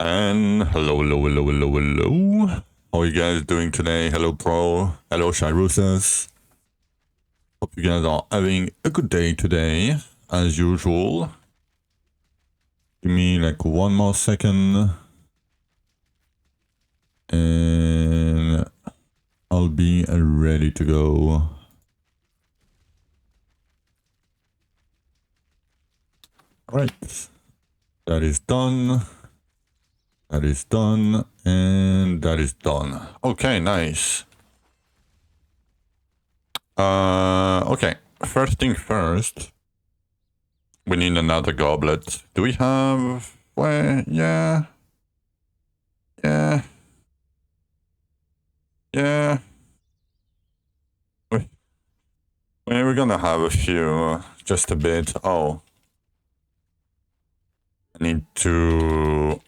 And hello. How are you guys doing today? Hello, Pro. Hello, Shirusas. Hope you guys are having a good day today, as usual. Give me like one more second. And I'll be ready to go. Alright. That is done. That is done. And that is done. Okay, nice. Okay. First thing first. We need another goblet. Do we have... Well, yeah. We're gonna have a few, just a bit. Oh. I need to...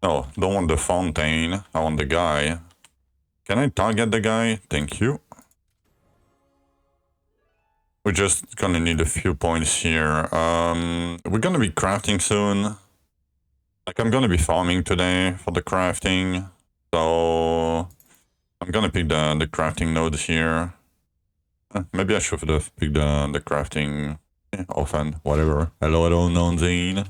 No, don't want the fountain. I want the guy. Can I target the guy? Thank you. We're just gonna need a few points here. We're gonna be crafting soon. Like, I'm gonna be farming today for the crafting. So... I'm gonna pick the crafting nodes here. Maybe I should have picked the crafting offhand, whatever. Hello, Nonzine.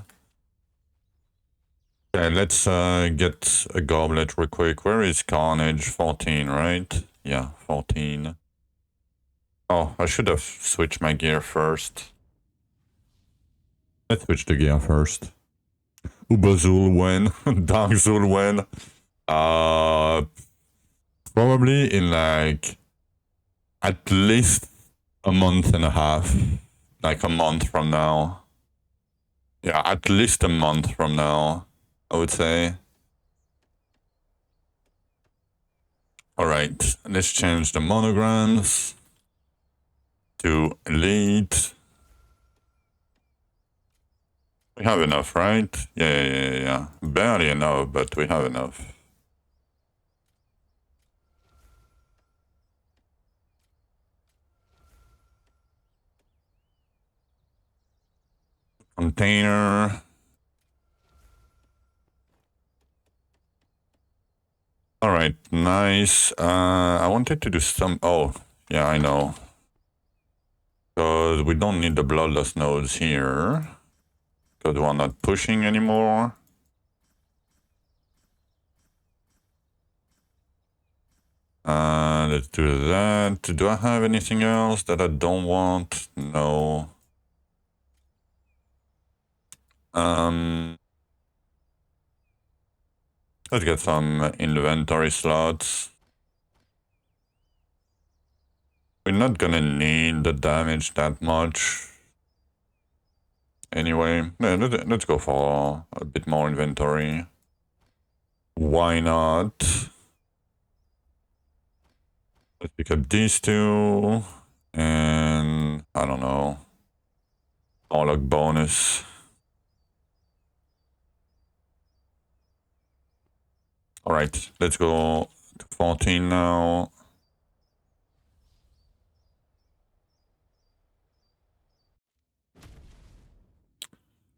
Okay, let's get a goblet real quick. Where is Carnage? 14, right? Yeah, 14. Oh, I should have switched my gear first. Let's switch the gear first. Ubazul when? Dark Zul when? Probably in like at least a month and a half. Like a month from now. Yeah, at least a month from now, I would say. Alright, let's change the monograms to elite. We have enough, right? Yeah. Barely enough, but we have enough. Container. Alright, nice. I wanted to do some... Oh, yeah, I know. Because we don't need the bloodless nodes here. Because we're not pushing anymore. Let's do that. Do I have anything else that I don't want? No. Let's get some inventory slots. We're not gonna need the damage that much. Anyway, let's go for a bit more inventory. Why not? Let's pick up these two. And I don't know. All bonus. Alright, let's go to 14 now.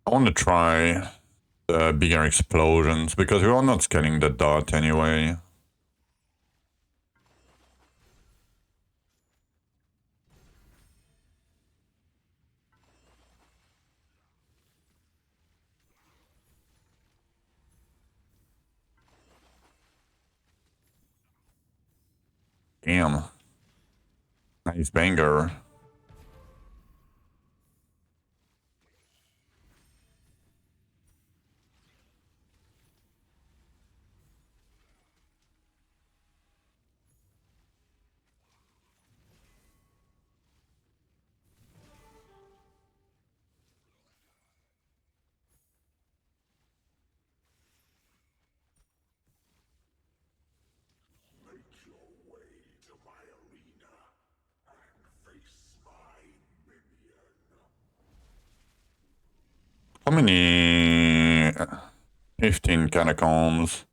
I want to try the bigger explosions, because we are not scaling the dot anyway. Damn. Nice banger. How many... 15 catacombs.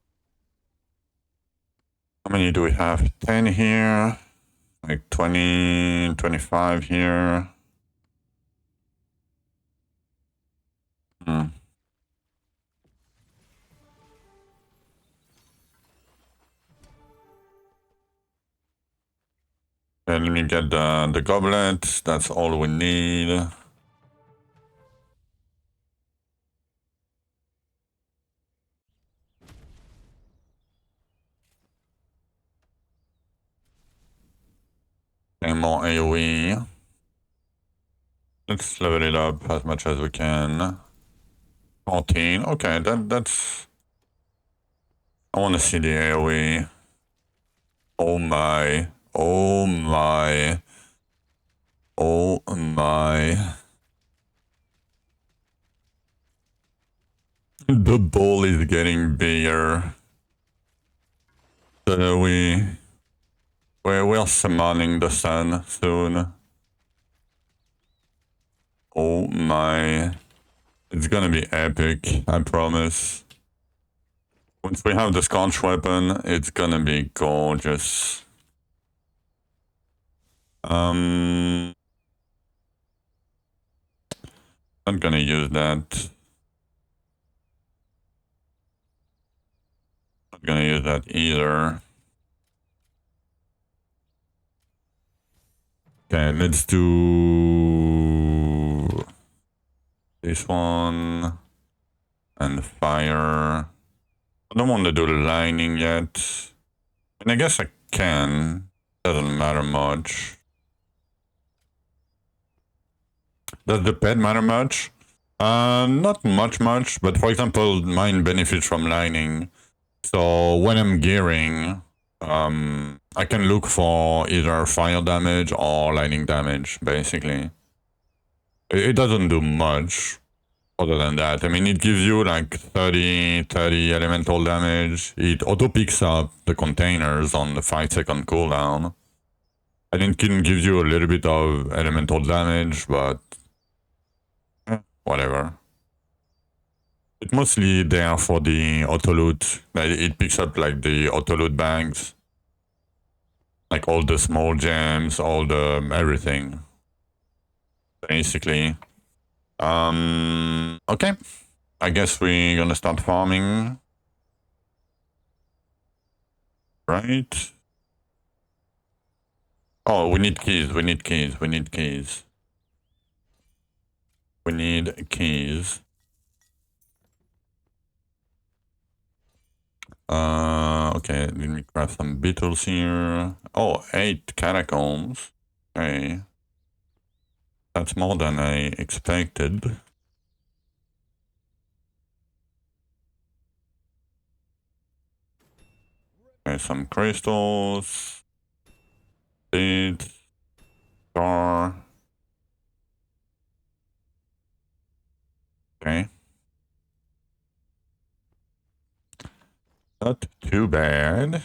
How many do we have? 10 here. Like 20, 25 here. Okay, let me get the goblet. That's all we need. And more AoE. Let's level it up as much as we can. 14. Okay, that's... I want to see the AoE. Oh my. Oh my. Oh my. The ball is getting bigger. So we're summoning the sun soon. Oh my. It's gonna be epic, I promise. Once we have the Scorch weapon, it's gonna be gorgeous. Not gonna use that. Not gonna use that either. Okay, let's do this one and fire. I don't want to do the lightning yet. And I guess I can. Doesn't matter much. Does the pet matter much? Not much, but for example, mine benefits from lightning. So when I'm gearing, I can look for either fire damage or lightning damage, basically. It doesn't do much other than that. I mean, it gives you like 30 elemental damage. It auto picks up the containers on the 5-second cooldown. And it can give you a little bit of elemental damage, but whatever. It's mostly there for the auto loot. It picks up like the auto loot bags. Like all the small gems, all the everything. Basically. Okay. I guess we're gonna start farming. Right? Oh, we need keys, we need keys. We need keys. Okay, let me grab some beetles here. Oh, 8 catacombs. Okay. That's more than I expected. Okay, some crystals. Seeds. Star. Okay. Not too bad.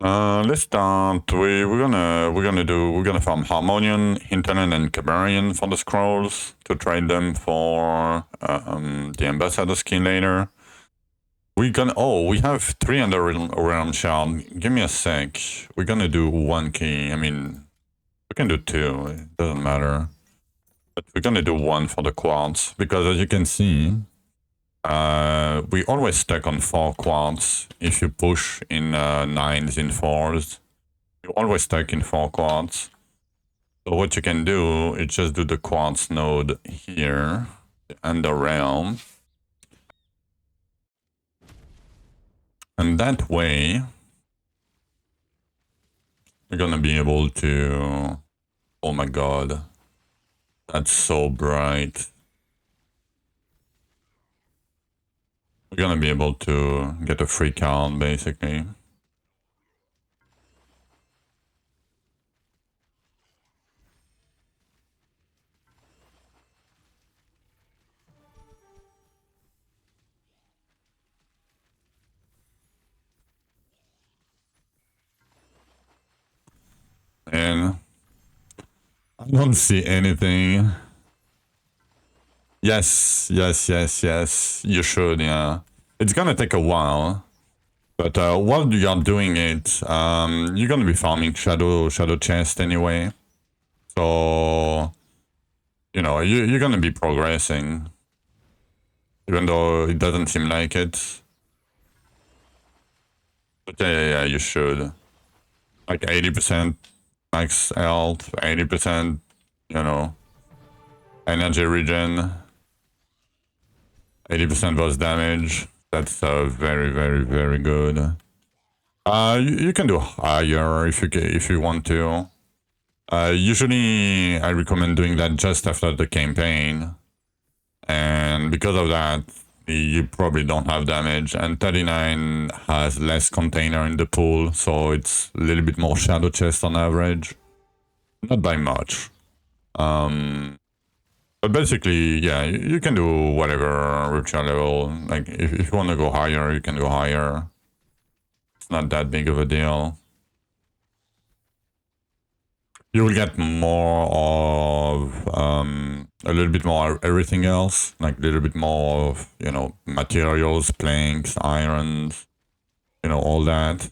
Let's start. We're gonna farm Harmonian, Hinterland, and Cabarian for the scrolls to trade them for the ambassador skin later. We have 3 underrealm shard. Give me a sec. We're gonna do 1 key. I mean, we can do 2. It doesn't matter. But we're gonna do 1 for the quartz because, as you can see, we always stuck on 4 quartz. If you push in 9s in 4s, you're always stuck in 4 quartz. So what you can do is just do the quartz node here, the underrealm. And that way, you're gonna be able to... Oh my god. That's so bright. We're gonna be able to get a free card, basically. And I don't see anything. Yes. You should, yeah. It's gonna take a while. But while you're doing it, you're gonna be farming shadow chest anyway. So, you know, you're gonna be progressing. Even though it doesn't seem like it. But yeah, you should. Like 80% max health, 80%, you know, energy regen, 80% burst damage. That's very, very, very good. You can do higher if you want to. Usually, I recommend doing that just after the campaign, and because of that, you probably don't have damage. And 39 has less container in the pool, so it's a little bit more shadow chest on average. Not by much. But basically, yeah, you can do whatever rupture level. Like, if you want to go higher, you can go higher. It's not that big of a deal. You will get more of a little bit more everything else, like a little bit more of, you know, materials, planks, irons, you know, all that.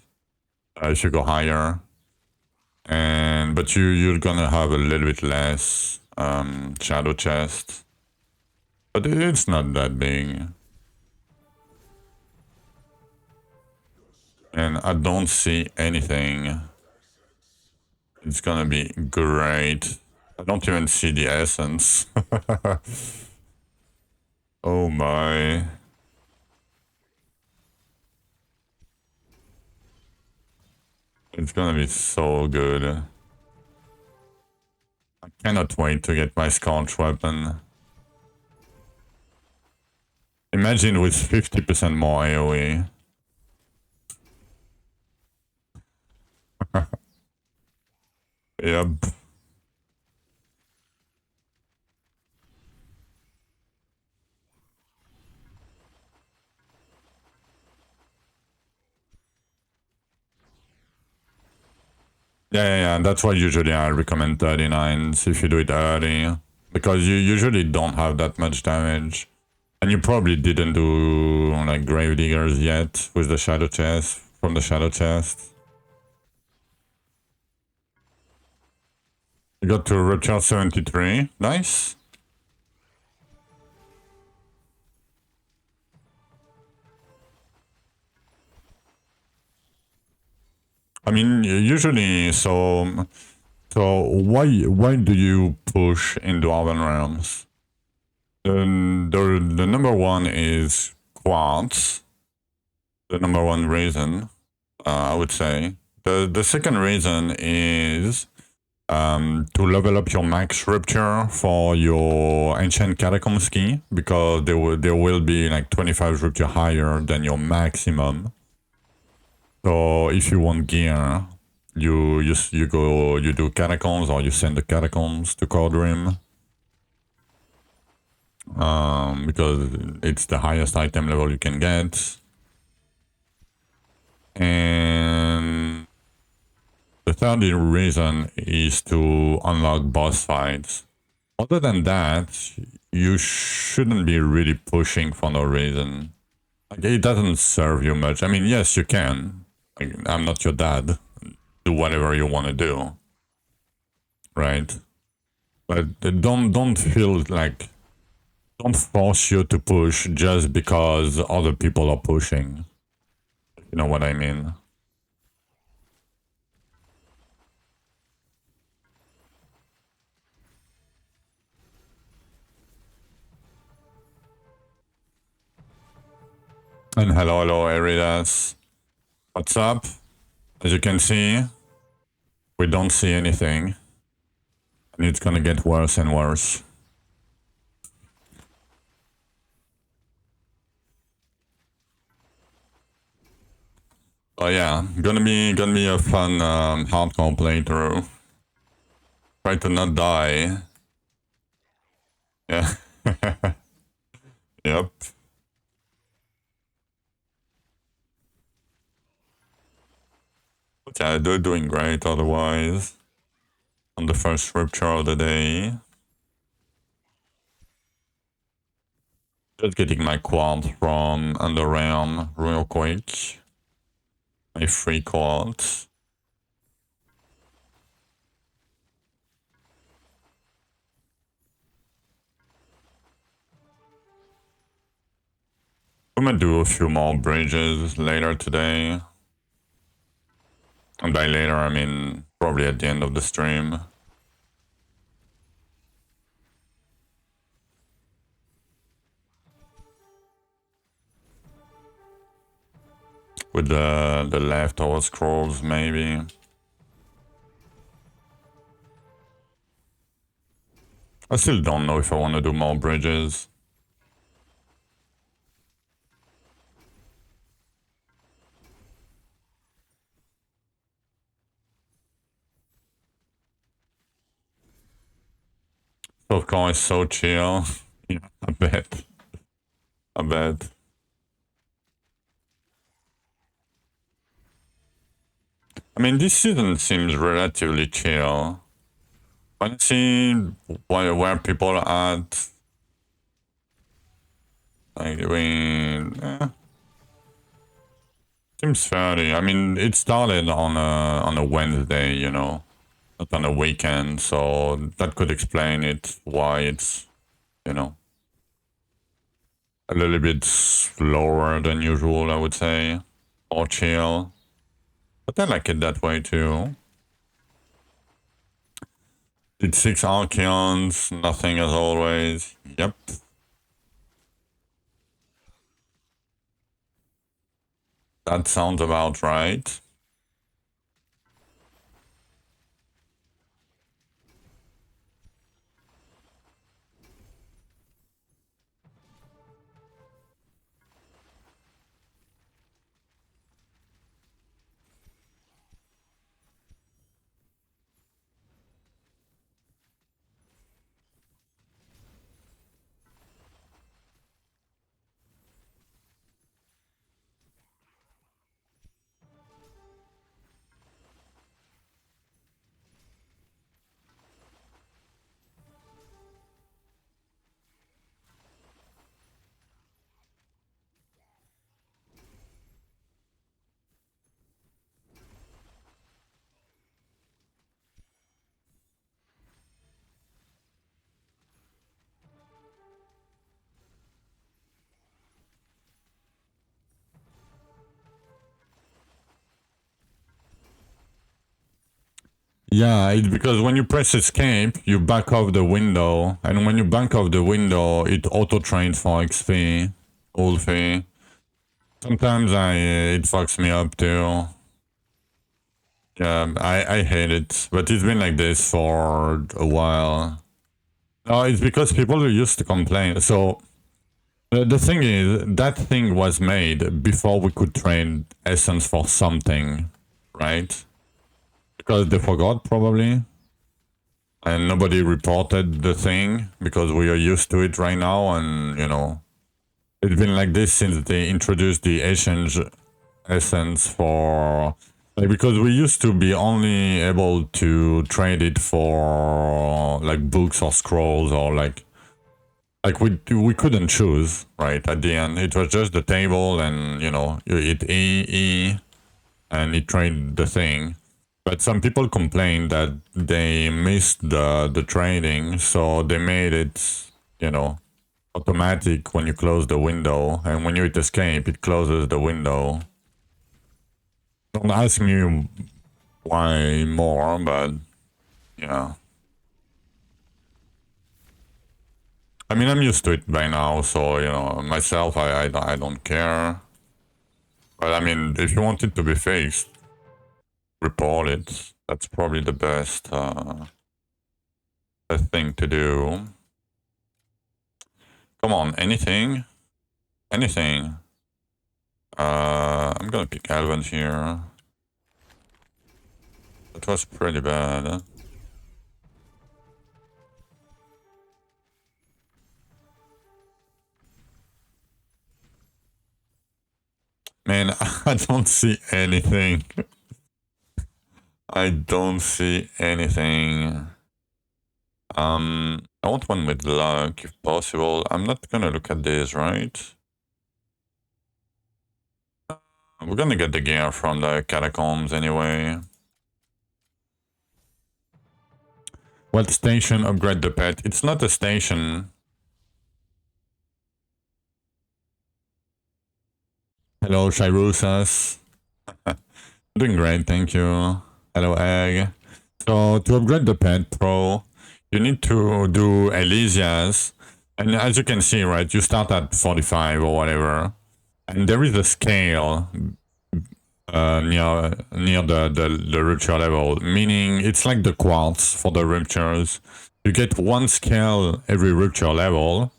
If you go higher, but you're gonna have a little bit less shadow chest, but it's not that big. And I don't see anything. It's gonna be great. I don't even see the essence. Oh my. It's gonna be so good. I cannot wait to get my Scorch weapon. Imagine with 50% more AoE. Yep. Yeah. That's why usually I recommend 39s if you do it early. Because you usually don't have that much damage. And you probably didn't do like Grave Diggers yet with the Shadow Chest, from the Shadow Chest. You got to Rupture 73. Nice. I mean, usually, so why do you push in Dwarven Realms? The number one is Quartz. The number one reason, I would say. The second reason is to level up your max rupture for your ancient catacombs key, because there will be like 25 rupture higher than your maximum. So if you want gear, you do catacombs, or you send the catacombs to Conjuring, because it's the highest item level you can get. And the third reason is to unlock boss fights. Other than that, you shouldn't be really pushing for no reason. Like, it doesn't serve you much. I mean, yes, you can. Like, I'm not your dad. Do whatever you want to do, right? But don't feel like, don't force you to push just because other people are pushing. You know what I mean? And hello, Eridas. What's up? As you can see, we don't see anything. And it's gonna get worse and worse. Oh yeah, gonna be a fun hardcore playthrough. Try to not die. Yeah. Yep. But yeah, they're doing great otherwise. On the first rupture of the day. Just getting my quad from Underrealm real quick. My free quads. I'm gonna do a few more bridges later today. And by later, I mean probably at the end of the stream. With the leftover scrolls, maybe. I still don't know if I want to do more bridges. Of course, so chill. Yeah, I bet. I bet. I mean, this season seems relatively chill. Let's see where people are at. Like, seems fairly. I mean, it started on a Wednesday, you know, not on a weekend, so that could explain it why it's, you know, a little bit slower than usual, I would say, or chill. But I like it that way too. Did 6 Archeons, nothing as always. Yep. That sounds about right. Yeah, it's because when you press escape, you back off the window, and when you back off the window, it auto trains for XP, Ulfi. Sometimes it fucks me up too. Yeah, I hate it, but it's been like this for a while. No, it's because people used to complain. So the thing is, that thing was made before we could trade essence for something, right? Because they forgot probably, and nobody reported the thing because we are used to it right now, and you know, it's been like this since they introduced the exchange essence for, like, because we used to be only able to trade it for like books or scrolls, or like we couldn't choose, right? At the end, it was just the table, and you know, you hit E, and it trade the thing. But some people complained that they missed the trading, so they made it, you know, automatic when you close the window, and when you hit escape, it closes the window. Don't ask me why more, but yeah. I mean, I'm used to it by now, so you know, myself, I don't care. But I mean, if you want it to be fixed, report it. That's probably the best thing to do. Come on, anything, anything. I'm gonna pick Alvin here. That was pretty bad. Man, I don't see anything. I don't see anything. I want one with luck, if possible. I'm not gonna look at this, right? We're gonna get the gear from the catacombs anyway. What station? Upgrade the pet. It's not a station. Hello, Shirusas. Doing great, thank you. Hello, Egg. So to upgrade the Pet Pro, you need to do Elysia's. And as you can see, right, you start at 45 or whatever. And there is a scale near the rupture level, meaning it's like the quartz for the ruptures. You get one scale every rupture level,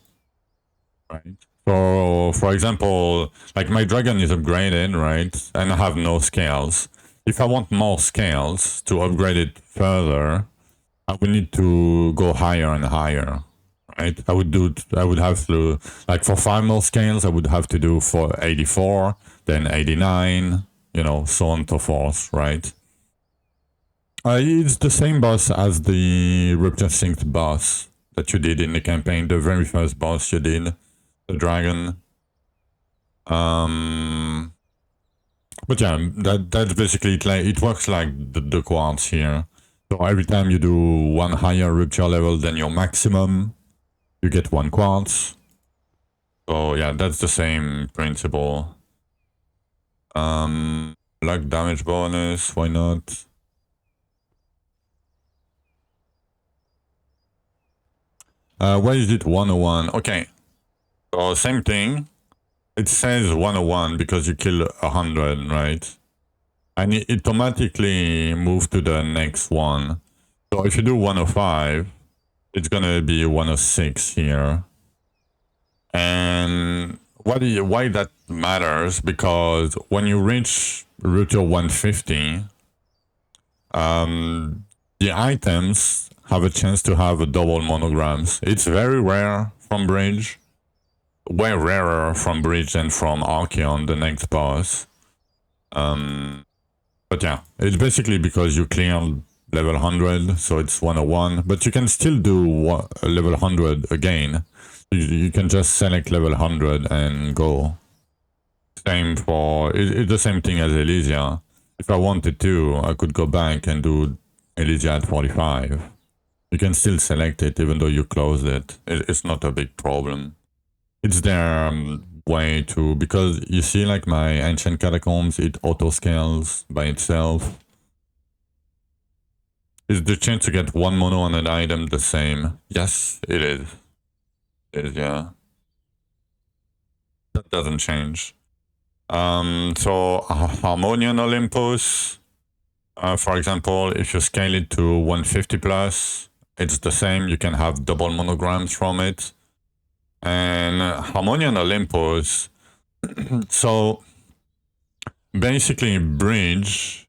right? So, for example, like my dragon is upgraded, right? And I have no scales. If I want more scales to upgrade it further, I would need to go higher and higher, right? I would have to, like for 5 more scales, I would have to do for 84, then 89, you know, so on and so forth, right? It's the same boss as the Rupture Synced boss that you did in the campaign, the very first boss you did, the dragon. But yeah, that's basically it. Like it works like the quartz here. So every time you do one higher rupture level than your maximum, you get one quartz. So yeah, that's the same principle. Luck damage bonus, why not? Why is it 101? Okay, so same thing. It says 101 because you kill 100, right? And it automatically moves to the next one. So if you do 105, it's gonna be 106 here. And why that matters, because when you reach route 150, the items have a chance to have a double monograms. It's very rare from Bridge, way rarer from Bridge than from Archeon, the next boss. But yeah, it's basically because you cleared level 100, so it's 101. But you can still do level 100 again. You can just select level 100 and go. Same for... It's the same thing as Elysia. If I wanted to, I could go back and do Elysia at 45. You can still select it even though you closed it. It's not a big problem. It's their way to... Because you see, like my Ancient Catacombs, it auto-scales by itself. Is the chance to get one mono on an item the same? Yes, it is. It is, yeah. That doesn't change. So Harmonian Olympus, for example, if you scale it to 150 plus, it's the same. You can have double monograms from it. And Harmonian Olympus, so basically Bridge,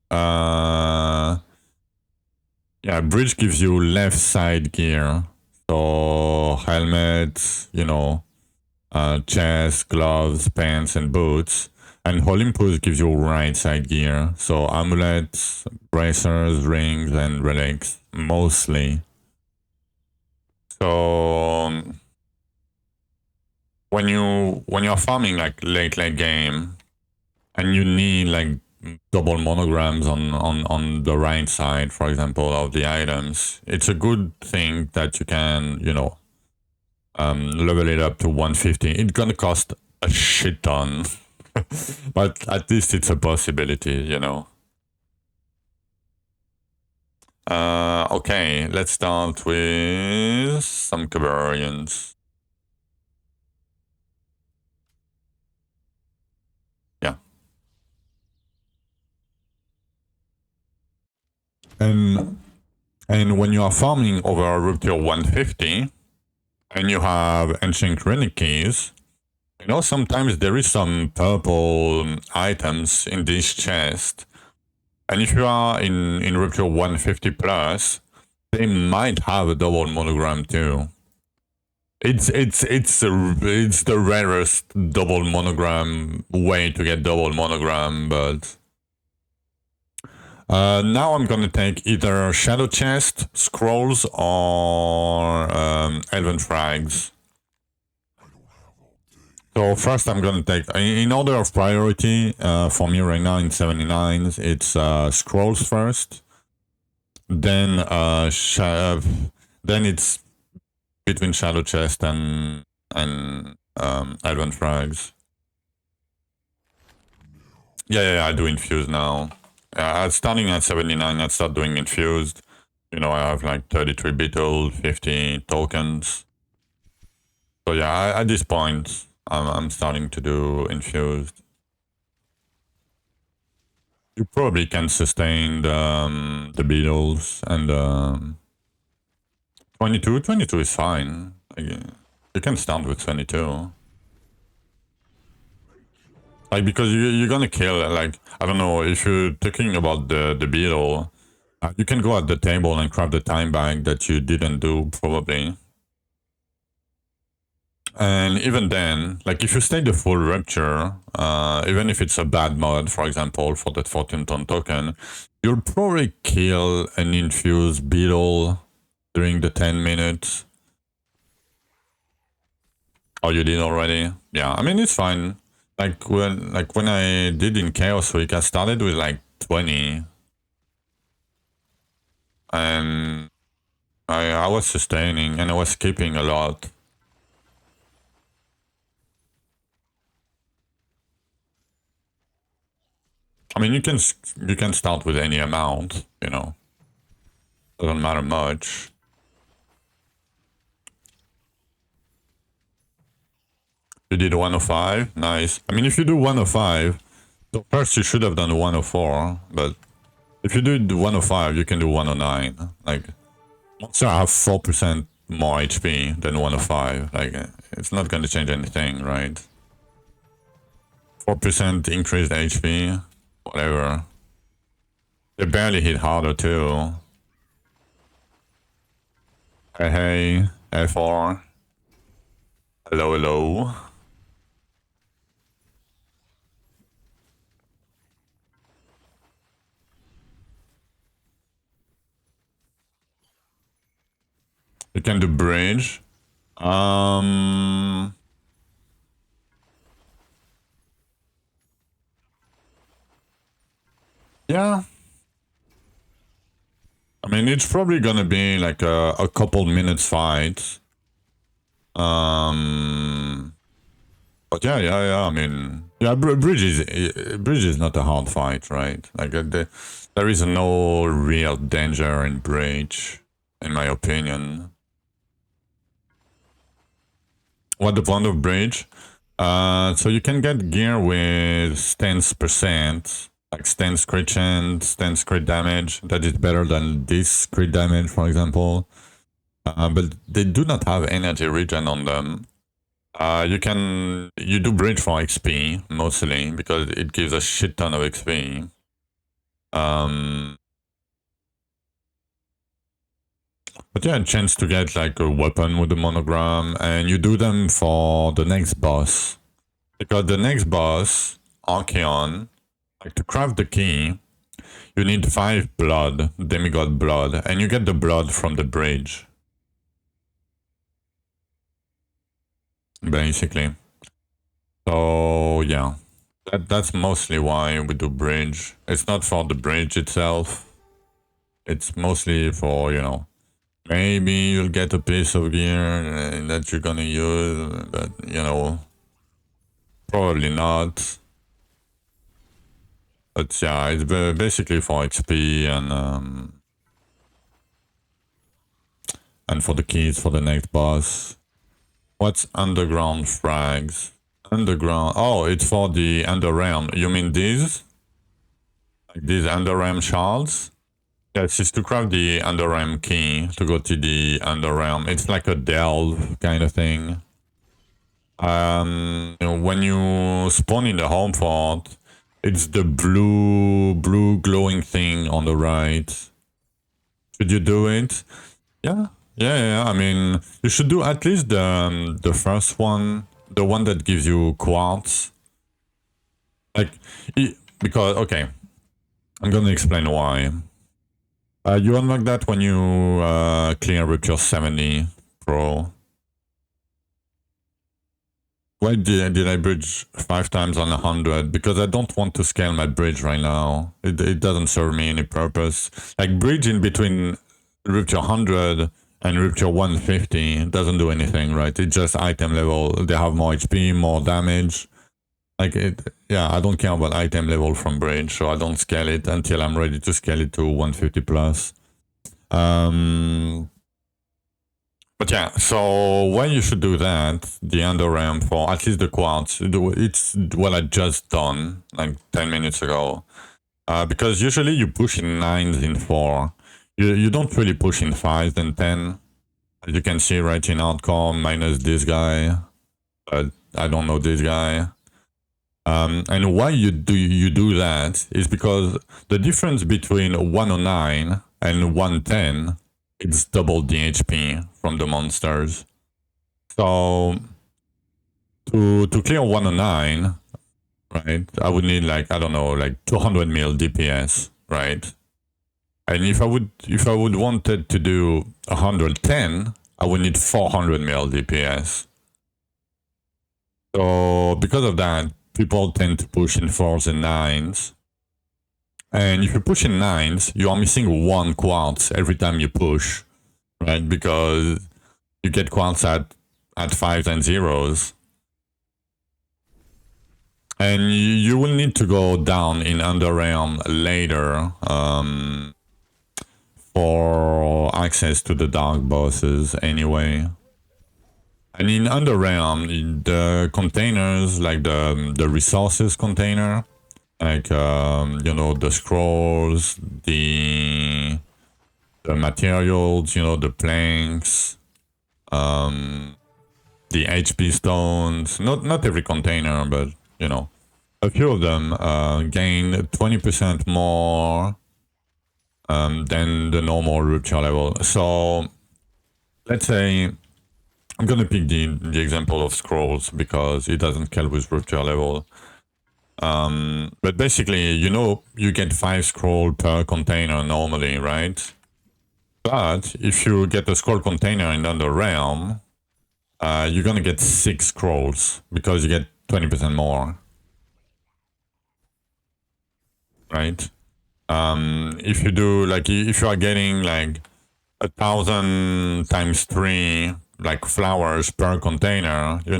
Bridge gives you left side gear. So helmet, you know, chest, gloves, pants, and boots. And Olympus gives you right side gear. So amulets, bracers, rings, and relics, mostly. So when you're farming like late game, and you need like double monograms on the right side, for example, of the items, it's a good thing that you can, you know, level it up to 150. It's gonna cost a shit ton, but at least it's a possibility, you know. Okay, let's start with some Cavarians. Yeah. And when you are farming over Rupture 150, and you have Ancient Relic keys, you know, sometimes there is some purple items in this chest. And if you are in Rupture 150 plus, they might have a double monogram too. It's the rarest double monogram way to get double monogram, but now I'm gonna take either Shadow Chest, Scrolls, or Elven Frags. So first I'm gonna take, in order of priority for me right now in 79, it's Scrolls first, then it's between Shadow Chest and Elven Frags. Yeah, I do Infuse now. starting at 79, I'd start doing infused. You know, I have like 33 beetle, 50 tokens. So yeah, at this point, I'm starting to do infused. You probably can sustain the beetles and 22. 22 is fine. You can start with 22. Like, because you're gonna kill, like, I don't know, if you're talking about the beetle, you can go at the table and grab the time bag that you didn't do, probably. And even then, like, if you stay the full rupture, even if it's a bad mod, for example, for that 14-ton token, you'll probably kill an infused beetle during the 10 minutes. Oh, you did already? Yeah, I mean, it's fine. Like when I did in Chaos Week, I started with like 20. And I was sustaining and I was skipping a lot. I mean, you can start with any amount, you know. Doesn't matter much. You did 105, nice. I mean, if you do 105, so first you should have done 104, but if you do 105, you can do 109. Like, monster have 4% more HP than 105. Like, it's not going to change anything, right? 4% increased HP, whatever. They barely hit harder too. Hey, F4. Hello, hello. You can do bridge. Yeah. I mean, it's probably gonna be like a couple minutes fight. But yeah. I mean, yeah, bridge is not a hard fight, right? Like there is no real danger in bridge, in my opinion. What the point of bridge? So you can get gear with stance percent, like stance crit chance, stance crit damage. That is better than this crit damage, for example. But they do not have energy regen on them. You do bridge for XP mostly because it gives a shit ton of XP. But yeah, a chance to get like a weapon with a monogram, and you do them for the next boss. Because the next boss, Archeon, like to craft the key, you need 5 blood, demigod blood, and you get the blood from the bridge. Basically. So yeah, that's mostly why we do bridge. It's not for the bridge itself. It's mostly for, you know, maybe you'll get a piece of gear that you're gonna use, but, you know, probably not. But yeah, it's basically for XP and for the keys for the next boss. What's underground frags? Underground. Oh, it's for the underrealm. You mean these? Like these underrealm shards? Yes, it's to craft the underrealm key to go to the underrealm. It's like a delve kind of thing. When you spawn in the home fort, it's the blue glowing thing on the right. Should you do it? Yeah. I mean, you should do at least the first one, the one that gives you quartz. Like, because, okay, I'm gonna explain why. You unlock that when you clear Rupture 70 Pro. Why did I bridge 5 times on 100? Because I don't want to scale my bridge right now. It doesn't serve me any purpose. Like, bridge in between Rupture 100 and Rupture 150 doesn't do anything, right? It's just item level. They have more HP, more damage. Like yeah, I don't care about item level from bridge, so I don't scale it until I'm ready to scale it to 150 plus. But yeah, so why you should do that, the under ramp for at least the quartz, it's what I just done like 10 minutes ago. Because usually you push in 9s in 4. You don't really push in 5s and 10. As you can see right in hardcore, minus this guy. But I don't know this guy. And why you do that is because the difference between 109 and 110 is double the HP from the monsters. So to clear 109, right, I would need like, I don't know, like 200 mil DPS, right? And if I would wanted to do 110, I would need 400 mil DPS. So because of that, people tend to push in 4s and 9s. And if you push in 9s, you are missing 1 quartz every time you push, right? Because you get quartz at 5s and 0s. And you will need to go down in Underrealm later for access to the dark bosses anyway. And in Underrealm, the containers, like the resources container, like you know, the scrolls, the materials, you know, the planks, the HP stones. Not every container, but you know, a few of them gain 20% more than the normal rupture level. So let's say I'm gonna pick the example of scrolls because it doesn't scale with rupture level. But basically, you know, you get 5 scroll per container normally, right? But if you get a scroll container in Under Realm, you're gonna get 6 scrolls because you get 20% more, right? If you do like, if you are getting like 1,000 times 3 like flowers per container, you're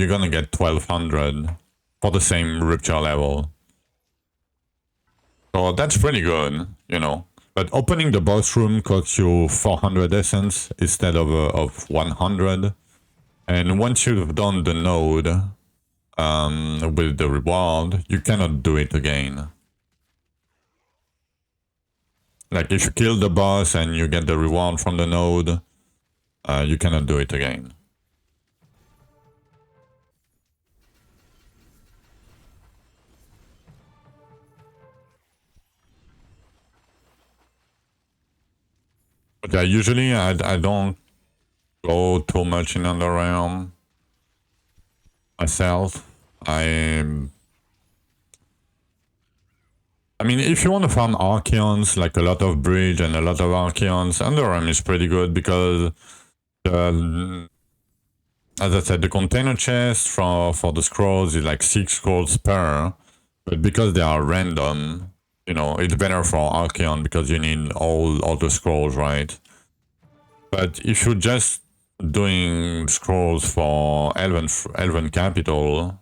gonna get 1,200 for the same rupture level. So that's pretty good, you know. But opening the boss room costs you 400 essence instead of 100. And once you've done the node with the reward, you cannot do it again. Like if you kill the boss and you get the reward from the node, you cannot do it again. But yeah, usually I don't go too much in Underrealm myself. I mean, if you want to farm Archeons, like a lot of bridge and a lot of Archeons, Underrealm is pretty good because, as I said, the container chest for the scrolls is like 6 scrolls per, but because they are random, you know, it's better for Archeon because you need all the scrolls, right? But if you're just doing scrolls for Elven Capital,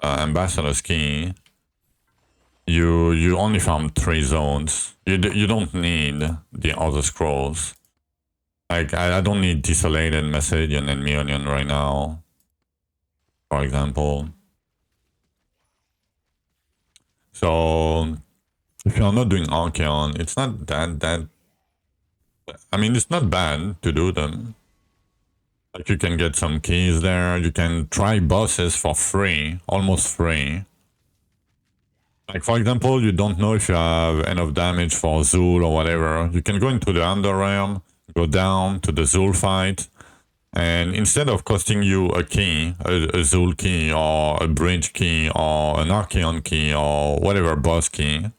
Ambassador's Key, you only farm 3 zones. You don't need the other scrolls. Like I don't need Desolated, Macedian, and Meonian right now, for example. So if you're not doing Archeon, it's not that. I mean, it's not bad to do them. Like you can get some keys there. You can try bosses for free, almost free. Like for example, you don't know if you have enough damage for Zul or whatever. You can go into the Underrealm, go down to the Zul fight, and instead of costing you a key, a Zul key or a bridge key or an Archeon key or whatever boss key,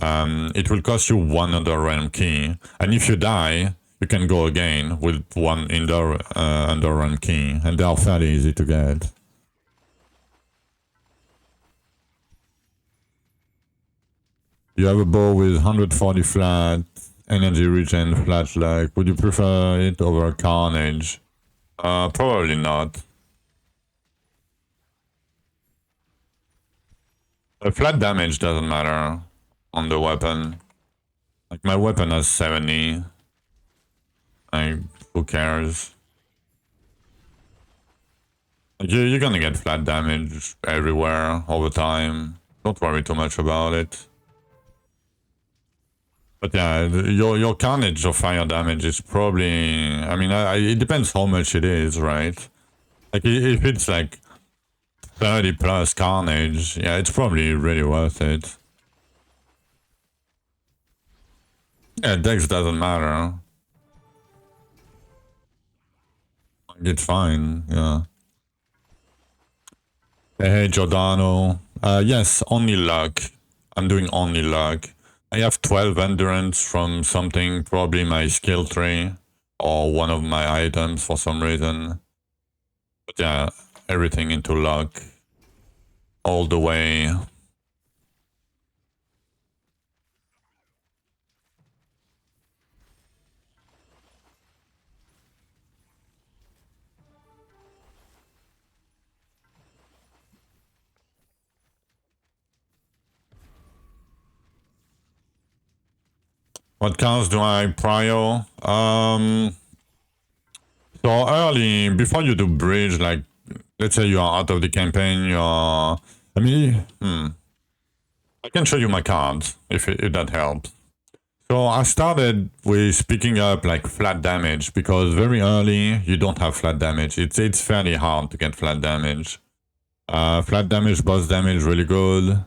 it will cost you 1 Underrealm key. And if you die, you can go again with 1 Underrealm key, and they are fairly easy to get. You have a bow with 140 flat, energy regen flat, like, would you prefer it over Carnage? Probably not. The flat damage doesn't matter on the weapon. Like, my weapon has 70. Like, who cares? Like, you're gonna get flat damage everywhere all the time. Don't worry too much about it. But yeah, your Carnage of fire damage is probably... I mean, it depends how much it is, right? Like, if it's like 30 plus Carnage, yeah, it's probably really worth it. Yeah, Dex doesn't matter. It's fine, yeah. Hey, Giordano. Yes, only luck. I'm doing only luck. I have 12 endurance from something, probably my skill tree, or one of my items for some reason. But yeah, everything into luck. All the way. What cards do I prio? So early, before you do bridge, like, let's say you are out of the campaign, you're... I mean, I can show you my cards, if that helps. So I started with picking up like flat damage, because very early you don't have flat damage. It's fairly hard to get flat damage. Flat damage, boss damage, really good.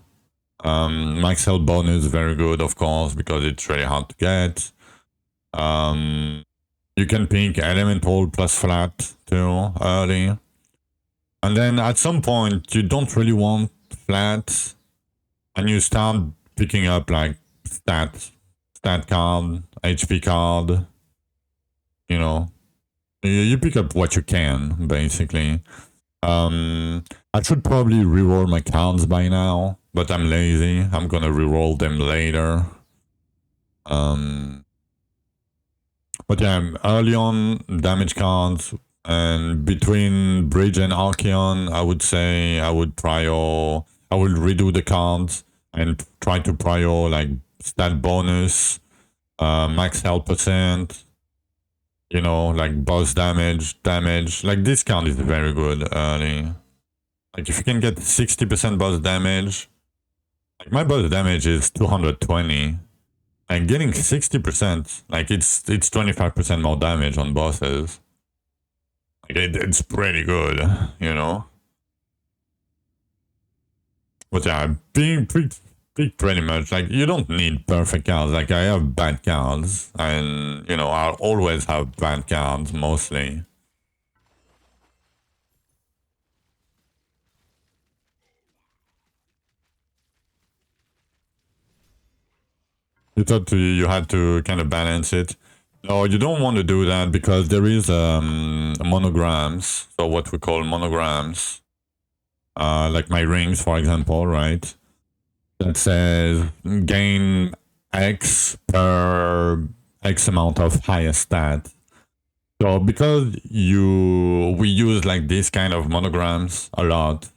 Max health bonus, very good, of course, because it's really hard to get. You can pick elemental plus flat too early. And then at some point you don't really want flat, and you start picking up like stat card, HP card. You know, you pick up what you can, basically. I should probably reroll my cards by now, but I'm lazy. I'm gonna reroll them later. But yeah, early on, damage cards, and between Bridge and Archeon, I would say I would redo the cards and try to prio like stat bonus, max health percent, you know, like boss damage. Like, this card is very good early. Like, if you can get 60% boss damage, like my boss damage is 220. And getting 60%, like, it's 25% more damage on bosses. Like, it's pretty good, you know? But yeah, being pretty much, like, you don't need perfect cards. Like, I have bad cards, and, you know, I'll always have bad cards, mostly. You thought you had to kind of balance it. No, you don't want to do that, because there is monograms, so what we call monograms. Like my rings, for example, right? That says gain X per X amount of highest stat. So because we use like this kind of monograms a lot,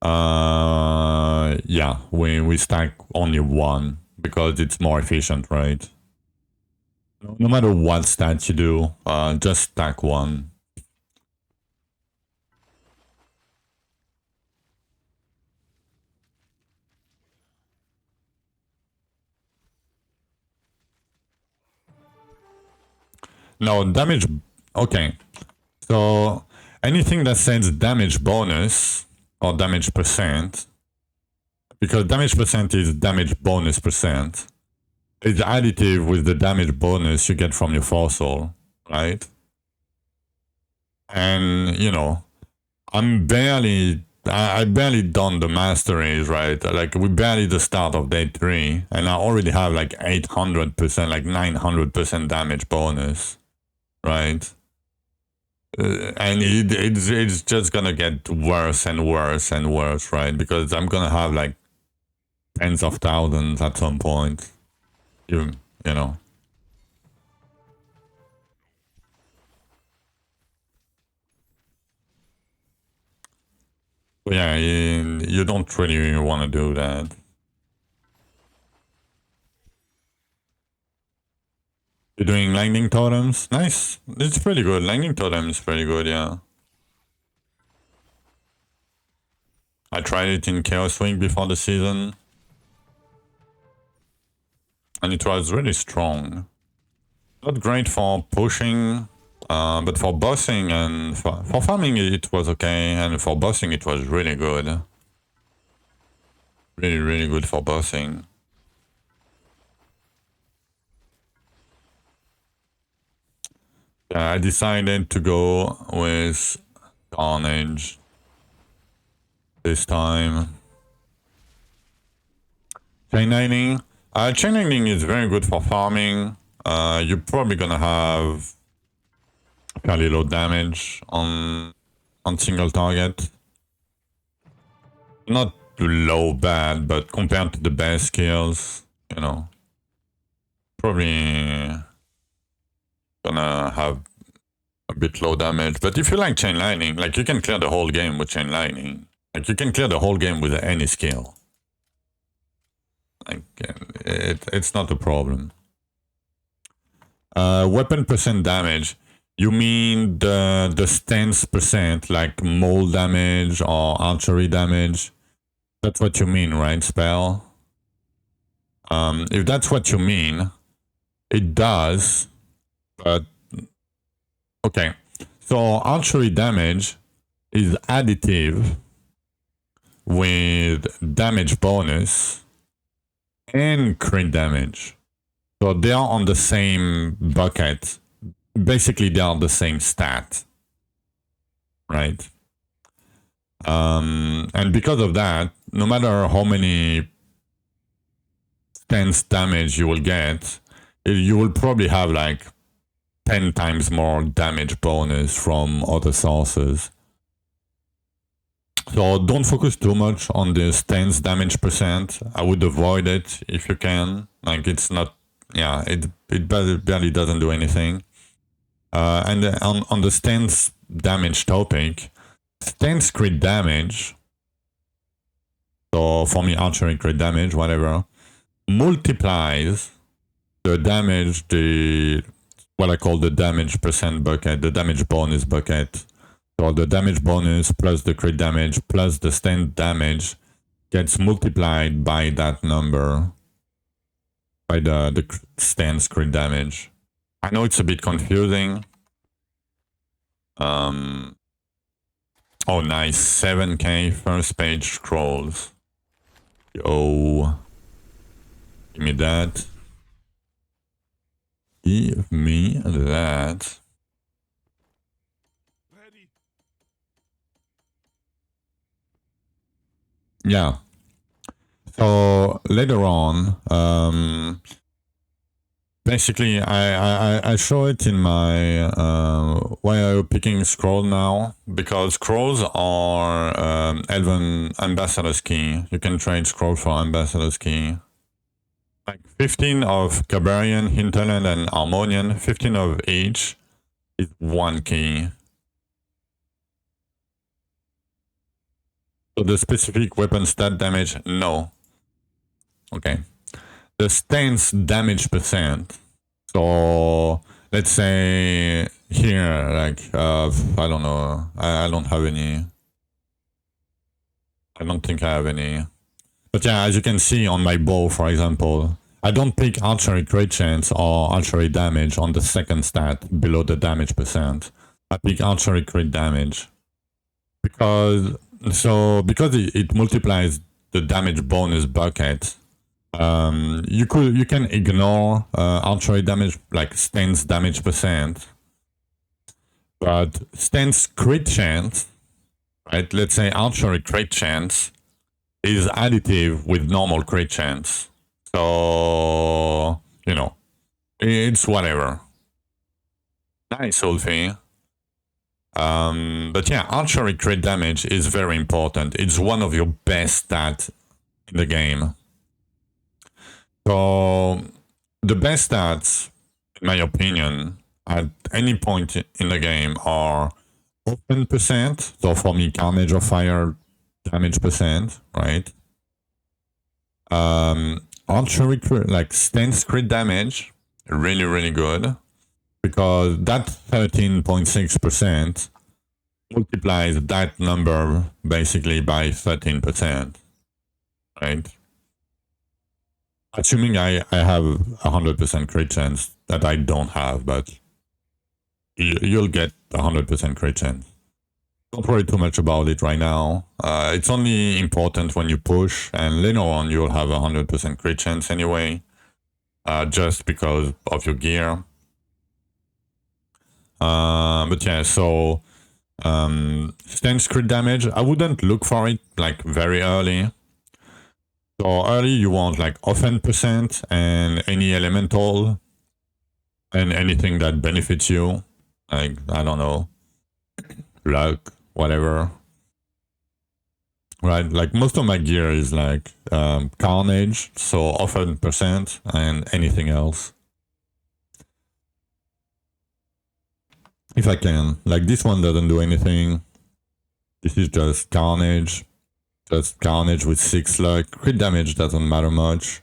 yeah, we stack only one because it's more efficient, right? No matter what stat you do, just stack one. No, damage... Okay. So, anything that says damage bonus, or damage percent, because damage percent is damage bonus percent, it's additive with the damage bonus you get from your fossil, right? And, you know, I barely done the masteries, right? Like, we barely the start of day 3, and I already have like 800%, like 900% damage bonus, right? And it's just gonna get worse and worse and worse, right? Because I'm gonna have like tens of thousands at some point. You know. yeah, you don't really want to do that. You're doing lightning totems? Nice. It's pretty good. Lightning totem is pretty good, yeah. I tried it in Chaos Week before the season. And it was really strong. Not great for pushing, but for bossing and for farming it was okay. And for bossing it was really good. Really, really good for bossing. I decided to go with Carnage this time. Chain lightning. Chain lightning is very good for farming. You're probably gonna have fairly low damage on single target. Not low bad, but compared to the best skills, you know, probably gonna have a bit low damage. But if you like chain lightning, like you can clear the whole game with chain lightning. Like you can clear the whole game with any skill. Like it's not a problem. Weapon percent damage. You mean the stance percent, like mold damage or archery damage? That's what you mean, right, Spell? If that's what you mean, it does, but okay. So archery damage is additive with damage bonus and crit damage. So they are on the same bucket. Basically, they are the same stat, right? And because of that, no matter how many stance damage you will get, you will probably have like 10 times more damage bonus from other sources. So don't focus too much on the stance damage percent. I would avoid it if you can. Like it's not, yeah, it barely doesn't do anything. And on the stance damage topic, stance crit damage, so for me archery crit damage, whatever, multiplies the damage, what I call the damage percent bucket, the damage bonus bucket. So the damage bonus plus the crit damage plus the stance damage gets multiplied by that number, by the stance crit damage. I know it's a bit confusing. Oh, nice. 7K first page scrolls. Yo. Give me that. Give me that. Yeah. So later on, basically, I show it in my why are you picking scroll now? Because scrolls are Elven Ambassador's Key. You can trade scroll for Ambassador's Key. Like 15 of Cabarian, Hinterland, and Harmonian, 15 of each is 1 key. So the specific weapon stat damage, no. Okay. The stance damage percent. So let's say here, like I don't know, I don't have any. I don't think I have any. But yeah, as you can see on my bow, for example, I don't pick archery crit chance or archery damage on the second stat below the damage percent. I pick archery crit damage because it multiplies the damage bonus bucket. You can ignore archery damage, like stance damage percent, but stance crit chance, right? Let's say archery crit chance is additive with normal crit chance. So, you know, it's whatever. Nice, Ulfi. But yeah, archery crit damage is very important. It's one of your best stats in the game. So, the best stats, in my opinion, at any point in the game are open percent. So for me, Carnage of Fire damage percent, right? Archery crit, like stance crit damage, really, really good. Because that 13.6% multiplies that number basically by 13%, right? Assuming I have 100% crit chance that I don't have, but you'll get 100% crit chance. Don't worry too much about it right now. It's only important when you push, and later on you'll have 100% crit chance anyway, just because of your gear. But yeah, so stance crit damage, I wouldn't look for it like very early. So early you want like offense percent and any elemental and anything that benefits you. Like, I don't know, luck, whatever. Right, like most of my gear is like Carnage, so offense percent and anything else. If I can. Like this one doesn't do anything. This is just Carnage. Just Carnage with 6 luck. Crit damage doesn't matter much,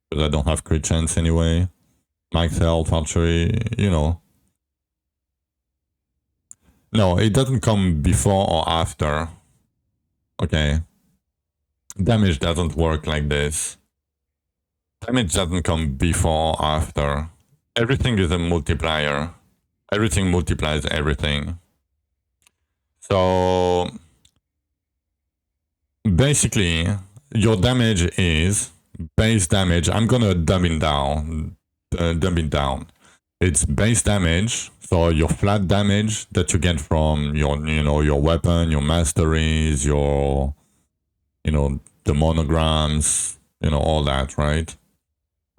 because I don't have crit chance anyway. Max health, archery, you know. No, it doesn't come before or after. Okay. Damage doesn't work like this. Damage doesn't come before or after. Everything is a multiplier. Everything multiplies everything. So basically, your damage is base damage. I'm gonna dumb it down. It's base damage, so your flat damage that you get from your weapon, your masteries, your the monograms, all that, right?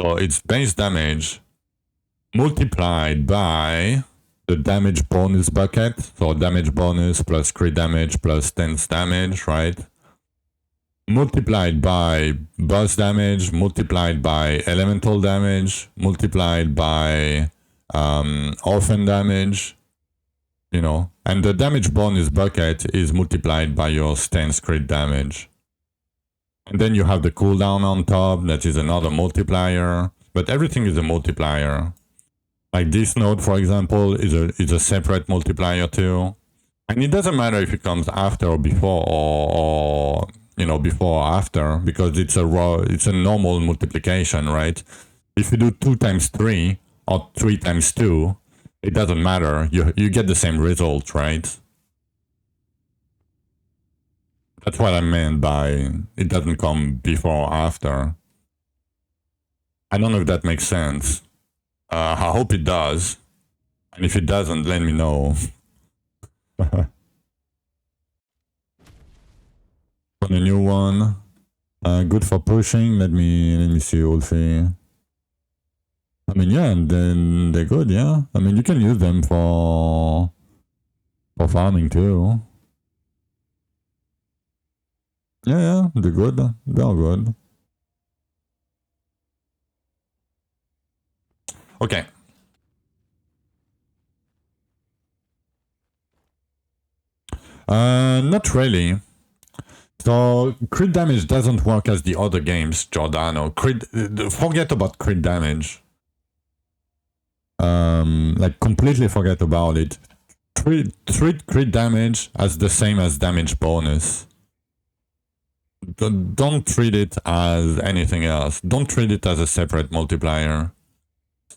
So it's base damage multiplied by the damage bonus bucket. So damage bonus plus crit damage plus stance damage, right? Multiplied by boss damage, multiplied by elemental damage, multiplied by orphan damage, and the damage bonus bucket is multiplied by your stance crit damage. And then you have the cooldown on top, that is another multiplier, but everything is a multiplier. Like this node, for example, is a separate multiplier too. And it doesn't matter if it comes after or before or before or after, because it's a normal multiplication, right? If you do 2 times 3 or 3 times 2, it doesn't matter. You get the same result, right? That's what I meant by it doesn't come before or after. I don't know if that makes sense. I hope it does. And if it doesn't, let me know. For the new one. Good for pushing. Let me see, Wolfie. I mean, yeah, then they're good, yeah. I mean, you can use them for farming too. Yeah, they're good. They're all good. Okay. Not really. So crit damage doesn't work as the other games, Giordano. Forget about crit damage. Like completely forget about it. Treat crit damage as the same as damage bonus. Don't treat it as anything else. Don't treat it as a separate multiplier.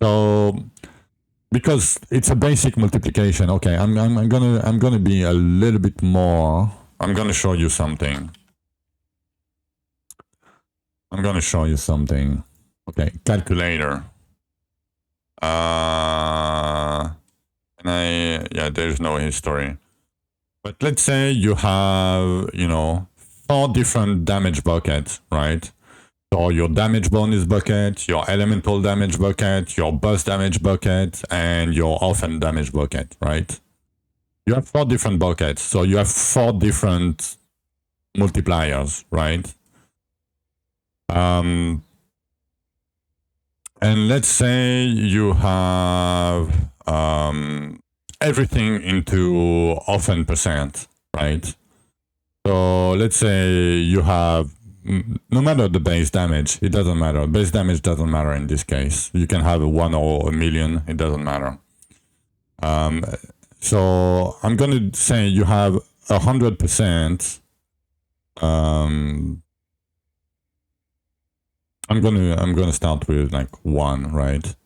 So, because it's a basic multiplication. Okay, I'm gonna be a little bit more. I'm gonna show you something. Okay, calculator. There's no history. But let's say you have, 4 different damage buckets, right? So your damage bonus bucket, your elemental damage bucket, your boss damage bucket, and your orphan damage bucket, right? You have 4 different buckets, so you have 4 different multipliers, right? And let's say you have everything into orphan percent, right? So let's say you have, no matter the base damage, it doesn't matter. Base damage doesn't matter in this case. You can have a 1 or a million, it doesn't matter. So I'm gonna say you have 100%. I'm gonna start with like 1, right?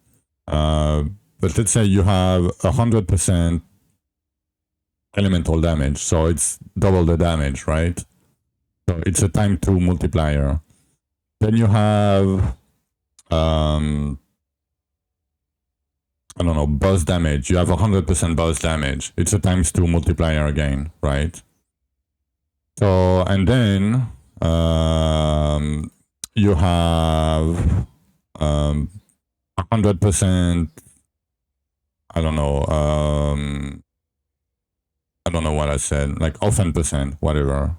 But let's say you have 100% elemental damage, so it's double the damage, right? So it's a time 2 multiplier. Then you have I don't know, burst damage. You have 100% burst damage. It's a times 2 multiplier again, right? So, and then you have 100%, I don't know what I said, like often percent, whatever.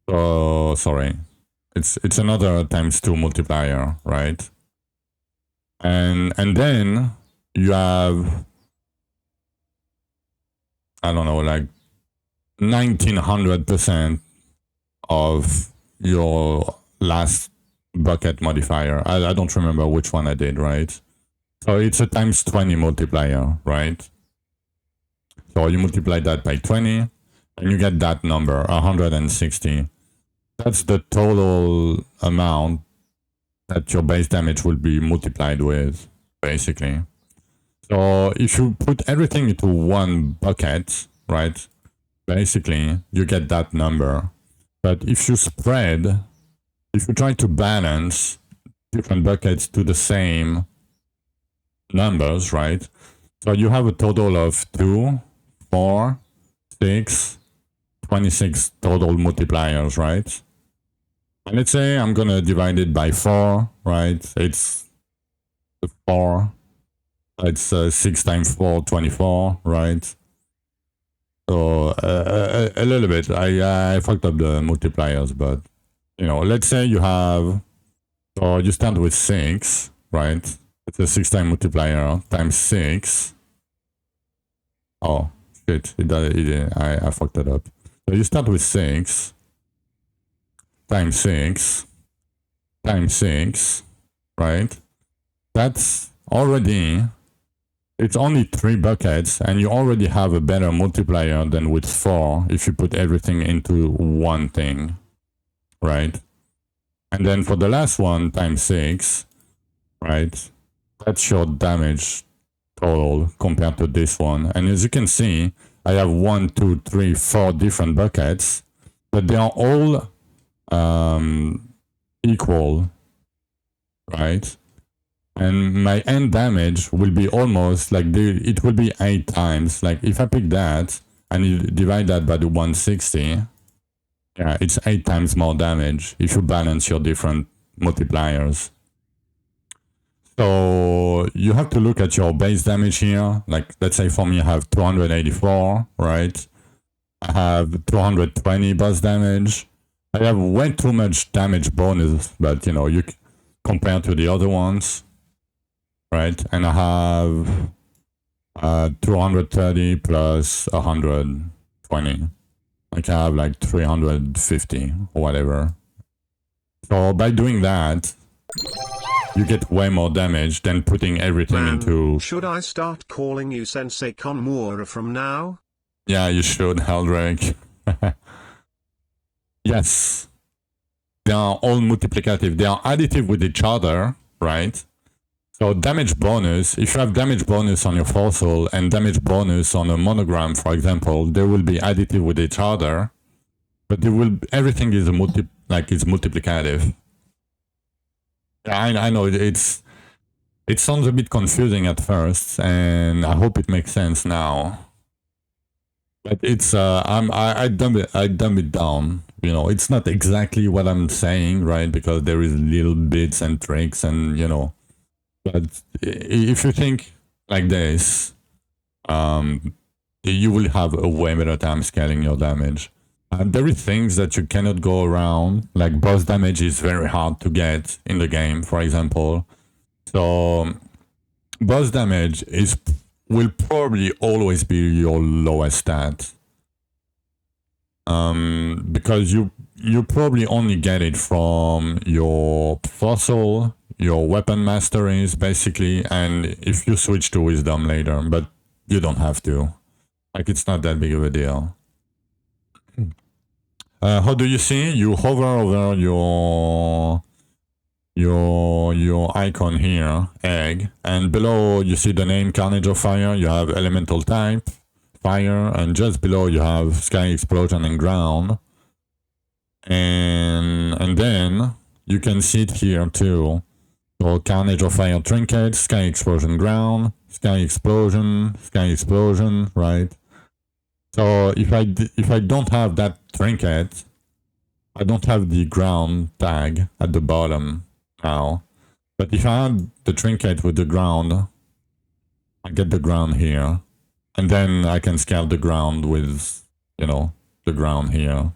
So, sorry. It's another times 2 multiplier, right? And then you have, I don't know, like 1900% of your last bucket modifier. I don't remember which one I did, right? So it's a times 20 multiplier, right? So you multiply that by 20 and you get that number, 160. That's the total amount that your base damage will be multiplied with, basically. So if you put everything into one bucket, right, basically you get that number. But if you spread, if you try to balance different buckets to the same numbers, right, so you have a total of 2, 4, 6, 26 total multipliers, right? And let's say I'm gonna divide it by 4, right? It's 4. It's 6 times 4, 24, right? So a little bit. I fucked up the multipliers, but you know, let's say you have, so you start with 6, right? It's a 6 time multiplier times 6. Oh shit! I fucked it up. So you start with 6 times 6 times 6, right? That's already, it's only 3 buckets, and you already have a better multiplier than with 4 if you put everything into one thing, right? And then for the last one, times 6, right? That's your damage total compared to this one. And as you can see, I have 1, 2, 3, 4 different buckets, but they are all equal, right? And my end damage will be almost like it will be 8 times. Like if I pick that and you divide that by the 160, yeah, it's 8 times more damage if you balance your different multipliers. So you have to look at your base damage here. Like let's say for me I have 284, right? I have 220 burst damage. I have way too much damage bonus, but you know, you compared to the other ones, right? And I have 230 plus 120. Like I have like 350 or whatever. So by doing that, you get way more damage than putting everything into... Should I start calling you Sensei Conmura from now? Yeah, you should, Heldrake. Yes. They are all multiplicative. They are additive with each other, right? So damage bonus, if you have damage bonus on your fossil and damage bonus on a monogram, for example, they will be additive with each other, but they will, everything is multiplicative. Yeah, I know it sounds a bit confusing at first, and I hope it makes sense now. But it's I dumb it down. You know, it's not exactly what I'm saying, right? Because there is little bits and tricks, and you know. But if you think like this, you will have a way better time scaling your damage. There are things that you cannot go around, like boss damage is very hard to get in the game, for example. So boss damage will probably always be your lowest stat. because you probably only get it from your fossil, your weapon masteries, basically, and if you switch to wisdom later, but you don't have to. Like, it's not that big of a deal. How do you see? You hover over your icon here, egg, and below you see the name Carnage of Fire. You have elemental type, fire, and just below you have sky explosion and ground. And then you can see it here too. So Carnage of Fire trinket, sky explosion ground, sky explosion, right? So if I don't have that trinket, I don't have the ground tag at the bottom now. But if I add the trinket with the ground, I get the ground here. And then I can scale the ground with, the ground here.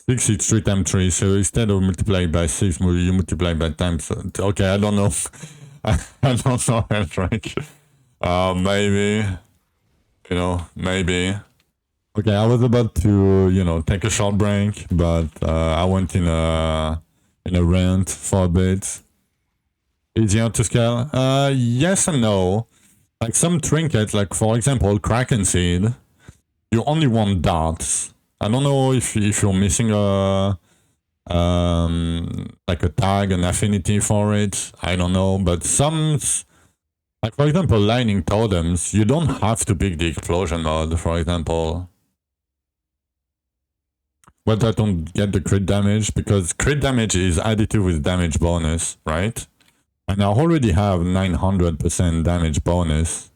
6 is 3 times 3, so instead of multiplying by 6, you multiply by times. Okay, I don't know. I don't know, Henrik. Maybe. Maybe. Okay, I was about to, take a short break, but I went in a rant for a bit. Easier to scale? Yes and no. Like some trinkets, like for example, Kraken Seed, you only want dots. I don't know if you're missing like a tag, an affinity for it. I don't know, but some, like for example, lightning totems, you don't have to pick the explosion mode, for example. But I don't get the crit damage because crit damage is additive with damage bonus, right? And I already have 900% damage bonus.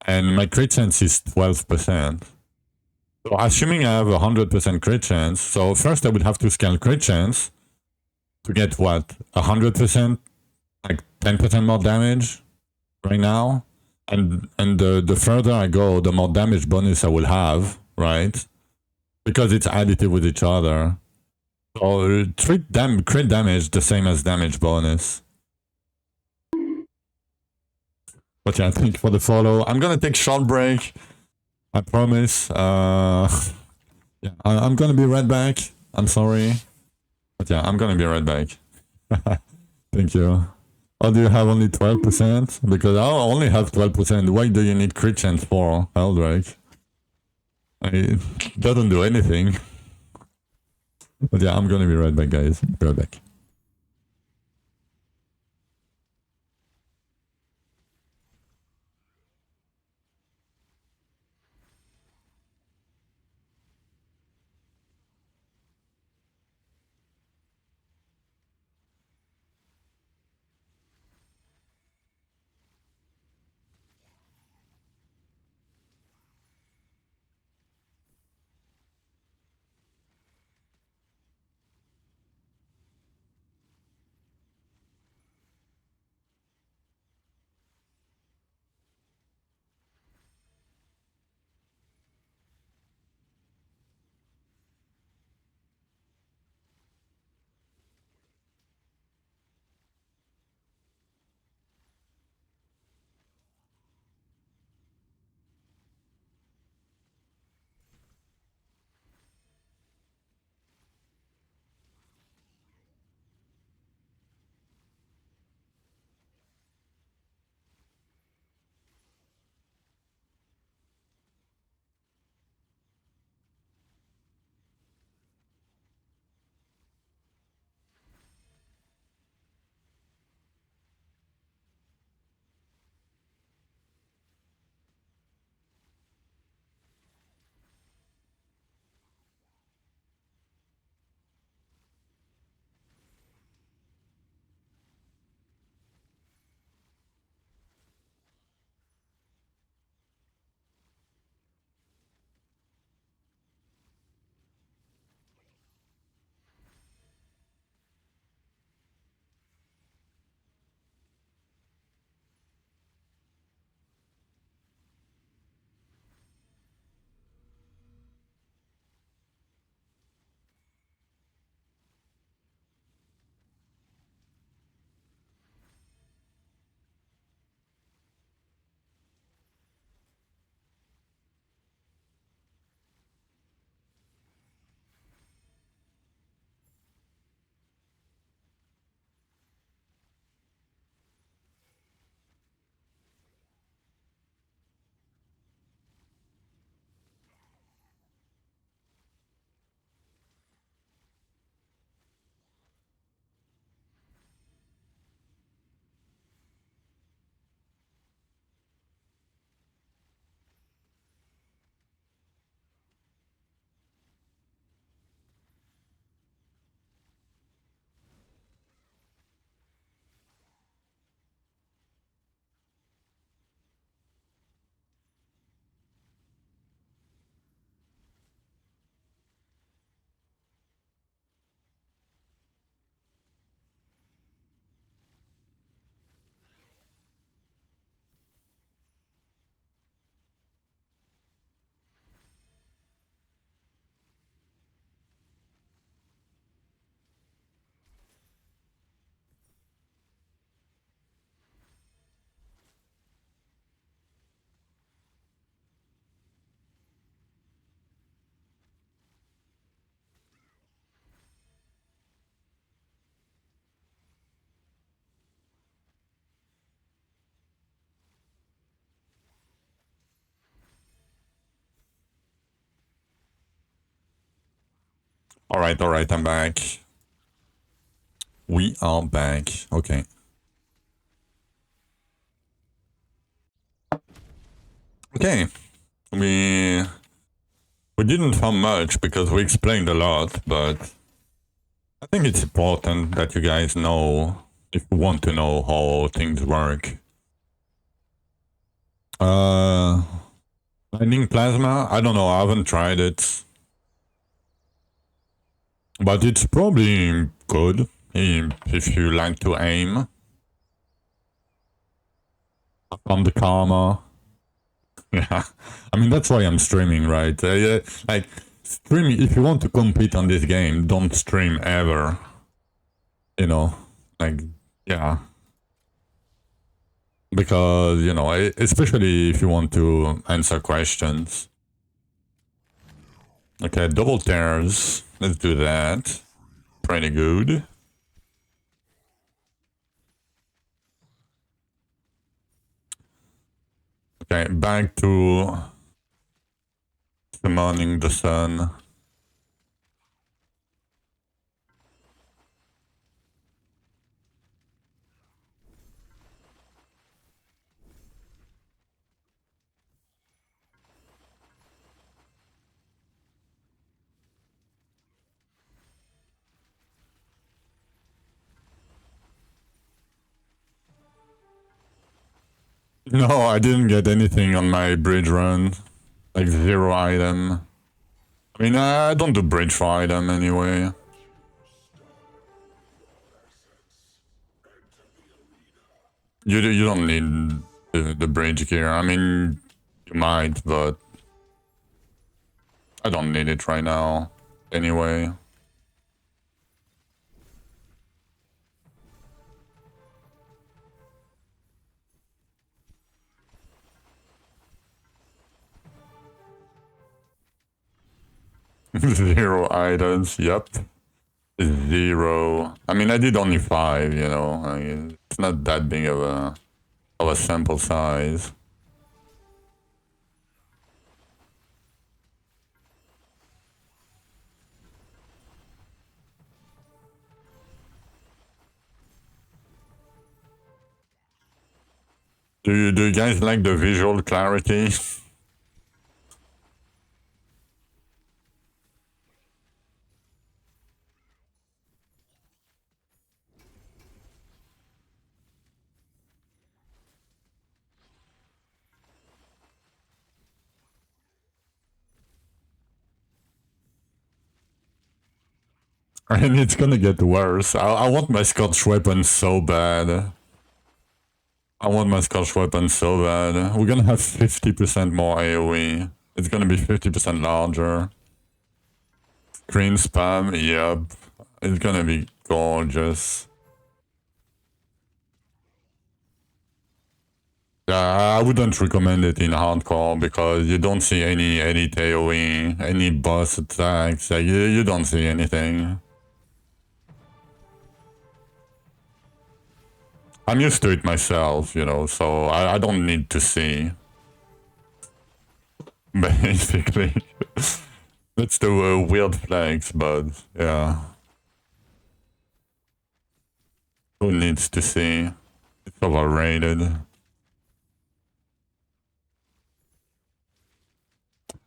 And my crit chance is 12%. So assuming I have 100% crit chance, so first I would have to scale crit chance to get what? 100%? Like 10% more damage right now? And the further I go, the more damage bonus I will have, right? Because it's additive with each other. So crit damage the same as damage bonus. But yeah, thank you for the follow. I'm gonna take short break. I promise. Yeah, I'm gonna be right back. I'm sorry. But yeah, I'm gonna be right back. Thank you. Oh, do you have only 12%? Because I only have 12%. Why do you need crit chance for, Eldrake? It doesn't do anything. But yeah, I'm gonna be right back, guys. Be right back. Alright, I'm back. We are back. Okay. Okay. We didn't find much because we explained a lot, but I think it's important that you guys know if you want to know how things work. Lightning plasma? I don't know, I haven't tried it. But it's probably good if you like to aim. From the karma. Yeah, I mean, that's why I'm streaming, right? Like, streaming, if you want to compete on this game, don't stream ever. You know, like, yeah. Because, you know, especially if you want to answer questions. Okay, double tears. Let's do that. Pretty good. Okay, back to summoning the sun. No, I didn't get anything on my bridge run. Like 0 item. I mean, I don't do bridge for item anyway. You don't need the bridge gear. I mean, you might, but I don't need it right now. Anyway. Zero items, yep. 0. I mean, I did only 5, you know. I mean, it's not that big of a sample size. Do you guys like the visual clarity? And it's gonna get worse. I want my Scotch weapon so bad. I want my Scotch weapon so bad. We're gonna have 50% more AoE. It's gonna be 50% larger. Screen spam, yep. It's gonna be gorgeous. Yeah, I wouldn't recommend it in hardcore because you don't see any edit AoE, any boss attacks. Like, you don't see anything. I'm used to it myself, you know, so I don't need to see. Basically. Let's do weird flags, but yeah. Who needs to see? It's overrated.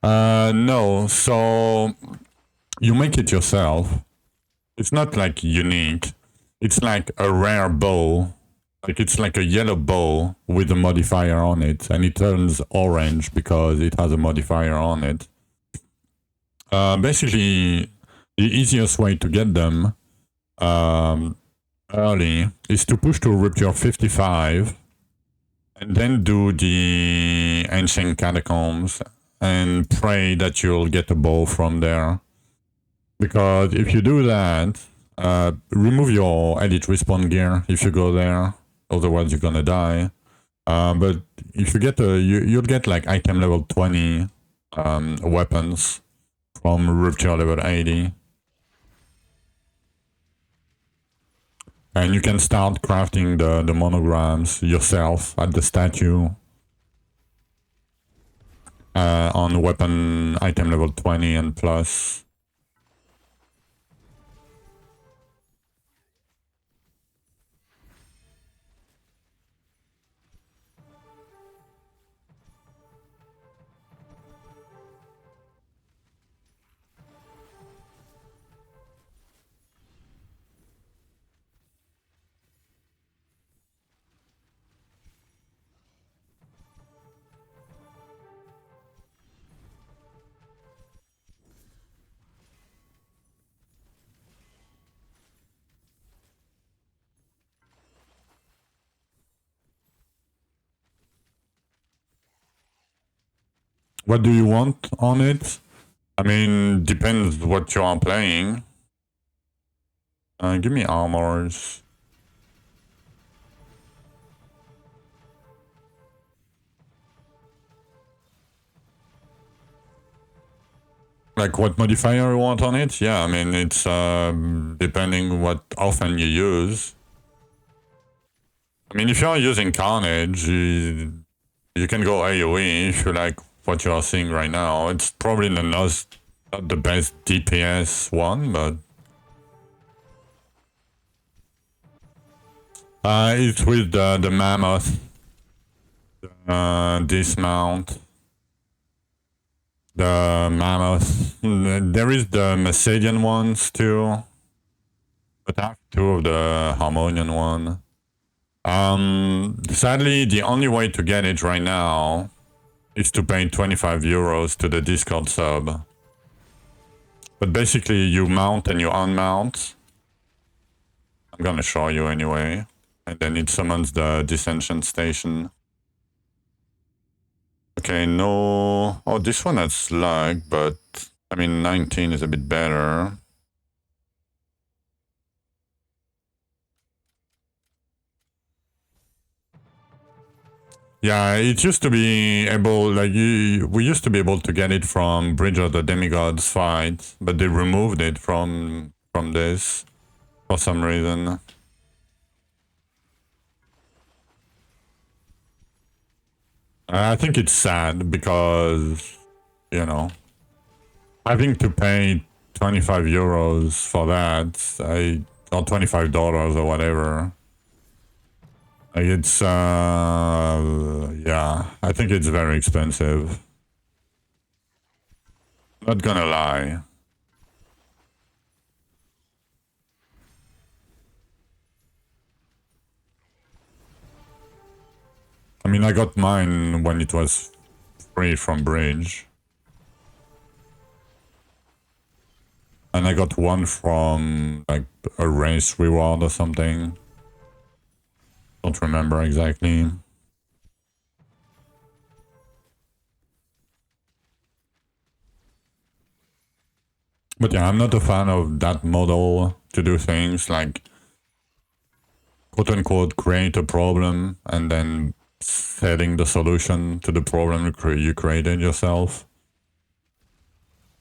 No, so you make it yourself. It's not like unique. It's like a rare bow. Like it's like a yellow bow with a modifier on it, and it turns orange because it has a modifier on it. Basically, the easiest way to get them early is to push to Rupture 55 and then do the Ancient Catacombs and pray that you'll get a bow from there. Because if you do that, remove your edit respawn gear if you go there, otherwise you're gonna die. But if you get you'll get like item level 20 weapons from Rupture level 80. And you can start crafting the monograms yourself at the statue on weapon item level 20 and plus. What do you want on it? I mean, depends what you are playing. Give me armors. Like what modifier you want on it? Yeah, I mean, it's depending what often you use. I mean, if you're using Carnage, you can go AoE if you like what you are seeing right now. It's probably not the best DPS one, but it's with the mammoth dismount. The mammoth. There is the Macedian ones too, but I have two of the Harmonian one. Sadly, the only way to get it right now is to pay 25 euros to the Discord sub. But basically, you mount and you unmount. I'm gonna show you anyway. And then it summons the Dissension Station. Okay, no... Oh, this one has lag, but... I mean, 19 is a bit better. Yeah, it used to be able, like, we used to be able to get it from Bridge of the Demigods fight, but they removed it from this for some reason. I think it's sad because, you know, having to pay 25 euros for that, or $25 or whatever. Like it's, yeah, I think it's very expensive. Not gonna lie. I mean, I got mine when it was free from Bridge. And I got one from, like, a race reward or something. Don't remember exactly. But yeah, I'm not a fan of that model to do things like, quote-unquote, create a problem and then selling the solution to the problem you created yourself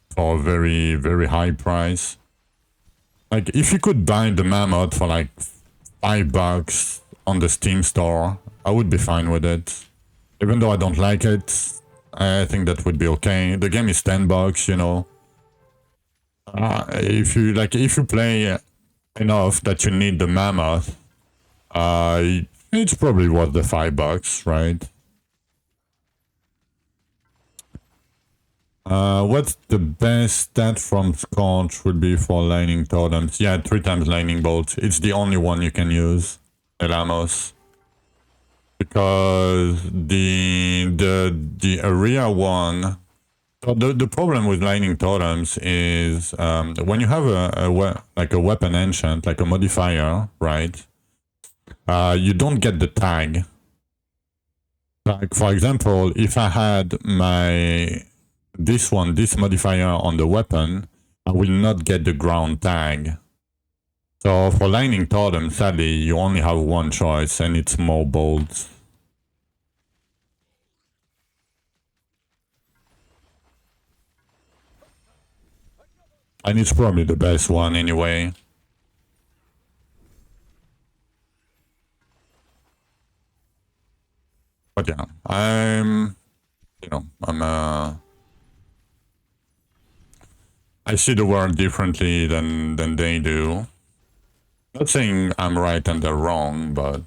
for a very, very high price. Like, if you could buy the mammoth for like $5 on the Steam store, I would be fine with it. Even though I don't like it, I think that would be okay. The game is $10, you know. If you play enough that you need the mammoth, it's probably worth the $5, right? What's the best stat from Scorch would be for lightning totems? Yeah, 3 times lightning bolt. It's the only one you can use, Elamos. Because the area one... So the problem with lightning totems is when you have a weapon enchant, like a modifier, right? You don't get the tag. Like, for example, if I had this modifier on the weapon, I will not get the ground tag. So for lightning totem, sadly, you only have one choice, and it's more bolts. And it's probably the best one anyway. But yeah, I see the world differently than they do. Not saying I'm right and they're wrong, but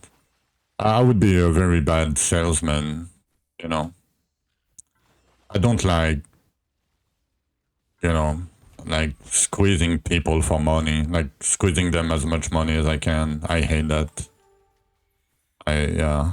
I would be a very bad salesman, you know. I don't like, you know, like squeezing people for money, like squeezing them as much money as I can. I hate that. Yeah.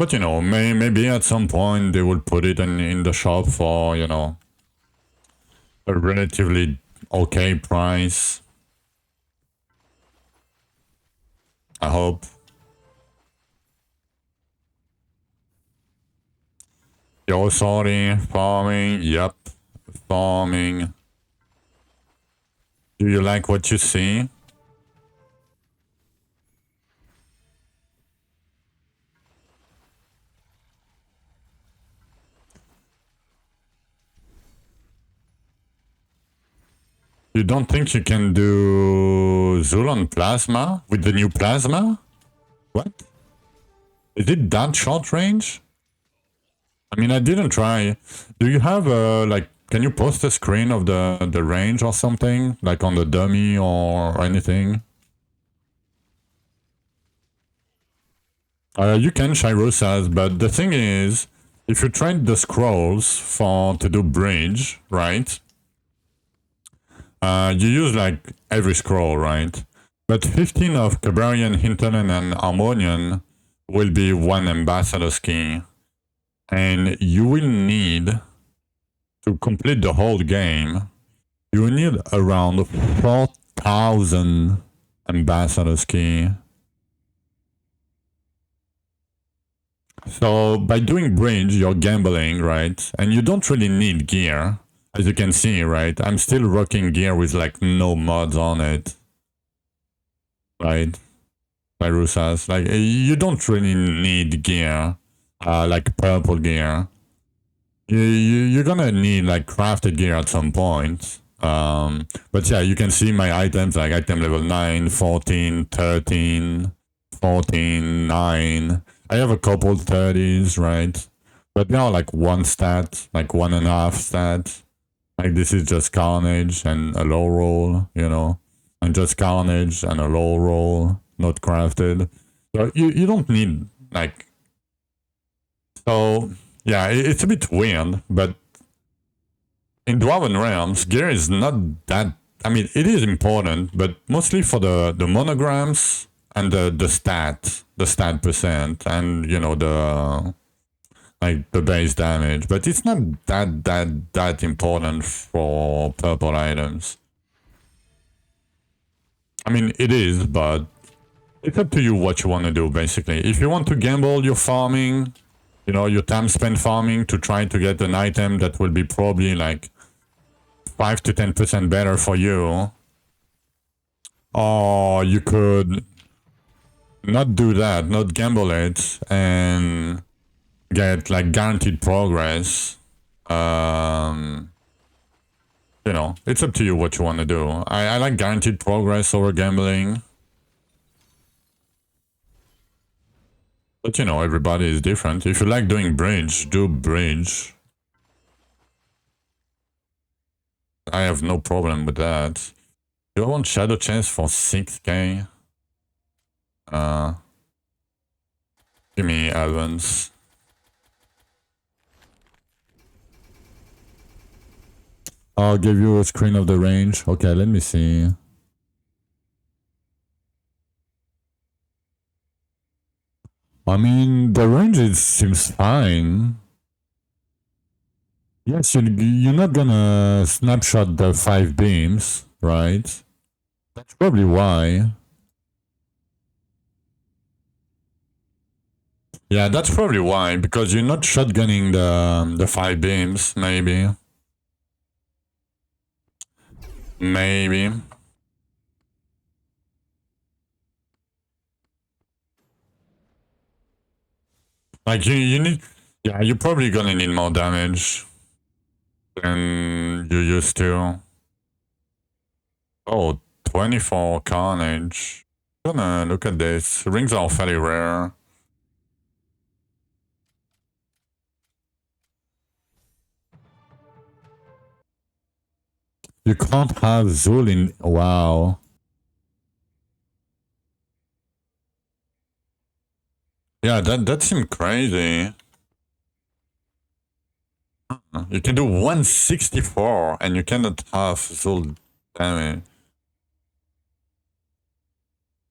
But you know, maybe at some point they will put it in the shop for, you know, a relatively okay price. I hope. Yo, sorry, farming, yep, farming. Do you like what you see? You don't think you can do Zulon Plasma with the new Plasma? What? Is it that short range? I mean, I didn't try. Do you have like, can you post a screen of the range or something? Like on the dummy or anything? You can, Shiro says, but the thing is, if you trade the scrolls to do bridge, right? You use like every scroll, right? But 15 of Cabarian, Hinterland, and Harmonian will be one ambassador's key. And you will need to complete the whole game. You will need around 4,000 ambassador's key. So by doing bridge, you're gambling, right? And you don't really need gear. As you can see, right? I'm still rocking gear with like no mods on it. Right? Like Rusas. Like you don't really need gear. Like purple gear. You're gonna need like crafted gear at some point. But yeah, you can see my items like item level 9, 14, 13, 14, 9. I have a couple 30s, right? But they are like one stat, like 1.5 stat. Like this is just Carnage and a low roll, you know? And just Carnage and a low roll, not crafted. So you don't need like... So yeah, it's a bit weird, but in Dwarven Realms, gear is not that... I mean, it is important, but mostly for the monograms and the stat percent, and, you know, the... like, the base damage. But it's not that important for purple items. I mean, it is, but it's up to you what you want to do, basically. If you want to gamble your farming, you know, your time spent farming to try to get an item that will be probably like 5 to 10% better for you. Or you could not do that, not gamble it, and get like guaranteed progress. You know, it's up to you what you want to do. I like guaranteed progress over gambling. But you know, everybody is different. If you like doing bridge, do bridge. I have no problem with that. Do I want Shadow Chest for 6k? Give me Evans. I'll give you a screen of the range. Okay, let me see. I mean, the range seems fine. Yes, you're not gonna snapshot the 5 beams, right? That's probably why. Yeah, that's probably why, because you're not shotgunning the 5 beams, maybe. Maybe. Like, you need... Yeah, you're probably gonna need more damage than you used to. Oh, 24 Carnage. Gonna look at this. Rings are fairly rare. You can't have Zul in... Wow. Yeah, that seemed crazy. You can do 164 and you cannot have Zul damage.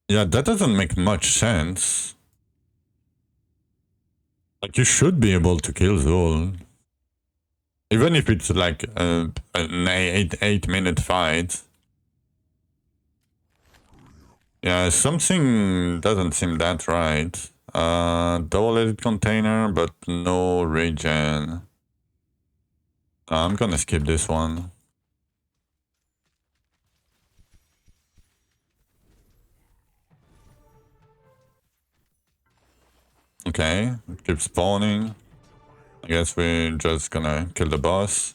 Yeah, that doesn't make much sense. Like, you should be able to kill Zul. Even if it's like an 8-minute fight. Yeah, something doesn't seem that right. Double-edged container, but no regen. I'm gonna skip this one. Okay, it keeps spawning. I guess we're just gonna kill the boss.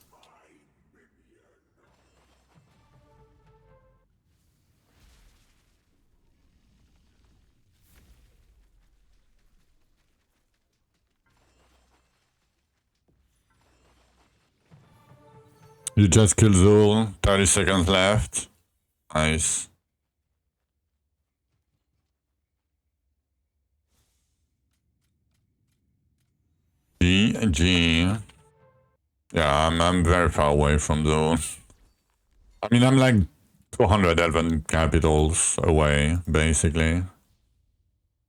You just killed Zul. 30 seconds left. Nice. GG. Yeah, I'm very far away from Zul. I mean, I'm like 200 Elven capitals away, basically.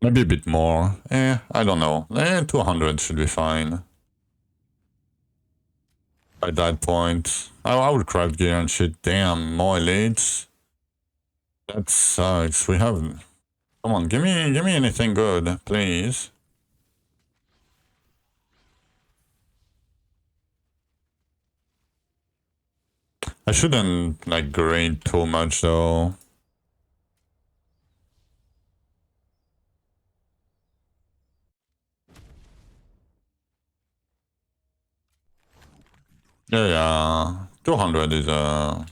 Maybe a bit more. I don't know. 200 should be fine. By that point, I would craft gear and shit. Damn, more elites. That sucks. We have. Come on, give me anything good, please. I shouldn't like grade too much though. Yeah, 200 is a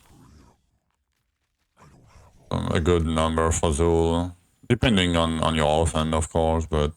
good number for Zul. Depending on your offhand, of course, but...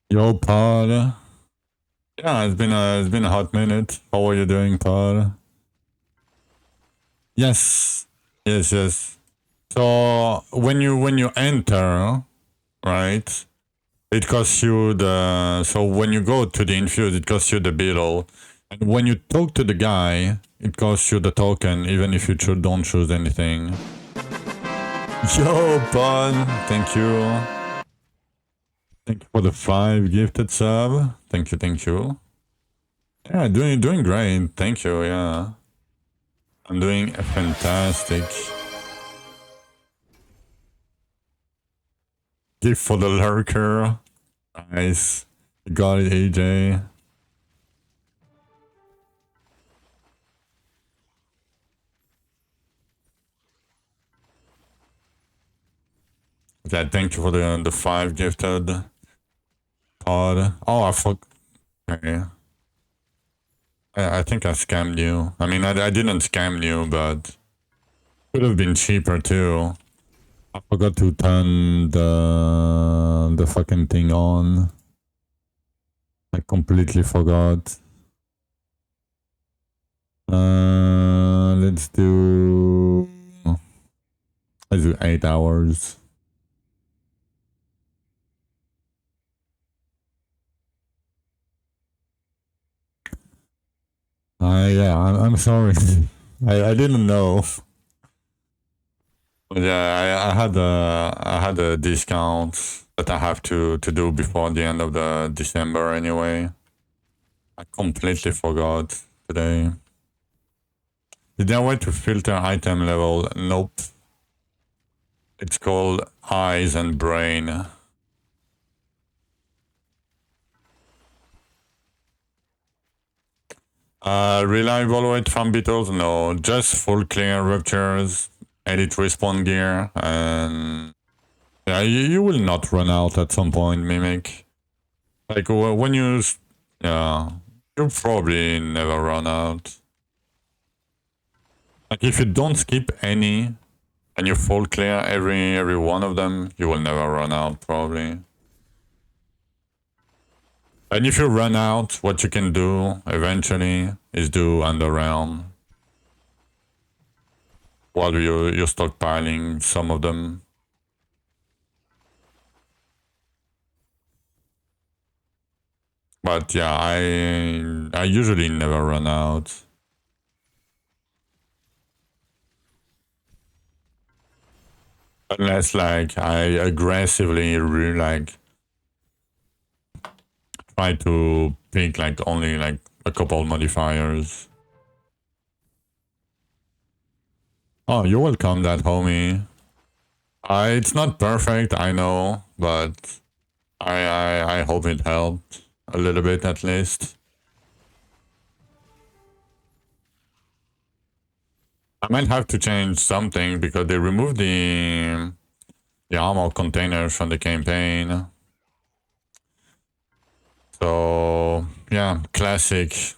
Yo, Pod. Yeah, it's been a hot minute. How are you doing, Pod? Yes, yes. So when you enter, right? It costs you the... So when you go to the infuse, it costs you the beetle. And when you talk to the guy, it costs you the token, even if you don't choose anything. Yo, bud. Thank you. Thank you for the 5 gifted sub. Thank you. Yeah, doing great. Thank you, yeah. I'm doing fantastic. Gift for the lurker. Nice. You got it, AJ. Okay, thank you for the 5 gifted pod. Oh, I forgot. Okay. I think I scammed you. I mean, I didn't scam you, but could have been cheaper too. I forgot to turn the fucking thing on. I completely forgot. Let's do 8 hours. Yeah, I'm sorry. I didn't know. Yeah, I had a discount that I have to do before the end of the December anyway. I completely forgot today. Is there a way to filter item level? Nope. It's called eyes and brain. Reliable weight from beetles? No, just full clear ruptures, edit respawn gear, and yeah, you will not run out at some point, Mimic. Like when you, yeah, you'll probably never run out. Like if you don't skip any and you full clear every one of them, you will never run out probably. And if you run out, what you can do eventually is do underround while you're stockpiling some of them. But yeah, I usually never run out. Unless like I aggressively like try to pick like only like a couple modifiers. Oh, you're welcome, that homie. It's not perfect, I know, but I hope it helped a little bit at least. I might have to change something because they removed the ammo containers from the campaign. So yeah, classic.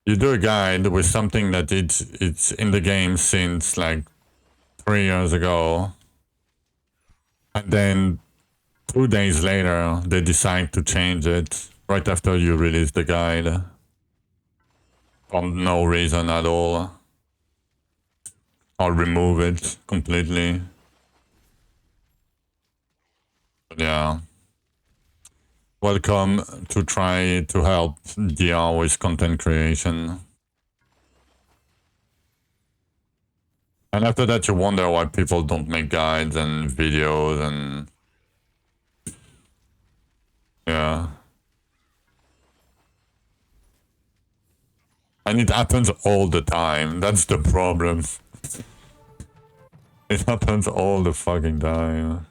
You do a guide with something that it's in the game since like 3 years ago, and then 2 days later they decide to change it right after you release the guide for no reason at all, or remove it completely. But yeah. Welcome to try to help DR with content creation. And after that, you wonder why people don't make guides and videos and yeah. And it happens all the time. That's the problem. It happens all the fucking time.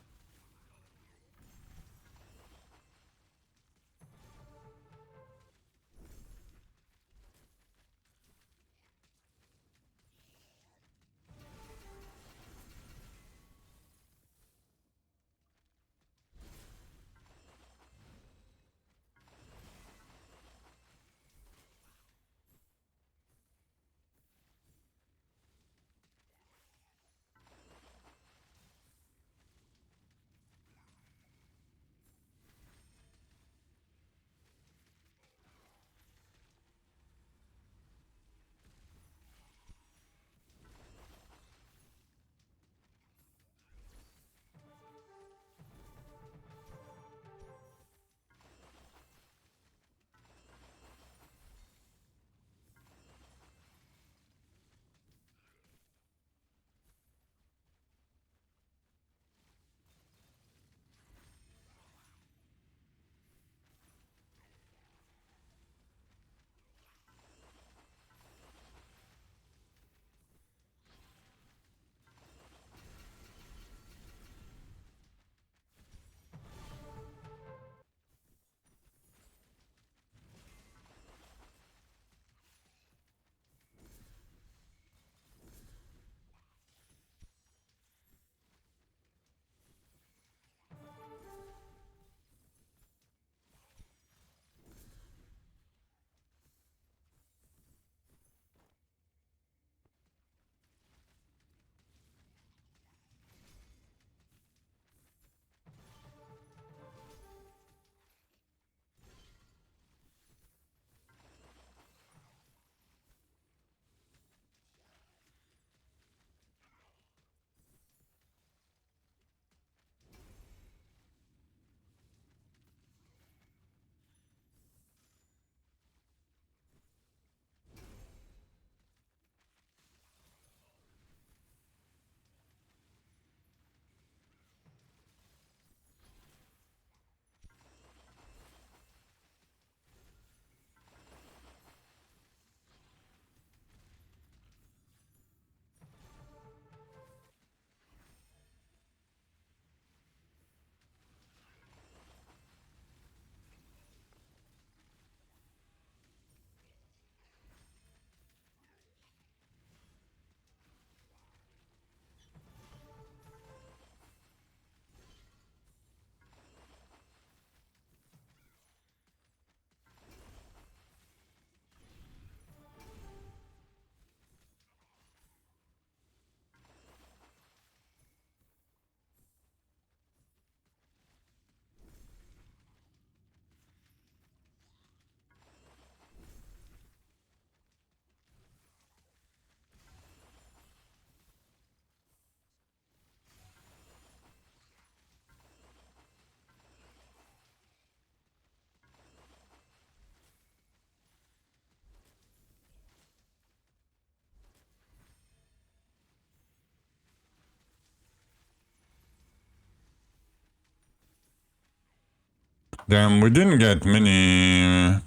Damn, we didn't get many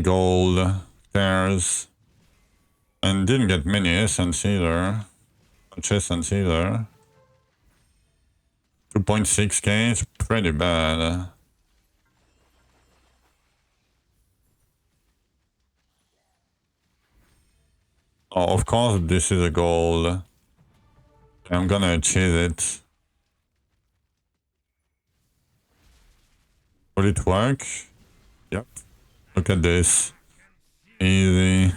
gold pairs. And didn't get many essence either. Much essence either. 2.6k is pretty bad. Oh, of course this is a gold. I'm gonna chase it. Will it work? Yep. Look at this. Easy.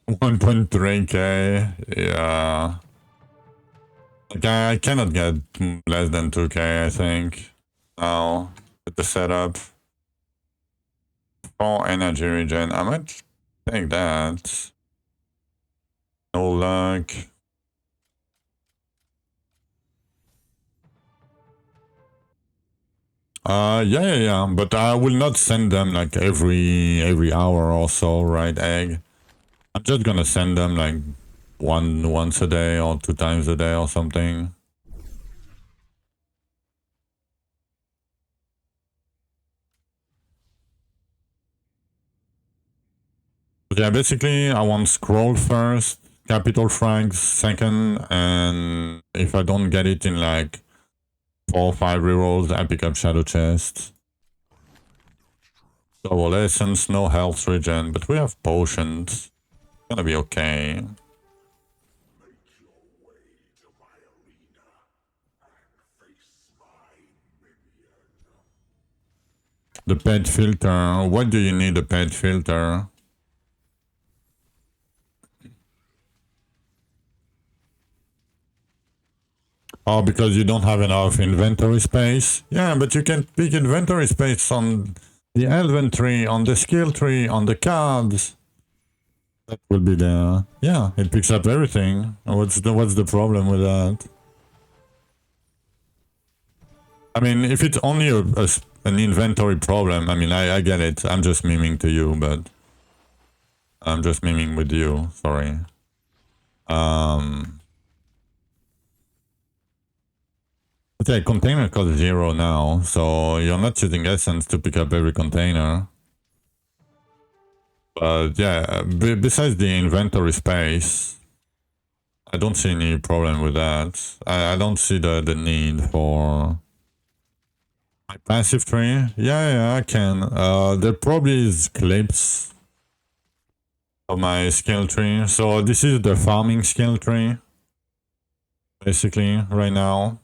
$1.3k. Yeah. Okay, I cannot get less than 2k, I think. Now, with the setup. 4 energy regen. I might take that. No luck. Yeah. But I will not send them like every hour or so, right, egg? I'm just gonna send them like once a day or 2 times a day or something. But yeah, basically I want scroll first, capital frags second, and if I don't get it in like 4 or 5 rerolls, I pick up shadow chest. Double essence, no health regen, but we have potions. Gonna be okay. The pet filter. What do you need a pet filter? Oh, because you don't have enough inventory space? Yeah, but you can pick inventory space on the inventory, on the skill tree, on the cards. That will be there. Yeah, it picks up everything. What's the problem with that? I mean, if it's only an inventory problem, I mean, I get it. I'm just miming to you, but I'm just miming with you. Sorry. Okay, container costs 0 now, so you're not using essence to pick up every container. But yeah, besides the inventory space, I don't see any problem with that. I don't see the need for my passive tree. Yeah, I can. There probably is clips of my skill tree. So this is the farming skill tree, basically, right now.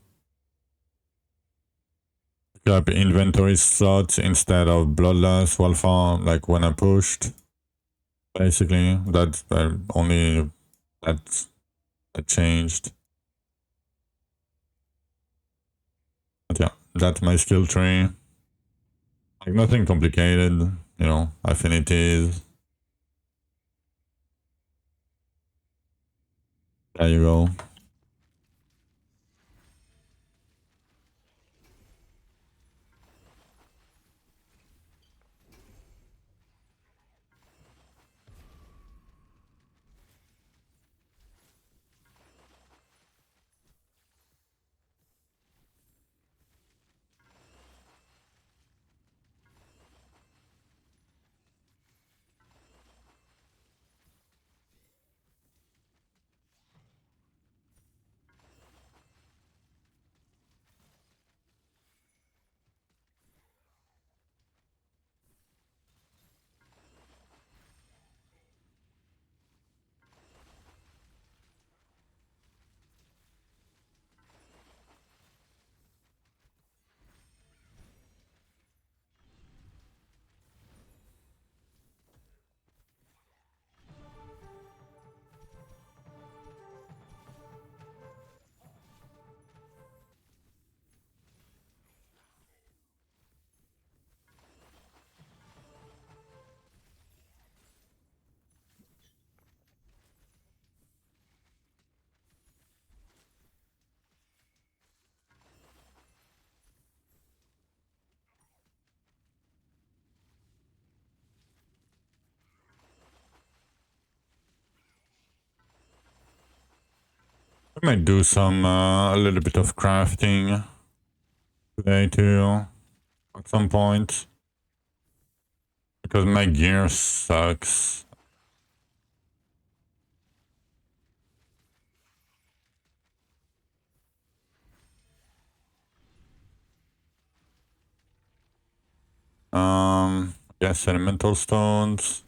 Pick up inventory slots instead of bloodlust while farm, like when I pushed. Basically, that's only that changed. But yeah, that's my skill tree. Like nothing complicated, you know, affinities. There you go. I might do some a little bit of crafting today too, at some point, because my gear sucks. Yeah, sedimental stones.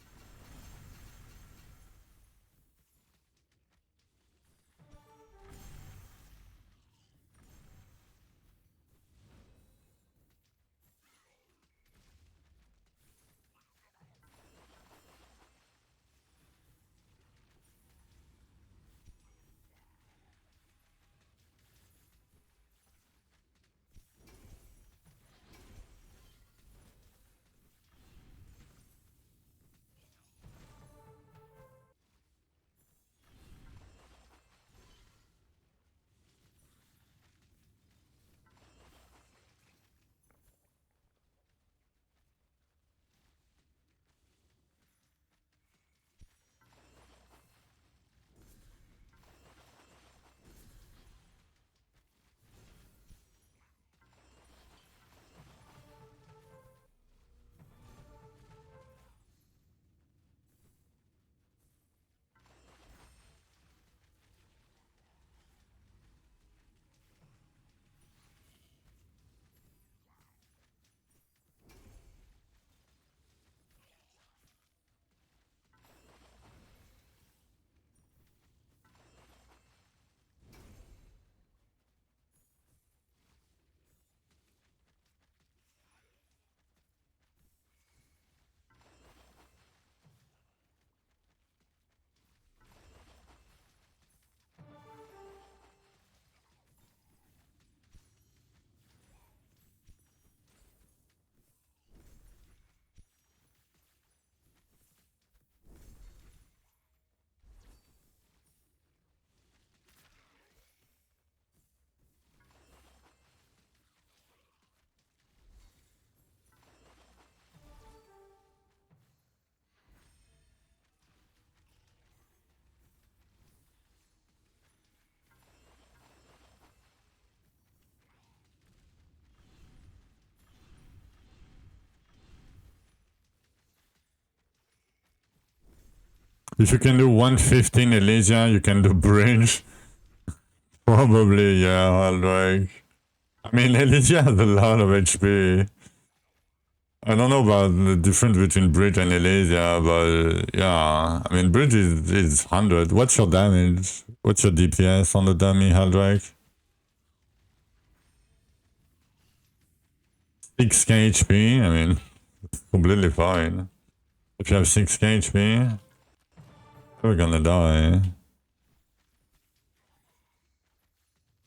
If you can do 115 Elysia, you can do bridge. Probably, yeah, like. I mean, Elysia has a lot of HP. I don't know about the difference between bridge and Elysia, but yeah. I mean, bridge is 100. What's your damage? What's your DPS on the dummy, Heldrake? 6k HP? I mean, completely fine. If you have 6k HP, we're gonna die.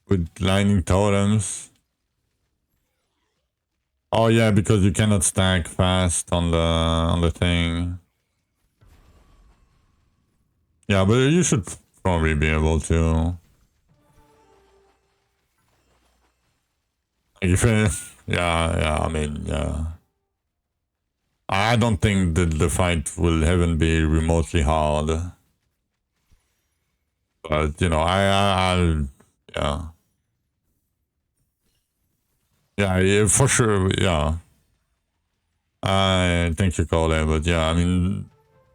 With lightning totems. Oh yeah, because you cannot stack fast on the thing. Yeah, but you should probably be able to. If yeah, I mean, yeah. I don't think that the fight will even be remotely hard. But you know, I'll yeah. Yeah, for sure, yeah. I think you call it, but yeah, I mean,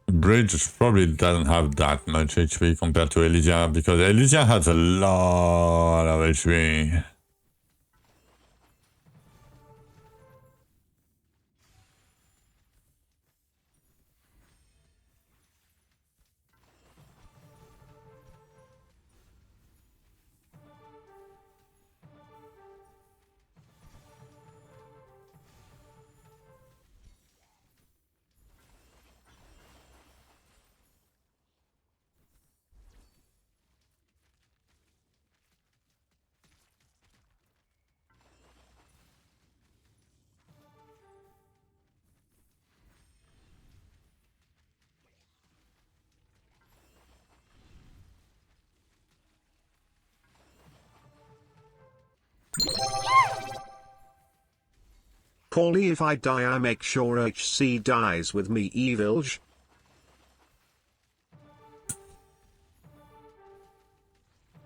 Bridge probably doesn't have that much HP compared to Elysia, because Elysia has a lot of HP. Paulie, if I die I make sure HC dies with me, Evilge.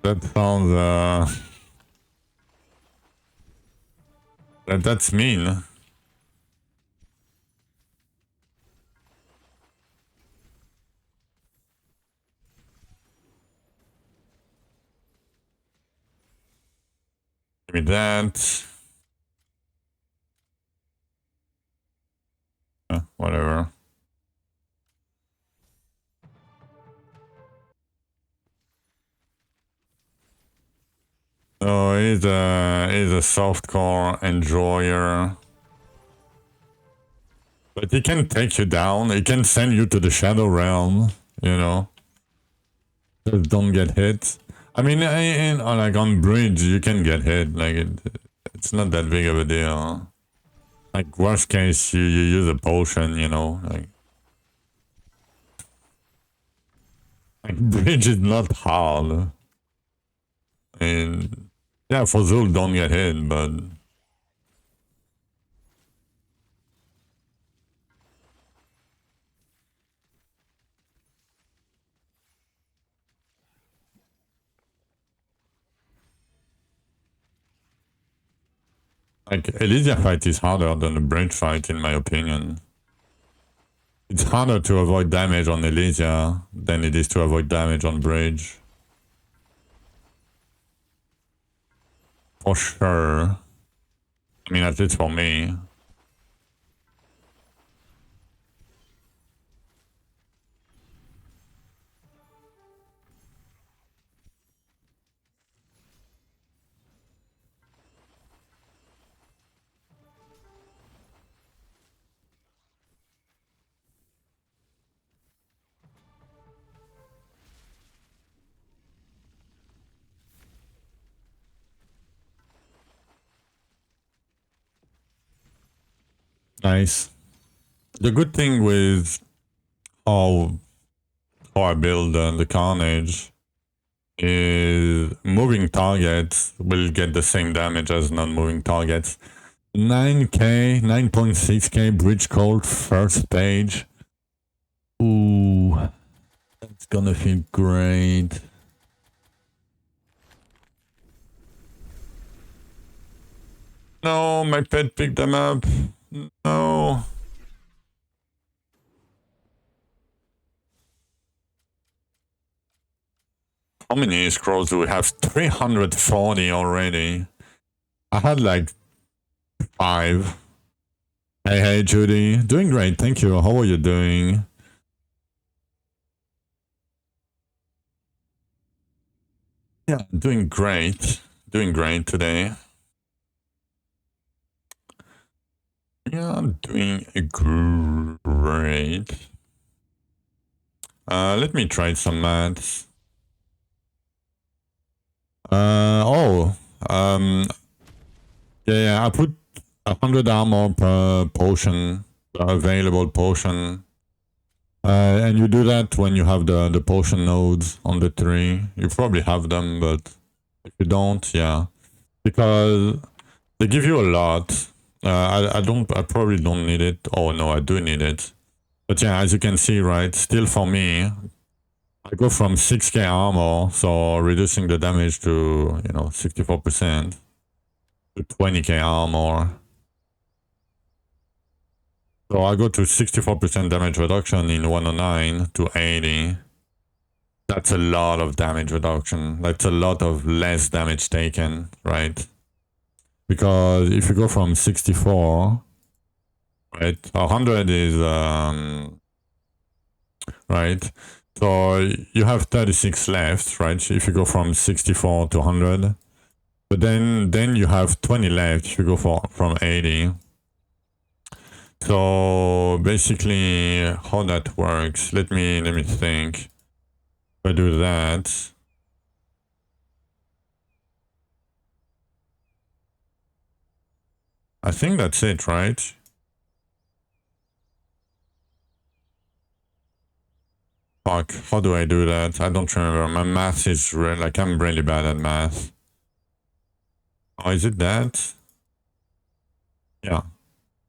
That sounds, that's mean. Give me that. Whatever. So he's a softcore enjoyer. But he can take you down. He can send you to the Shadow Realm, you know. Just don't get hit. I mean, like on bridge, you can get hit. Like it's not that big of a deal. Like worst case, you use a potion, you know. Like bridge is not hard. And yeah, for Zul, don't get hit, but like Elysia fight is harder than the bridge fight, in my opinion. It's harder to avoid damage on Elysia than it is to avoid damage on bridge. For sure. I mean, at least for me. Nice. The good thing with how I build the Carnage is moving targets will get the same damage as non-moving targets. 9K, 9.6K bridge code first page. Ooh, that's gonna feel great. No, my pet picked them up. No. How many scrolls do we have? 340 already. I had like 5. Hey, Judy. Doing great, thank you. How are you doing? Yeah, doing great. Doing great today. Yeah, I'm doing great. Let me try some maths. Yeah, I put 100 armor per potion, available potion. And you do that when you have the potion nodes on the tree. You probably have them, but if you don't, yeah. Because they give you a lot. I probably don't need it. Oh no, I do need it. But yeah, as you can see, right, still for me, I go from 6k armor, so reducing the damage to, 64%, to 20k armor. So I go to 64% damage reduction in 109 to 80. That's a lot of damage reduction. That's a lot of less damage taken, right? Because if you go from 64, right, 100 is, right? So you have 36 left, right? If you go from 64 to 100. But then you have 20 left if you go from 80. So basically how that works, let me think. If I do that, I think that's it, right? Fuck, how do I do that? I don't remember. My math is like, I'm really bad at math. Oh, is it that? Yeah,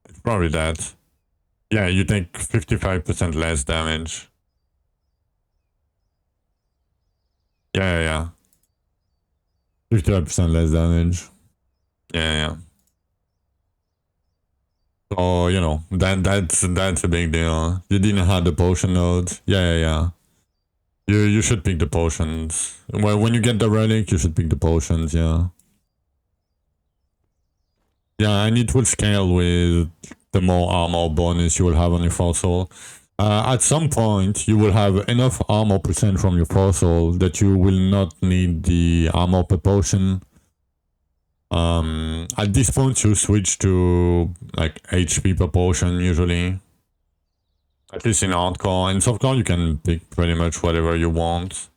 it's probably that. Yeah, you take 55% less damage. Yeah. 55% less damage. Yeah. So, you know, that's a big deal. You didn't have the potion nodes. Yeah. You should pick the potions. Well, when you get the relic, you should pick the potions, yeah. Yeah, and it will scale with the more armor bonus you will have on your fossil. At some point, you will have enough armor percent from your fossil that you will not need the armor per potion. At this point, you switch to like HP per potion usually. At least in hardcore. In softcore, you can pick pretty much whatever you want.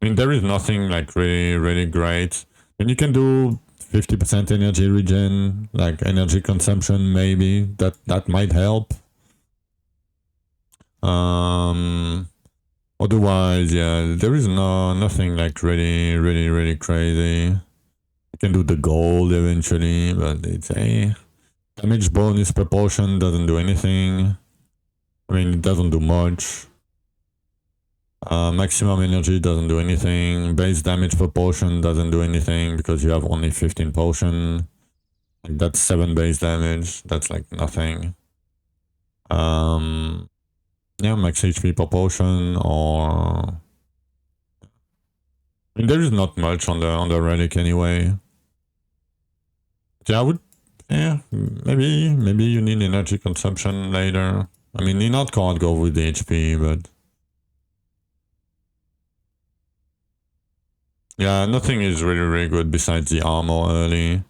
I mean, there is nothing like really great. And you can do 50% energy regen, like energy consumption maybe. That might help. Otherwise, yeah, there is nothing like really crazy. You can do the gold eventually, but it's a damage bonus per potion doesn't do anything. I mean, it doesn't do much. Maximum energy doesn't do anything. Base damage per potion doesn't do anything because you have only 15 potion. Like that's 7 base damage. That's like nothing. Yeah, max HP per potion or... I mean, there is not much on the relic anyway. Yeah, I would... Yeah, maybe you need energy consumption later. I mean, you not can't go with the HP, but... Yeah, nothing is really good besides the armor early,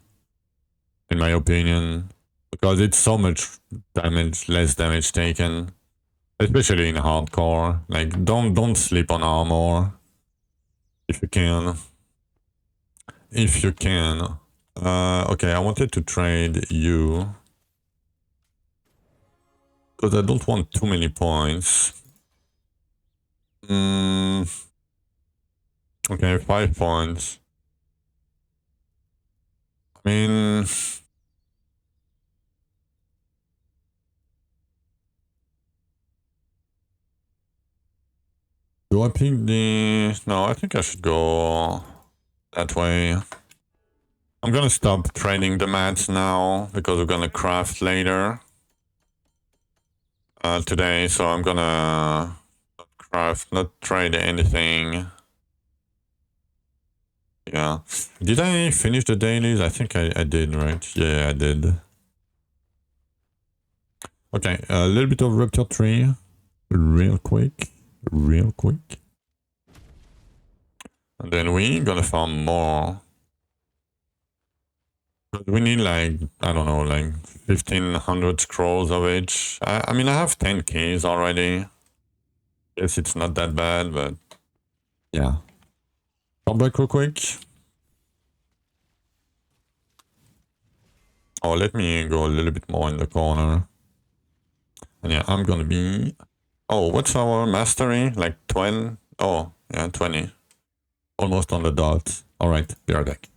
in my opinion, because it's so much damage, less damage taken, especially in hardcore. Like, don't sleep on armor if you can. If you can. Okay, I wanted to trade you because I don't want too many points. Okay, 5 points. I mean... Do I pick the... No, I think I should go that way. I'm gonna stop trading the mats now because we're gonna craft later today, so I'm gonna not craft, not trade anything. Yeah. Did I finish the dailies? I think I did, right? Yeah, I did. Okay, a little bit of Rupture Tree. Real quick. And then we gonna farm more. But we need like, I don't know, like 1500 scrolls of each. I mean, I have 10 keys already. Guess it's not that bad, but yeah. Come back real quick. Oh, let me go a little bit more in the corner. And yeah, I'm gonna be... Oh, what's our mastery? Like 20? Oh, yeah, 20. Almost on the dot. Alright, be right back.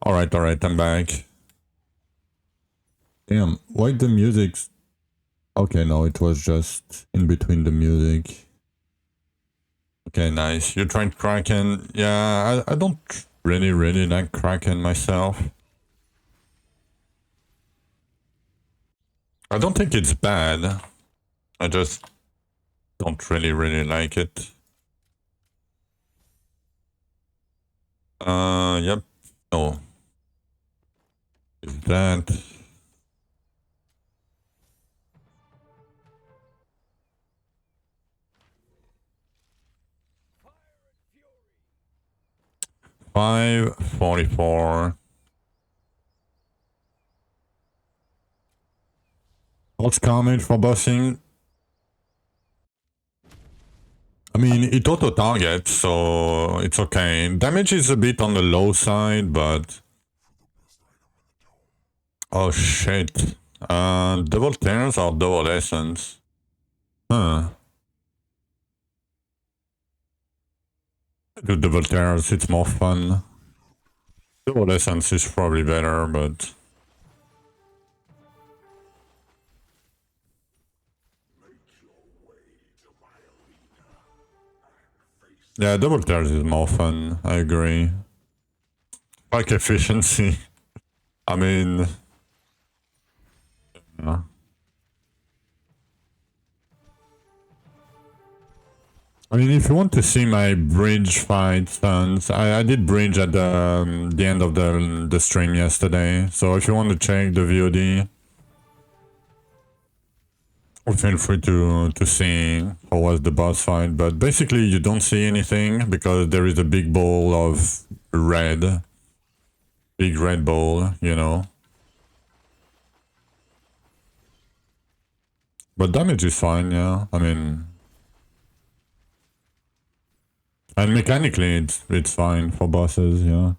Alright, I'm back. Damn, why the music's... Okay, no, it was just in between the music. Okay, nice. You tried Kraken? Yeah, I don't really like Kraken myself. I don't think it's bad. I just don't really like it. Yep. Oh. Is that... 544. What's Carnage for bossing? I mean, it auto-targets, so it's okay. Damage is a bit on the low side, but... Oh shit. Double tears or double essence? Huh. Do double tears, it's more fun. Double essence is probably better, but... Yeah, double tears is more fun, I agree. Like efficiency. I mean... Yeah. I mean, if you want to see my bridge fight stunts, I did bridge at the end of the stream yesterday. So if you want to check the VOD, feel free to see how was the boss fight. But basically, you don't see anything because there is a big ball of red. Big red ball, you know. But damage is fine, yeah. I mean... And mechanically, it's fine for bosses, yeah.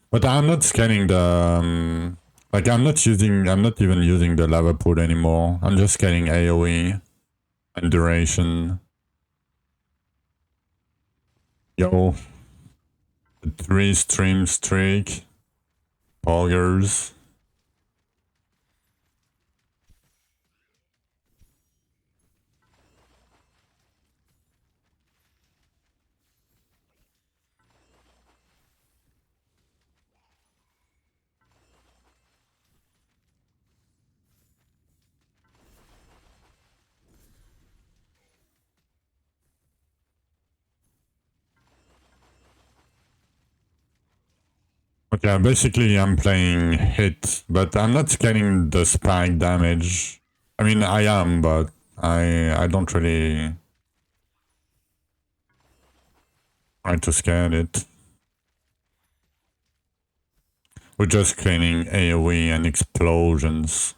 But I'm not scanning the... like, I'm not even using the lava pool anymore. I'm just scanning AoE and duration. Yo. The 3-stream streak. Poggers. Okay, basically I'm playing hit, but I'm not scanning the spike damage. I mean, I am, but I don't really try to scan it. We're just cleaning AoE and explosions.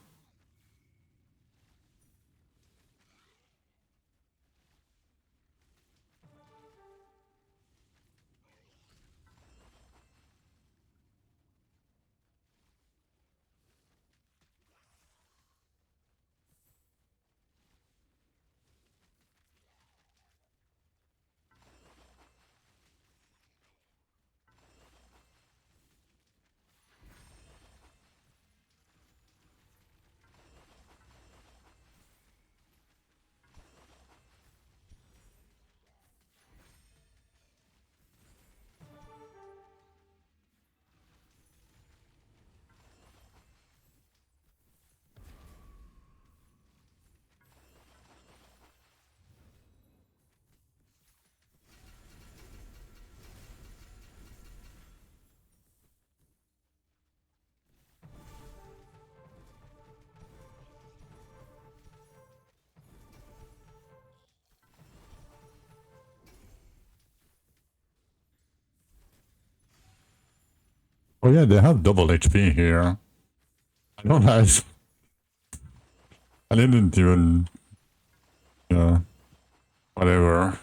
Oh yeah, they have double HP here. I don't know. I didn't even... Yeah. Whatever.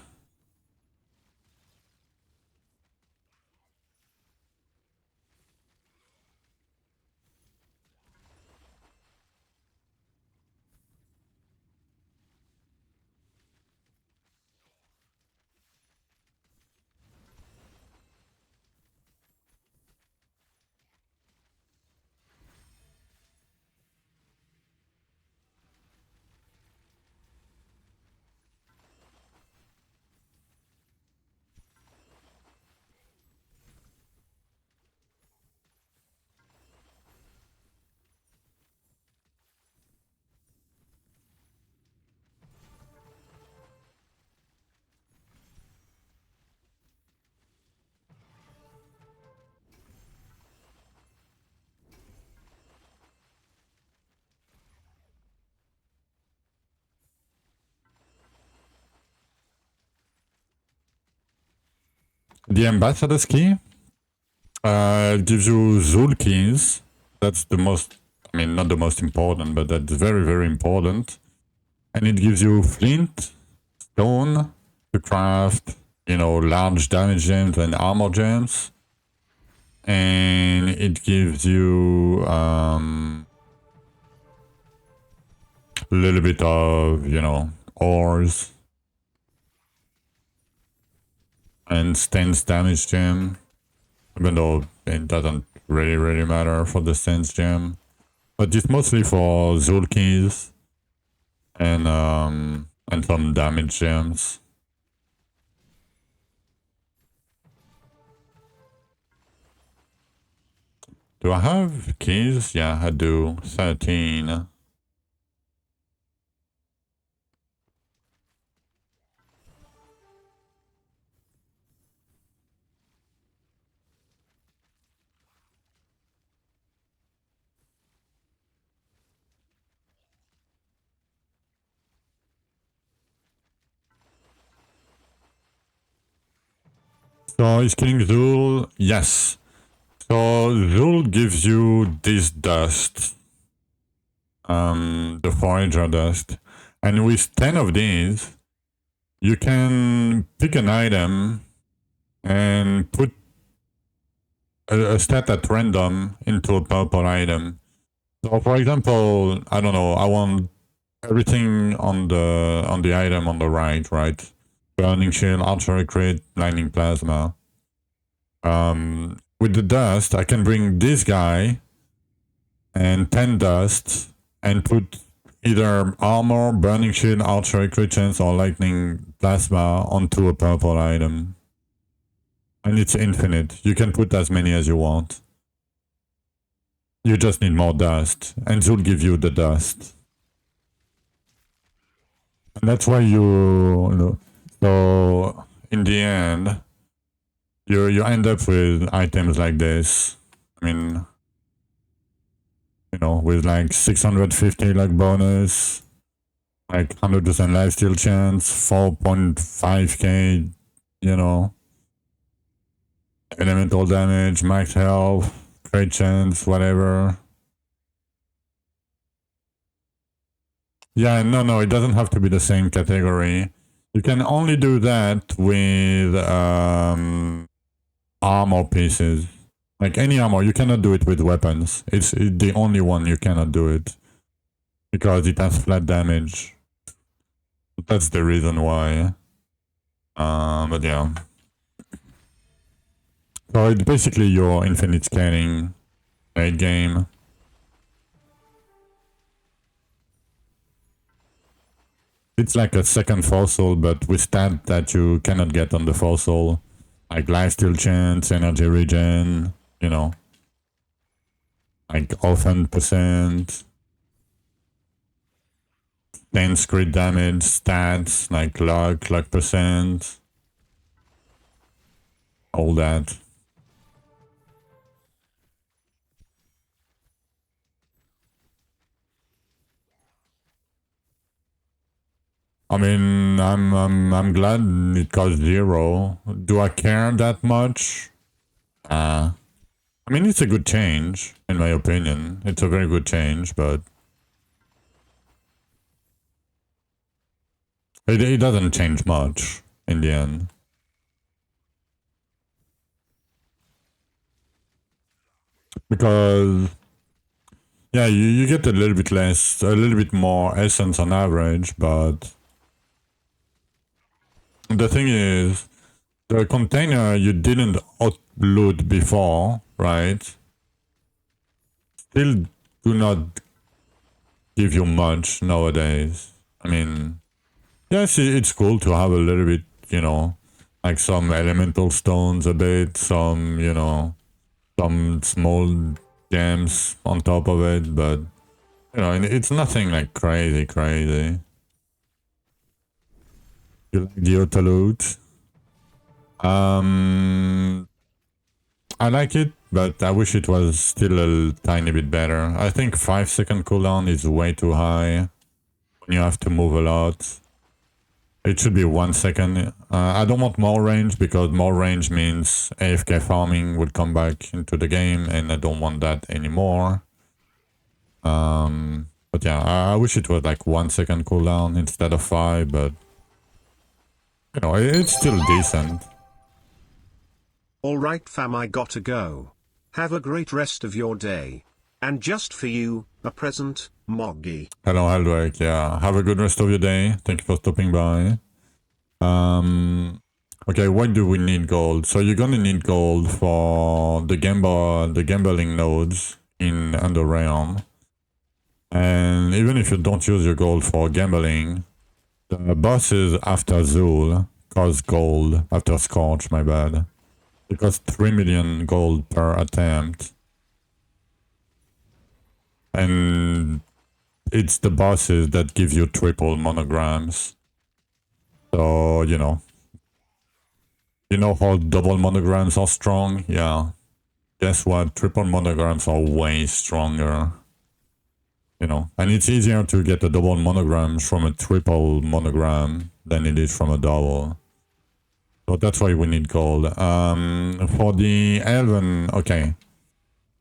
The ambassador's key gives you Zul keys. That's the most, I mean, not the most important, but that's very, very important. And it gives you flint, stone to craft, you know, large damage gems and armor gems. And it gives you a little bit of, you know, ores and stance damage gem, even though it doesn't really matter for the stance gem, but it's mostly for Zul keys and some damage gems. Do I have keys? Yeah, I do. 13. So is killing Zul? Yes. So Zul gives you this dust. The forager dust. And with 10 of these, you can pick an item and put a stat at random into a purple item. So for example, I don't know, I want everything on the item on the right? Burning shield, archery crit, lightning plasma. With the dust, I can bring this guy and 10 dust and put either armor, burning shield, archery crit chance, or lightning plasma onto a purple item. And it's infinite. You can put as many as you want. You just need more dust, and Zul give you the dust. And that's why you so in the end, you end up with items like this. I mean, you know, with like 650 luck bonus, like 100% lifesteal chance, 4.5k, you know, elemental damage, max health, crit chance, whatever. Yeah, no, it doesn't have to be the same category. You can only do that with armor pieces. Like any armor, you cannot do it with weapons. It's the only one you cannot do it. Because it has flat damage. That's the reason why. But yeah. So it's basically your infinite scaling late game. It's like a second fossil, but with stat that you cannot get on the fossil. Like lifesteal chance, energy regen, you know. Like offhand percent. 10 crit damage, stats, like luck percent. All that. I mean, I'm glad it cost 0. Do I care that much? I mean, it's a good change, in my opinion. It's a very good change, but it doesn't change much in the end. Because, yeah, you get a little bit more essence on average, but the thing is, the container you didn't upload before, right? Still do not give you much nowadays. I mean, yes, it's cool to have a little bit, you know, like some elemental stones a bit, some, you know, some small gems on top of it, but, you know, it's nothing like crazy. You like the auto loot? I like it, but I wish it was still a tiny bit better. I think 5-second cooldown is way too high when you have to move a lot. It should be 1 second. I don't want more range because more range means AFK farming will come back into the game, and I don't want that anymore. But yeah, I wish it was like 1 second cooldown instead of 5, but you know, it's still decent. Alright fam, I gotta go. Have a great rest of your day. And just for you, a present, Moggy. Hello, Heldrake. Yeah, have a good rest of your day. Thank you for stopping by. Okay, why do we need gold? So you're gonna need gold for the gambling nodes in Underrealm. And even if you don't use your gold for gambling, the bosses after Zul cost gold, after Scorch, my bad. It costs 3 million gold per attempt. And it's the bosses that give you triple monograms. So, you know how double monograms are strong? Yeah. Guess what? Triple monograms are way stronger. You know, and it's easier to get a double monogram from a triple monogram than it is from a double. So that's why we need gold. For the Elven, okay.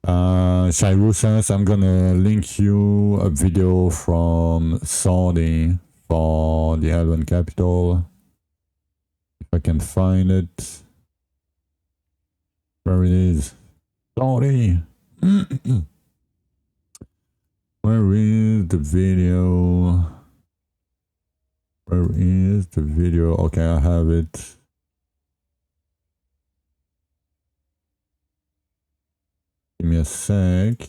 Cyrusas, I'm gonna link you a video from Saudi for the Elven capital. If I can find it. Where it is. Saudi! Where is the video? Where is the video? Okay, I have it. Give me a sec.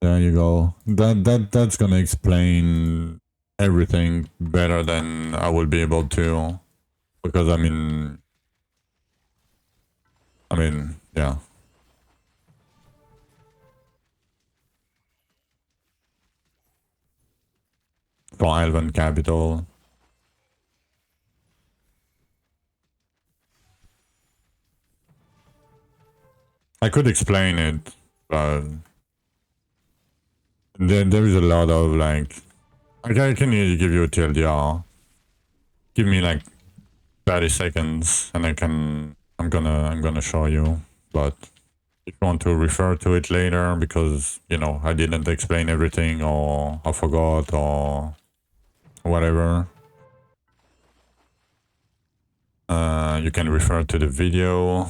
There you go. That's gonna explain everything better than I will be able to, because I mean, yeah. For Elven capital. I could explain it, but there is a lot of like, I can give you a TLDR. Give me like 30 seconds and I'm gonna show you. But if you want to refer to it later because, you know, I didn't explain everything or I forgot or whatever, you can refer to the video.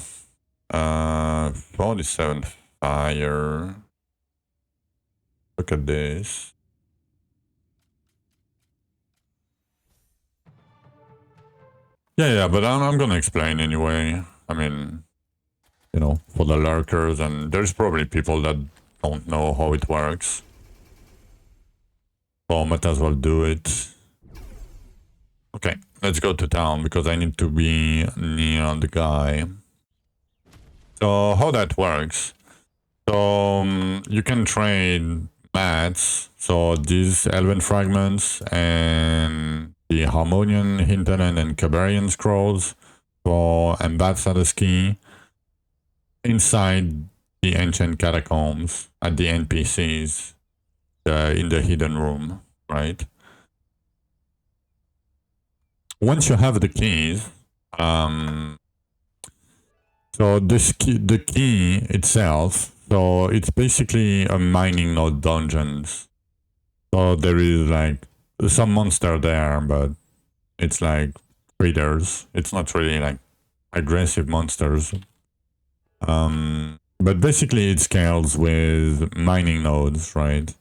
47 fire. Look at this. Yeah, but I'm gonna explain anyway. I mean, you know, for the lurkers, and there's probably people that don't know how it works. So might as well do it. Okay, let's go to town because I need to be near the guy. So how that works? So you can trade mats, so these Elven fragments and the Harmonian, Hinterland, and Cabarian scrolls for Ambassador's Key inside the ancient catacombs at the NPCs in the hidden room, right? Once you have the keys, so the key itself, so it's basically a mining node dungeons. So there is like some monster there, but it's like traders. It's not really like aggressive monsters. But basically it scales with mining nodes, right?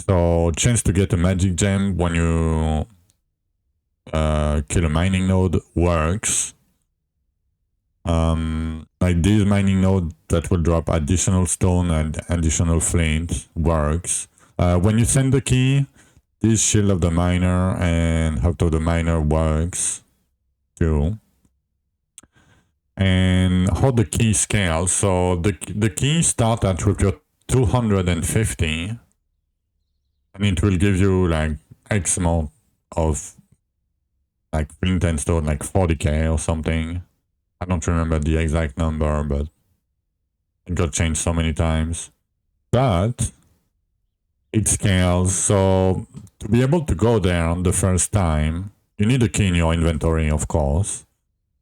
So chance to get a magic gem when you kill a mining node works. Like this mining node that will drop additional stone and additional flint works. When you send the key, this shield of the miner and heart of the miner works too. And how the key scales. So the key starts at rupture 250 and it will give you like X amount of like flint and stone, like 40k or something. I don't remember the exact number, but it got changed so many times. But it scales, so to be able to go there the first time, you need a key in your inventory, of course.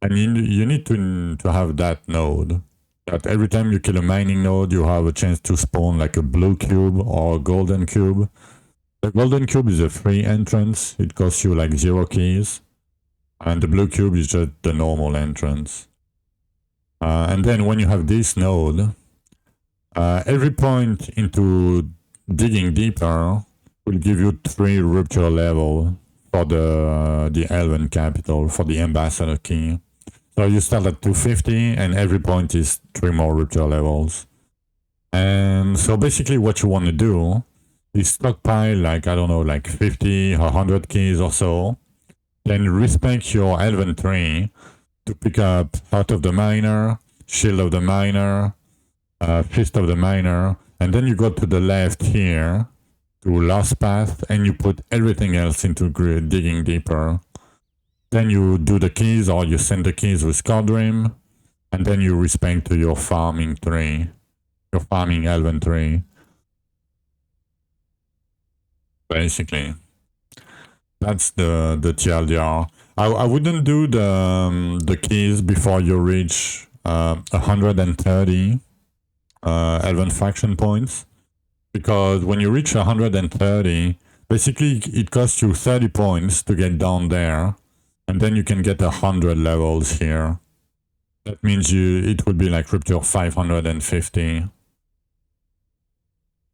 And you need to have that node. That every time you kill a mining node, you have a chance to spawn like a blue cube or a golden cube. The golden cube is a free entrance. It costs you like 0 keys. And the blue cube is just the normal entrance. And then when you have this node, every point into digging deeper will give you 3 rupture level for the Elven capital, for the ambassador key. So you start at 250 and every point is 3 more rupture levels. And so basically what you want to do is stockpile like, I don't know, like 50 or 100 keys or so. Then respec your Elven tree to pick up Heart of the Miner, Shield of the Miner, Fist of the Miner. And then you go to the left here to Lost Path and you put everything else into digging deeper. Then you do the keys or you send the keys with Conjuring, and then you respec to your farming tree, your farming Elven tree. Basically, that's the TLDR. I wouldn't do the keys before you reach 130 Elven faction points, because when you reach 130, basically it costs you 30 points to get down there. And then you can get 100 levels here. That means it would be like Rupture 550.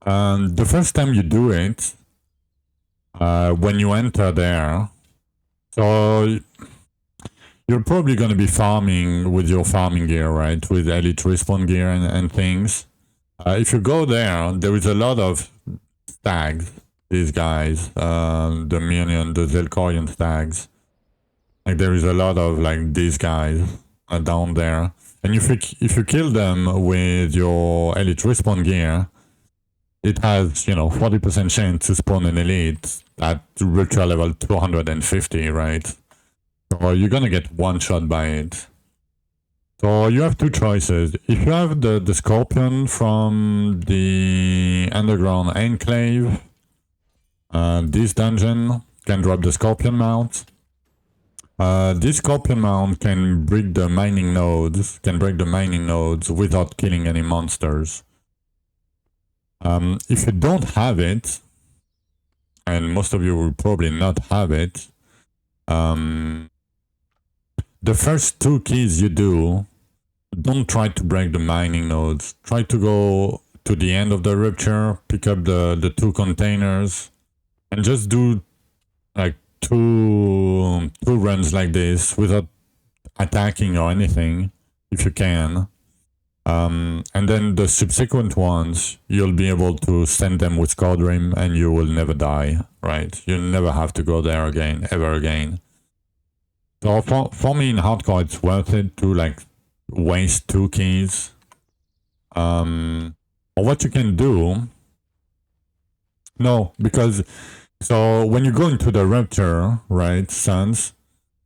And the first time you do it, when you enter there, so you're probably going to be farming with your farming gear, right? With elite respawn gear and things. If you go there, there is a lot of stags, these guys, the minion, the Zelkorian stags. Like there is a lot of like these guys down there, and if you kill them with your elite respawn gear, it has 40% chance to spawn an elite at rupture level 250, right? So you're gonna get one shot by it. So you have two choices. If you have the Scorpion from the Underground Enclave, this dungeon can drop the Scorpion mount. This Scorpion mount can break the mining nodes, without killing any monsters. If you don't have it, and most of you will probably not have it, the first 2 keys you do, don't try to break the mining nodes. Try to go to the end of the rupture, pick up the 2 containers, and just do like two runs like this without attacking or anything, if you can. And then the subsequent ones, you'll be able to send them with Conjuring and you will never die, right? You'll never have to go there again, ever again. So for me in hardcore, it's worth it to like waste 2 keys. Or what you can do, no, because so when you go into the rupture, right, Sons,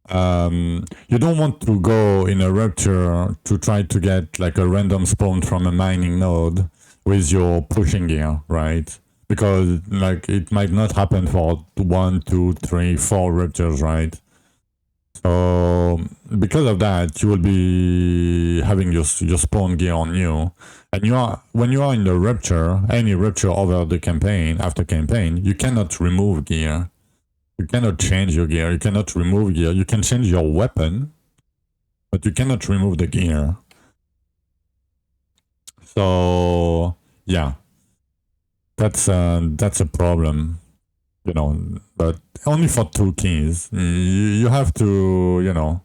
you don't want to go in a rupture to try to get like a random spawn from a mining node with your pushing gear, right? Because like it might not happen for 1, 2, 3, 4 ruptures, right? So because of that, you will be having your spawn gear on you, and when you are in the rupture, any rupture over the campaign, after campaign, you cannot remove gear. You cannot change your gear. You cannot remove gear. You can change your weapon, but you cannot remove the gear. So yeah, that's a problem, but only for 2 keys. You have to,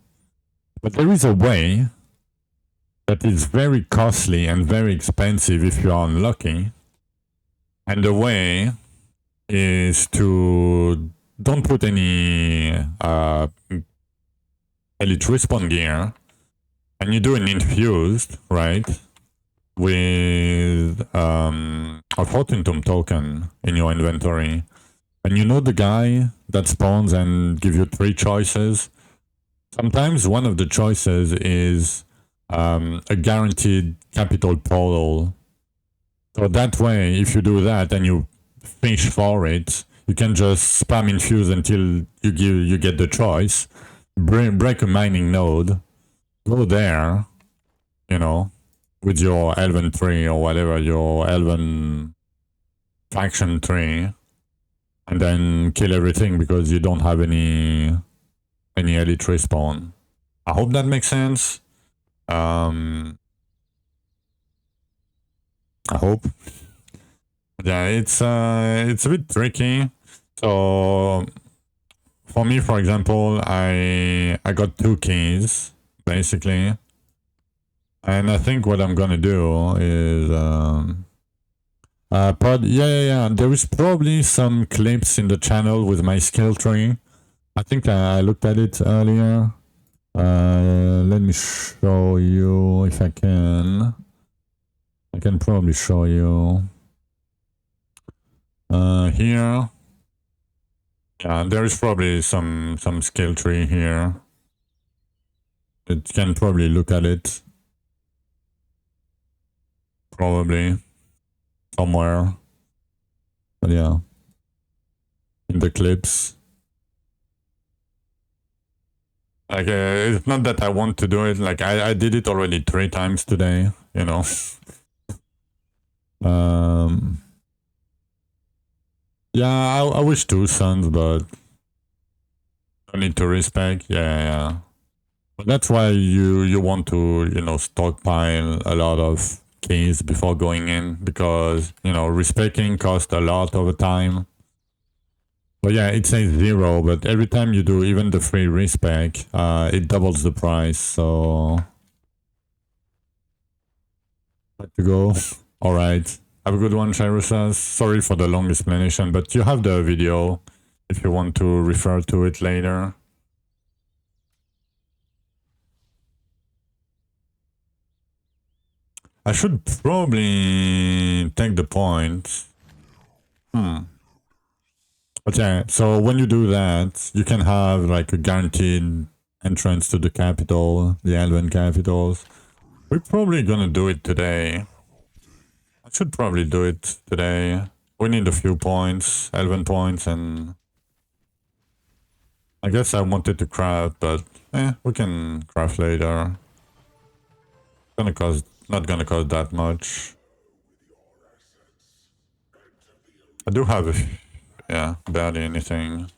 but there is a way that is very costly and very expensive if you are unlucky. And the way is to don't put any elite respawn gear, and you do an infused, right, with a Fortune Tomb token in your inventory. And you know the guy that spawns and give you 3 choices? Sometimes one of the choices is a guaranteed capital portal. So that way, if you do that and you fish for it, You can just spam infuse until you get the choice. Break a mining node. Go there, you know, with your Elven tree or whatever, your Elven faction tree, and then kill everything because you don't have any elite respawn. I hope that makes sense. I hope. Yeah, it's a bit tricky. So for me, for example, I got 2 keys basically, and I think what I'm gonna do is yeah. There is probably some clips in the channel with my skill tree. I think I looked at it earlier. Let me show you if I can. I can probably show you. Here. Yeah, there is probably some skill tree here. It can probably look at it. Probably. Somewhere. But yeah. In the clips. Like, it's not that I want to do it. Like, I did it already 3 times today, you know. Yeah, I wish 2 sons, but I need to respec. Yeah. But that's why you want to, you know, stockpile a lot of keys before going in, because, you know, respecing costs a lot over time. But yeah, it says 0, but every time you do even the free respec, it doubles the price, so... Let to go. Alright. Have a good one, Chirusas. Sorry for the long explanation, but you have the video if you want to refer to it later. I should probably take the point. But yeah, so when you do that, you can have like a guaranteed entrance to the capital, the Elven capitals. We're probably gonna do it today. I should probably do it today. We need a few points, Elven points, and... I guess I wanted to craft, but we can craft later. Not gonna cost that much. I do have, barely anything.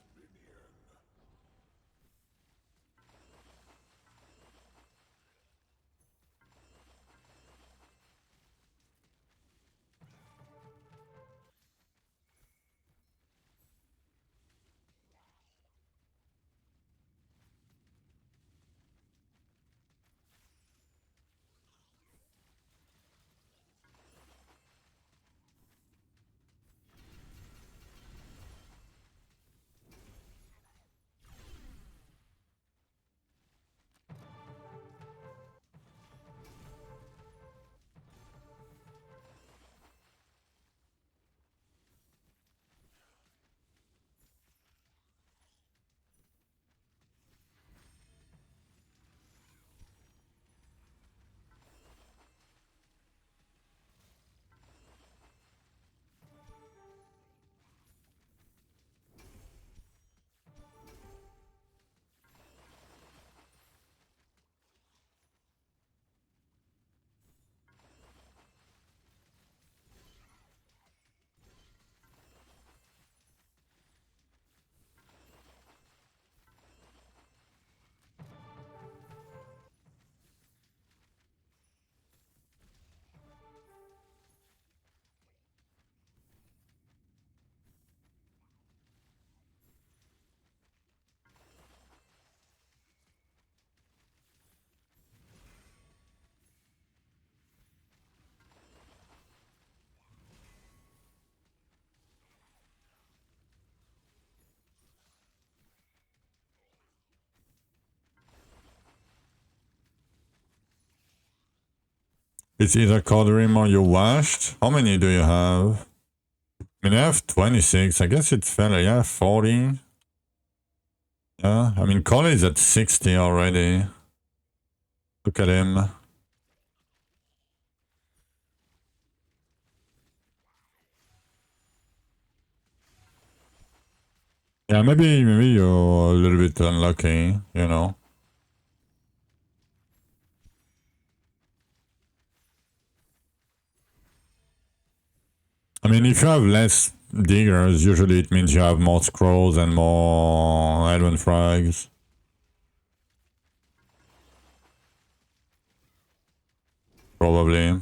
It's either Conjuring or you washed. How many do you have? I mean, I have 26. I guess it's fairly, 40. Yeah, I mean, Cole is at 60 already. Look at him. Yeah, maybe you're a little bit unlucky, you know. I mean, if you have less diggers, usually it means you have more scrolls and more elven frags. Probably.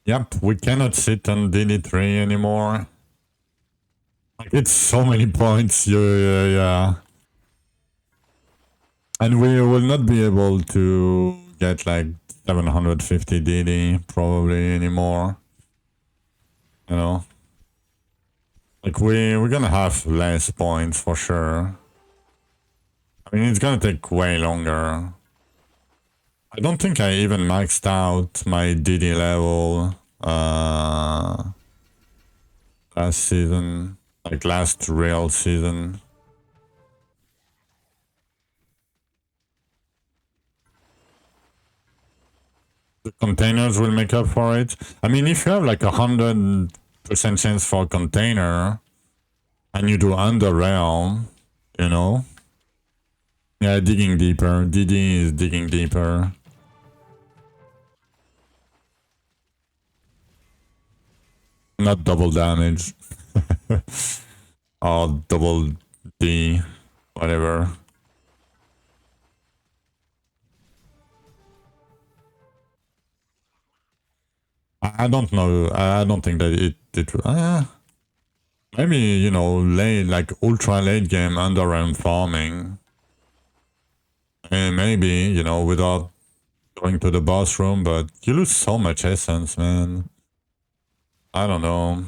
Yep, we cannot sit on DD3 anymore. Like, it's so many points, yeah. And we will not be able to get like 750 DD probably anymore. You know? Like, we're gonna have less points for sure. I mean, it's gonna take way longer. I don't think I even maxed out my DD level last season. Like, last real season. The containers will make up for it. I mean, if you have like 100% chance for a container and you do under realm, you know? Yeah, digging deeper. DD is digging deeper. Not double damage. Or double D, whatever. I don't know. I don't think that it maybe, you know, late, like ultra late game underrealm farming. And maybe, you know, without going to the boss room, but you lose so much essence, man. I don't know.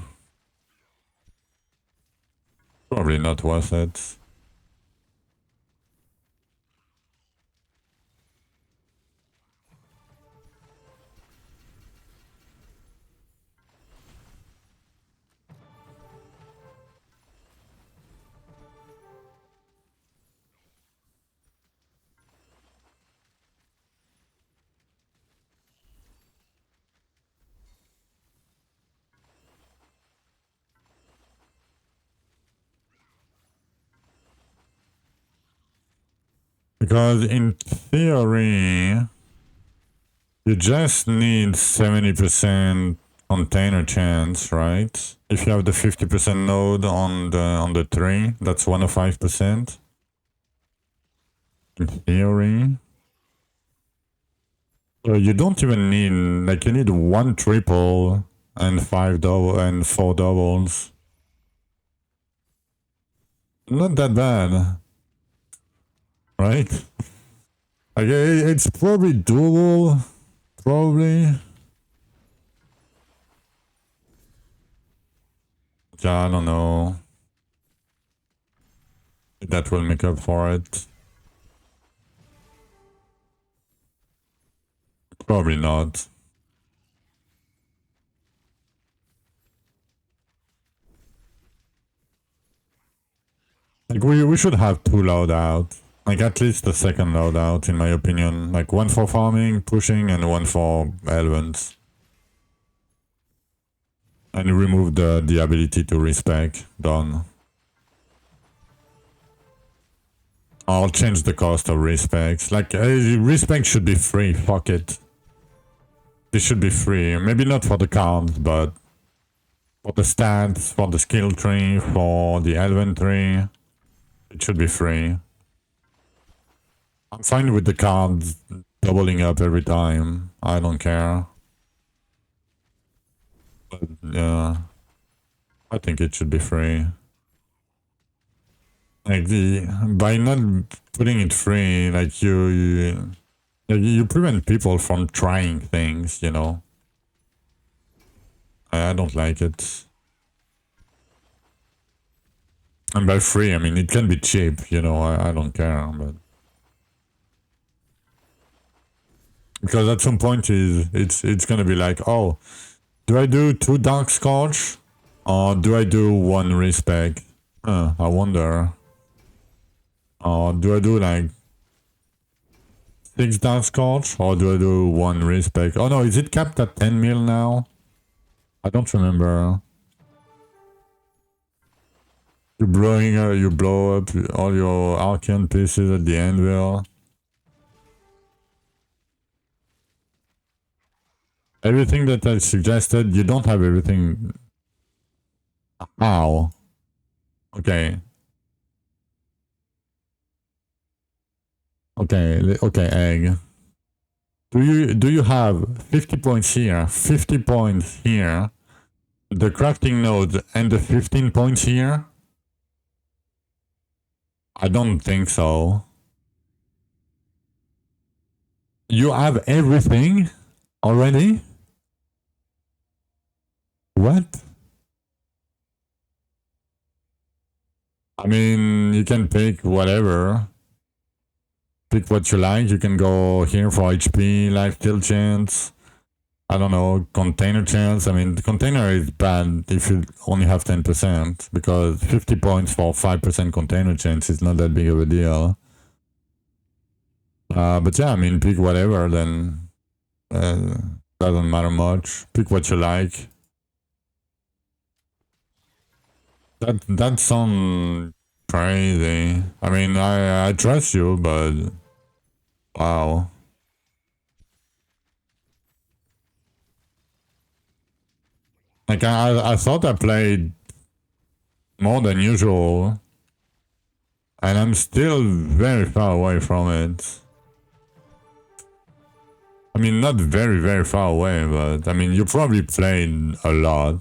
Probably not worth it. Because in theory, you just need 70% container chance, right? If you have the 50% node on the tree, that's 105%. In theory. So you don't even need, like, you need 1 triple and 5 double and 4 doubles. Not that bad, right? Like, it's probably doable, probably. Yeah, I don't know. That will make up for it. Probably not. Like, we should have 2 loadouts. Like, at least the second loadout, in my opinion. Like, 1 for farming, pushing, and 1 for elements. And remove the ability to respec. Done. I'll change the cost of respects. Like, respect should be free, fuck it. They should be free. Maybe not for the cards, but for the stats, for the skill tree, for the elven tree, it should be free. I'm fine with the cards doubling up every time. I don't care. But yeah, I think it should be free. Like by not putting it free, like you prevent people from trying things, you know. I don't like it. And by free, I mean it can be cheap, you know. I don't care, but because at some point it's gonna be like, oh, do I do 2 dark scorch or do I do 1 respect? I wonder. Or do I do like 6 dark scorch or do I do 1 respect? Oh no, is it capped at 10 mil now? I don't remember. You blow up all your arcane pieces at the anvil. Everything that I suggested, you don't have everything. How? Okay. Okay, egg. Do you have 50 points here, 50 points here, the crafting node and the 15 points here? I don't think so. You have everything already? What? I mean, you can pick whatever. Pick what you like. You can go here for HP, lifesteal chance. I don't know, container chance. I mean, the container is bad if you only have 10%, because 50 points for 5% container chance is not that big of a deal. But yeah, I mean, pick whatever, then doesn't matter much. Pick what you like. That sounds crazy. I mean, I trust you, but wow. Like I thought I played more than usual, and I'm still very far away from it. I mean, not very, very far away, but I mean, you probably played a lot.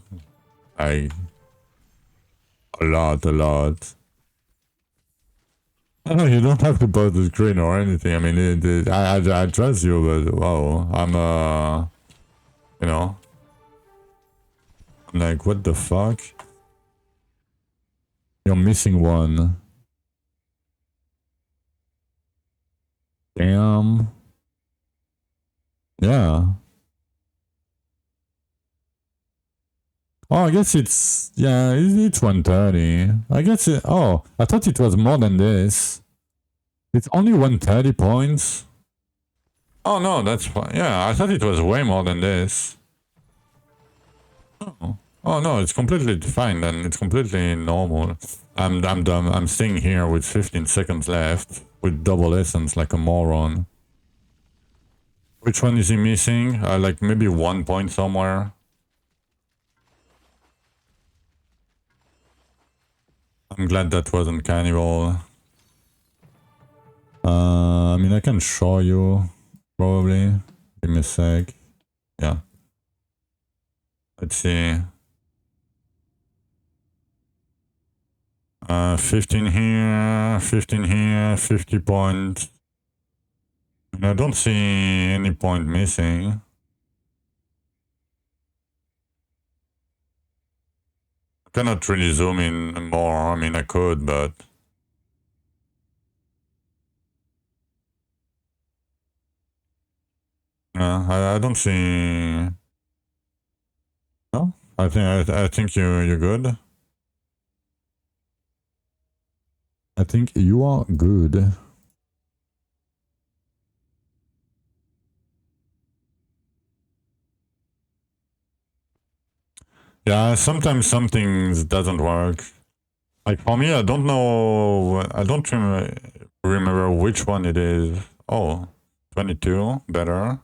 Like, a lot. No, you don't have to post the screen or anything. I mean, I trust you, but wow, I'm, you know, I'm like, what the fuck? You're missing one. Damn. Yeah. Oh, I guess it's, yeah, it's 130. I guess it, oh, I thought it was more than this. It's only 130 points. Oh no, that's fine. Yeah, I thought it was way more than this. Oh no, it's completely fine then. It's completely normal. I'm dumb. I'm staying here with 15 seconds left with double essence like a moron. Which one is he missing? Like maybe 1 point somewhere. I'm glad that wasn't cannibal. I mean, I can show you probably. Give me a sec. Yeah. Let's see. 15 here, 15 here, 50 points. And I don't see any point missing. I cannot really zoom in more. I mean, I could, but... I don't see... No? I think you're good. I think you are good. Yeah, sometimes some things doesn't work. Like for me, I don't know. I don't remember which one it is. Oh, 22, better.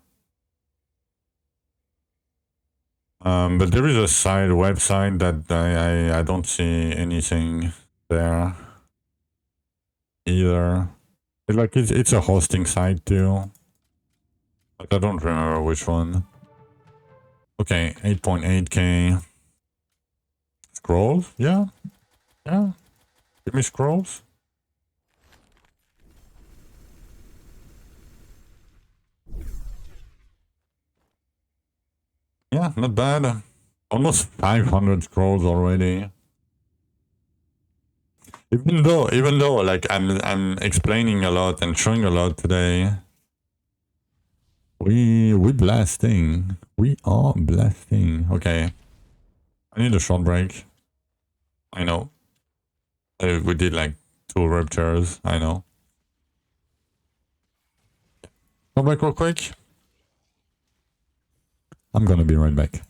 But there is a side website that I don't see anything there either. It's a hosting site too, but I don't remember which one. Okay, 8.8K. Scrolls? Yeah, yeah. Give me scrolls. Yeah, not bad. Almost 500 scrolls already. Even though, like I'm explaining a lot and showing a lot today. We blasting. We are blasting. Okay. I need a short break. I know. We did like 2 ruptures. I know. Short break real quick. I'm gonna be right back.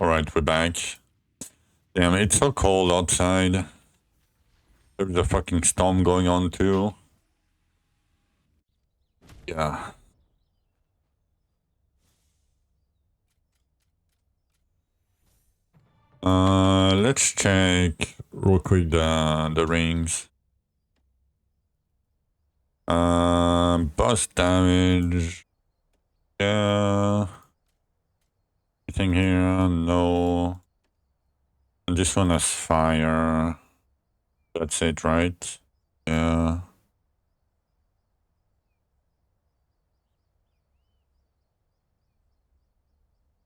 Alright, we're back. Damn, it's so cold outside. There's a fucking storm going on too. Yeah. Let's check real quick the rings. Boss damage. Yeah. Anything here? No. And this one has fire. That's it, right? Yeah.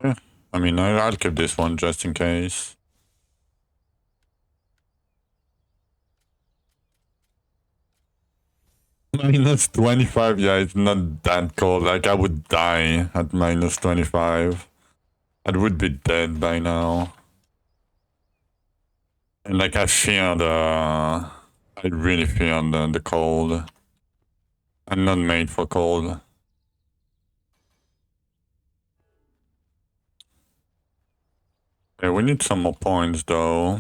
Yeah. I mean, I'll keep this one just in case. Minus 25, yeah, it's not that cold. Like, I would die at minus 25. I would be dead by now. And like, I really fear the cold. I'm not made for cold. Yeah, we need some more points though.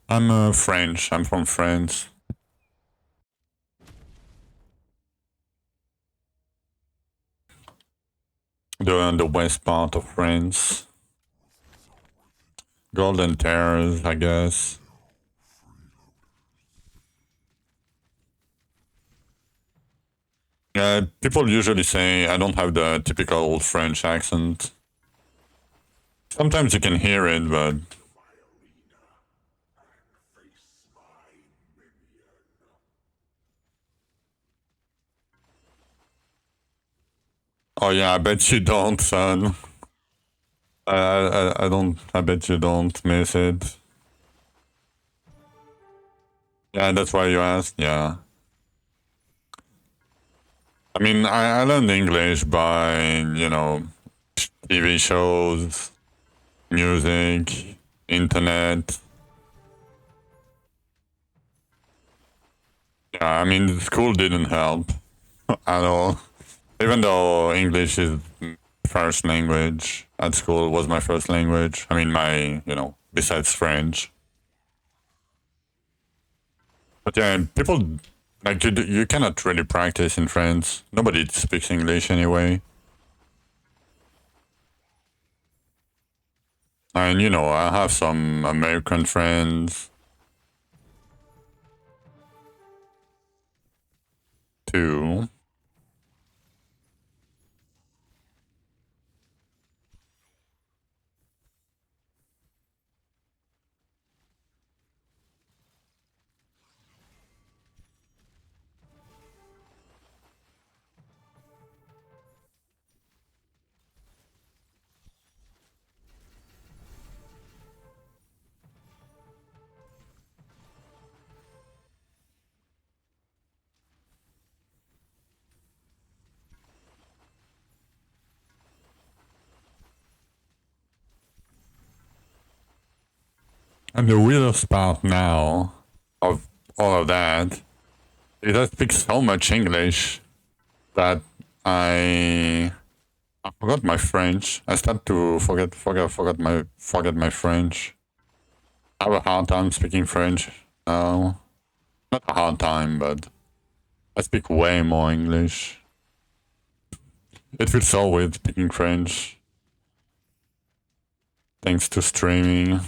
I'm French, I'm from France. The west part of France. Golden Terrace, I guess. People usually say I don't have the typical French accent. Sometimes you can hear it, but... Oh yeah, I bet you don't, son. I don't, I bet you don't miss it. Yeah, that's why you asked, yeah. I mean, I learned English by, you know, TV shows, music, internet. Yeah, I mean, school didn't help at all. Even though English is first language at school was my first language. I mean, besides French. But yeah, people, like, you cannot really practice in France. Nobody speaks English anyway. And, I have some American friends too. And the weirdest part now of all of that is I speak so much English that I forgot my French. I start to forget my French. I have a hard time speaking French now. Not a hard time, but I speak way more English. It feels so weird speaking French. Thanks to streaming.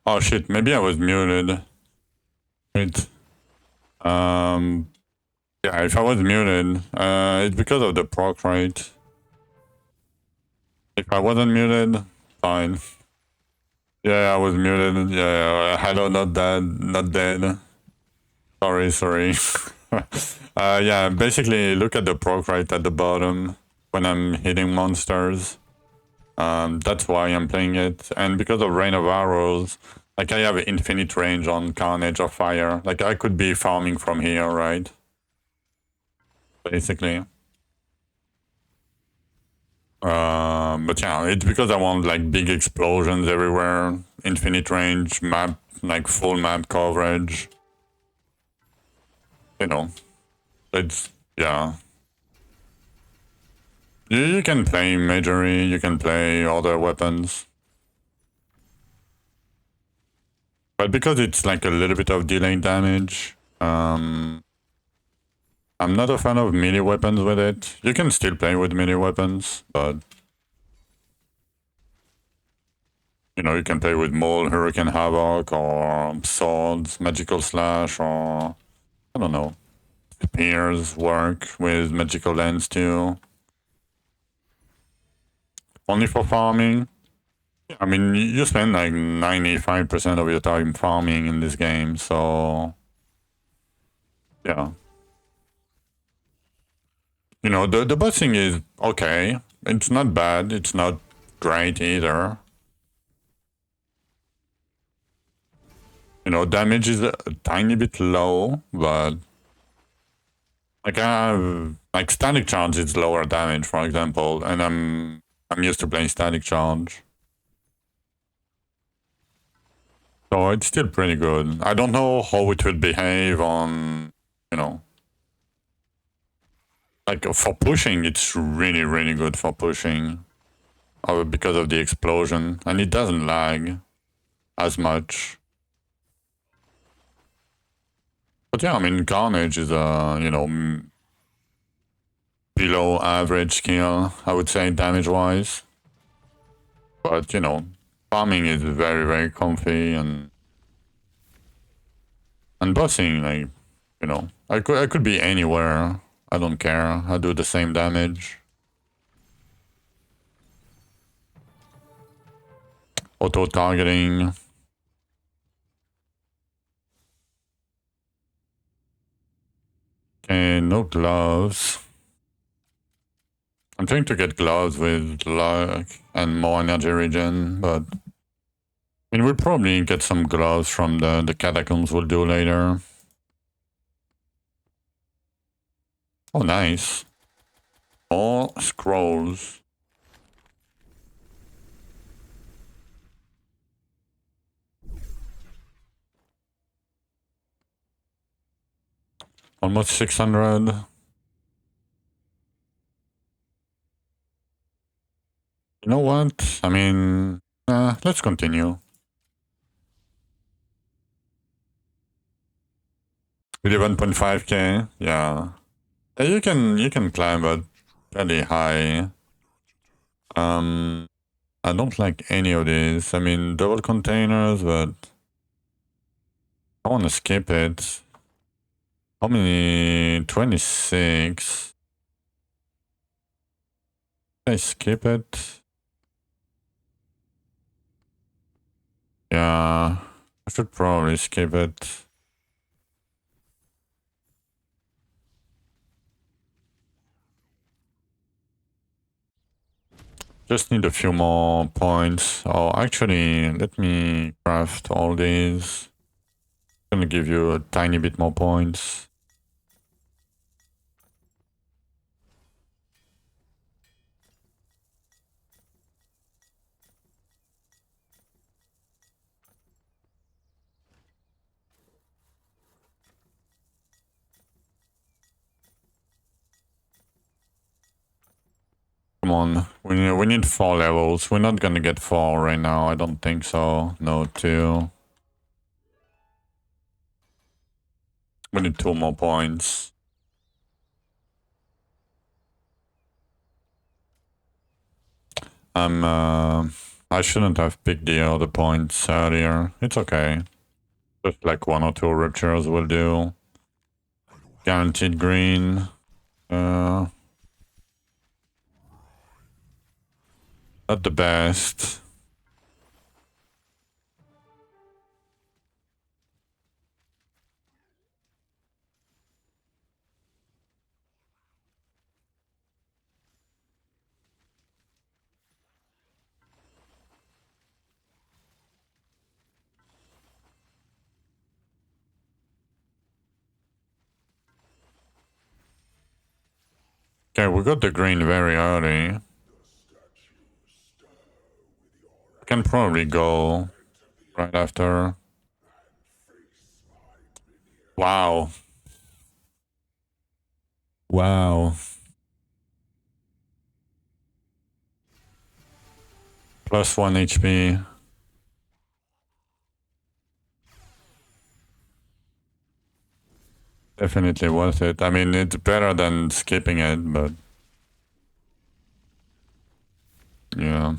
Oh shit, maybe I was muted. Wait. Yeah, if I was muted, it's because of the proc rate. If I wasn't muted, fine. Yeah, I was muted. Yeah, hello, not dead, not dead. Sorry. Yeah, basically look at the proc rate at the bottom when I'm hitting monsters. That's why I'm playing it. And because of Rain of Arrows, like I have infinite range on Carnage or Fire. Like I could be farming from here, right? Basically. But yeah, it's because I want like big explosions everywhere, infinite range, map, like full map coverage. You know, it's, yeah. You can play Majory, you can play other weapons. But because it's like a little bit of delayed damage, I'm not a fan of melee weapons with it. You can still play with melee weapons, but you know, you can play with Maul, Hurricane Havoc, or Swords, Magical Slash, or I don't know. Spears work with Magical Lens too. Only for farming. I mean, you spend like 95% of your time farming in this game, so yeah. You know, the bossing is okay. It's not bad. It's not great either. You know, damage is a tiny bit low, but like I have like static charge is lower damage, for example, and I'm used to playing static charge. So it's still pretty good. I don't know how it will behave on, you know, like for pushing, it's really good for pushing because of the explosion, and it doesn't lag as much. But yeah, I mean, Carnage is a, you know, below average skill, I would say, damage-wise. But, you know, farming is very comfy, and bossing, like, you know, I could be anywhere. I don't care. I do the same damage. Auto-targeting. Okay, no gloves. I'm trying to get gloves with luck and more energy regen, but I mean, we'll probably get some gloves from the catacombs we'll do later. Oh, nice. More scrolls. Almost 600. You know what? I mean, let's continue. 11.5k, yeah. You can climb it fairly high. I don't like any of these. I mean, double containers, but I want to skip it. How many? 26. I skip it. Yeah, I should probably skip it. Just need a few more points. Oh, actually, let me craft all these. Gonna give you a tiny bit more points. Come on, we need 4 levels. We're not gonna get 4 right now. I don't think so. No, 2. We need 2 more points. I'm I shouldn't have picked the other points earlier. It's okay. Just like 1 or 2 ruptures will do. Guaranteed green. Not the best. Okay, we got the green very early. I can probably go right after. Wow. Wow. Plus 1 HP. Definitely worth it. I mean, it's better than skipping it, but yeah.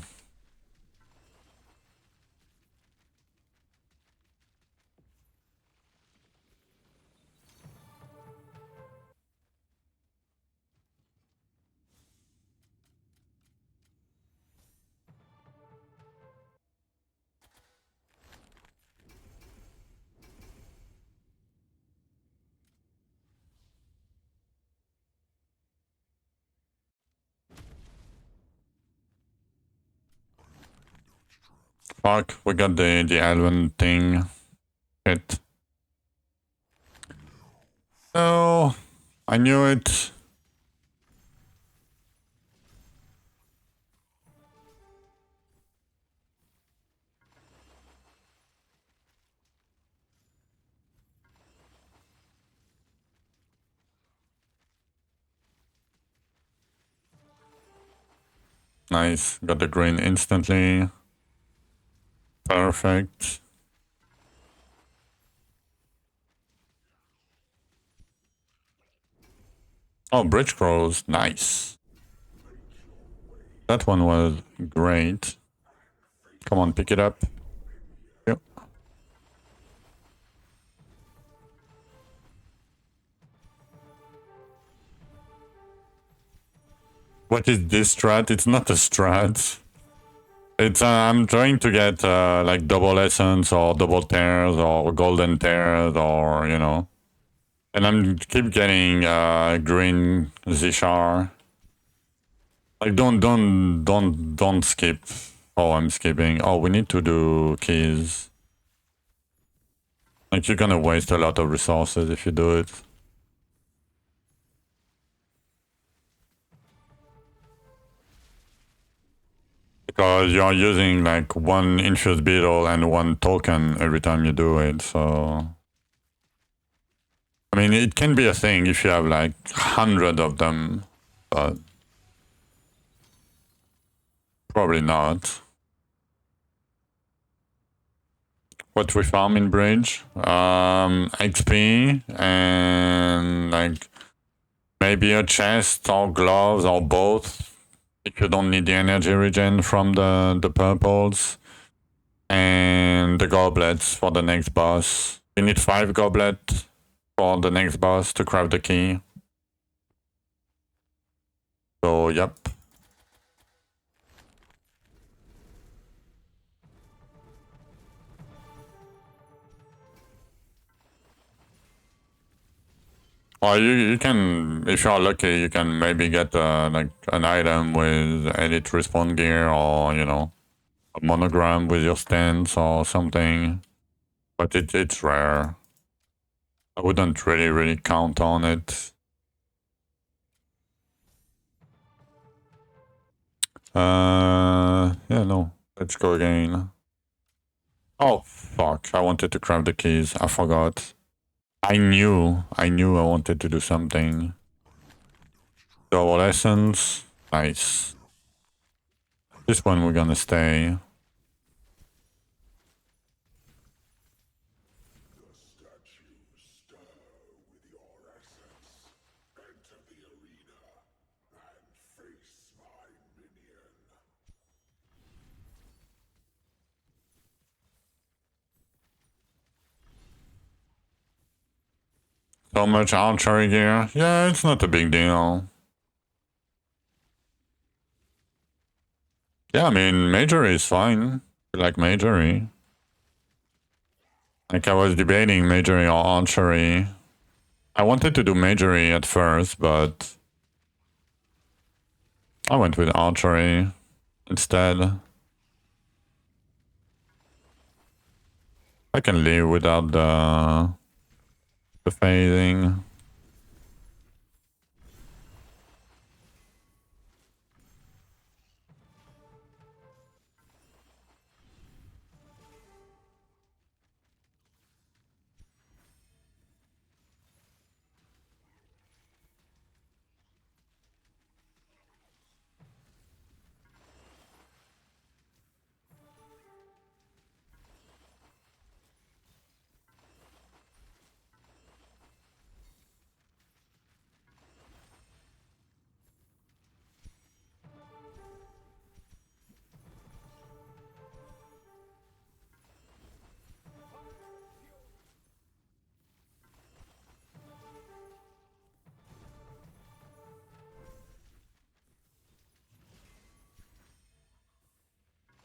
Fuck, we got the Elven thing. Shit. No, I knew it. Nice, got the green instantly. Perfect. Oh, bridge crows, nice. That one was great. Come on, pick it up. Yep. What is this strat? It's not a strat. It's I'm trying to get like double essence or double tears or golden tears or you know, and I'm keep getting green Zishar. Like don't skip. Oh, I'm skipping. Oh, we need to do keys. Like you're gonna waste a lot of resources if you do it. Because you're using like 1 infused beetle and 1 token every time you do it, so... I mean, it can be a thing if you have like 100 of them, but... probably not. What we farm in Bridge? XP and like maybe a chest or gloves or both if you don't need the energy regen from the purples. And the goblets for the next boss. You need 5 goblets for the next boss to craft the key. So, yep. Or you can, if you're lucky, you can maybe get like an item with elite respawn gear or, you know, a monogram with your stance or something. But it's rare. I wouldn't really count on it. Yeah, no. Let's go again. Oh, fuck. I wanted to craft the keys. I forgot. I knew I wanted to do something. Double essence. Nice. This one we're gonna stay. So much archery gear. Yeah, it's not a big deal. Yeah, I mean, Majory is fine. I like Majory. Like, I was debating Majory or archery. I wanted to do Majory at first, but I went with archery instead. I can live without the phasing.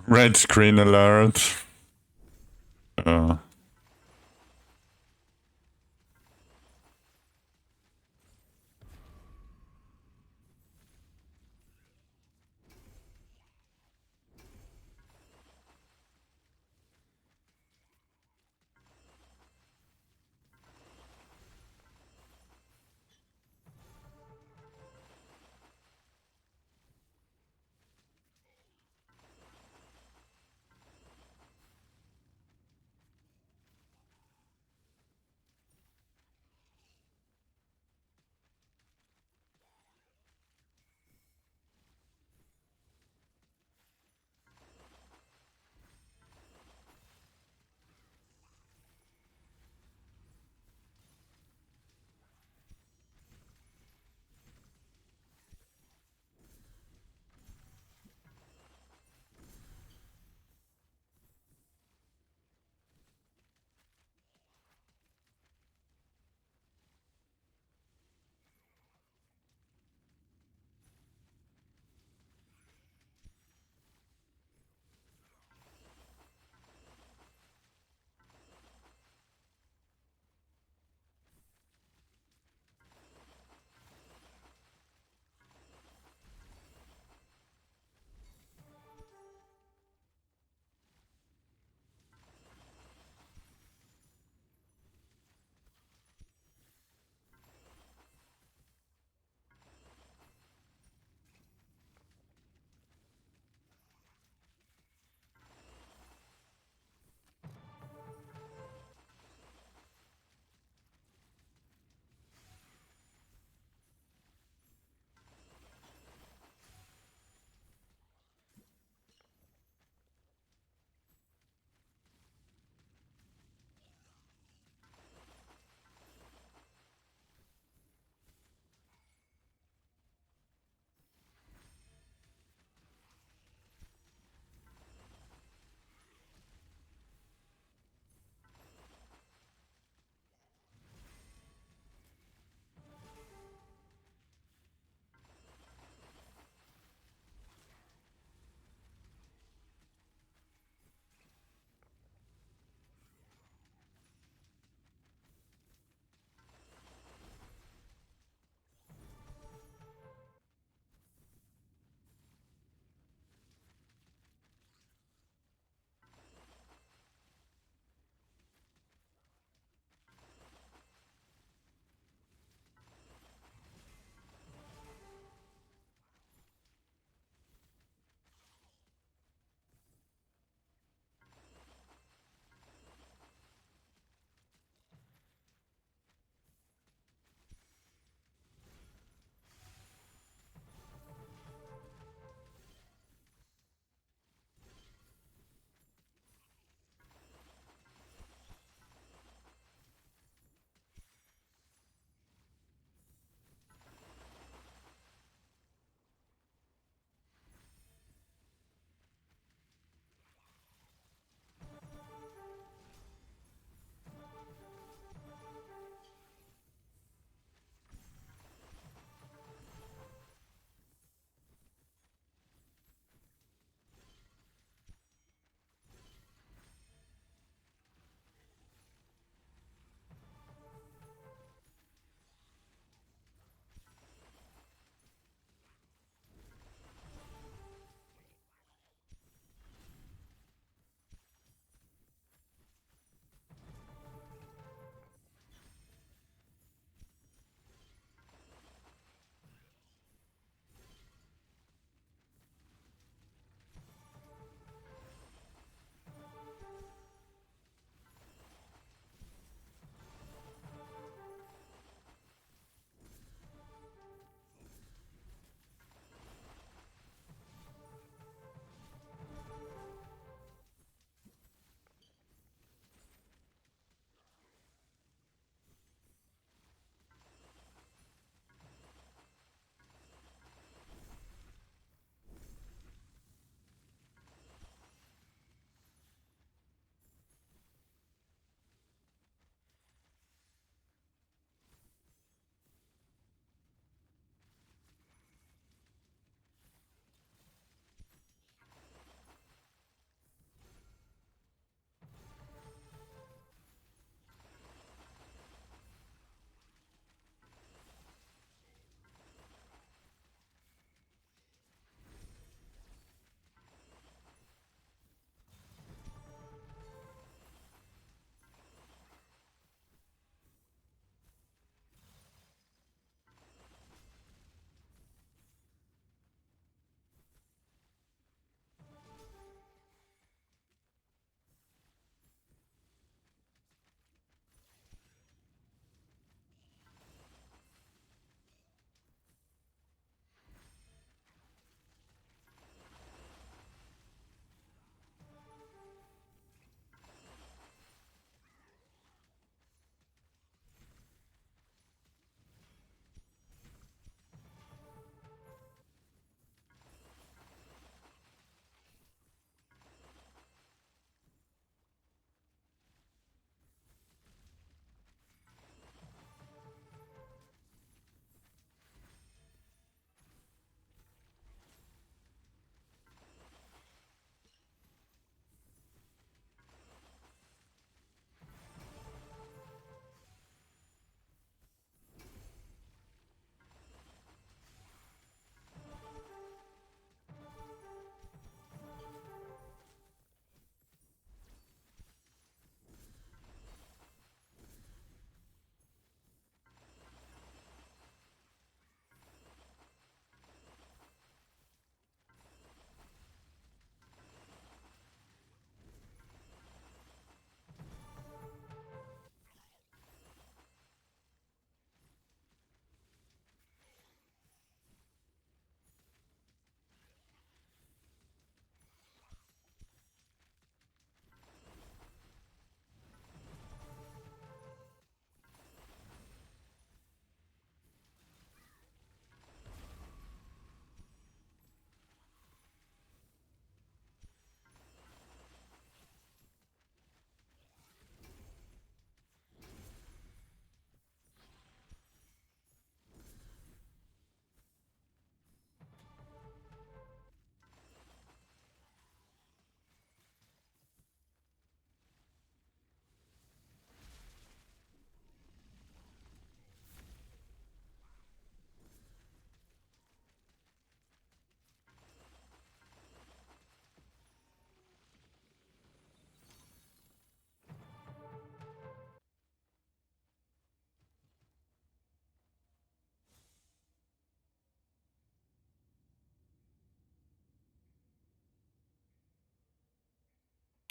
Red screen alert. Uh,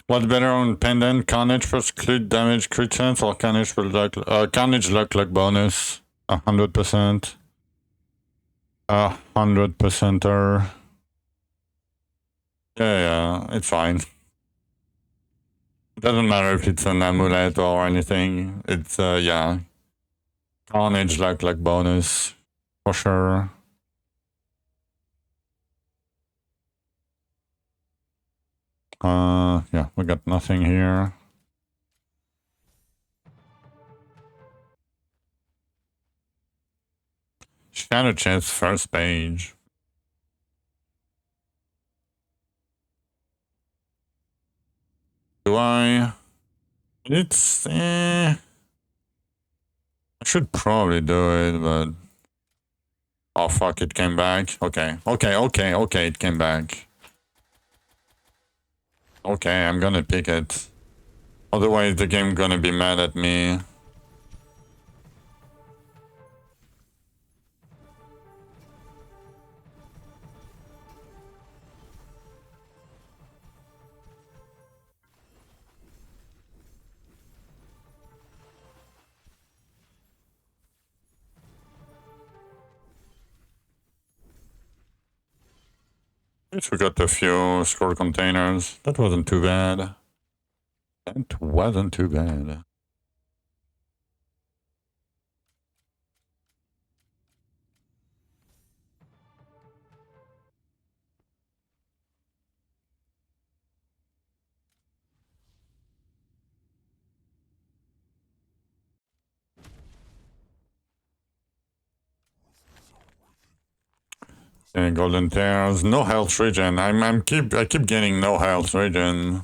What's better on Pendant? Carnage first crit damage, crit chance, or Carnage for luck? Carnage luck bonus. 100%. 100%er. Yeah, it's fine. It doesn't matter if it's an amulet or anything. It's, yeah. Carnage luck bonus. For sure. Yeah, we got nothing here. Shadow chest first page. Do I? It's I should probably do it, but oh fuck, it came back. Okay, it came back. Okay, I'm gonna pick it. Otherwise, the game gonna be mad at me. At least we got a few scroll containers. That wasn't too bad. That wasn't too bad. Golden tears, no health regen. I keep getting no health regen.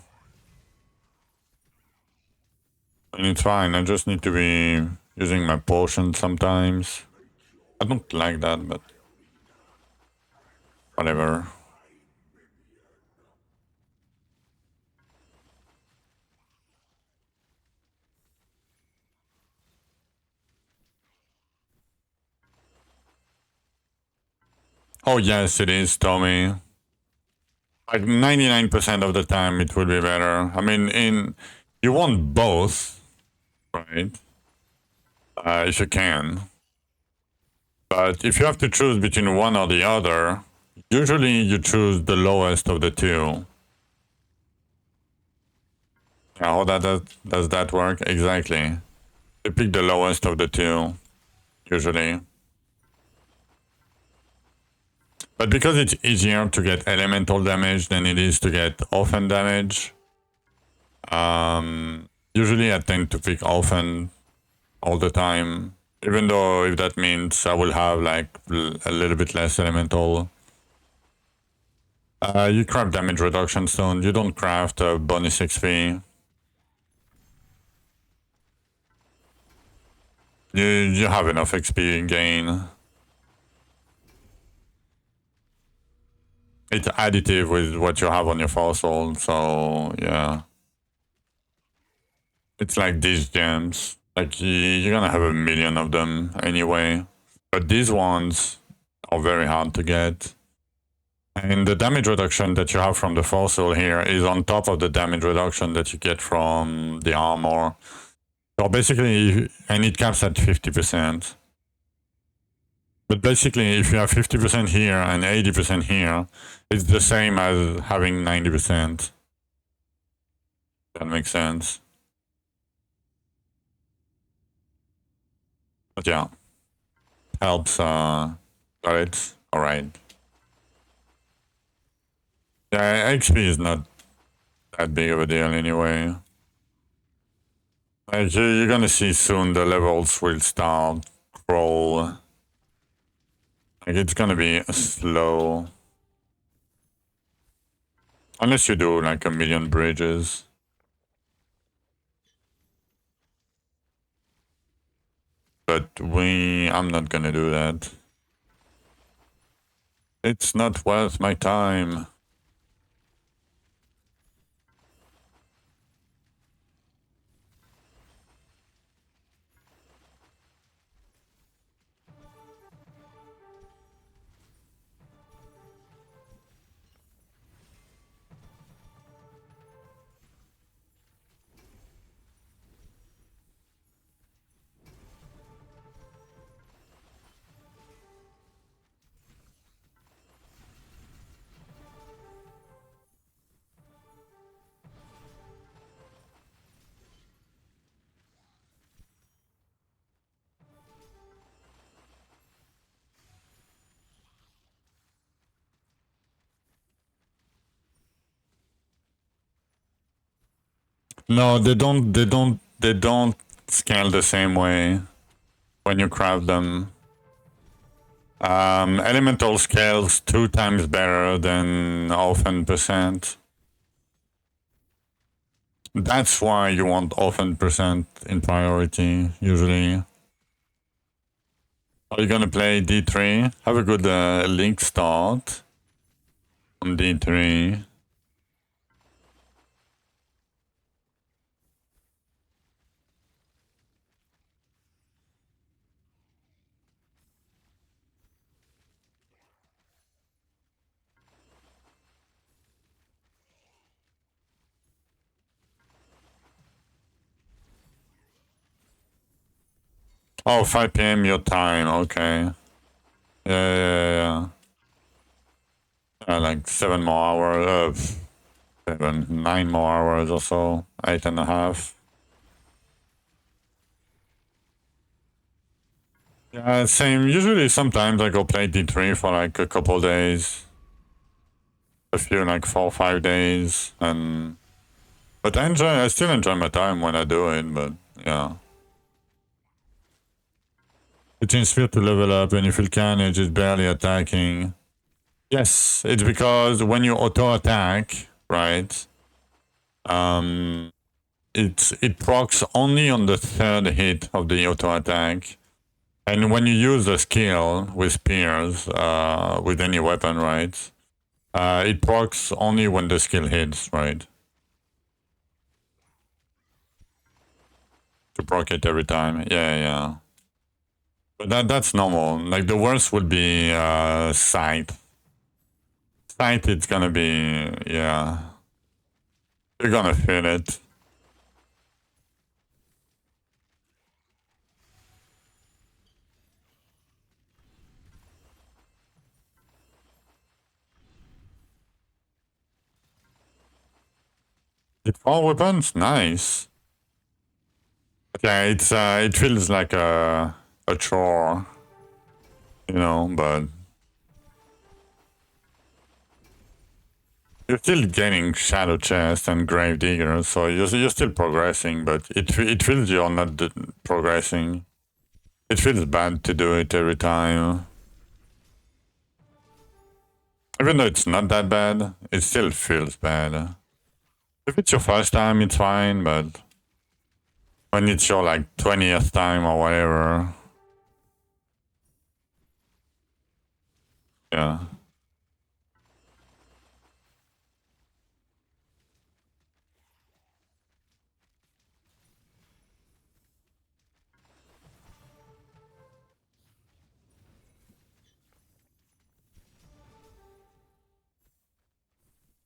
And it's fine, I just need to be using my potion sometimes. I don't like that, but whatever. Oh yes, it is, Tommy. Like 99% of the time it will be better. I mean, you want both, right? If you can. But if you have to choose between one or the other, usually you choose the lowest of the two. How does that work? Exactly. You pick the lowest of the two, usually. But because it's easier to get elemental damage than it is to get offense damage, usually I tend to pick offense all the time. Even though if that means I will have like a little bit less elemental. You craft damage reduction stone. You don't craft a bonus XP. You have enough XP gain. It's additive with what you have on your fossil, so yeah. It's like these gems. Like you're gonna have a million of them anyway. But these ones are very hard to get. And the damage reduction that you have from the fossil here is on top of the damage reduction that you get from the armor. So basically, and it caps at 50%. But basically, if you have 50% here and 80% here, it's the same as having 90%. That makes sense. But yeah, helps. Got it. All right. Yeah, XP is not that big of a deal anyway. Like you're gonna see soon the levels will start crawl. Like it's gonna be slow. Unless you do like a million bridges. But I'm not gonna do that. It's not worth my time. No, they don't scale the same way when you craft them. Elemental scales 2 times better than often percent. That's why you want often percent in priority, usually. Are you gonna play D3? Have a good link start on D3. Oh, 5 p.m. your time, okay. Yeah. Like 7 more hours, 9 more hours or so, 8.5. Yeah, same. Usually, sometimes I go play D3 for like a couple days, a few like 4 or 5 days, and but I still enjoy my time when I do it. But yeah, it seems fair to level up, and you feel Carnage is barely attacking. Yes, it's because when you auto attack, right? It procs only on the third hit of the auto attack. And when you use a skill with spears, with any weapon, right? It procs only when the skill hits, right? To proc it every time. Yeah. But that's normal. Like the worst would be sight. Sight, it's gonna be, yeah. You're gonna feel it. It all weapons, nice. Okay, it feels like a chore, but you're still getting Shadow Chest and Grave Digger, so you're still progressing, but it feels you're not progressing. It feels bad to do it every time. Even though it's not that bad, it still feels bad. If it's your first time, it's fine, but when it's your like 20th time or whatever, yeah.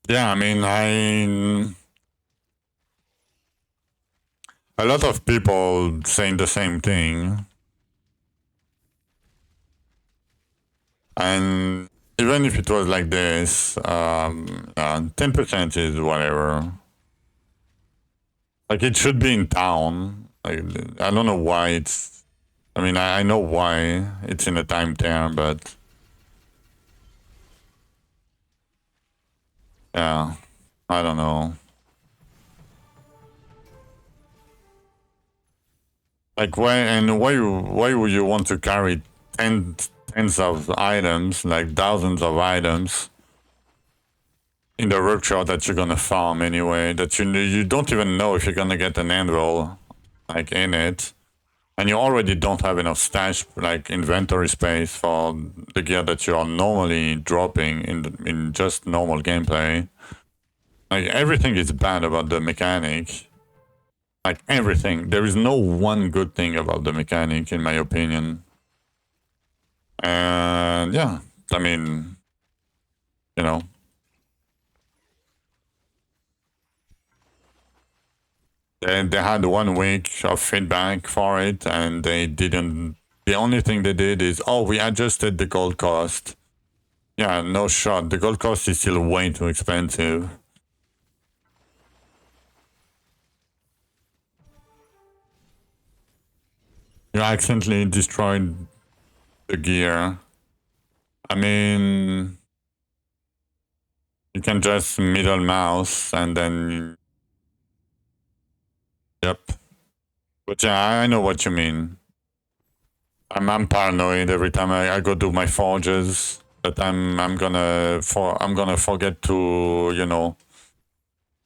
Yeah, I mean, a lot of people saying the same thing, and even if it was like this, 10% is whatever. Like it should be in town. Like I don't know why it's. I mean, I know why it's in a time term, but yeah, I don't know. Like why would you want to carry tens of items, like thousands of items, in the workshop that you're gonna farm anyway? That you don't even know if you're gonna get an anvil, like in it, and you already don't have enough stash, like inventory space for the gear that you are normally dropping in just normal gameplay. Like everything is bad about the mechanic. Like everything. There is no one good thing about the mechanic, in my opinion. And yeah, I mean, you know, they had 1 week of feedback for it, and they didn't. The only thing they did is, oh, we adjusted the gold cost. Yeah, no shot. The gold cost is still way too expensive. You accidentally destroyed the gear. I mean, you can just middle mouse and then Yep. But yeah, I know what you mean. I'm paranoid every time I go do my forges that I'm gonna forget to, you know,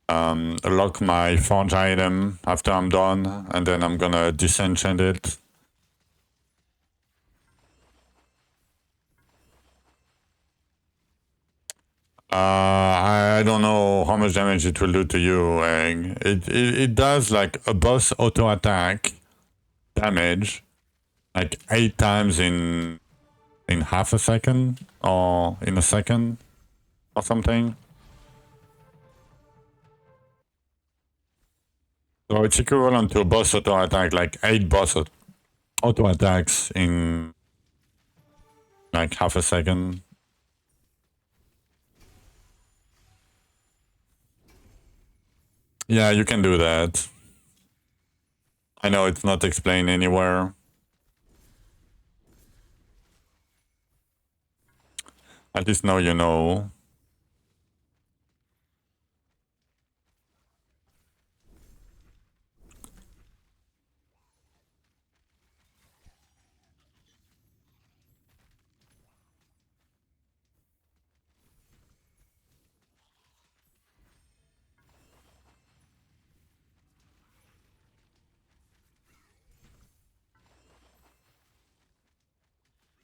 lock my forge item after I'm done, and then I'm gonna disenchant it. I don't know how much damage it will do to you, Egg. It does like a boss auto attack damage, like 8 times in half a second or in a second or something. So it's equivalent to a boss auto attack, like 8 boss auto attacks in like half a second. Yeah, you can do that. I know it's not explained anywhere. At least now you know.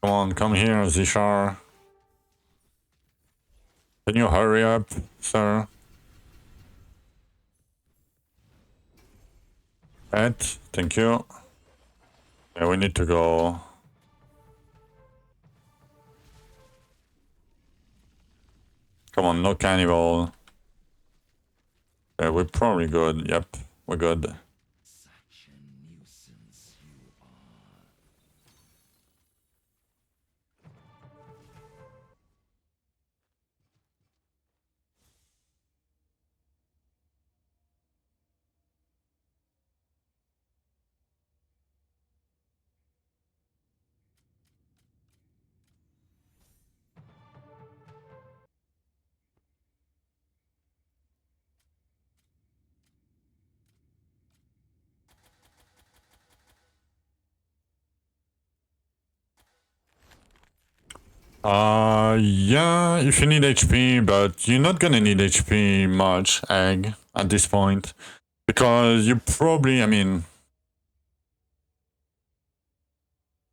Come on, come here, Zishar. Can you hurry up, sir? Pet, thank you. Yeah, we need to go. Come on, no cannibal. Yeah, we're probably good. Yep, we're good. Yeah, if you need HP, but you're not gonna need HP much, Egg, at this point. Because you probably, I mean,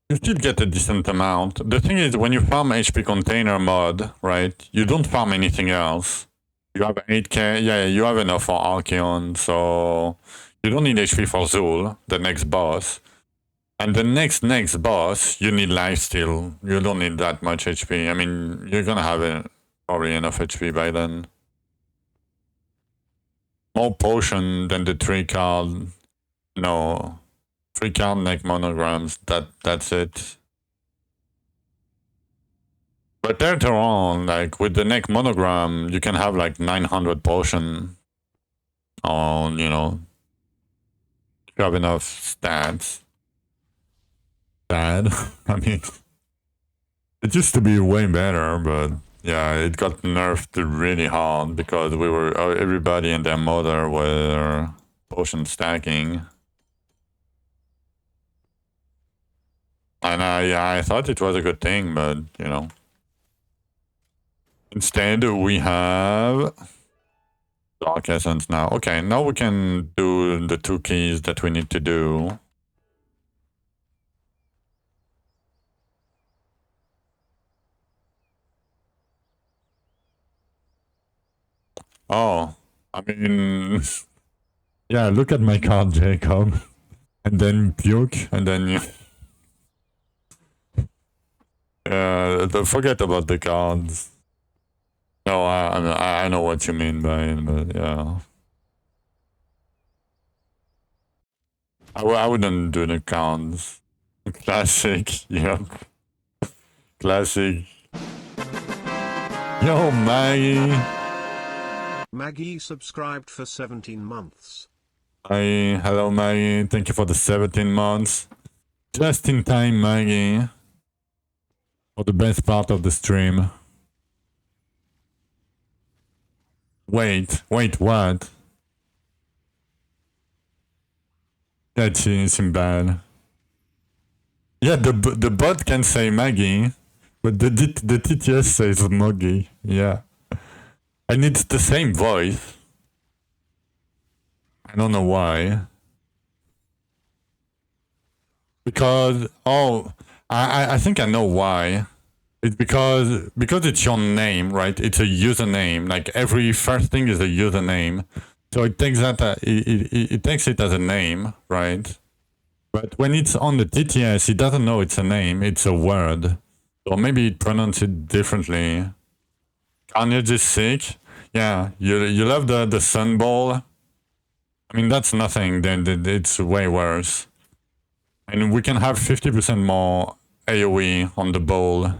you still get a decent amount. The thing is, when you farm HP container mod, right, you don't farm anything else. You have 8k, yeah, you have enough for Archeon, so you don't need HP for Zul, the next boss. And the next boss, you need lifesteal. You don't need that much HP. I mean, you're gonna have probably enough HP by then. More potion than the 3 card. No. 3 card neck monograms. That's it. But later on, like with the neck monogram, you can have like 900 potion. Or, you know, if you have enough stats. Bad. I mean, it used to be way better, but yeah, it got nerfed really hard because we were everybody and their mother were potion stacking. And I thought it was a good thing, but you know. Instead, we have Dark Essence now. Okay, now we can do the 2 keys that we need to do. Oh, I mean, yeah, look at my card, Jacob. And then puke, and then you... forget about the cards. No, I know what you mean by it, but yeah. I wouldn't do the cards. Classic, yep. Classic. Yo, Maggie. Maggie subscribed for 17 months. Hi, hello Maggie. Thank you for the 17 months. Just in time, Maggie. For the best part of the stream. Wait, what? Yeah, it's in bad. Yeah, the bot can say Maggie, but the TTS says Moggy. Yeah. And it's the same voice. I don't know why. Because I think I know why. It's because it's your name, right? It's a username. Like every first thing is a username, so it takes that it takes it as a name, right? But when it's on the TTS, it doesn't know it's a name. It's a word, or maybe it pronounces it differently. Carnage is sick. Yeah, you love the sun ball. I mean that's nothing. Then it's way worse. And we can have 50% more AoE on the ball.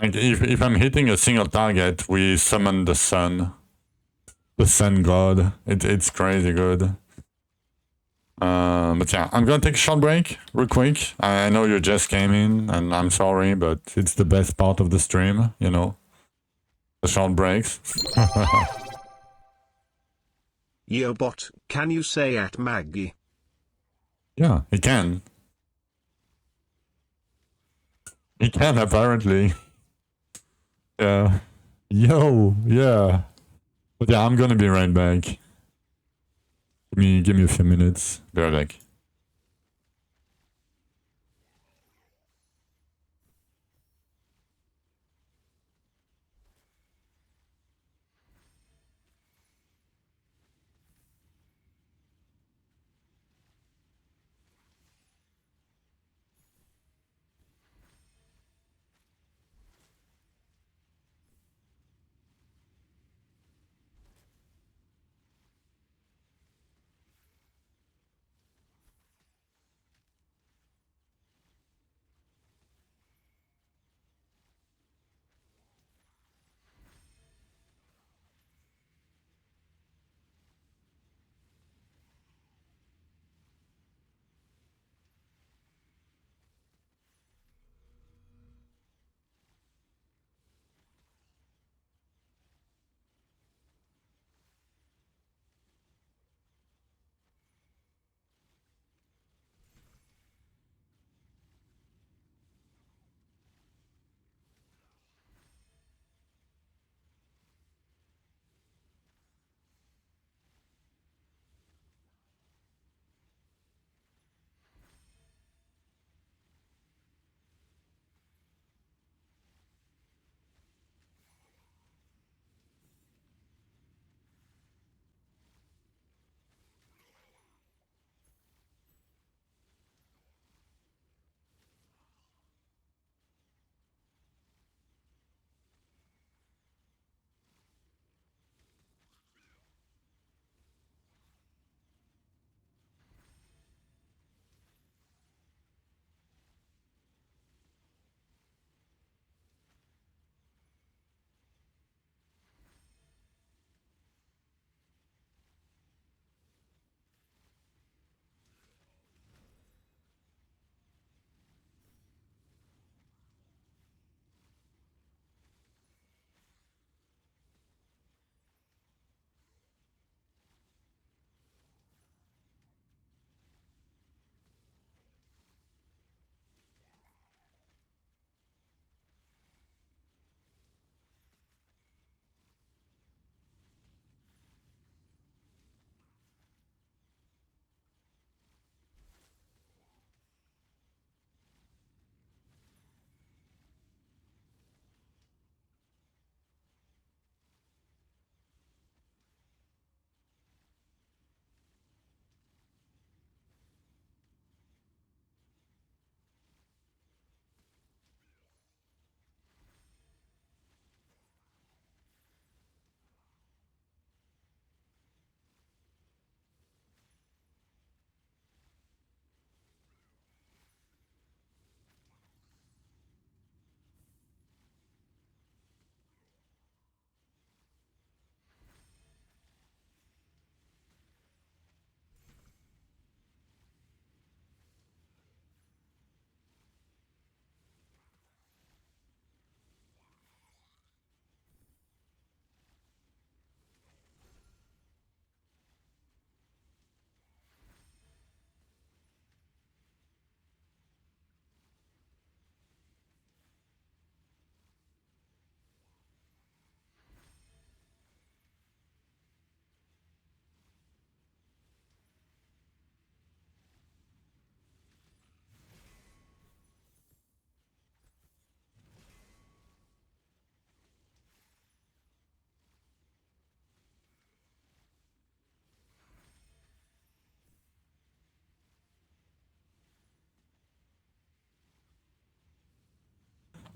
Like if I'm hitting a single target, we summon the sun god. It's crazy good. But yeah, I'm gonna take a short break real quick. I know you just came in, and I'm sorry, but it's the best part of the stream, you know, the short breaks. Yo bot, can you say at Maggie? Yeah, he can. He can apparently. Yeah. Yo, yeah. But yeah, I'm gonna be right back. Give me a few minutes. Be right back.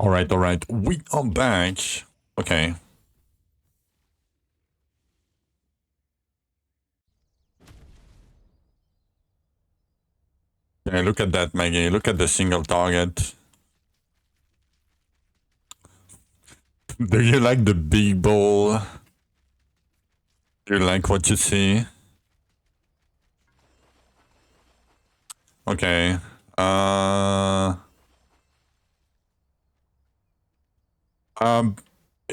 Alright, alright. We are back. Okay. Okay, look at that, Maggie. Look at the single target. Do you like the big ball? Do you like what you see? Okay.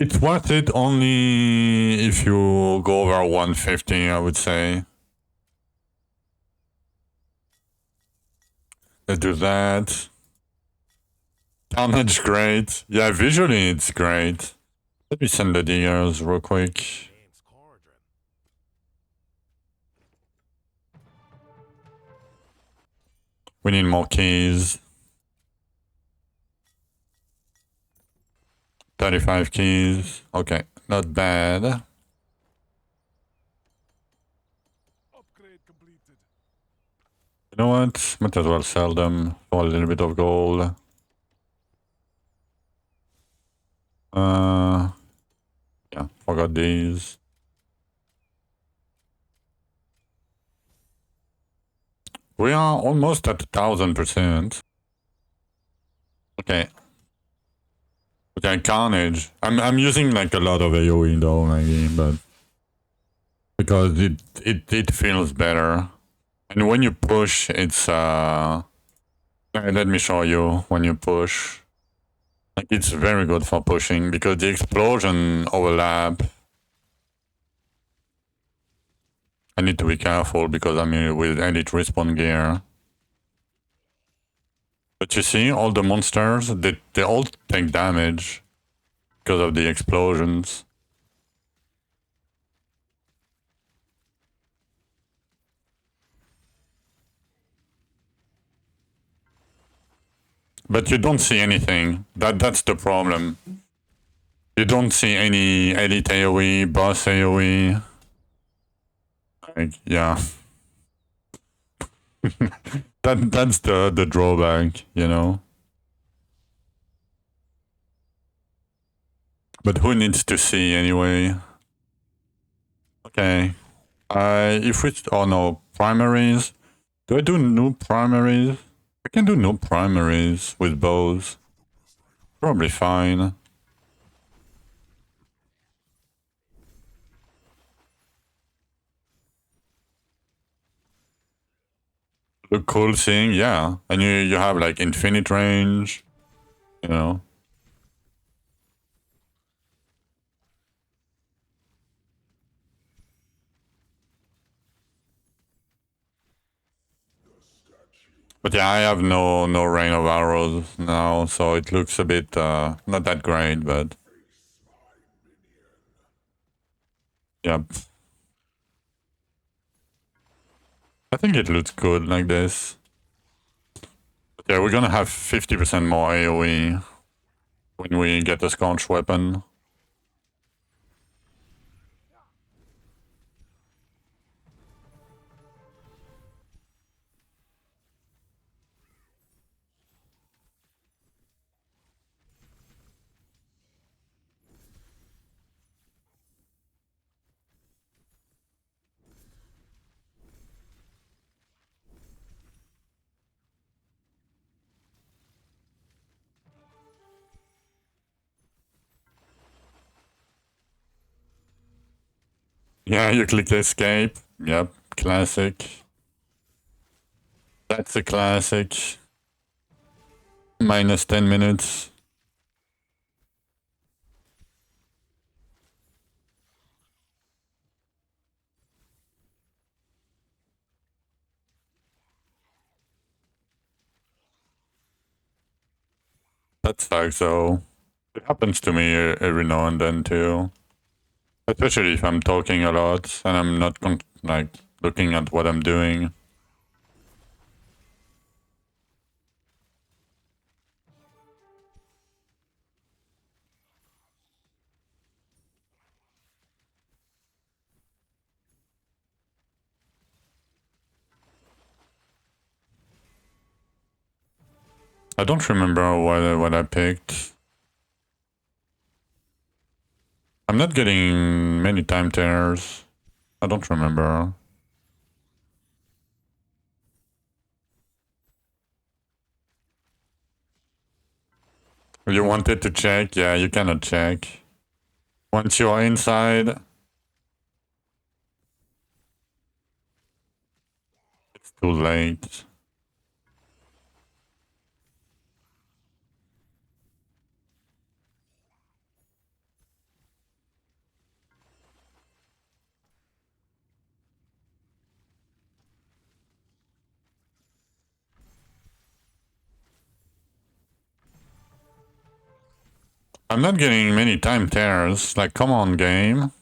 It's worth it only if you go over 150, I would say. Let's do that. Carnage, great. Yeah, visually it's great. Let me send the diggers real quick. We need more keys. 35 keys. Okay, not bad. Upgrade completed. You know what? Might as well sell them for a little bit of gold. Yeah, forgot these. We are almost at 1000%. Okay. Okay, Carnage. I'm using like a lot of AoE though, maybe, but because it feels better. And when you push, it's let me show you when you push. Like it's very good for pushing because the explosion overlap. I need to be careful because I'm with edit respawn gear. But you see, all the monsters, they all take damage because of the explosions. But you don't see anything. That's the problem. You don't see any edit AoE, boss AoE. Like, yeah. That's the drawback, you know? But who needs to see anyway? Okay. If we... Oh no, primaries. Do I do new primaries? I can do no primaries with bows. Probably fine. The cool thing, yeah. And you have like infinite range, you know. But yeah, I have no rain of arrows now, so it looks a bit not that great, but yep. I think it looks good like this. But yeah, we're gonna have 50% more AoE when we get the sconch weapon. Yeah, you click escape. Yep, classic. That's a classic. Minus 10 minutes. That sucks though. It happens to me every now and then too. Especially if I'm talking a lot and I'm not like looking at what I'm doing. I don't remember what I picked. I'm not getting many time tears. I don't remember. You wanted to check? Yeah, you cannot check. Once you're inside, it's too late. I'm not getting many time tears. Like, come on, game.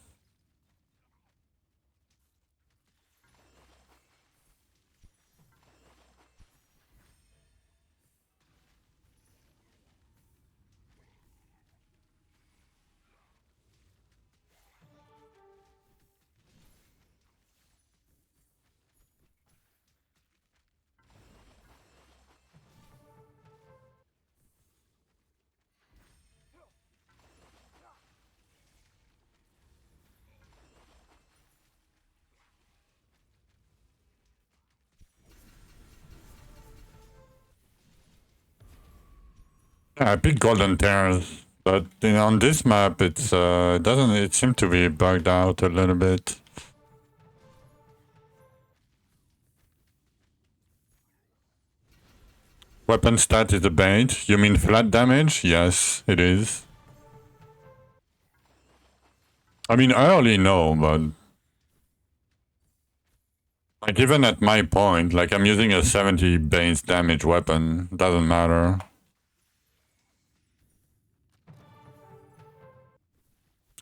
Yeah, I picked golden tears, but on this map, it doesn't. It seemed to be bugged out a little bit. Weapon stat is a bait. You mean flat damage? Yes, it is. I mean, early, no, but like even at my point, like I'm using a 70 base damage weapon. Doesn't matter.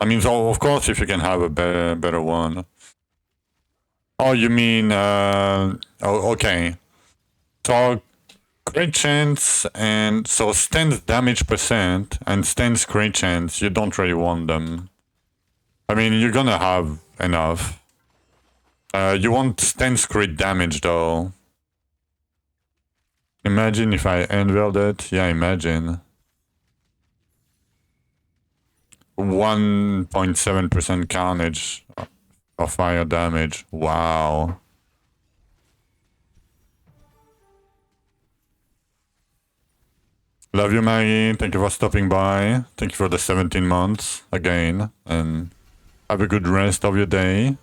I mean, so of course, if you can have a better one. Oh, you mean? Oh, okay. So crit chance and so stance damage percent and stance crit chance. You don't really want them. I mean, you're gonna have enough. You want stance crit damage though. Imagine if I unveiled it. Yeah, imagine. 1.7% carnage of fire damage. Wow. Love you, Maggie. Thank you for stopping by. Thank you for the 17 months again. And have a good rest of your day.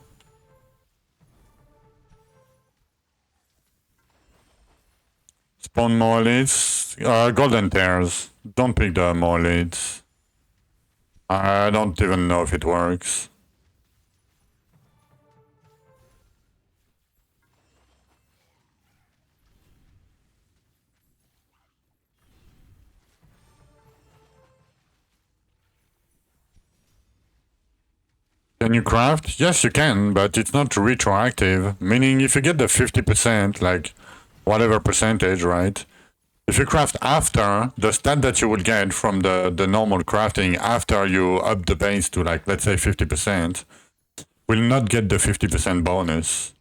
Spawn more leads. Golden tears. Don't pick the more leads. I don't even know if it works. Can you craft? Yes, you can, but it's not retroactive. Meaning if you get the 50%, like whatever percentage, right? If you craft after, the stat that you will get from the normal crafting after you up the base to like, let's say 50%, will not get the 50% bonus.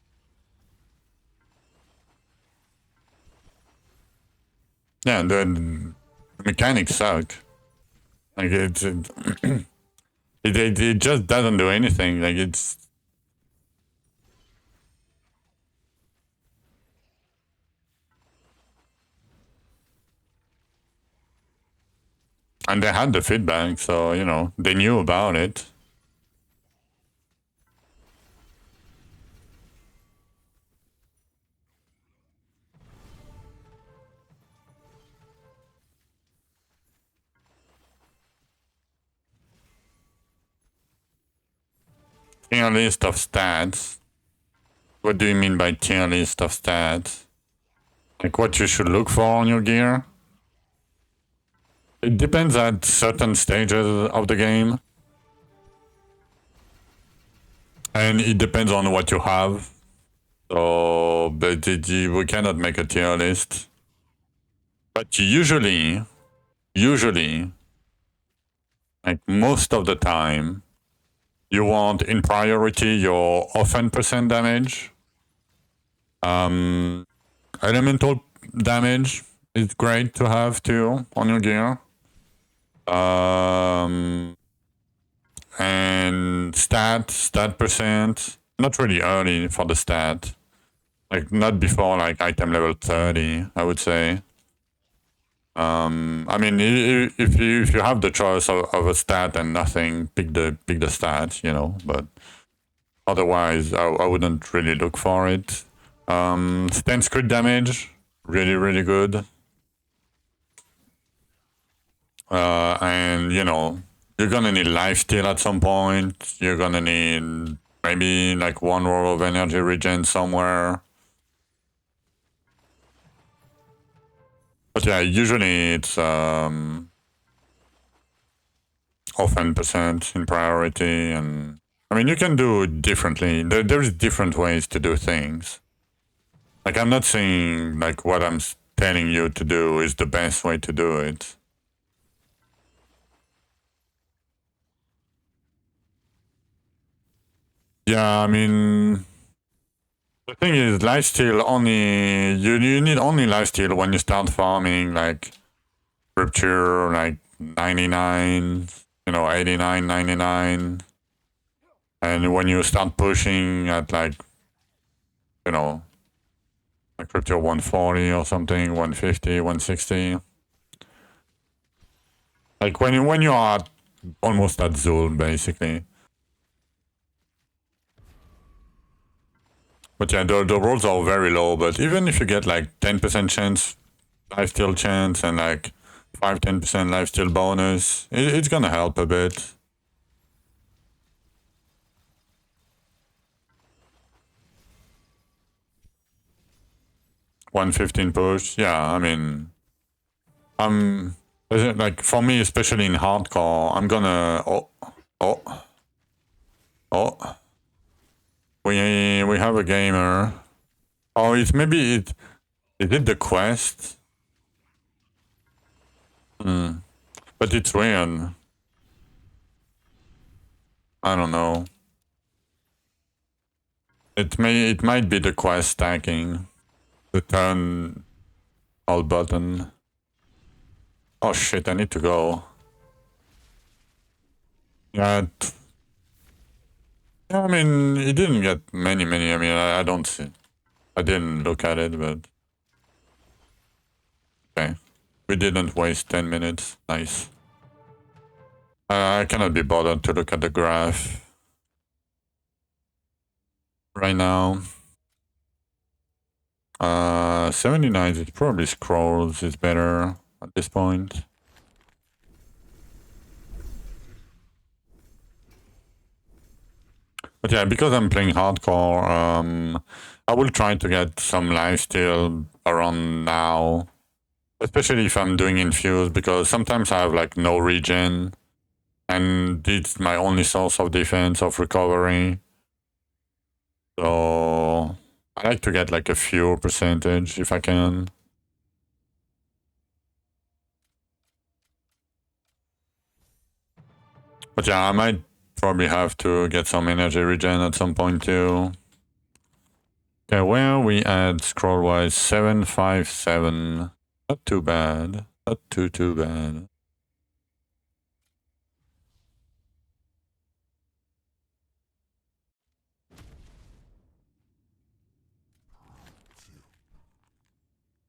Yeah, the mechanics suck. Like it just doesn't do anything. Like it's and they had the feedback, so you know they knew about it. Tier list of stats. What do you mean by tier list of stats? Like what you should look for on your gear? It depends at certain stages of the game. And it depends on what you have. So, but we cannot make a tier list. But usually, like most of the time, you want in priority your offense percent damage. Elemental damage is great to have too on your gear. and stat percent. Not really early for the stat. Like not before like item level 30, I would say. I mean, if you have the choice of a stat and nothing, pick the stat, you know. But otherwise, I wouldn't really look for it. 10 crit damage, really good. And you know, you're gonna need lifesteal at some point. You're gonna need maybe like one roll of energy regen somewhere. But yeah, usually it's often percent in priority, and I mean you can do it differently. There's different ways to do things. Like I'm not saying like what I'm telling you to do is the best way to do it. Yeah, I mean the thing is lifesteal only you need only lifesteal when you start farming like rupture like 99, you know, 89, 99. And when you start pushing at like, you know, like crypto 140 or something, 150, 160. Like when you are almost at Zul, basically. But yeah, the rolls are very low, but even if you get like 10% chance, lifesteal chance, and like 5-10% lifesteal bonus, it's gonna help a bit. $115 push, yeah, I mean, like for me, especially in hardcore, I'm gonna we have a gamer. Oh, it's maybe is it the quest? But it's weird. I don't know. It might be the quest stacking. The turn all button. Oh shit, I need to go. Yeah, I mean, it didn't get many. I mean, I don't see. I didn't look at it, but okay. We didn't waste 10 minutes. Nice. I cannot be bothered to look at the graph right now. 79 it probably scrolls is better at this point. But yeah, because I'm playing hardcore, I will try to get some lifesteal around now. Especially if I'm doing infuse, because sometimes I have like no regen. And it's my only source of defense, of recovery. So I like to get like a few percentage if I can. But yeah, I might probably have to get some energy regen at some point too. Okay, where are we at scroll-wise? 757. Not too bad. Not too bad.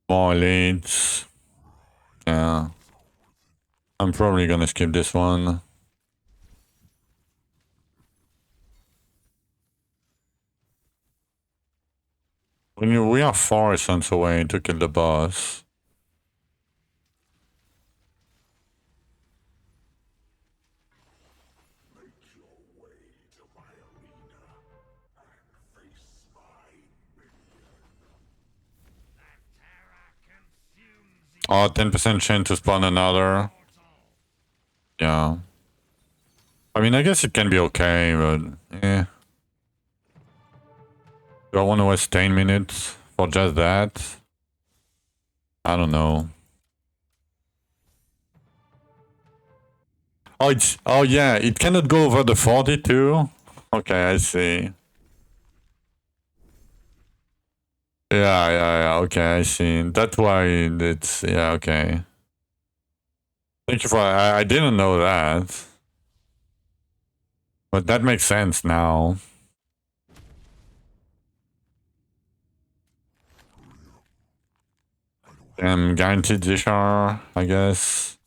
More leads. Yeah. I'm probably gonna skip this one. We are 4 cents away to kill the boss. Oh, 10% chance to spawn another. Yeah. I mean, I guess it can be okay, but eh. Do I want to waste 10 minutes for just that? I don't know. Oh yeah, it cannot go over the 42. Okay, I see. Yeah, okay, I see. That's why it's, yeah, okay. Thank you for, I didn't know that. But that makes sense now. Guaranteed Zishar, I guess.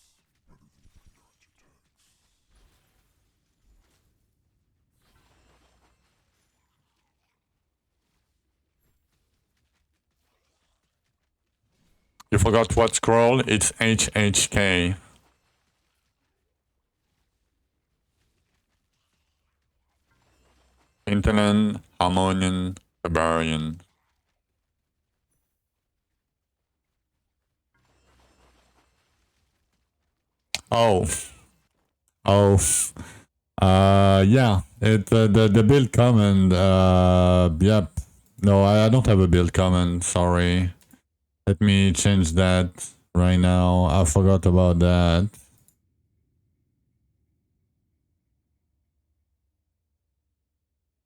You forgot what scroll? It's HHK. Hinterland, Harmonian, Barbarian. Oh. Oh. Yeah. The build command, yep. No, I don't have a build command, sorry. Let me change that right now. I forgot about that.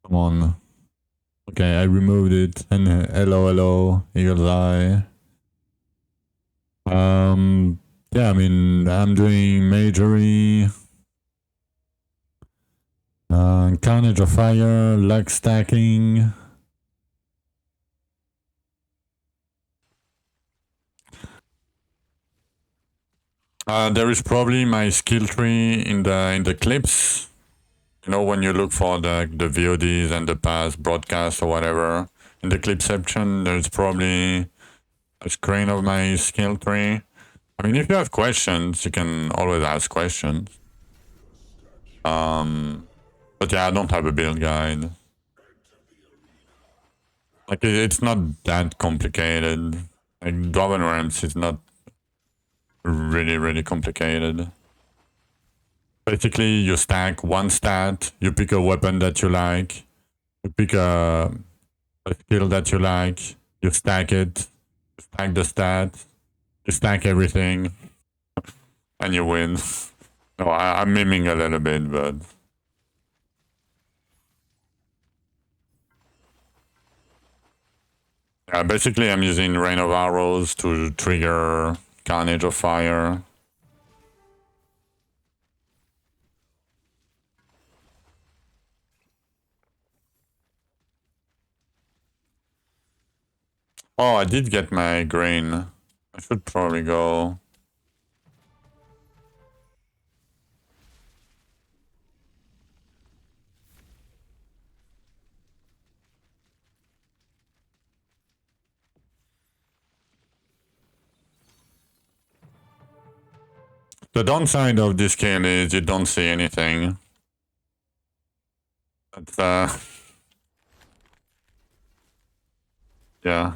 Come on. Okay, I removed it. And hello, Eagle's Eye. Yeah, I mean, I'm doing Majory. Carnage of Fire, luck stacking. There is probably my skill tree in the clips. You know, when you look for the VODs and the past broadcasts or whatever, in the clip section, there's probably a screen of my skill tree. I mean, if you have questions, you can always ask questions. But yeah, I don't have a build guide. Like, it's not that complicated. Like, Dwarven Realms is not really complicated. Basically, you stack one stat, you pick a weapon that you like, you pick a skill that you like, you stack it, you stack the stat, you stack everything, and you win. No, I'm miming a little bit, but... Yeah, basically I'm using Rain of Arrows to trigger Carnage of Fire. Oh, I did get my grain. I should probably go. The downside of this kill is you don't see anything. That's, yeah.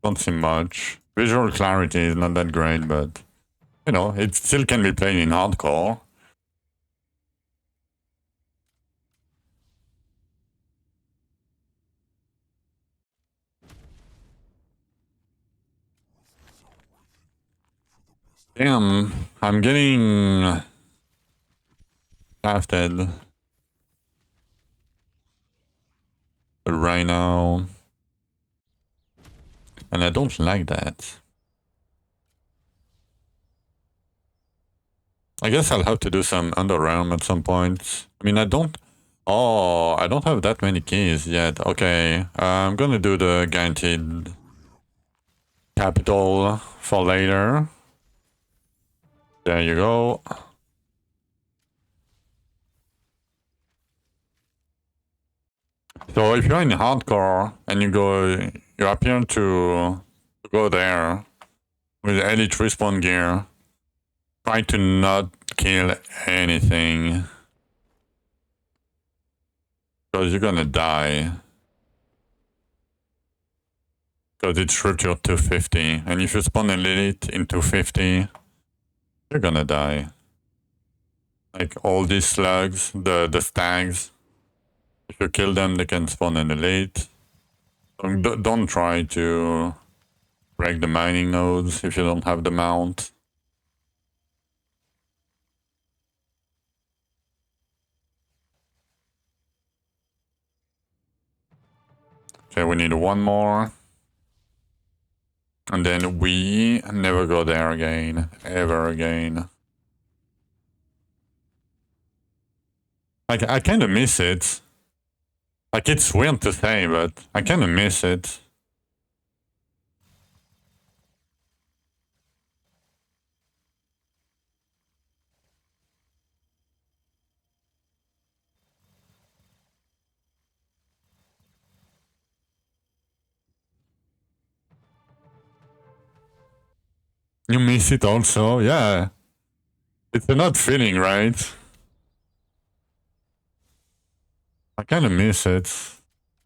Don't see much. Visual clarity is not that great, but, you know, it still can be played in hardcore. Damn, I'm getting shafted right now. And I don't like that. I guess I'll have to do some Underrealm at some point. I mean, I don't... Oh, I don't have that many keys yet. Okay, I'm gonna do the guaranteed capital for later. There you go. So if you're in hardcore and you appear to go there with elite respawn gear, try to not kill anything. Because you're gonna die. Because it's Rupture 250. And if you spawn an elite in 250, you're gonna die. Like all these slugs, the stags, if you kill them, they can spawn an elite. Don't try to break the mining nodes if you don't have the mount. Okay, we need one more. And then we never go there again. Ever again. Like, I kind of miss it. Like, it's weird to say, but I kind of miss it. You miss it also? Yeah. It's an odd feeling, right? I kind of miss it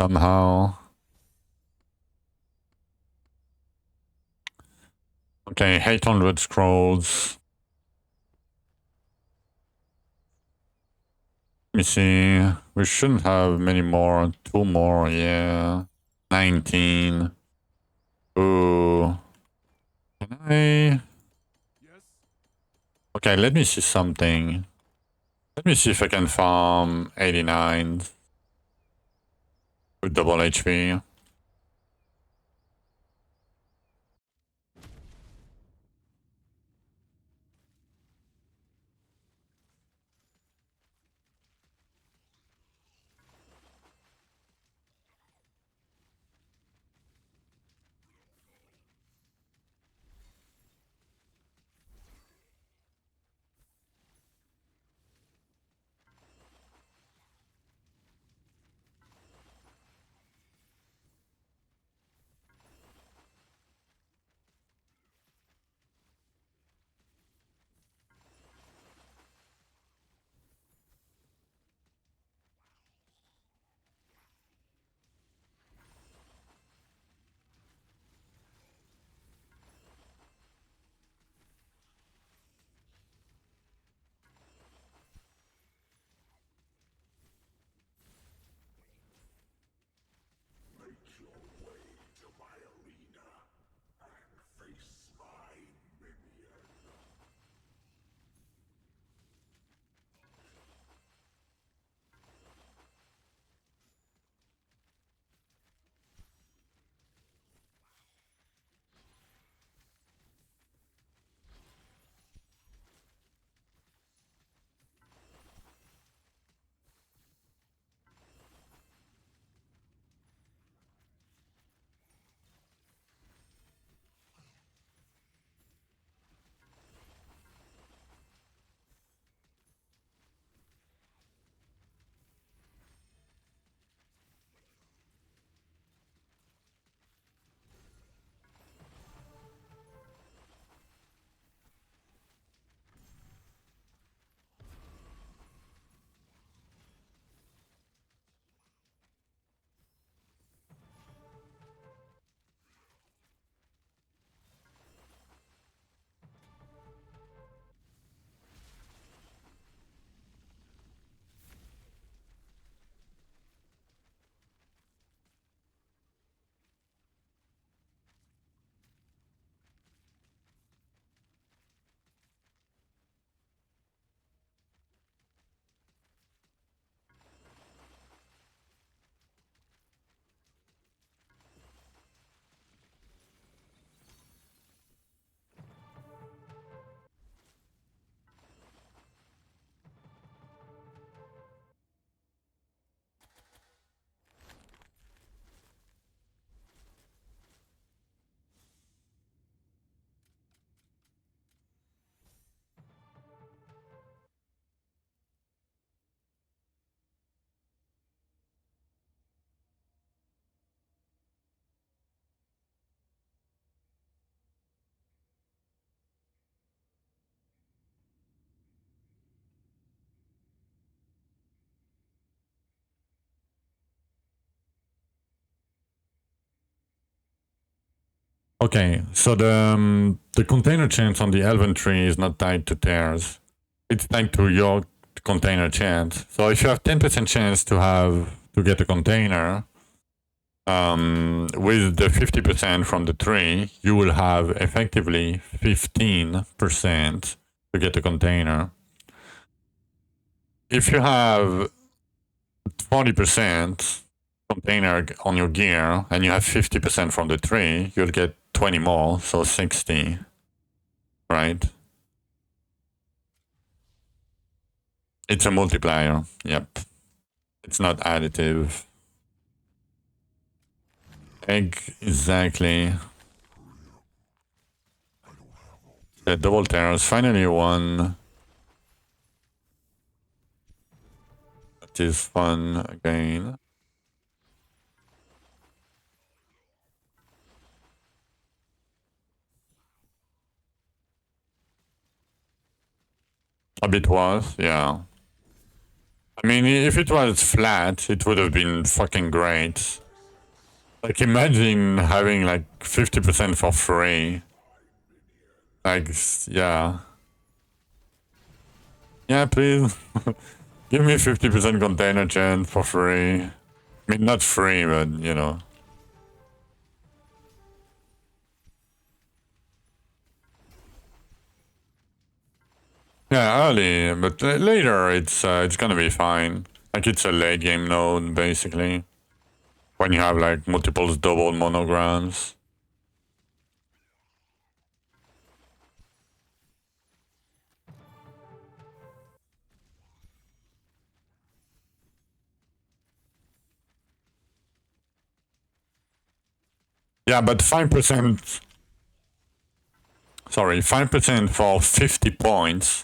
somehow. Okay, 800 scrolls. Let me see. We shouldn't have many more. 2 more, yeah. 19. Ooh. Can I? Yes? Okay, let me see something. Let me see if I can farm 89 with double HP. Okay, so the container chance on the Elven tree is not tied to tears. It's tied to your container chance. So if you have 10% chance to get a container, with the 50% from the tree, you will have effectively 15% to get a container. If you have 40% container on your gear and you have 50% from the tree, you'll get 20 more, so 60, right? It's a multiplier. Yep. It's not additive. Exactly. The double terrors. Finally one. That is fun again. A bit worse, yeah. I mean, if it was flat, it would have been fucking great. Like, imagine having like 50% for free. Like, yeah. Yeah, please. Give me 50% container chance for free. I mean, not free, but you know. Yeah, early, but later it's gonna be fine. Like, it's a late game node, basically. When you have like multiple double monograms. Yeah, but 5%. Sorry, 5% for 50 points.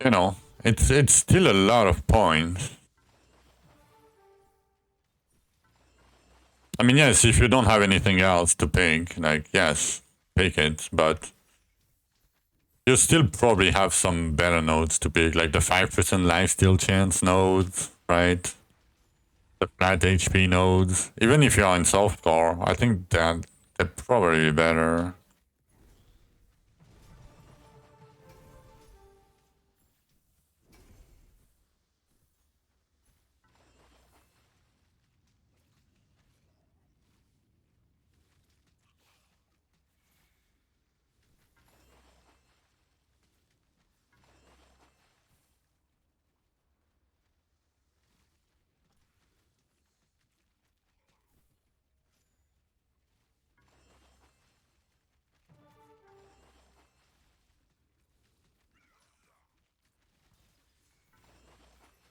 You know, it's still a lot of points. I mean, yes, if you don't have anything else to pick, like, yes, pick it, but you still probably have some better nodes to pick, like the 5% lifesteal chance nodes, right? The flat HP nodes. Even if you're in softcore, I think that they're probably better.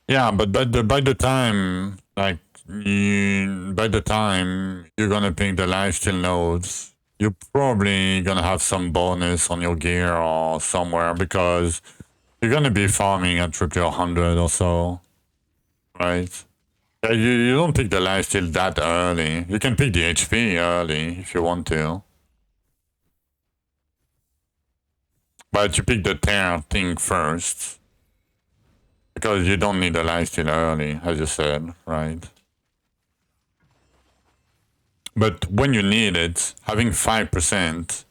Yeah, but by the time, like, by the time you're gonna pick the lifesteal nodes, you're probably gonna have some bonus on your gear or somewhere because you're gonna be farming at triple 100 or so, right? Yeah, you don't pick the lifesteal that early. You can pick the HP early if you want to. But you pick the tear thing first. Because you don't need a lifesteal early, as you said, right? But when you need it, having 5%,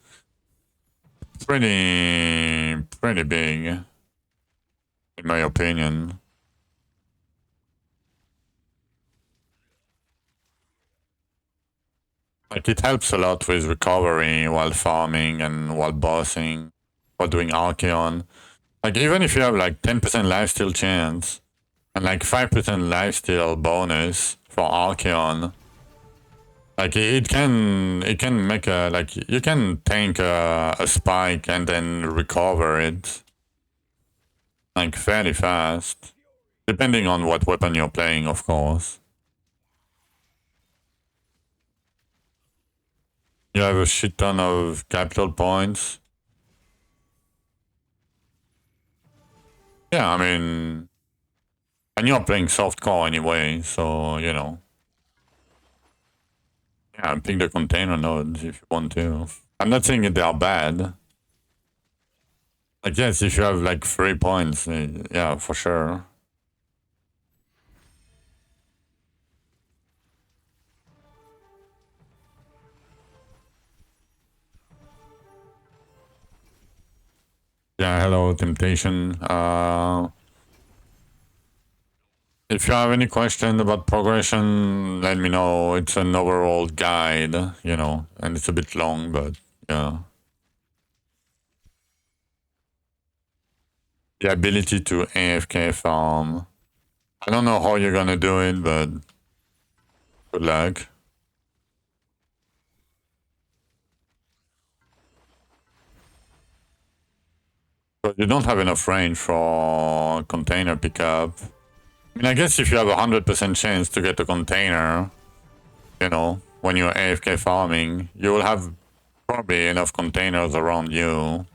pretty big, in my opinion. Like, it helps a lot with recovery while farming and while bossing, or doing Archeon. Like, even if you have like 10% lifesteal chance, and like 5% lifesteal bonus for Archeon, like, it can make a, like, you can tank a spike and then recover it, like, fairly fast. Depending on what weapon you're playing, of course. You have a shit ton of capital points. Yeah, I mean, and you're playing softcore anyway, so, you know. Yeah, pick the container nodes if you want to. I'm not saying that they are bad. Like, yes, if you have like 3 points, yeah, for sure. Yeah, hello, Temptation. If you have any question about progression, let me know. It's an overall guide, you know, and it's a bit long, but yeah. The ability to AFK farm. I don't know how you're gonna do it, but good luck. But you don't have enough range for container pickup. I mean, I guess if you have a 100% chance to get a container, you know, when you're AFK farming, you will have probably enough containers around you.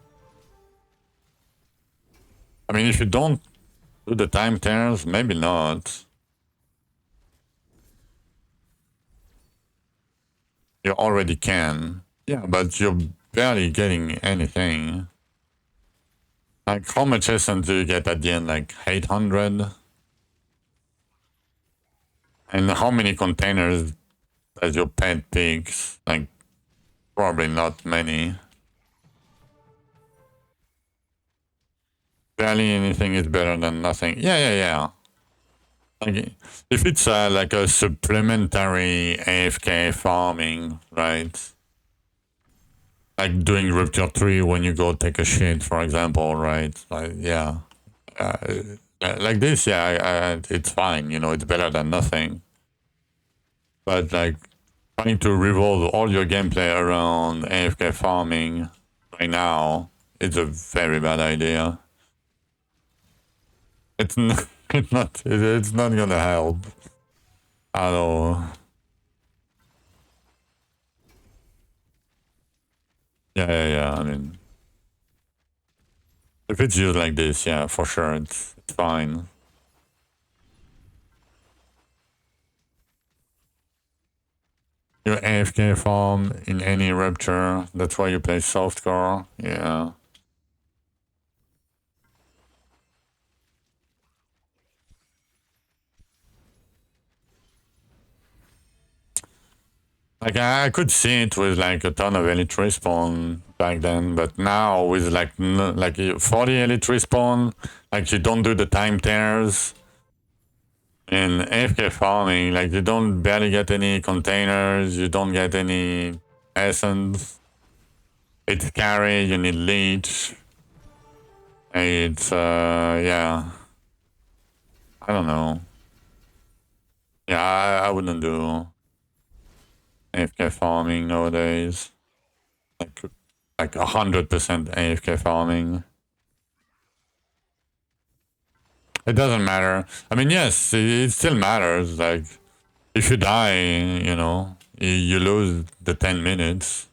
I mean, if you don't do the time tears, maybe not. You already can. Yeah, but you're barely getting anything. Like, how much essence do you get at the end? Like, 800? And how many containers does your pet picks? Like, probably not many. Barely anything is better than nothing. Yeah. Like, if it's like a supplementary AFK farming, right? Like doing Rupture 3 when you go take a shit, for example, right? Like, yeah. Like this, yeah, it's fine, you know, it's better than nothing. But like, trying to revolve all your gameplay around AFK farming right now is a very bad idea. It's not, it's not gonna help at all. Yeah. I mean, if it's used like this, yeah, for sure, it's fine. Your AFK farm in any Rupture, that's why you play softcore, yeah. Like, I could see it with like a ton of elite respawn back then, but now with like 40 elite respawn, like you don't do the time tears. In AFK farming, like you don't barely get any containers, you don't get any essence. It's carry, you need leech. It's, yeah. I don't know. Yeah, I wouldn't do AFK farming nowadays. Like 100% AFK farming. It doesn't matter. I mean, yes, it still matters. Like, if you die, you know, you lose the 10 minutes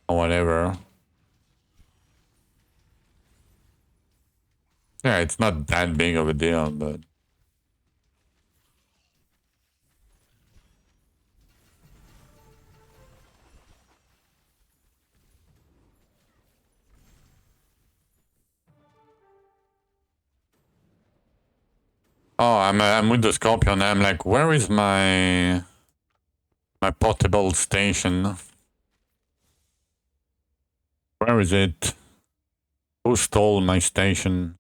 or whatever. Yeah, it's not that big of a deal, but... Oh, I'm with the Scorpion. I'm like, where is my portable station? Where is it? Who stole my station?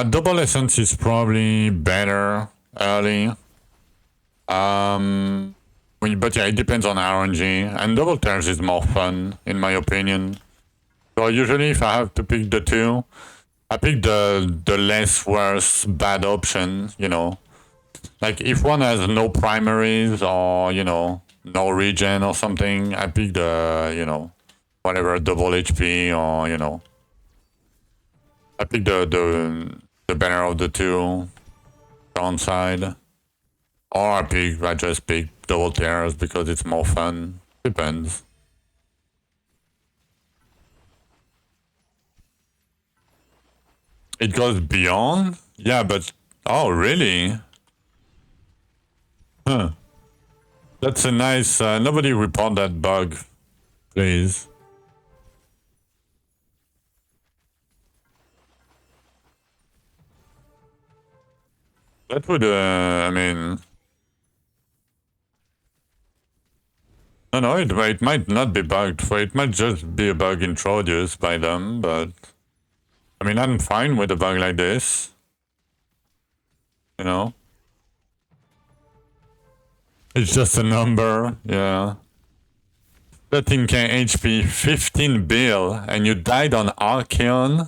Double essence is probably better early. But yeah, it depends on RNG, and double tears is more fun, in my opinion. So usually, if I have to pick the two, I pick the less worse bad option. You know, like if one has no primaries or you know no regen or something, I pick the you know whatever double HP or you know I pick the better of the two downside. Or I just pick double tears because it's more fun. Depends. It goes beyond? Yeah, but... Oh, really? Huh. That's a nice... nobody report that bug, please. That would, I mean... No, it might not be bugged. It might just be a bug introduced by them, but... I mean, I'm fine with a bug like this. You know? It's just a number, yeah. 13k HP, 15 bill, and you died on Archeon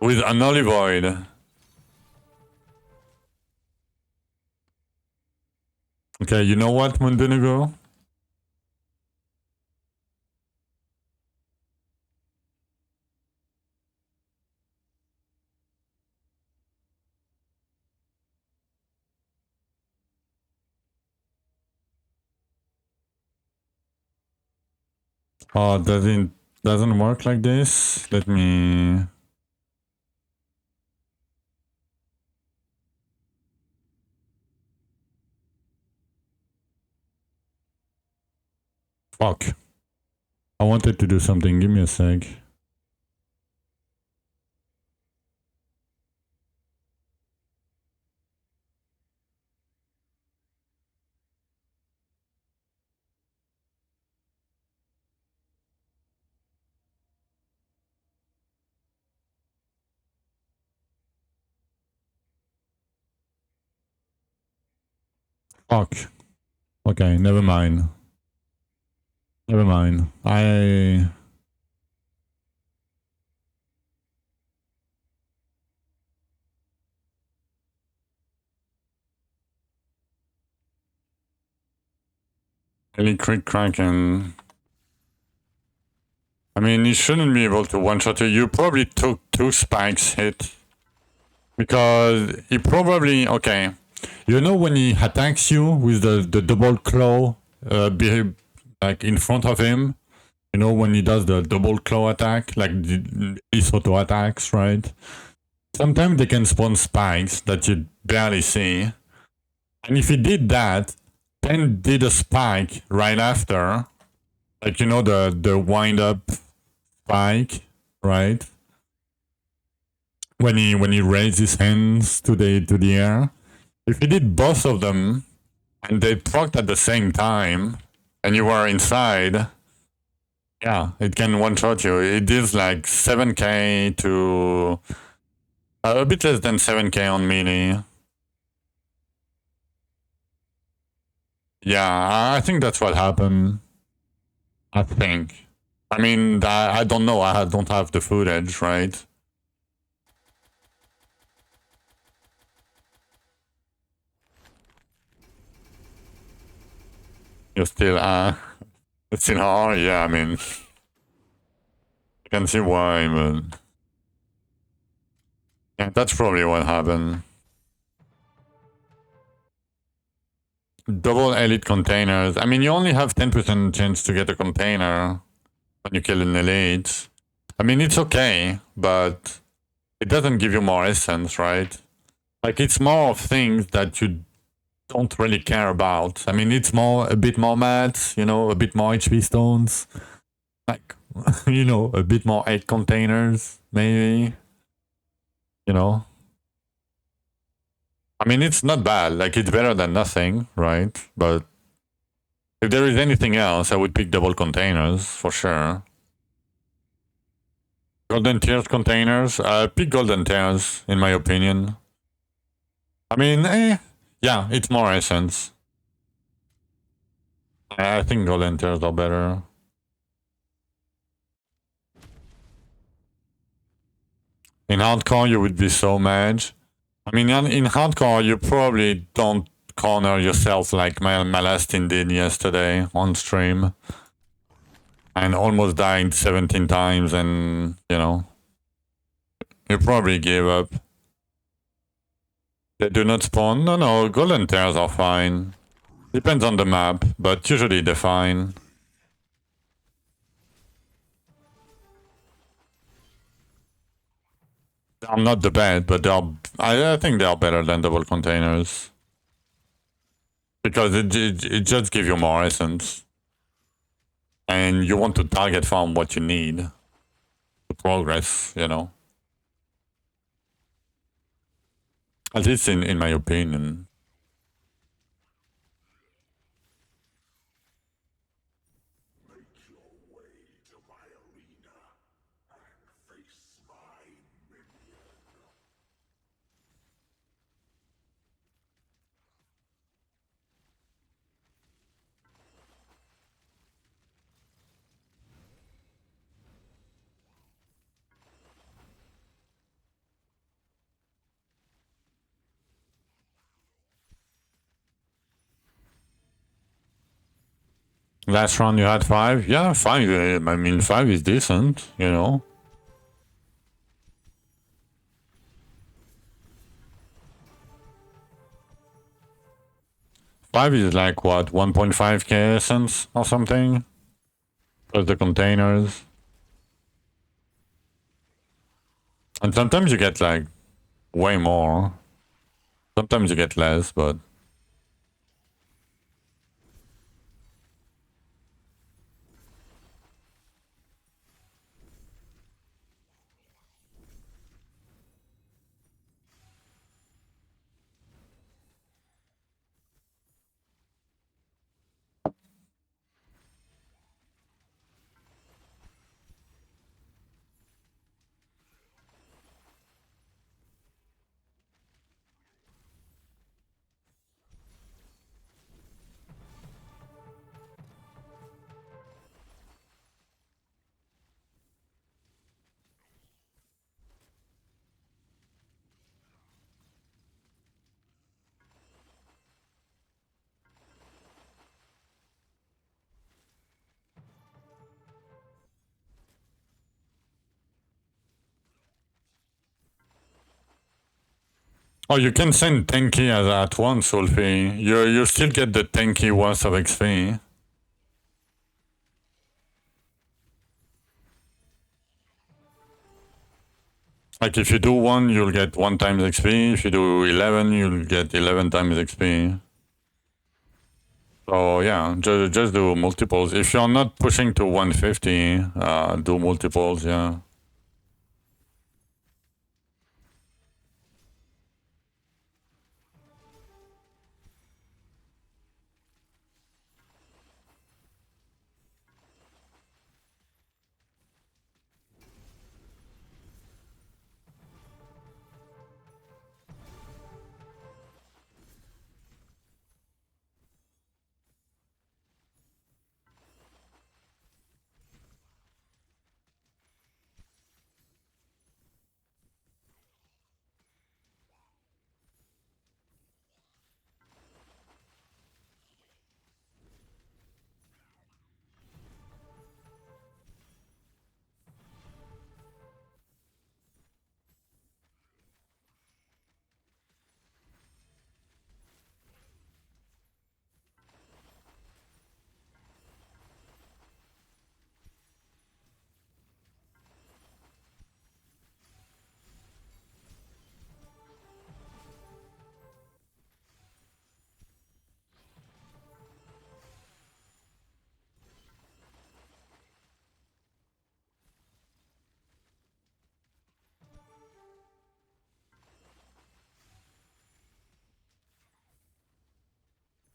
with an Holy Void. Okay, you know what, Mundunigo? Oh, doesn't work like this. Let me. Fuck. I wanted to do something. Give me a sec. Fuck. Okay, never mind. Never mind. Really quick Kraken. I mean, you shouldn't be able to one-shot you. You probably took 2 spikes hit. Because he probably... Okay. You know when he attacks you with the double claw like in front of him? You know when he does the double claw attack? Like his auto attacks, right? Sometimes they can spawn spikes that you barely see. And if he did that, then did a spike right after, like you know the wind up spike, right? When he raised his hands to the air. If he did both of them and they procced at the same time and you were inside, yeah, it can one shot you. It is like 7k to a bit less than 7k on melee. Yeah, I think that's what happened. I think. I mean, I don't know. I don't have the footage, right? You're still, it's in hard. Yeah, I mean, I can see why, but yeah, that's probably what happened. Double elite containers. I mean, you only have 10% chance to get a container when you kill an elite. I mean, it's okay, but it doesn't give you more essence, right? Like, it's more of things that you don't really care about. I mean, it's a bit more mats, you know, a bit more HP stones. Like, you know, a bit more 8 containers, maybe. You know? I mean, it's not bad. Like, it's better than nothing, right? But if there is anything else, I would pick double containers, for sure. Golden tiers containers? Pick golden tiers, in my opinion. I mean, yeah, it's more essence. I think golden tiers are better. In hardcore, you would be so mad. I mean, in hardcore, you probably don't corner yourself like Malastin did yesterday on stream. And almost died 17 times and, you know, you probably gave up. They do not spawn? No, golden tears are fine. Depends on the map, but usually they're fine. They're not the best, but I think they are better than double containers. Because it just gives you more essence. And you want to target farm what you need to progress, you know. At least in my opinion. Last round you had 5? Yeah, 5. I mean, 5 is decent, you know. Five is like what, 1.5k essence or something? Plus the containers. And sometimes you get like way more. Sometimes you get less, but oh, you can send 10k at once, Wolfie. You still get the 10k worth of XP. Like if you do 1, you'll get 1 times XP. If you do 11, you'll get 11 times XP. So yeah, just do multiples. If you're not pushing to 150, do multiples, yeah.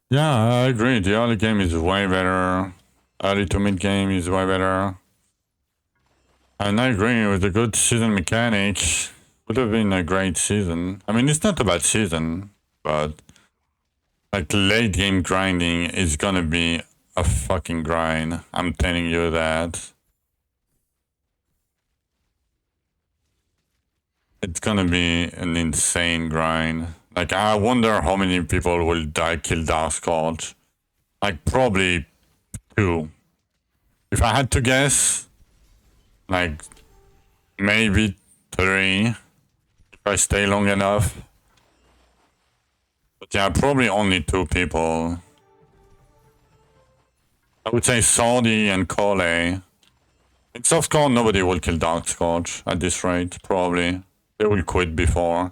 Yeah, I agree. The early game is way better. Early to mid game is way better. And I agree with the good season mechanics. Would have been a great season. I mean, it's not a bad season, but like late game grinding is gonna be a fucking grind. I'm telling you that. It's gonna be an insane grind. Like, I wonder how many people will die kill Dark Scourge. Like, probably 2. If I had to guess, like, maybe 3. If I stay long enough. But yeah, probably only 2 people. I would say Saudi and Cole. In softcore, nobody will kill Dark Scourge at this rate, probably. They will quit before.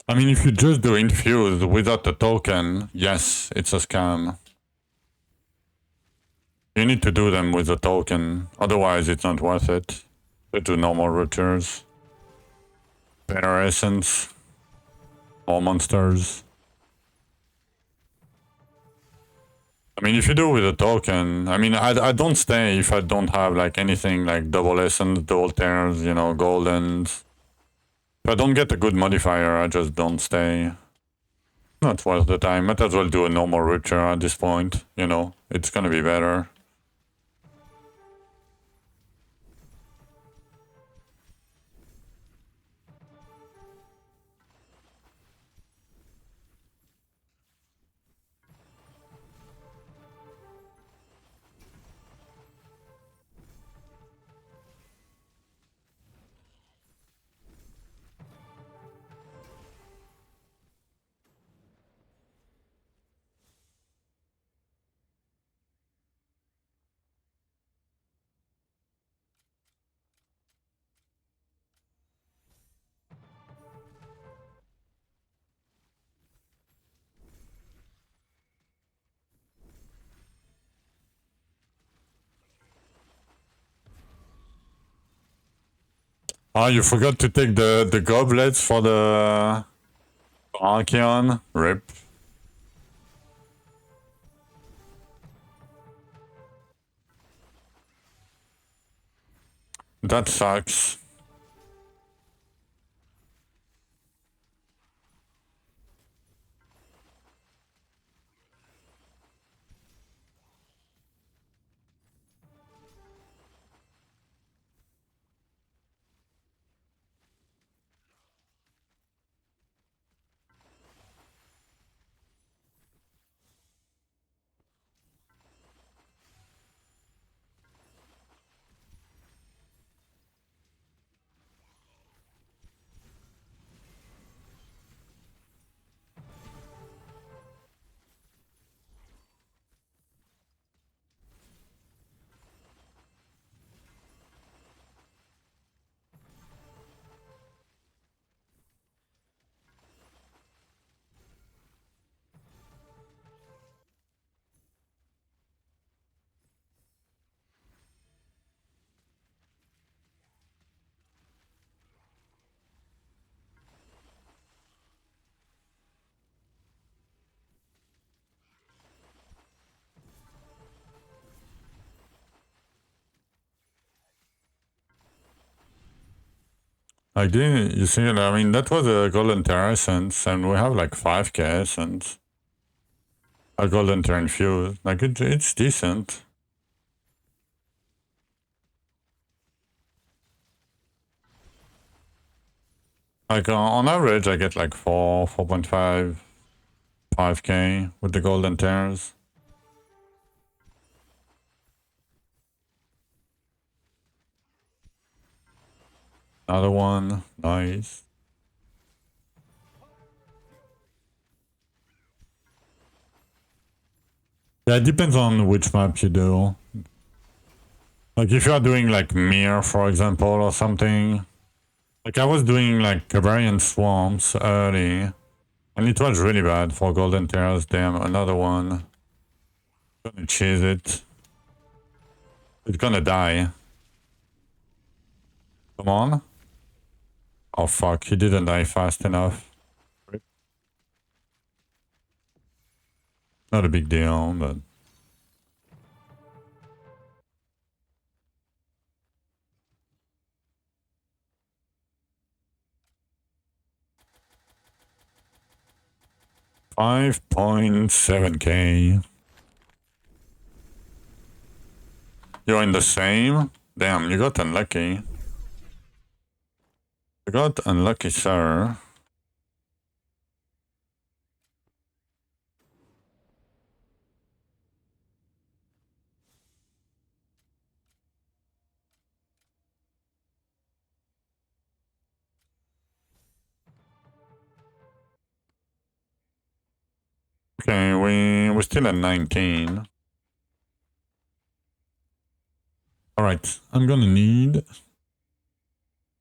I mean, if you just do infused without a token, yes, it's a scam. You need to do them with a token, otherwise it's not worth it. They do normal routers. Better essence. More monsters. I mean, if you do with a token, I mean, I don't stay if I don't have like anything like double essence, double tears, you know, goldens. If I don't get a good modifier, I just don't stay. Not worth the time. Might as well do a normal router at this point, you know, it's gonna be better. Oh, you forgot to take the goblets for the Archeon? Rip. That sucks. I did, you see, I mean, that was a golden tear essence, and we have like 5k essence. A golden tear infused. Like, it's decent. Like, on average, I get like 4.5, 5k with the golden tears. Another one, nice. Yeah, it depends on which map you do. Like if you are doing like Mir, for example, or something. Like I was doing like Cavarian Swamps early, and it was really bad for Golden Tears. Damn, another one. Gonna chase it. It's gonna die. Come on. Oh fuck, he didn't die fast enough. Not a big deal, but... $5.7k. You're in the same? Damn, you got unlucky. You got unlucky, sir. Okay, we're still at 19. Alright, I'm gonna need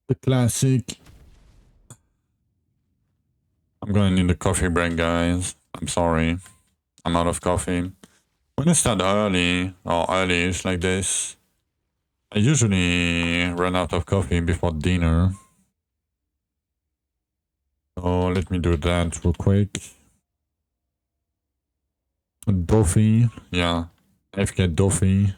the classic. I'm gonna need a coffee break, guys. I'm sorry. I'm out of coffee. When I start early, or early-ish like this, I usually run out of coffee before dinner. So let me do that real quick. Doffy, yeah. FK Doffy.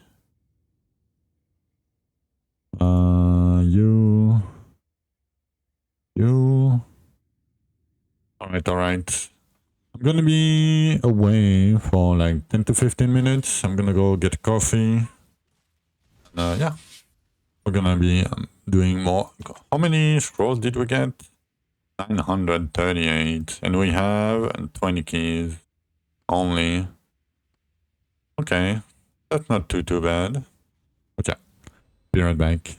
You. Alright. I'm gonna be away for like 10 to 15 minutes. I'm gonna go get coffee. Yeah. We're gonna be doing more. How many scrolls did we get? 938. And we have 20 keys only. Okay. That's not too bad. Okay. Be right back.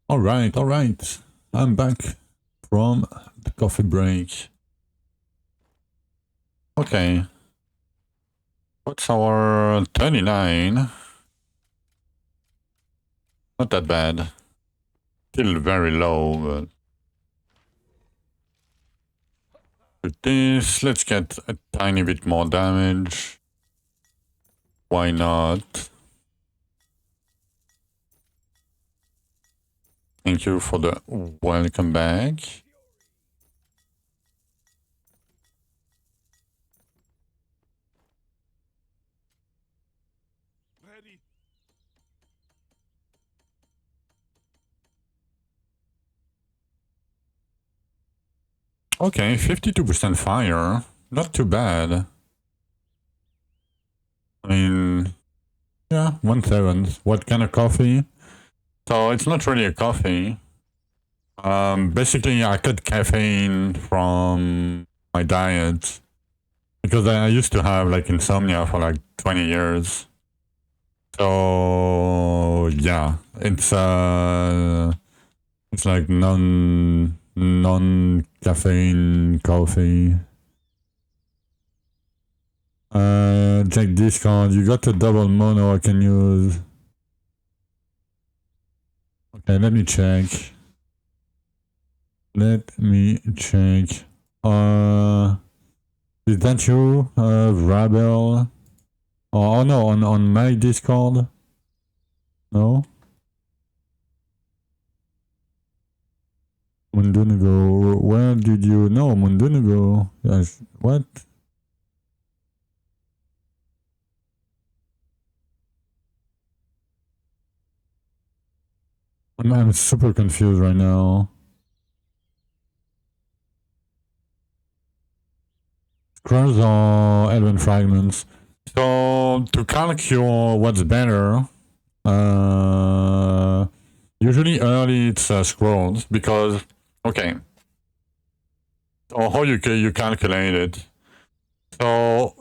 All right. I'm back from the coffee break. Okay. What's our 39? Not that bad. Still very low, but... With this, let's get a tiny bit more damage. Why not? Thank you for the welcome back. Ready. Okay, 52% fire. Not too bad. I mean, yeah, 1/7. What kind of coffee? So it's not really a coffee. Basically, I cut caffeine from my diet because I used to have like insomnia for like 20 years. So yeah, it's like non caffeine coffee. Check Discord. You got a double mono I can use. Okay, let me check. Let me check. Is that you, Rabel? Oh no, on my Discord? No? Mundunugo, where did you... No, Mundunugo. Yes, what? I'm super confused right now. Scrolls or Elven Fragments? So, to calculate what's better, usually early it's scrolls, because, okay, or how you calculate it. So,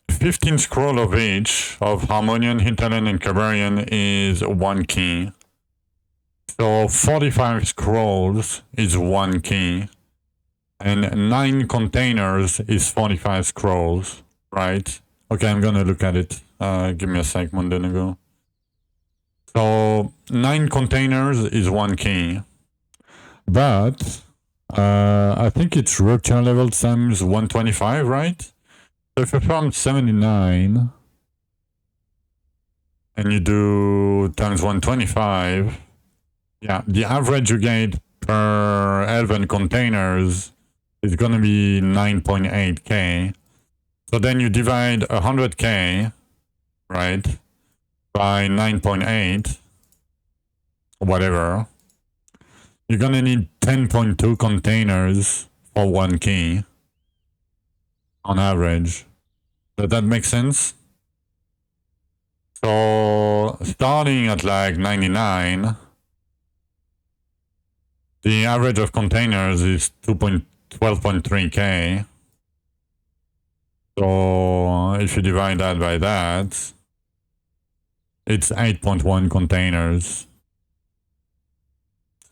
15 scroll of each, of Harmonian, Hinterland, and Cavarian is 1 key. So 45 scrolls is 1 key. And 9 containers is 45 scrolls, right? Okay, I'm gonna look at it. Give me a sec, Mondenego. So 9 containers is 1 key. But I think it's rupture level times 125, right? So if you found 79 and you do times 125, yeah, the average you get per Elven containers is gonna be 9.8k. So then you divide 100k, right, by 9.8, whatever. You're gonna need 10.2 containers for 1 key on average. Does that make sense? So starting at like 99, the average of containers is 12.3k. So if you divide that by that, it's 8.1 containers.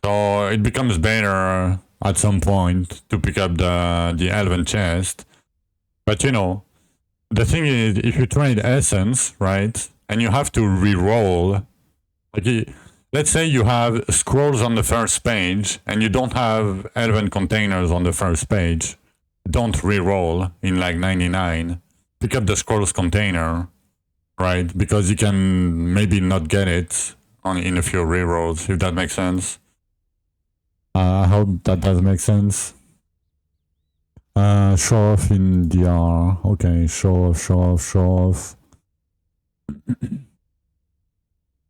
So it becomes better at some point to pick up the Elven chest. But you know, the thing is, if you trade essence, right, and you have to re-roll, like, let's say you have scrolls on the first page and you don't have Elven containers on the first page, don't re-roll in like 99. Pick up the scrolls container, right? Because you can maybe not get it in a few re-rolls, if that makes sense. I hope that does make sense. Show off in DR. Okay, show off.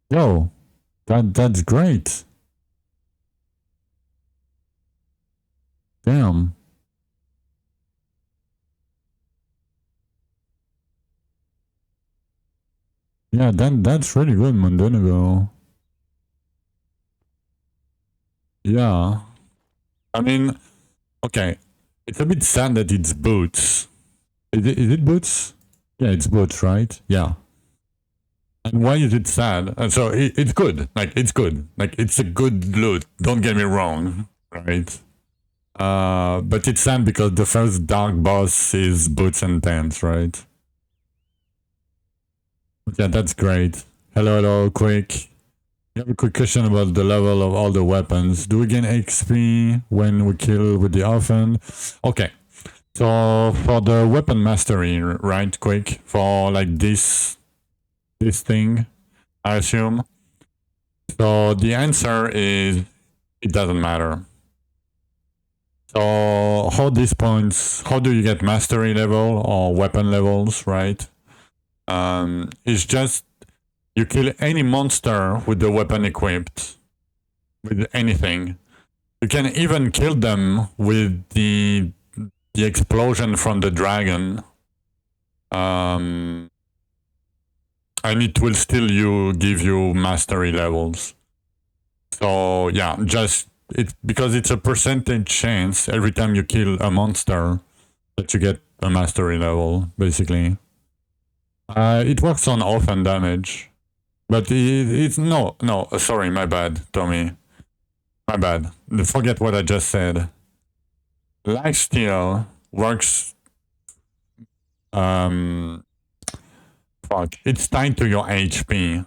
Yo, that's great. Damn. Yeah, that's really good, Mundunago. Yeah. I mean, okay. It's a bit sad that it's boots. Is it boots? Yeah, it's boots, right? Yeah. And why is it sad? And so it's good. Like, it's good. Like, it's a good loot. Don't get me wrong, right? But it's sad because the first dark boss is boots and pants, right? Yeah, that's great. Hello, quick. You have a quick question about the level of all the weapons. Do we gain XP when we kill with the orphan? Okay. So for the weapon mastery, right, quick, for like this thing, I assume. So the answer is it doesn't matter. So how these points, how do you get mastery level or weapon levels, right? It's just you kill any monster with the weapon equipped, with anything. You can even kill them with the explosion from the dragon. And it will still give you mastery levels. So yeah, just because it's a percentage chance every time you kill a monster that you get a mastery level, basically. It works on orphan damage, but it's no, sorry, my bad, Tommy. My bad. Forget what I just said. Lifesteal works. It's tied to your HP.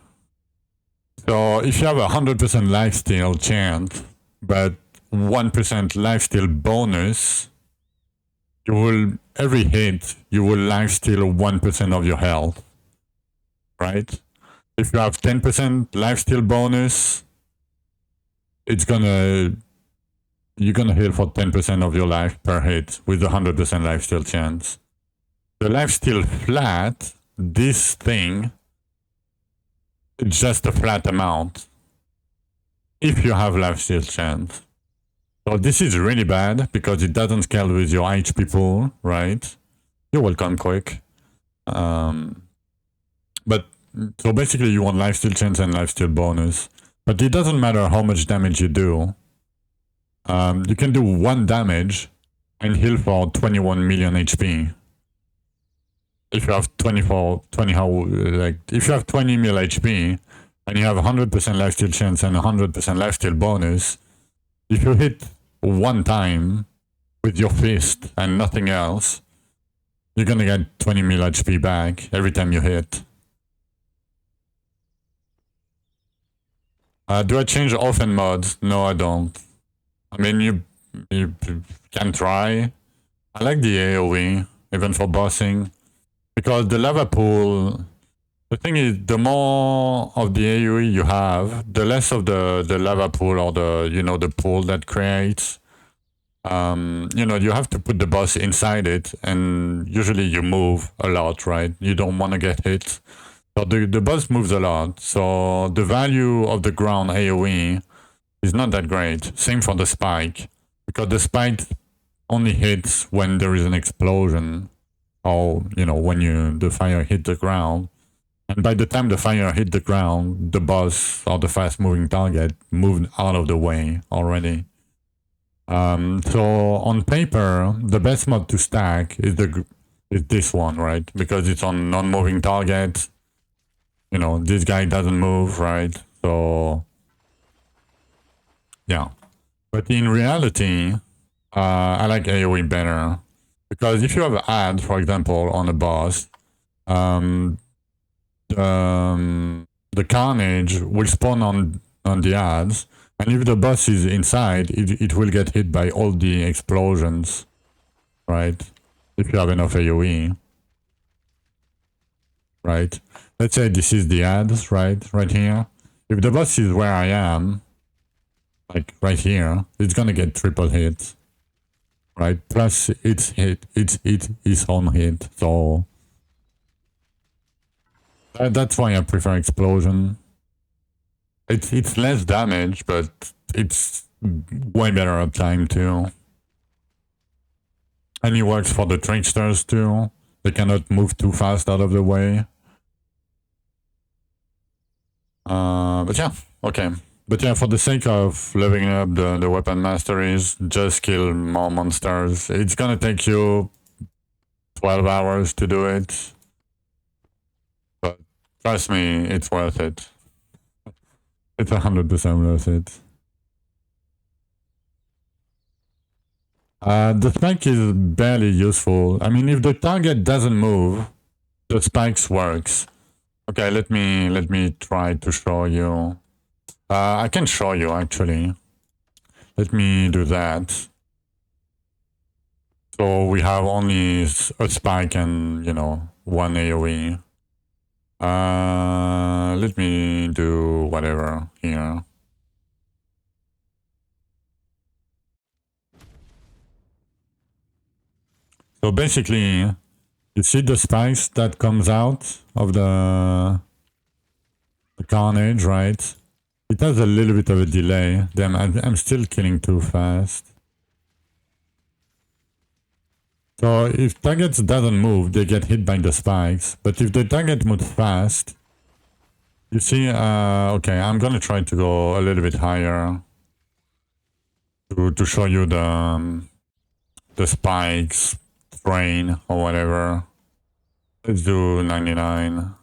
So if you have 100% lifesteal chance, but 1% lifesteal bonus, you will, every hit, you will lifesteal 1% of your health, right? If you have 10% lifesteal bonus, you're gonna heal for 10% of your life per hit with 100% lifesteal chance. The lifesteal flat, this thing, it's just a flat amount if you have lifesteal chance. So this is really bad because it doesn't scale with your HP pool, right? You're welcome, quick. But so basically you want lifesteal chance and lifesteal bonus. But it doesn't matter how much damage you do. You can do 1 damage and heal for 21 million HP. If you have if you have 20 mil HP and you have 100% lifesteal chance and 100% lifesteal bonus, if you hit 1 time with your fist and nothing else, you're gonna get 20 mil HP back every time you hit. Do I change orphan mods? No, I don't. I mean, you can try. I like the AoE, even for bossing. Because the lava pool, the thing is, the more of the AoE you have, the less of the lava pool or the pool that creates. You have to put the boss inside it, and usually you move a lot, right? You don't want to get hit. So the boss moves a lot. So the value of the ground AoE is not that great. Same for the spike, because the spike only hits when there is an explosion. Or, when the fire hit the ground. And by the time the fire hit the ground, the boss or the fast-moving target moved out of the way already. So on paper, the best mod to stack is this one, right? Because it's on non-moving target. This guy doesn't move, right? So, yeah. But in reality, I like AoE better. Because if you have an ad, for example, on a boss, the Carnage will spawn on the ads, and if the boss is inside, it will get hit by all the explosions, right? If you have enough AoE, right? Let's say this is the ads, right here. If the boss is where I am, like right here, it's gonna get triple hit. Right, plus it's his own hit, so that's why I prefer explosion. It's less damage, but it's way better uptime too. And it works for the tricksters too. They cannot move too fast out of the way. But yeah, okay. But yeah, for the sake of leveling up the weapon masteries, just kill more monsters. It's gonna take you 12 hours to do it. But Trust me, it's worth it. It's 100% worth it. The spike is barely useful. I mean, if the target doesn't move, the spikes works. Okay, let me try to show you. I can show you actually. Let me do that. So we have only a spike and, you know, one AoE. Let me do whatever here. So basically, you see the spikes that comes out of the Carnage, right? It has a little bit of a delay. Damn, I'm still killing too fast. So if targets doesn't move, they get hit by the spikes. But if the target moves fast, you see, okay, I'm gonna try to go a little bit higher to show you the spikes, train, or whatever. Let's do 99.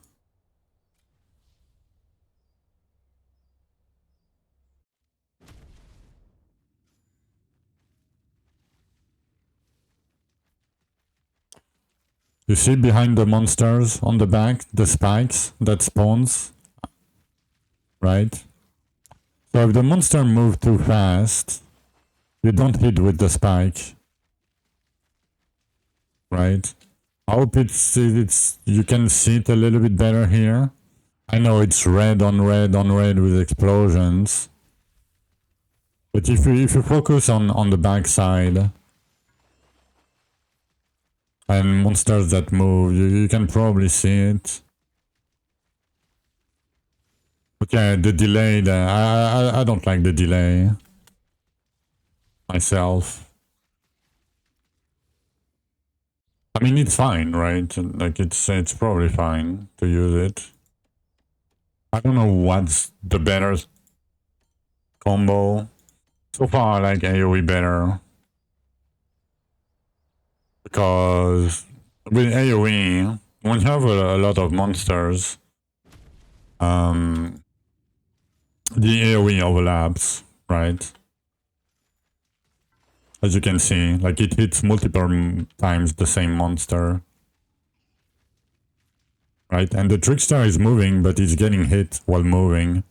You see behind the monsters on the back, the spikes that spawns, right? So if the monster moves too fast, you don't hit with the spike, right? I hope it's you can see it a little bit better here. I know it's red on red on red with explosions, but if you focus on the back side and monsters that move, you can probably see it. Okay, the delay, I don't like the delay myself. I mean, it's fine, right? Like, it's probably fine to use it. I don't know what's the better combo. So far, I like AoE better. Because with AoE, when you have a lot of monsters, the AoE overlaps, right? As you can see, like it hits multiple times the same monster. Right? And the trickster is moving, but he's getting hit while moving,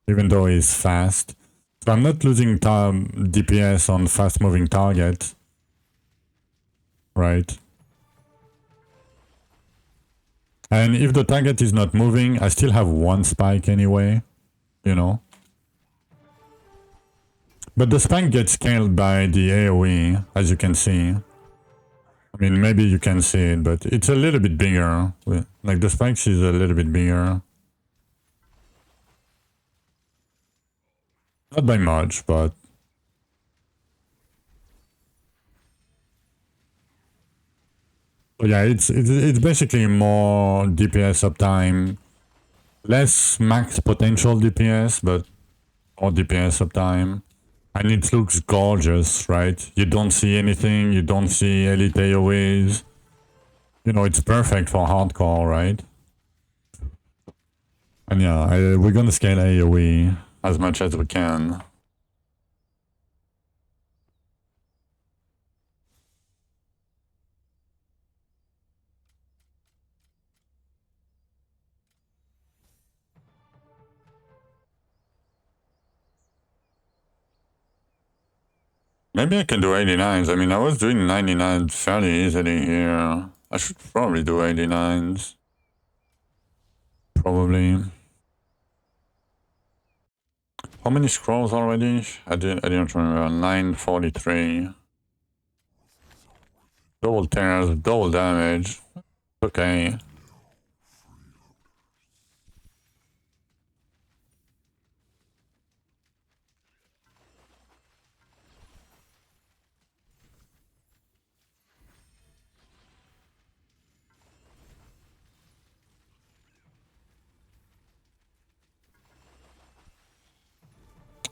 even though he's fast. So I'm not losing DPS on fast-moving target. Right? And if the target is not moving, I still have one spike anyway, you know? But the spike gets scaled by the AoE, as you can see. I mean, maybe you can see it, but it's a little bit bigger. Like, the spikes is a little bit bigger. Not by much, but... yeah, it's basically more DPS uptime. Less max potential DPS, but more DPS uptime. And it looks gorgeous, right? You don't see anything, you don't see elite AoEs. You know, it's perfect for hardcore, right? And yeah, we're gonna scale AoE as much as we can. Maybe I can do 89s. I mean, I was doing 99s fairly easily here. I should probably do 89s. Probably. How many scrolls already? I didn't remember. 943. Double tears, double damage. Okay.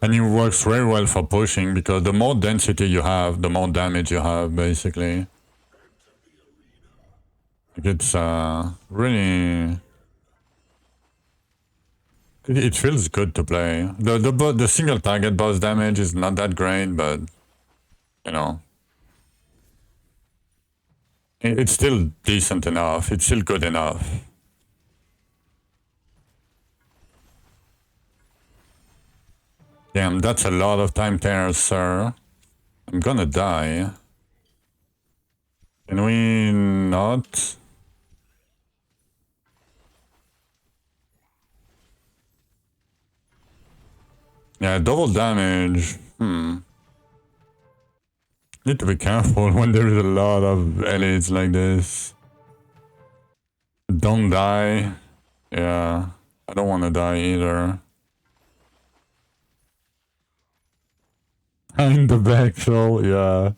And it works very well for pushing because the more density you have, the more damage you have, basically. It's really It feels good to play. The single target boss damage is not that great, but you know, it's still decent enough. It's still good enough. Damn, that's a lot of time tears, sir. I'm gonna die. Can we not? Yeah, double damage. Need to be careful when there is a lot of elites like this. Don't die. Yeah, I don't want to die either. In the back, so yeah.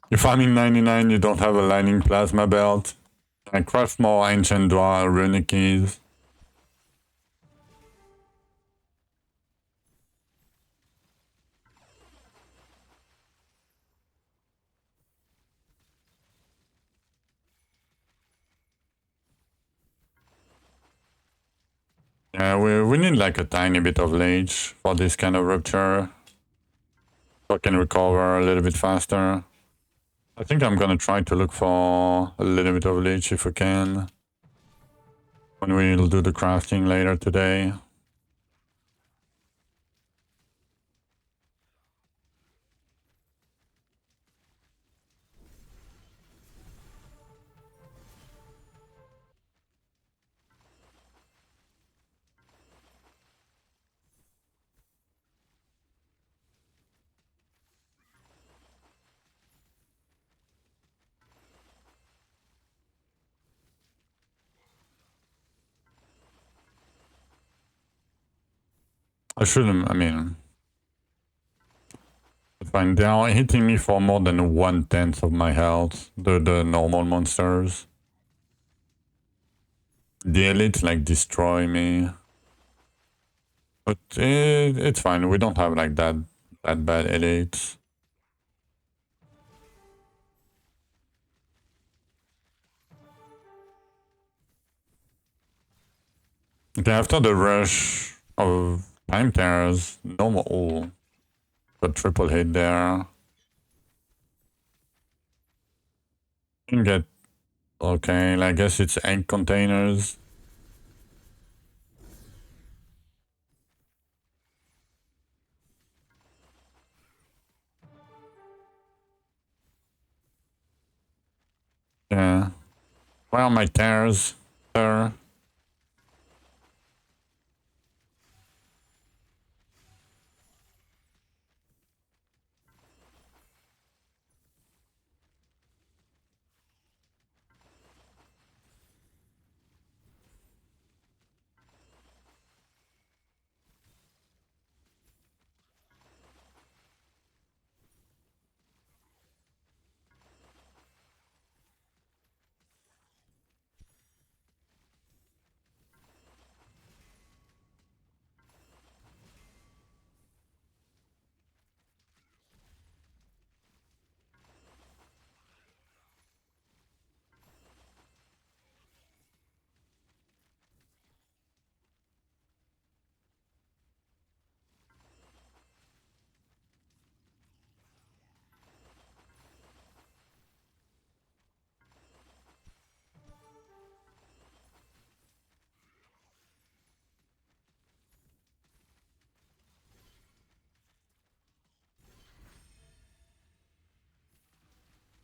You're farming 99, you don't have a lightning plasma belt. I craft more ancient dwarf runic keys. Yeah, we need like a tiny bit of leech for this kind of rupture. So I can recover a little bit faster. I think I'm gonna try to look for a little bit of leech if we can. When we'll do the crafting later today. I shouldn't, I mean... Fine, they are hitting me for more than 1/10 of my health, the normal monsters. The elites like destroy me. But it's fine, we don't have like that bad elites. Okay, after the rush of time terrors, normal. Oh, got triple hit there. Can get. Okay, I guess it's egg containers. Yeah. Where are my tears, sir?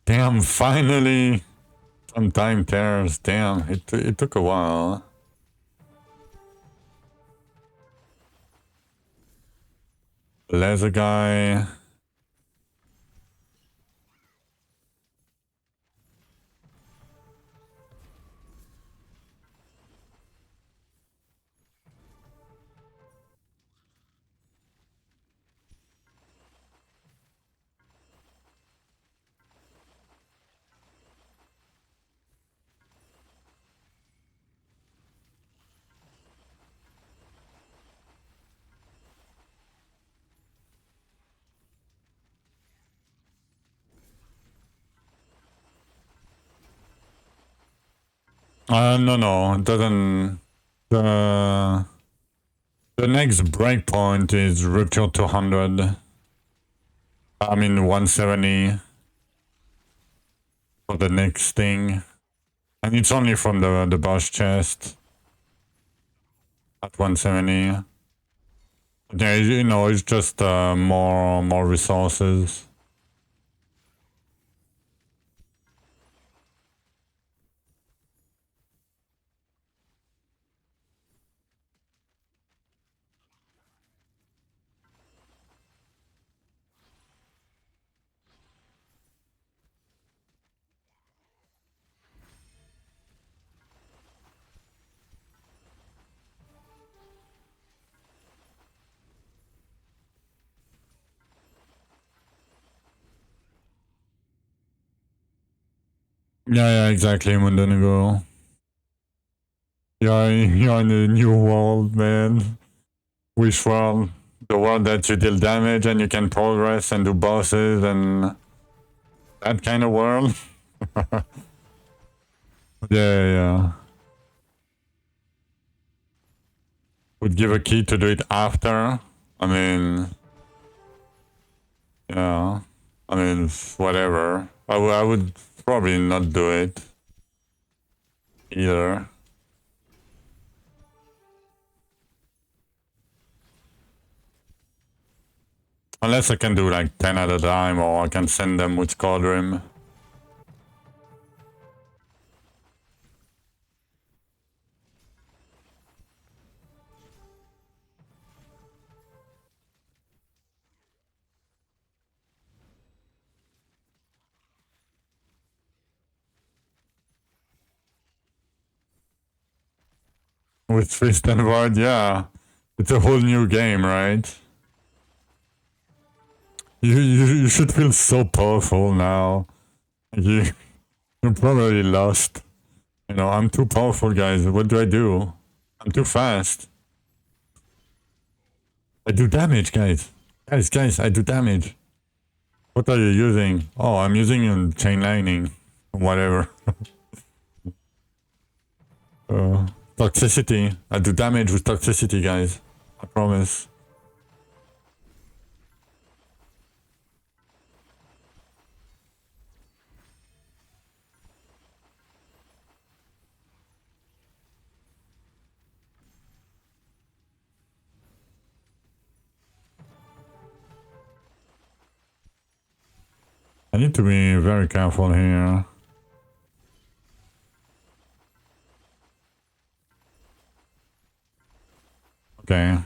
Damn, finally! Some time tears. Damn, it took a while. Laser guy. No, it doesn't. The next breakpoint is rupture 200. I mean 170 for the next thing, and it's only from the boss chest at 170. Yeah, you know, it's just more resources. Yeah, exactly, Mundanigo. You're in a new world, man. Which world? The world that you deal damage and you can progress and do bosses and that kind of world? Yeah. Would give a key to do it after. I mean, yeah. I mean, whatever. I would probably not do it either. Unless I can do like 10 at a time, or I can send them with Conjuring. With Fist and Void, yeah. It's a whole new game, right? You should feel so powerful now. You're probably lost. You know, I'm too powerful, guys. What do I do? I'm too fast. I do damage, guys. Guys, I do damage. What are you using? Oh, I'm using chain lightning. Whatever. Toxicity. I do damage with toxicity, guys. I promise. I need to be very careful here. Okay.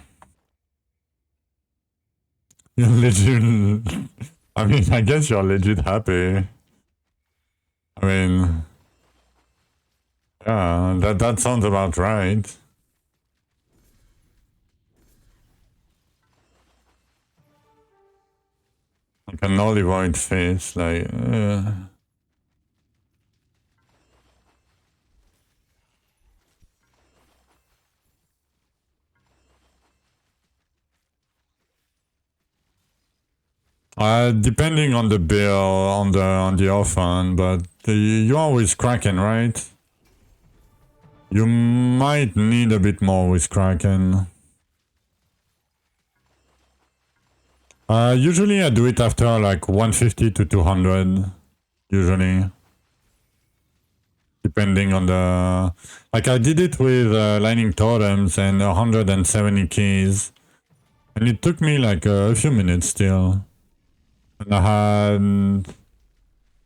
You're legit. I mean, I guess you're legit happy. I mean, yeah, that sounds about right. Like a null void face, like. Depending on the bill, on the orphan, but you always Kraken, right? You might need a bit more with Kraken. Usually I do it after like 150 to 200, usually. Depending on the... Like I did it with Lightning Totems and 170 keys. And it took me like a few minutes still. And I had...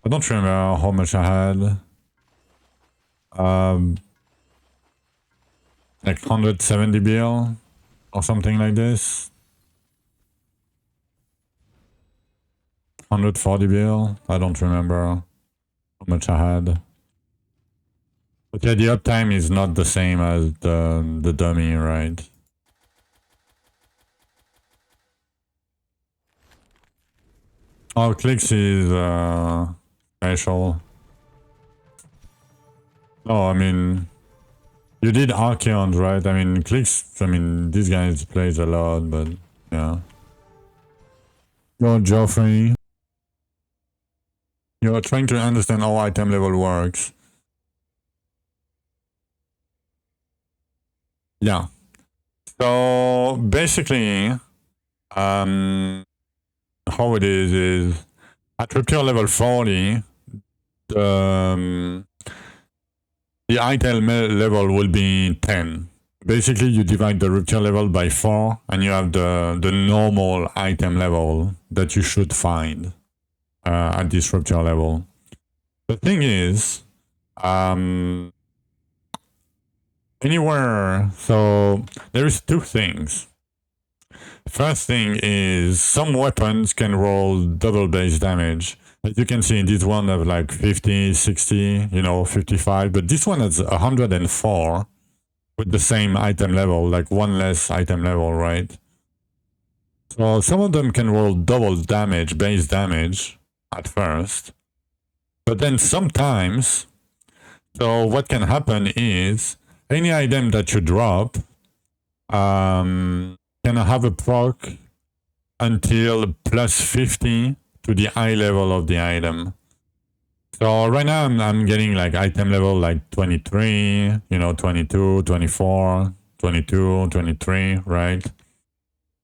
I don't remember how much I had. Like 170 bill or something like this. 140 bill. I don't remember how much I had. But yeah, the uptime is not the same as the dummy, right? Oh, clicks is special. No, I mean, you did Archeons, right? I mean, clicks, I mean, these guys plays a lot, but yeah. Yo, Geoffrey. You're trying to understand how item level works. Yeah. So basically, how it is at rupture level 40, the item level will be 10. Basically, you divide the rupture level by 4, and you have the normal item level that you should find at this rupture level. The thing is, anywhere, so there is two things. First thing is some weapons can roll double base damage. As you can see, this one have like 50, 60, 55, but this one has 104 with the same item level, like one less item level, right? So some of them can roll double damage, base damage at first, but then sometimes, so what can happen is any item that you drop can have a proc until plus 50 to the eye level of the item. So right now I'm getting like item level like 23, 22, 24, 22, 23, right?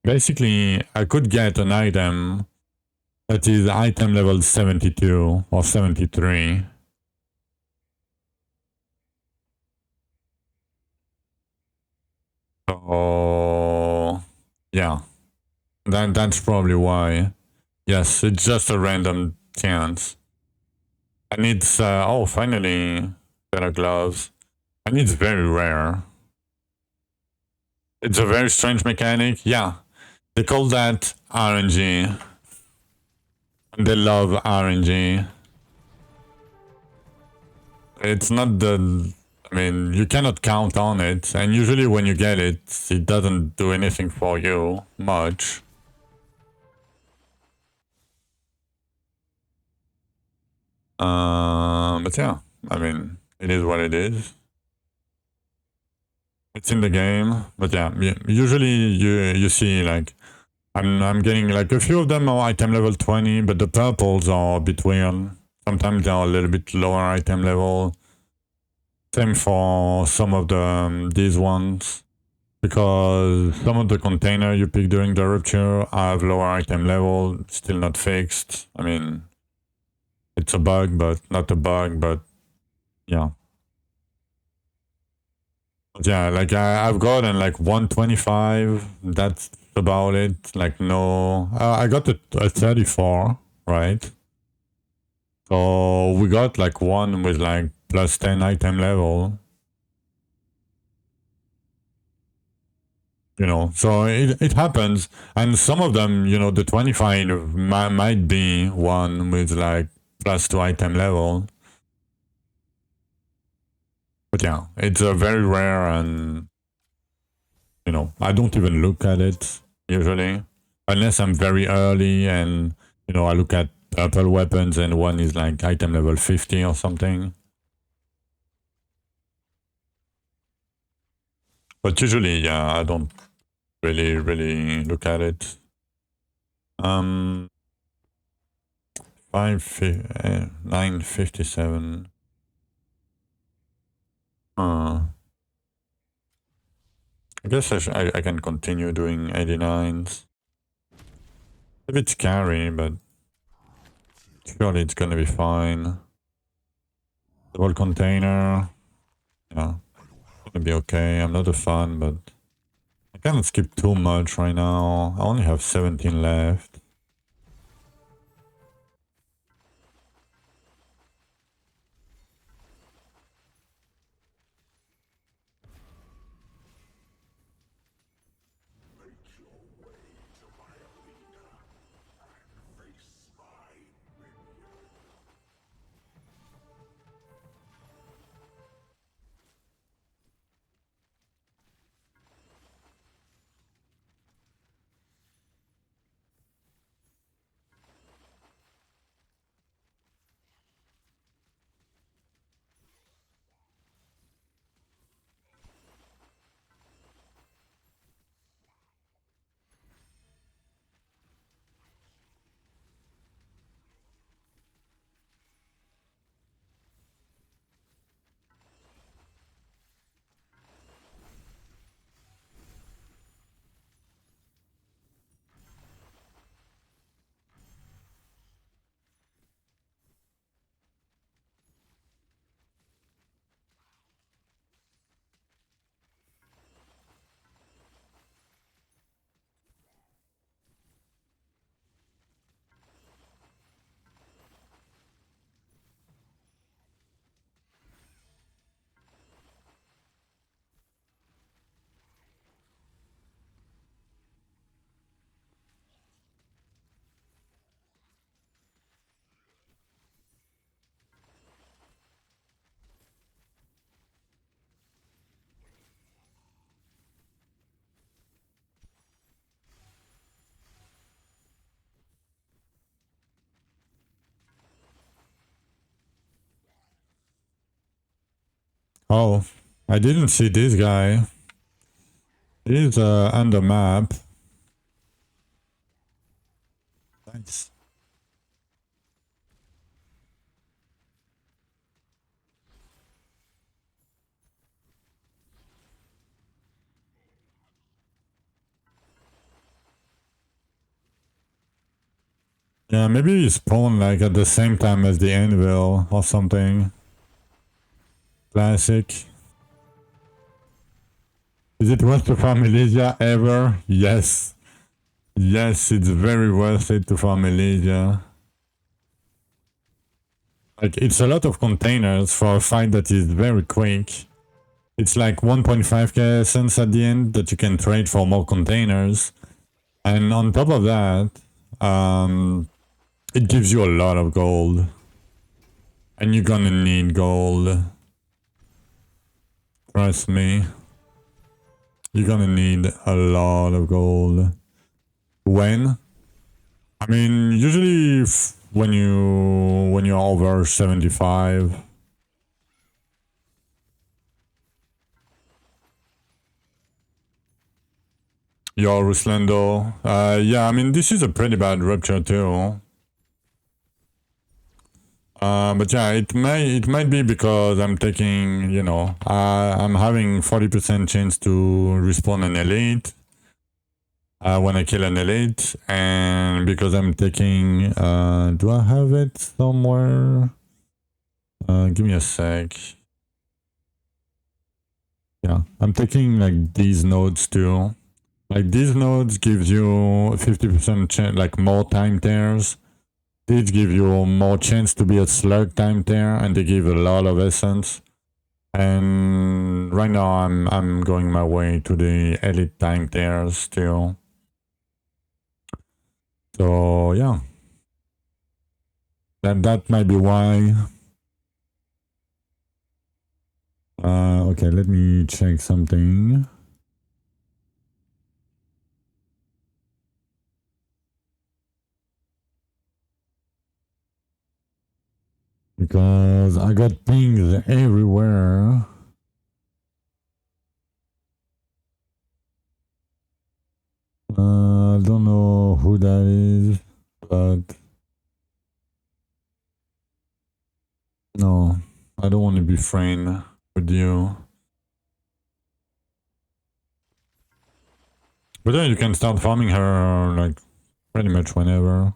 Basically, I could get an item that is item level 72 or 73. So, yeah, that's probably why. Yes, it's just a random chance. And it's, oh, finally, better gloves. And it's very rare. It's a very strange mechanic. Yeah, they call that RNG. And they love RNG. It's not the... I mean, you cannot count on it. And usually when you get it, it doesn't do anything for you much. But yeah, I mean, it is what it is. It's in the game, but yeah, usually you see like I'm getting like a few of them are item level 20, but the purples are a bit weird. Sometimes they are a little bit lower item level. Same for some of the these ones, because some of the container you pick during the rupture have lower item level, still not fixed. I mean, it's a bug, but not a bug, but yeah. But yeah, like I've gotten like 125. That's about it. Like no, I got a 34, right? So we got like one with like plus 10 item level. So it happens. And some of them, the 25 might be one with like plus 2 item level. But yeah, it's a very rare, and I don't even look at it usually, unless I'm very early and I look at purple weapons and one is like item level 50 or something. But usually, yeah, I don't really look at it. 957. I guess I can continue doing 89s. A bit scary, but surely it's gonna be fine. Double container. Yeah, gonna be okay. I'm not a fan, but I cannot skip too much right now. I only have 17 left. Oh, I didn't see this guy. He's on the map. Nice. Yeah, maybe he spawned like at the same time as the anvil or something. Classic. Is it worth to farm Elysia ever? Yes. Yes, it's very worth it to farm Elysia. Like, it's a lot of containers for a fight that is very quick. It's like 1.5k essence at the end that you can trade for more containers. And on top of that, it gives you a lot of gold. And you're gonna need gold. Trust me. You're gonna need a lot of gold. When? I mean, usually when you're over 75. Yo, Ruslando. Yeah, I mean, this is a pretty bad rupture too. But yeah, it might be because I'm taking, you know, I'm having 40% chance to respawn an elite when I kill an elite, and because I'm taking, do I have it somewhere? Give me a sec. Yeah, I'm taking like these nodes too. Like these nodes gives you 50% chance, like more time tears. These give you more chance to be a slug time tear, and they give a lot of essence. And right now I'm going my way to the elite time tears still. So yeah. That might be why. Okay, let me check something. Because I got pings everywhere. I don't know who that is, but no, I don't want to be friend with you. But then you can start farming her like pretty much whenever.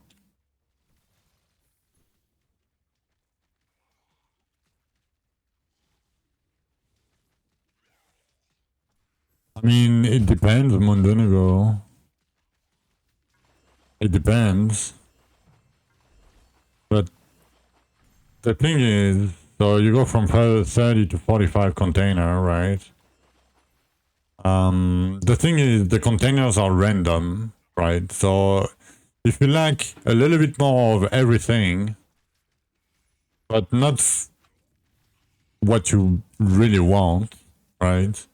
I mean, it depends, Mondonigo. It depends. But the thing is, so you go from 30 to 45 container, right? The thing is, the containers are random, right? So if you like a little bit more of everything, but not what you really want, right?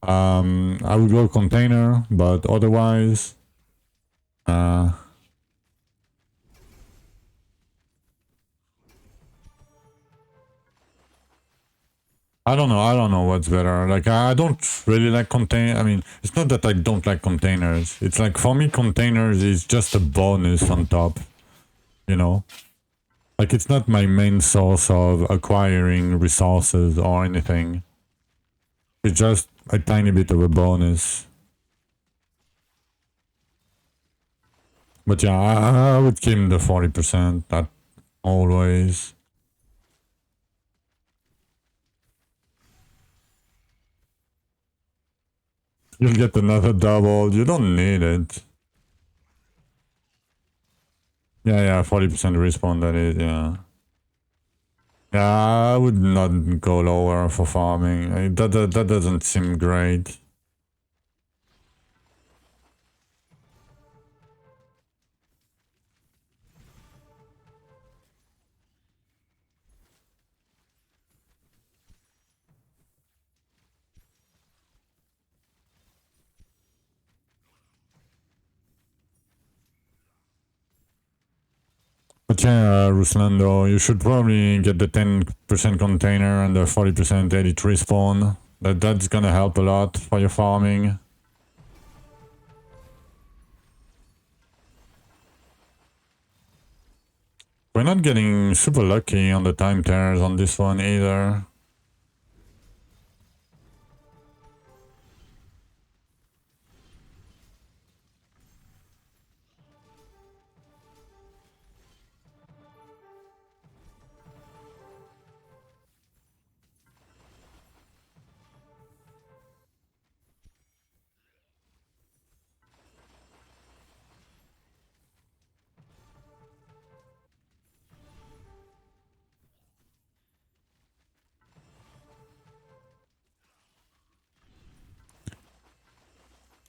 I would go container, but otherwise, I don't know. I don't know what's better. Like, I don't really like contain. I mean, it's not that I don't like containers. It's like, for me, containers is just a bonus on top, you know? Like, it's not my main source of acquiring resources or anything. It's just a tiny bit of a bonus. But yeah, I would keep the 40%. That always. You'll get another double. You don't need it. Yeah, 40% respawn, that is, yeah. Yeah, I would not go lower for farming. That doesn't seem great. But yeah, Ruslando, you should probably get the 10% container and the 40% edit respawn. That's gonna help a lot for your farming. We're not getting super lucky on the time tears on this one either.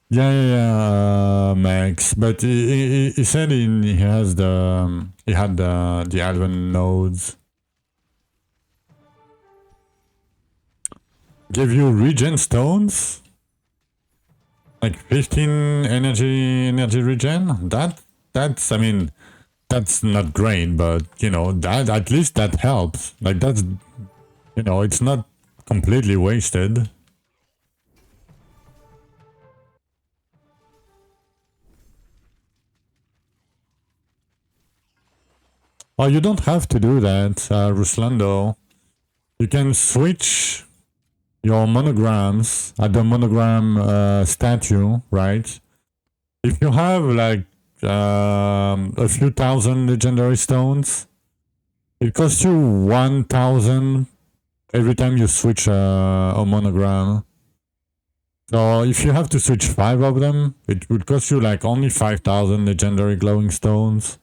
Yeah, Max. But he said he has the he had the Elven nodes. Give you regen stones, like 15 energy regen. That's I mean, that's not great, but you know that at least that helps. Like that's it's not completely wasted. Oh, you don't have to do that, Ruslando. You can switch your monograms at the monogram statue, right? If you have like a few thousand legendary stones, it costs you 1,000 every time you switch a monogram. So if you have to switch 5 of them, it would cost you like only 5,000 legendary glowing stones.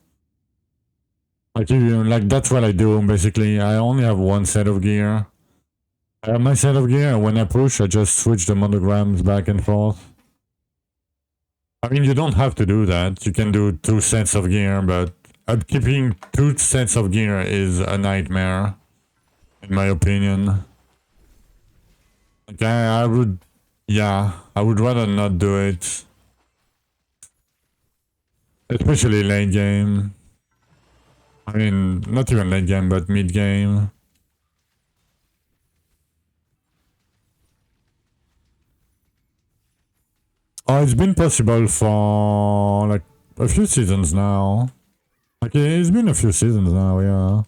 Like that's what I do basically. I only have one set of gear. I have my set of gear, and when I push, I just switch the monograms back and forth. I mean, you don't have to do that. You can do 2 sets of gear, but upkeeping 2 sets of gear is a nightmare, in my opinion. Like, I would, yeah, I would rather not do it. Especially late game. I mean, not even late game, but mid game. Oh, it's been possible for like a few seasons now. Like it's been a few seasons now, yeah.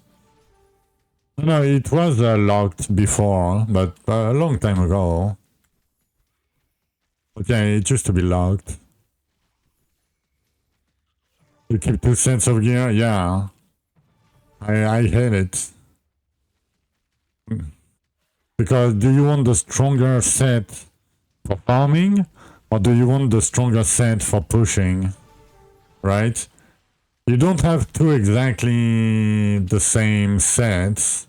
No, it was locked before, but a long time ago. But yeah, it used to be locked. You keep 2 sets of gear, yeah. I hate it. Because do you want the stronger set for farming, or do you want the stronger set for pushing? Right? You don't have 2 exactly the same sets.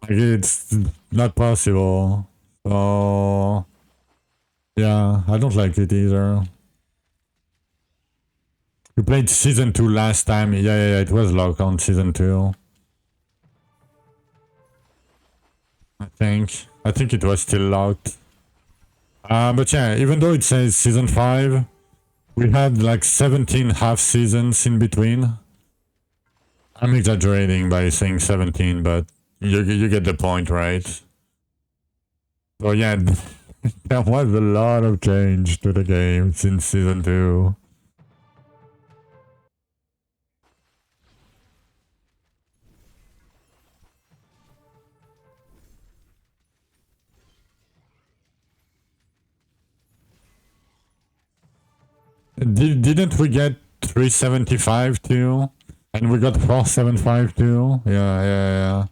Like it's not possible. So yeah, I don't like it either. You played season 2 last time. Yeah, it was locked on season 2. I think it was still locked. But yeah, even though it says season 5, we had like 17 half seasons in between. I'm exaggerating by saying 17, but you get the point, right? So yeah, there was a lot of change to the game since season 2. Didn't we get 375 too? And we got 475 too? Yeah.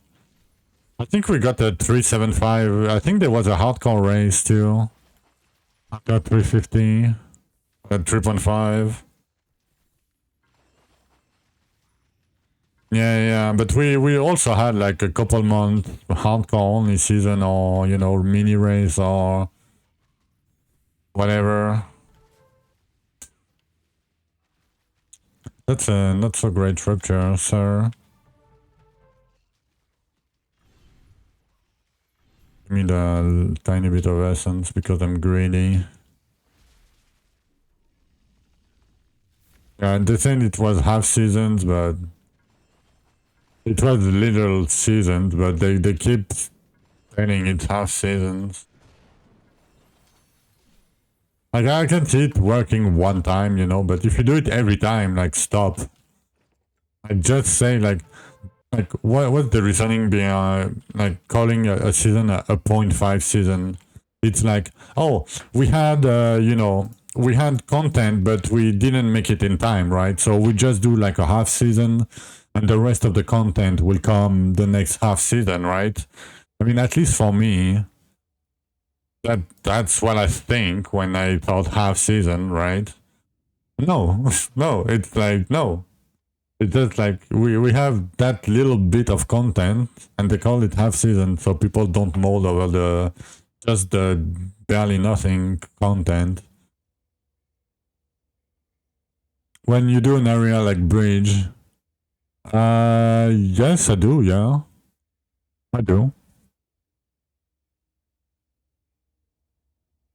I think we got a 375. I think there was a hardcore race too. I got 350. At 3.5. Yeah, but we also had like a couple months hardcore only season, or mini race or whatever. That's a not so great rupture, sir. Give me the tiny bit of essence because I'm greedy. Yeah, they said it was half seasons, but It was little seasons, but they keep saying it's half seasons. Like, I can see it working one time, you know, but if you do it every time, like, stop. I just say, like what's the reasoning behind, like, calling a season a 0.5 season? It's like, oh, we had, you know, we had content, but we didn't make it in time, right? So we just do, like, a half season, and the rest of the content will come the next half season, right? I mean, at least for me, that's what I think when I thought half season, right? No, no, it's like, no. It's just like we have that little bit of content and they call it half season so people don't mold over the just the barely nothing content. When you do an area like bridge, yes I do, yeah. I do.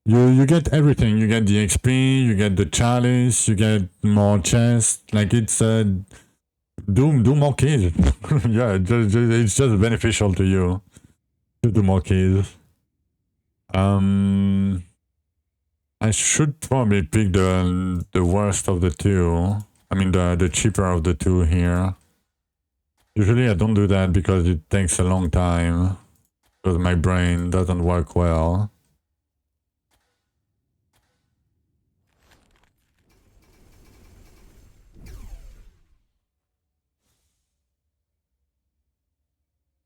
You get everything. You get the XP, you get the chalice, you get more chests. Like, it's do more keys. Yeah, it's just beneficial to you to do more keys. I should probably pick the worst of the two. I mean, the cheaper of the two here. Usually I don't do that because it takes a long time. Because my brain doesn't work well.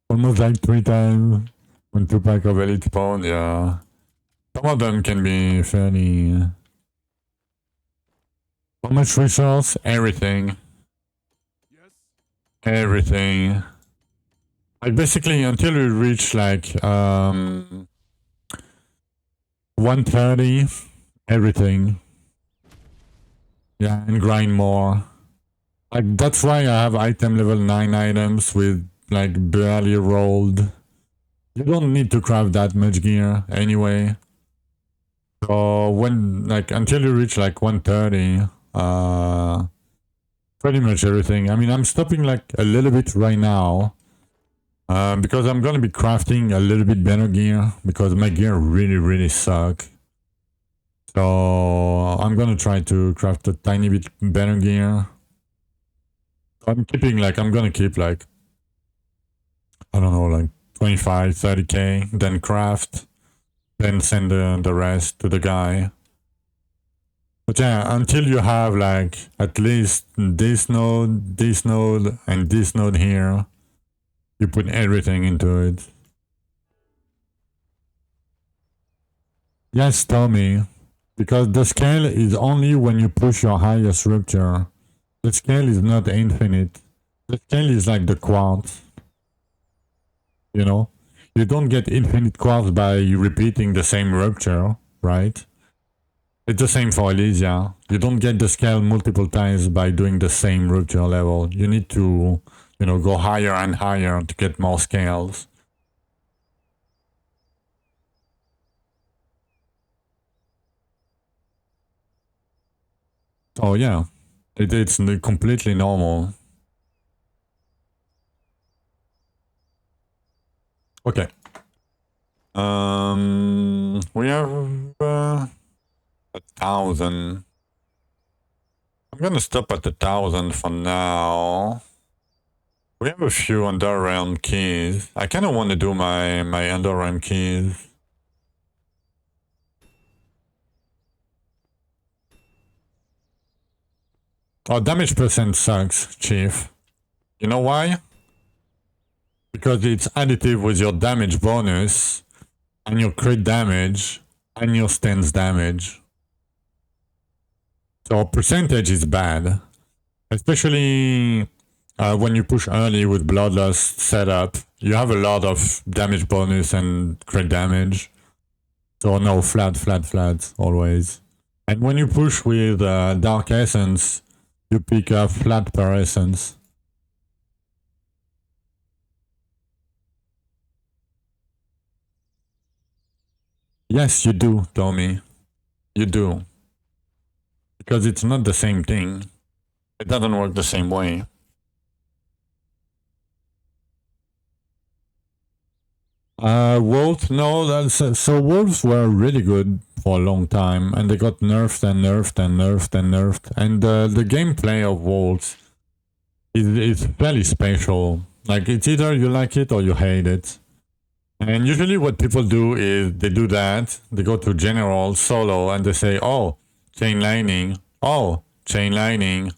Almost like 3 times when 2 pack of elite spawn, yeah. Some of them can be fairly... How much resource? Everything. Yes. Everything. Like, basically, until we reach, like, 130, everything. Yeah, and grind more. Like, that's why I have item level 9 items with, like, barely rolled. You don't need to craft that much gear anyway. So when, like, until you reach like 130, pretty much everything. I mean, I'm stopping like a little bit right now. Because I'm gonna be crafting a little bit better gear because my gear really suck. So I'm gonna try to craft a tiny bit better gear. I'm gonna keep like, I don't know, like 25, 30k, then craft, then send the rest to the guy. But yeah, until you have like at least this node, and this node here, you put everything into it. Yes, Tommy, because the scale is only when you push your highest rupture. The scale is not infinite. The scale is like the quartz. You know? You don't get infinite quartz by repeating the same rupture, right? It's the same for Elysia. You don't get the scale multiple times by doing the same rupture level. You need to, you know, go higher and higher to get more scales. Oh yeah, it's completely normal. Okay. We have 1,000. I'm gonna stop at 1,000 for now. We have a few underrealm keys. I kind of want to do my underrealm keys. Oh, damage percent sucks, Chief. You know why? Because it's additive with your damage bonus, and your crit damage, and your stance damage. So percentage is bad. Especially when you push early with Bloodlust setup. You have a lot of damage bonus and crit damage. So no, flat, always. And when you push with Dark Essence, you pick up flat per essence. Yes, you do, Tommy. You do. Because it's not the same thing. It doesn't work the same way. Wolves, no, that's so wolves were really good for a long time, and they got nerfed and nerfed and nerfed and nerfed. And the gameplay of wolves is fairly special. Like it's either you like it or you hate it. And usually, what people do is they do that. They go to general solo and they say, "Oh, chain lightning. Oh, chain lightning.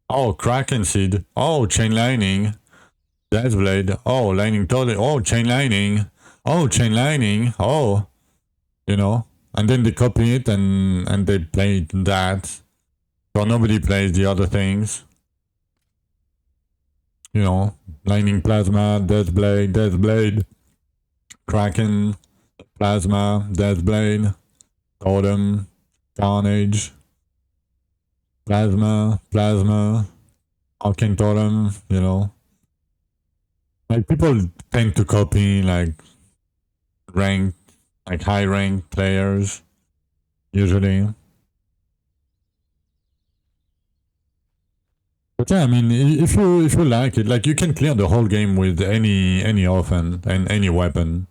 Oh, kraken seed. Oh, chain lightning." Deathblade. Oh, lightning totally. Oh, chain lightning. Oh, chain lightning. Oh, you know. And then they copy it and they play that. So nobody plays the other things. You know, lightning plasma, deathblade, deathblade, kraken, plasma, deathblade, totem, carnage, plasma, arcane totem. You know, like people tend to copy like ranked, like high ranked players usually. But yeah, I mean, if you like it, like you can clear the whole game with any orphan and any weapon.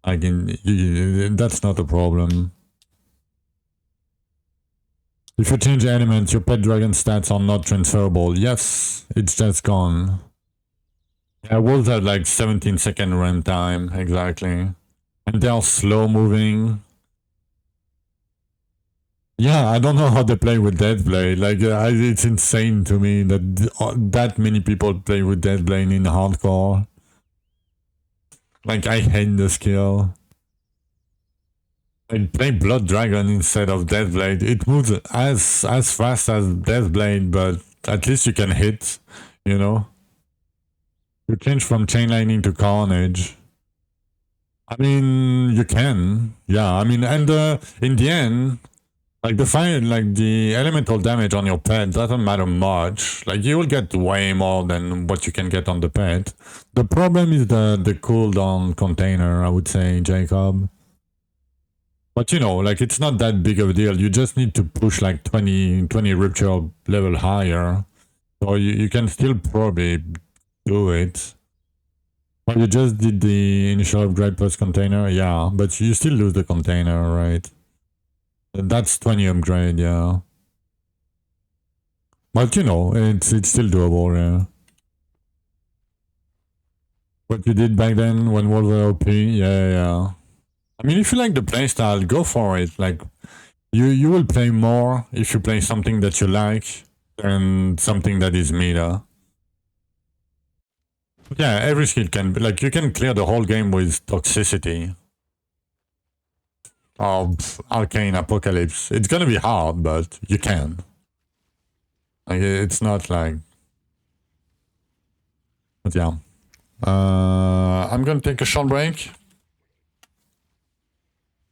Like that's not a problem. If you change elements, your pet dragon stats are not transferable. Yes, it's just gone. Yeah, wolves have like 17-second runtime exactly, and they are slow moving. Yeah, I don't know how they play with Deathblade. Like, it's insane to me that that many people play with Deathblade in hardcore. Like, I hate the skill. Like, play Blood Dragon instead of Deathblade. It moves as fast as Deathblade, but at least you can hit, you know? You change from Chain Lightning to Carnage. I mean, you can. Yeah, I mean, and in the end, like the fire, like the elemental damage on your pet doesn't matter much. Like you will get way more than what you can get on the pet. The problem is the cooldown container, I would say, Jacob. But you know, like it's not that big of a deal. You just need to push like 20 rupture level higher. So you can still probably do it. Well, you just did the initial upgrade plus container, yeah, but you still lose the container, right? That's 20 upgrade, yeah. But you know, it's still doable, yeah. What you did back then when World War OP, yeah. I mean, if you like the playstyle, go for it. Like, you will play more if you play something that you like than something that is meta. Yeah, every skill can be, like, you can clear the whole game with toxicity. Or arcane apocalypse. It's gonna be hard, but you can. Like, it's not like... But yeah. I'm gonna take a short break.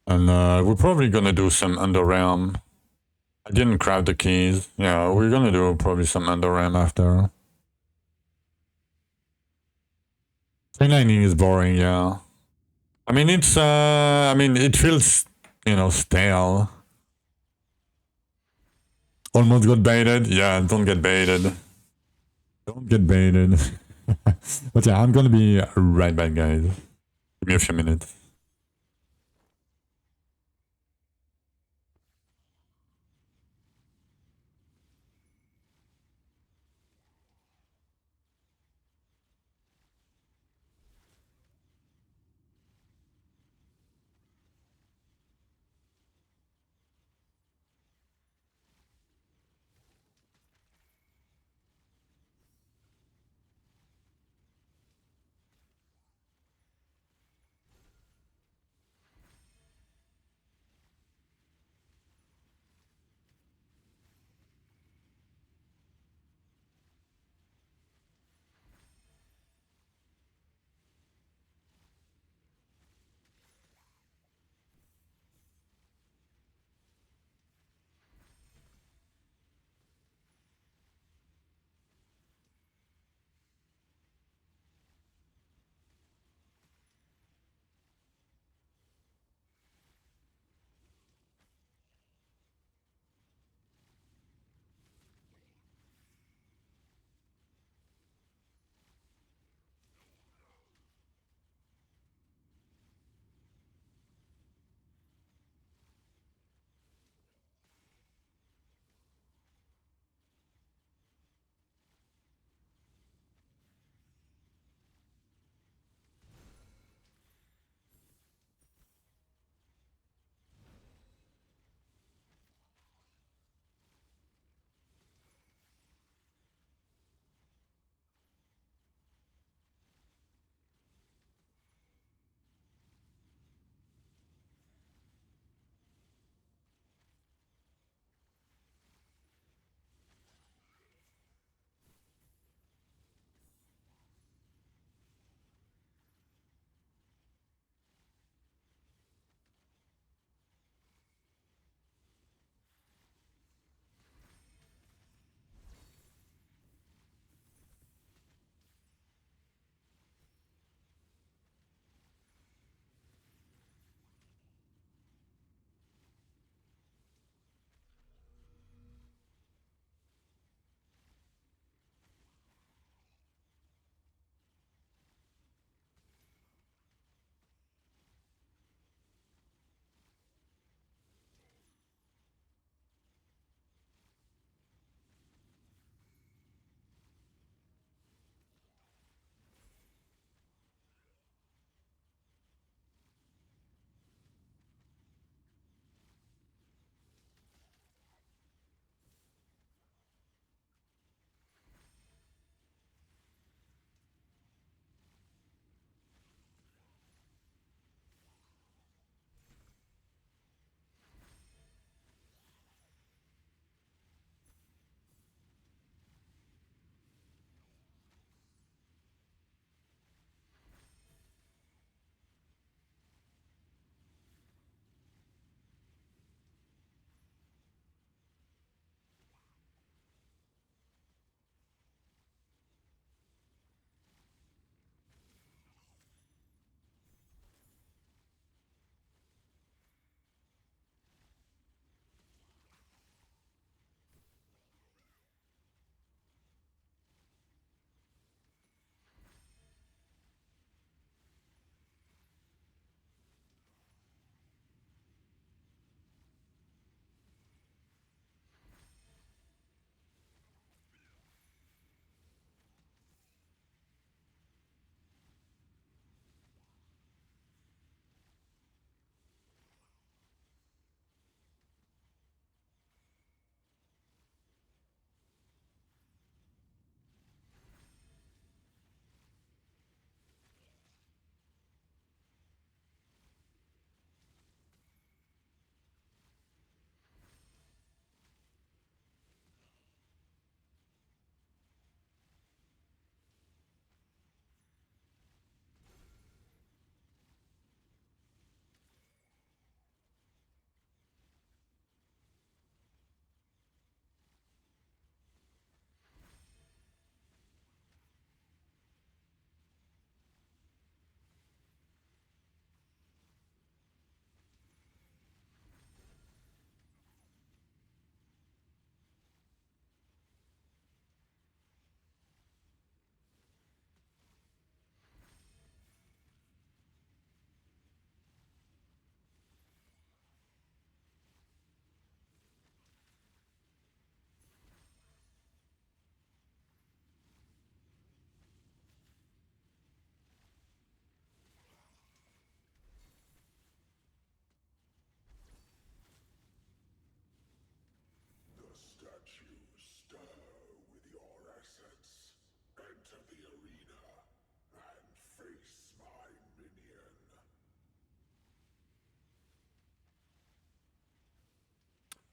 And we're probably gonna do some Underrealm. I didn't craft the keys. Yeah, we're gonna do probably some Underrealm after. Chainlining is boring, yeah. I mean, it's, I mean, it feels, you know, stale. Almost got baited? Yeah, don't get baited. Don't get baited. But yeah, I'm gonna be right back, guys. Give me a few minutes.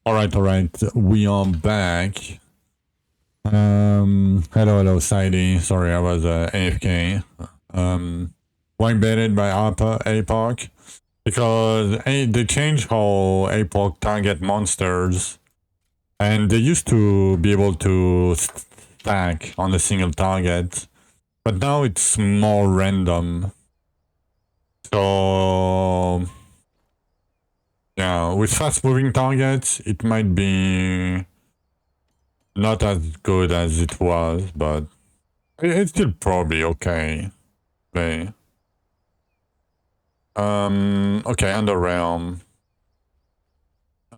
All right. We are back. Hello, Sidey. Sorry, I was AFK. White baited by APOC because they changed how APOC target monsters, and they used to be able to stack on a single target, but now it's more random. So yeah, with fast-moving targets, it might be not as good as it was, but it's still probably okay. Okay. Okay, Underrealm.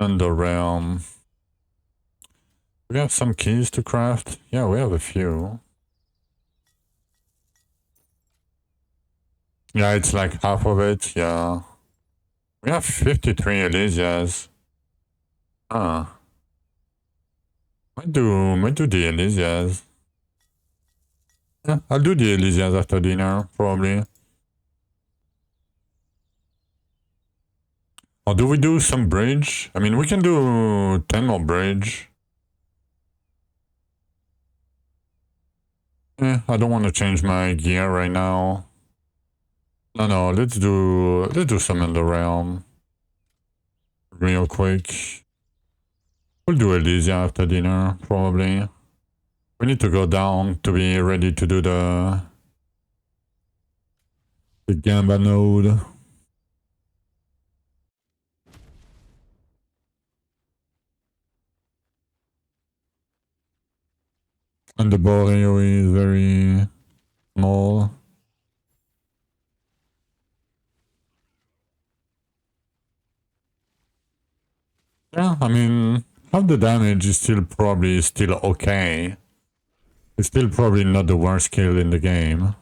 Underrealm. We have some keys to craft? Yeah, we have a few. Yeah, it's like half of it, yeah. We have 53 Elysias. Ah. Might do the Elysias. Yeah, I'll do the Elysias after dinner, probably. Or do we do some bridge? I mean, we can do 10 more bridge. I don't want to change my gear right now. No, let's do some in the realm. Real quick. We'll do Elysia after dinner, probably. We need to go down to be ready to do the Gamba node. And the Boreo is very small. Yeah, I mean, half the damage is still probably okay. It's still probably not the worst skill in the game.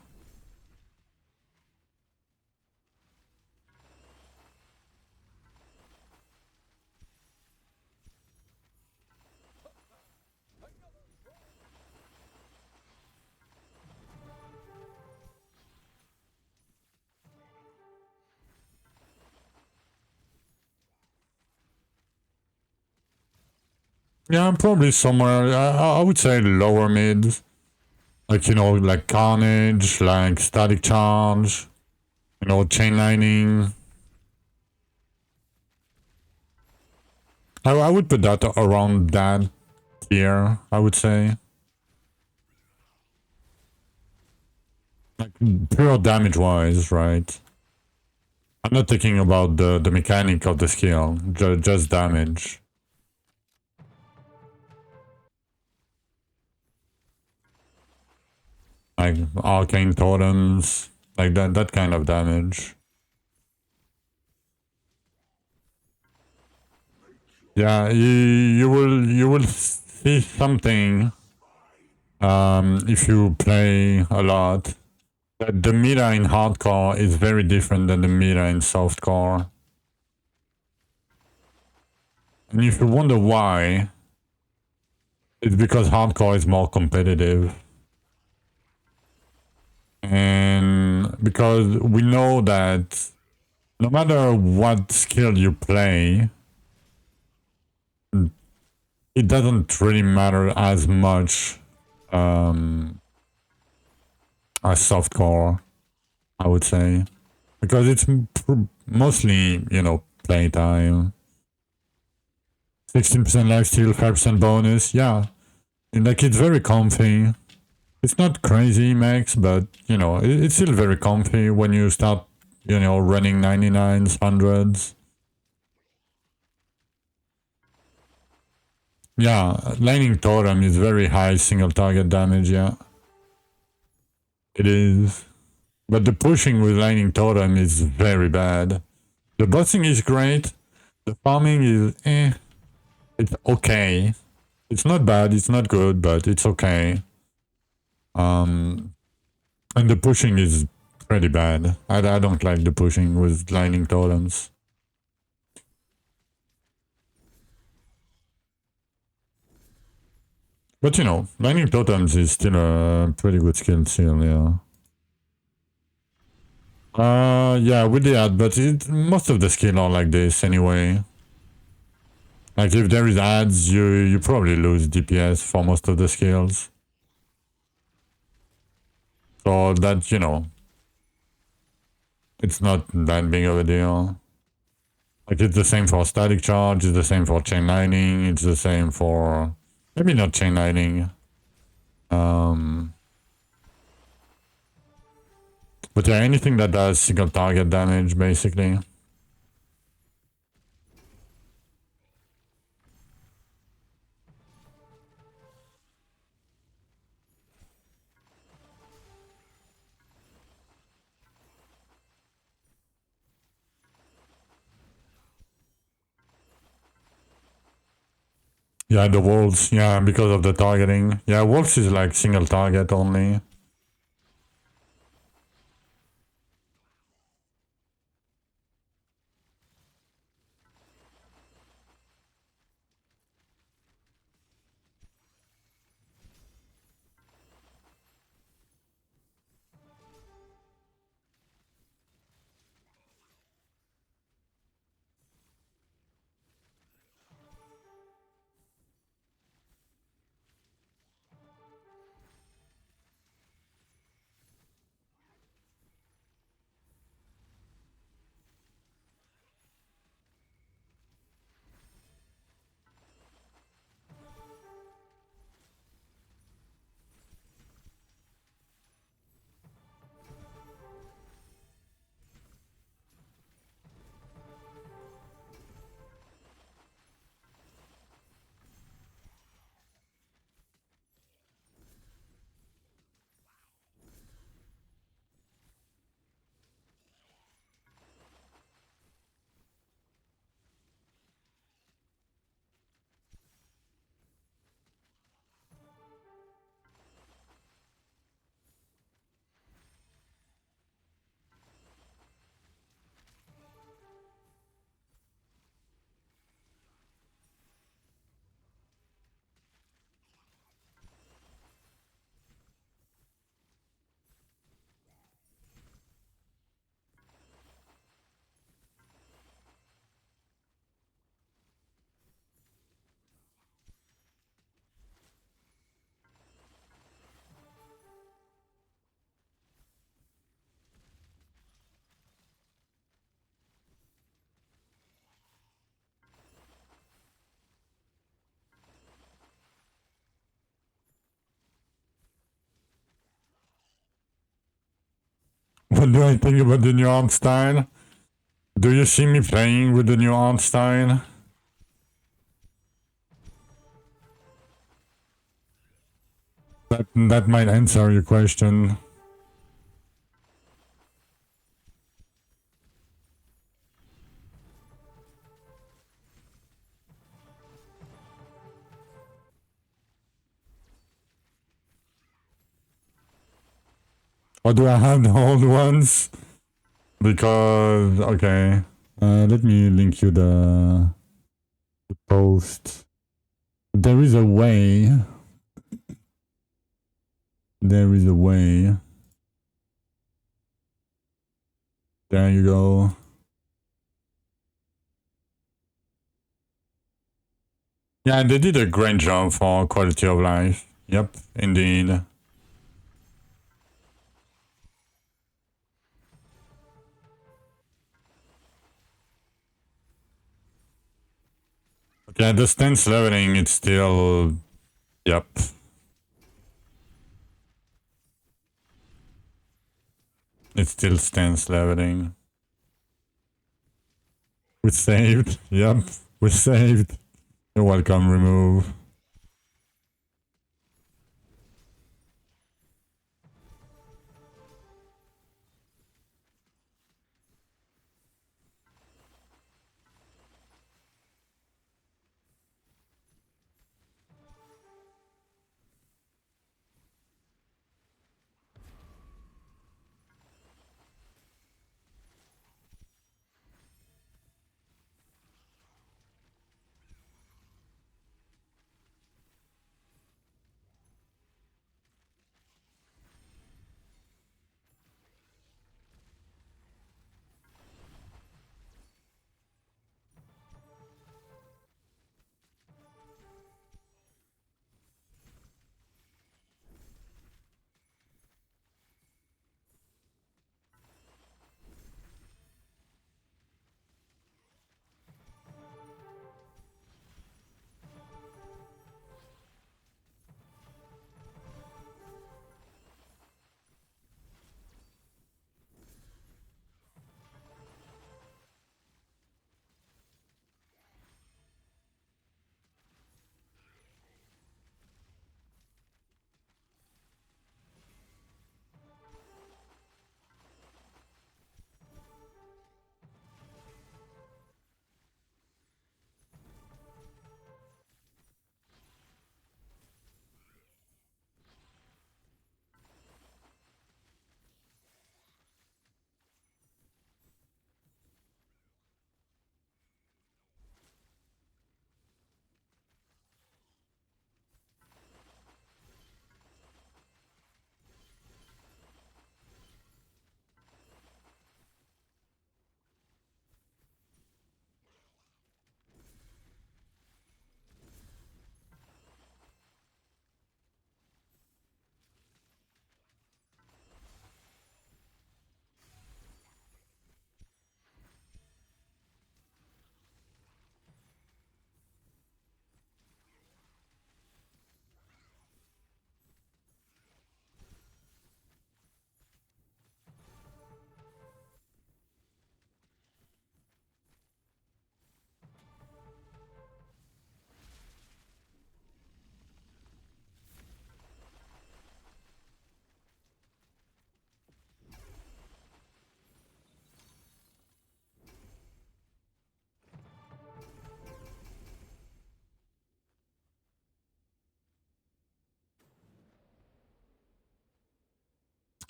Yeah, probably somewhere, I would say lower mid. Like, you know, like Carnage, like Static Charge, you know, Chain Lightning. I would put that around that tier, I would say. Like, pure damage-wise, right? I'm not thinking about the mechanic of the skill, just damage. Like arcane totems, like that kind of damage. Yeah, you will see something if you play a lot. That the meta in hardcore is very different than the meta in softcore. And if you wonder why, it's because hardcore is more competitive. And because we know that no matter what skill you play, it doesn't really matter as much as softcore, I would say. Because it's mostly, you know, playtime. 16% lifesteal, 5% bonus, yeah. And like, it's very comfy. It's not crazy max, but, you know, it's still very comfy when you start, you know, running 99s, 100s. Yeah, Lightning Totem is very high single target damage, yeah. It is. But the pushing with Lightning Totem is very bad. The bossing is great. The farming is It's okay. It's not bad, it's not good, but it's okay. And the pushing is pretty bad. I don't like the pushing with Lightning Totems. But you know, Lightning Totems is still a pretty good skill still, yeah. Yeah, with the ad, but most of the skill are like this anyway. Like if there is ads, you probably lose DPS for most of the skills. So that, you know, it's not that big of a deal. Like it's the same for static charge, it's the same for chain lightning, it's the same for maybe not chain lightning. But yeah, anything that does single target damage basically. Yeah, the wolves, yeah, because of the targeting. Yeah, wolves is like single target only. What do I think about the new art style? Do you see me playing with the new art style? That might answer your question. Or do I have the old ones? Because, okay. Let me link you the post. There is a way. There is a way. There you go. Yeah, they did a great job for quality of life. Yep, indeed. Yeah, the stance leveling, it's still... Yep. It's still stance leveling. We saved. Yep, we saved. You're welcome, remove.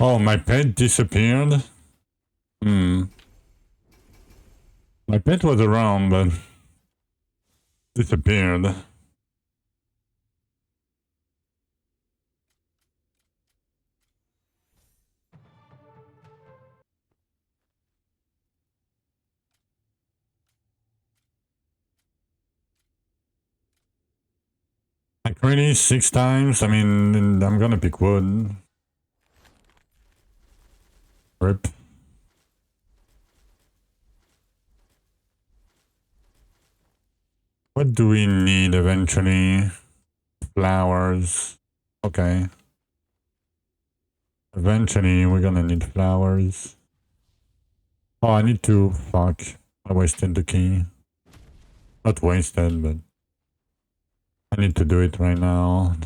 Oh, my pet disappeared? Hmm. My pet was around, but disappeared. Like really? 6 times? I mean, I'm gonna pick wood. Rip. What do we need eventually? Flowers. Okay. Eventually, we're gonna need flowers. Oh, I need to... Fuck. I wasted the key. Not wasted, but... I need to do it right now.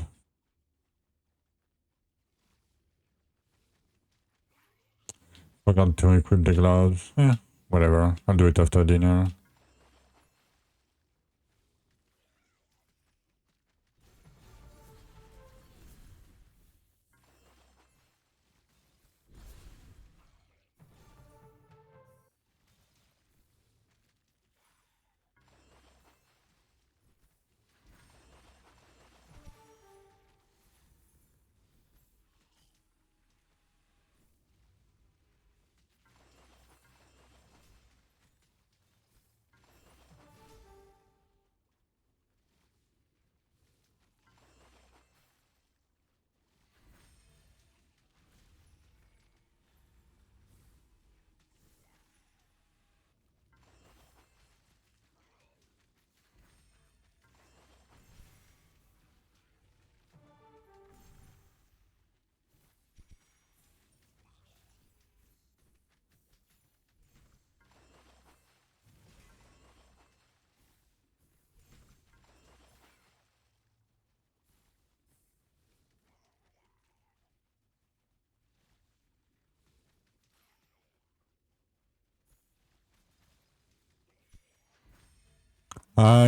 Forgot to equip the gloves. Yeah, whatever. I'll do it after dinner.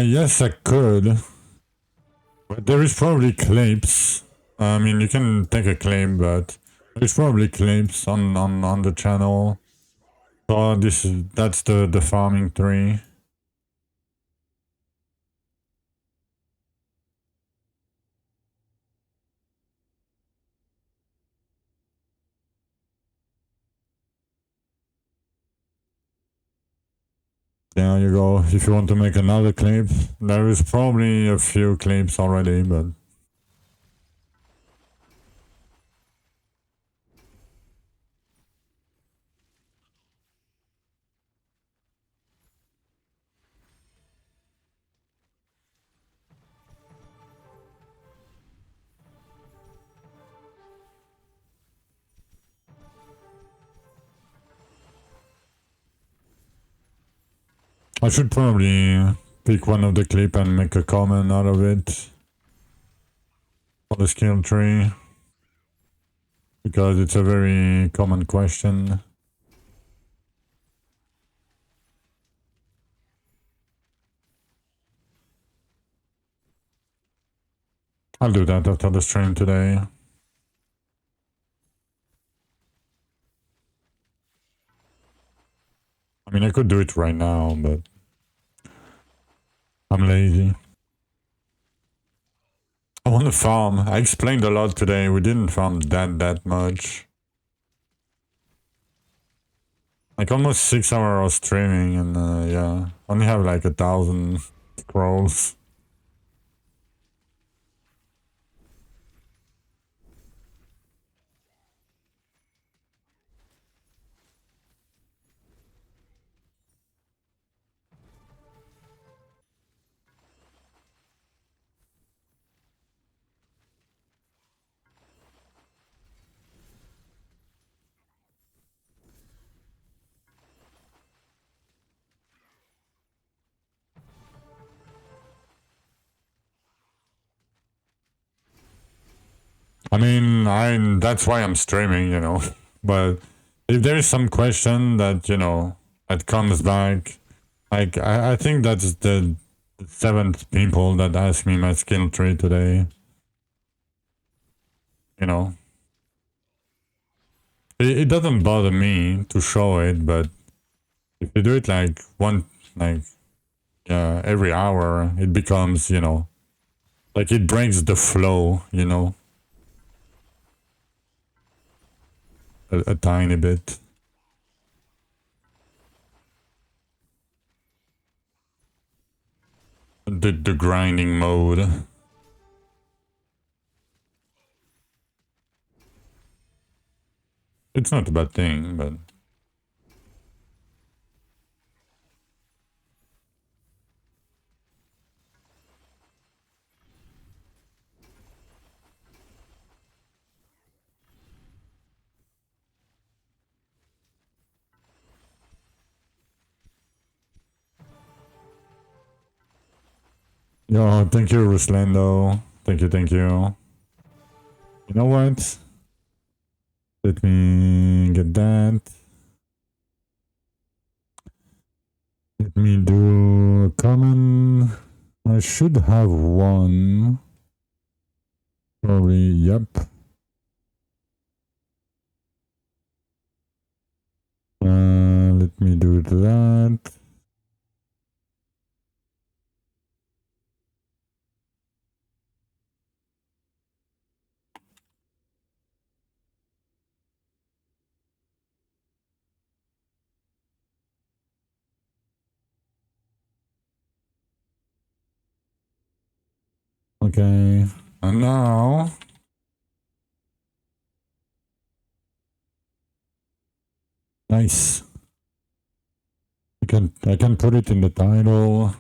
Yes, I could. But there is probably clips. I mean, you can take a clip, but there's probably clips on the channel. So that's the farming tree. There you go. If you want to make another clip, there is probably a few clips already, but I should probably pick one of the clip and make a comment out of it for the skill tree, because it's a very common question. I'll do that after the stream today. I mean, I could do it right now, but I'm lazy. I want to farm. I explained a lot today. We didn't farm that much. Like almost 6 hours of streaming, and yeah, only have like 1,000 scrolls. I mean, that's why I'm streaming, you know. But if there is some question that, you know, that comes back, like I think that's the 7th people that asked me my skill tree today. You know. It doesn't bother me to show it, but if you do it like every hour, it becomes, you know, like it breaks the flow, you know, a tiny bit. The grinding mode. It's not a bad thing, but yo, thank you, Ruslando. Thank you, thank you. You know what? Let me get that. Let me do a common. I should have one. Probably, yep. Let me do that. Okay, and now nice. I can put it in the title.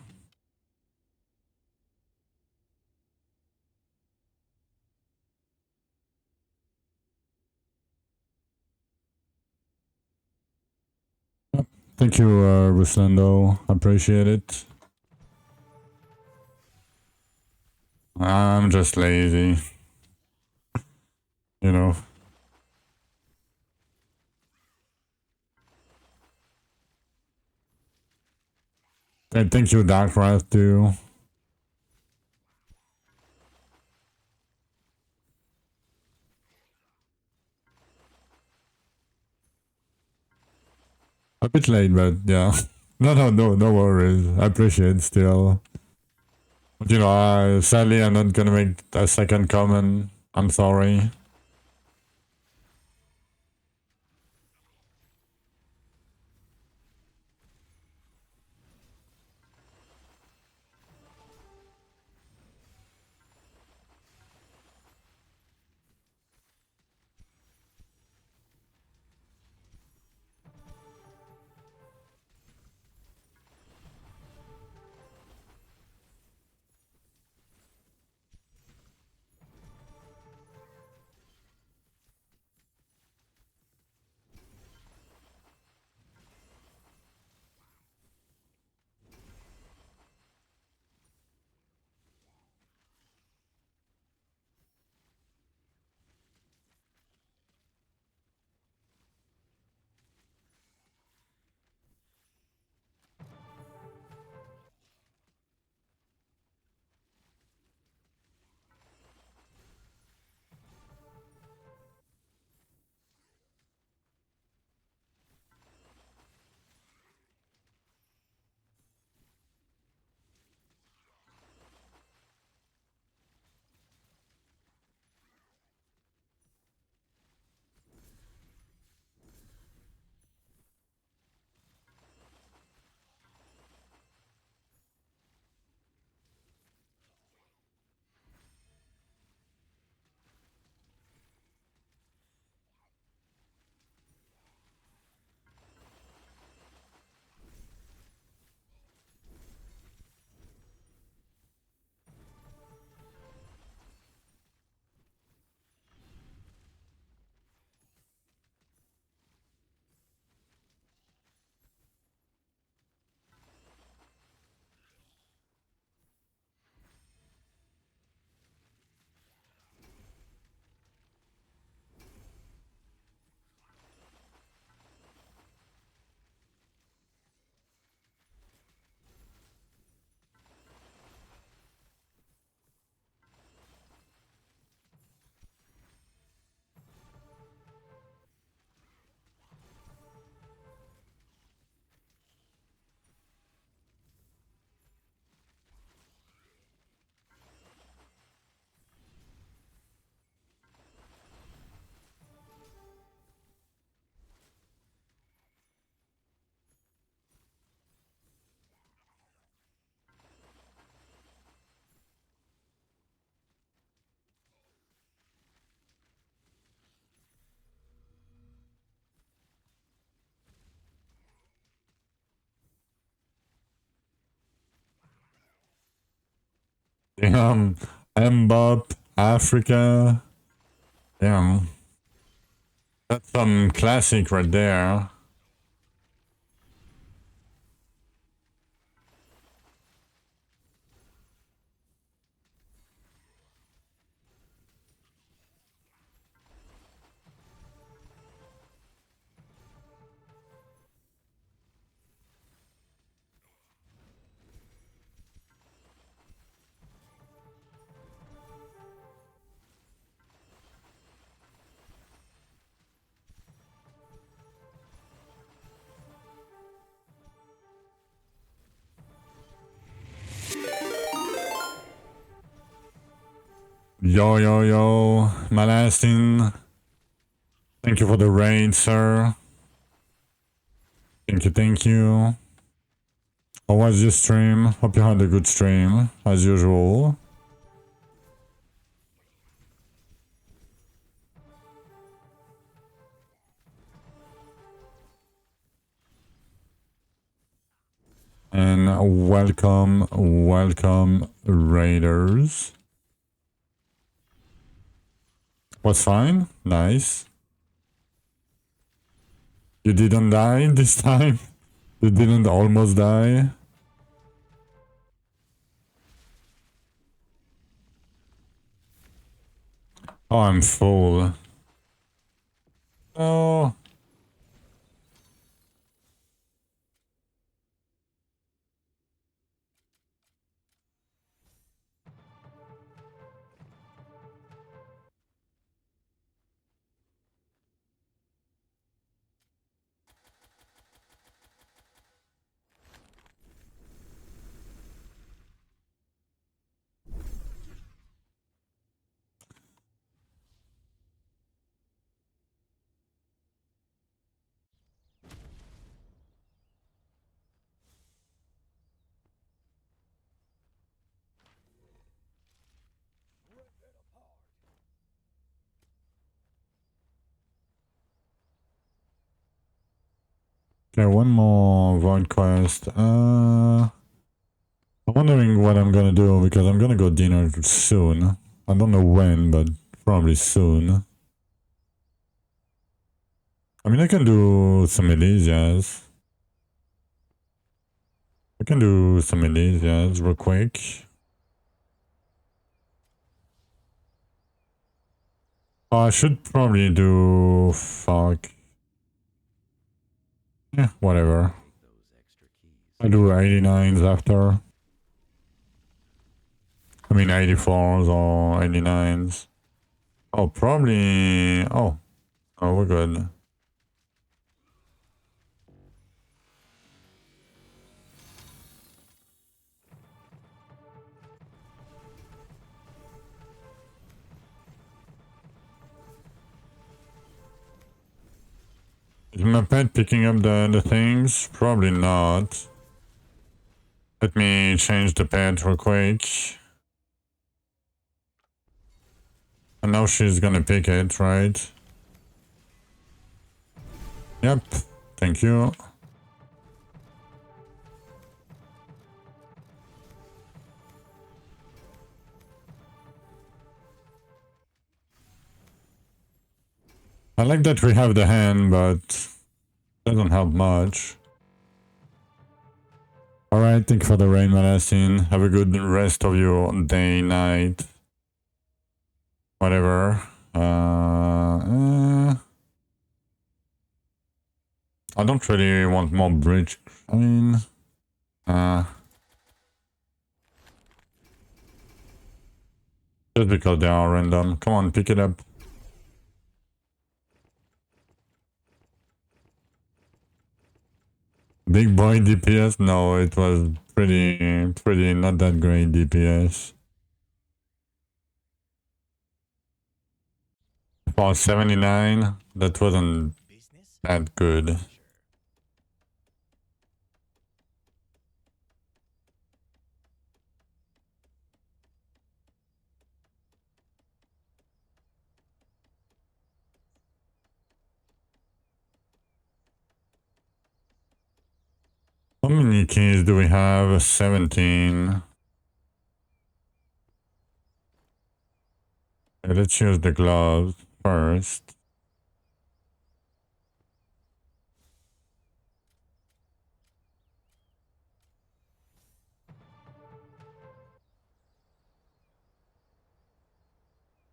Thank you, Ruslando. Appreciate it. I'm just lazy. You know. And thank you, Darkcraft, too. A bit late, but yeah. No worries. I appreciate it still. But you know, sadly, I'm not gonna make a second comment. I'm sorry. Damn. Mbop, Africa. Damn. That's some classic right there. Yo, yo, yo. Malastin. Thank you for the raid, sir. Thank you, thank you. How was your stream? Hope you had a good stream, as usual. And welcome, welcome, raiders. Was fine? Nice. You didn't die this time? You didn't almost die? Oh, I'm full. Oh. Okay, one more void quest. I'm wondering what I'm gonna do because I'm gonna go dinner soon. I don't know when, but probably soon. I mean, I can do some Elysias. I can do some Elysias real quick. I should probably do... fuck. Yeah, whatever. I do 89s after. I mean 84s or 89s. Oh, probably... oh. Oh, we're good. Is my pet picking up the things? Probably not. Let me change the pet real quick. And now she's gonna pick it, right? Yep. Thank you. I like that we have the hand, but doesn't help much. Alright, thank you for the rain, Malastin. Have a good rest of your day, night. Whatever. I don't really want more bridge. I mean... just because they are random. Come on, pick it up. Big boy DPS? No, it was pretty not that great DPS. For 79, that wasn't that good. How many keys do we have? 17. Okay, let's use the gloves first.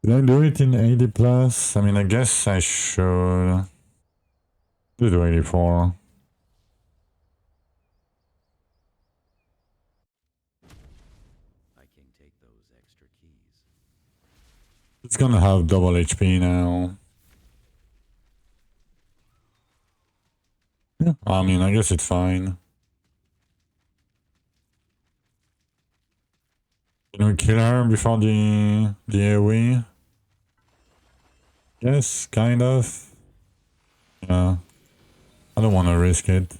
Did I do it in 80 plus? I mean, I guess I should. Do 84. I can take those extra keys. It's gonna have double HP now. Yeah, I mean, I guess it's fine. Can we kill her before the AoE? Yes, kind of. Yeah. I don't want to risk it.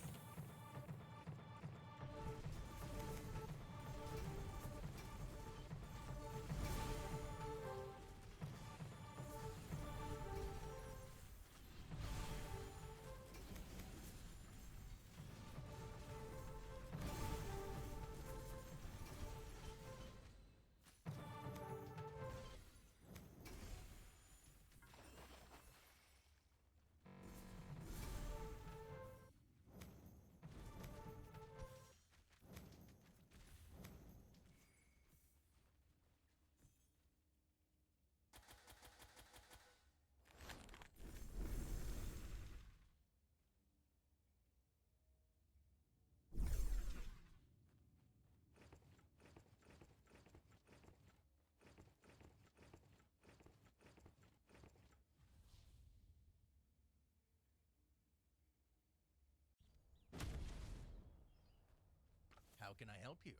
How can I help you?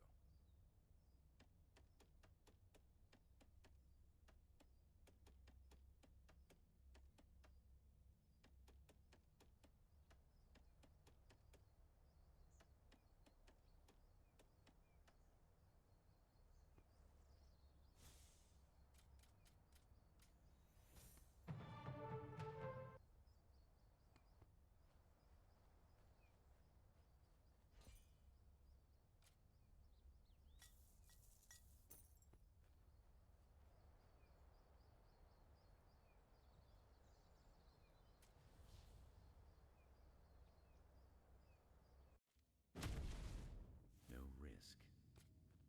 No risk,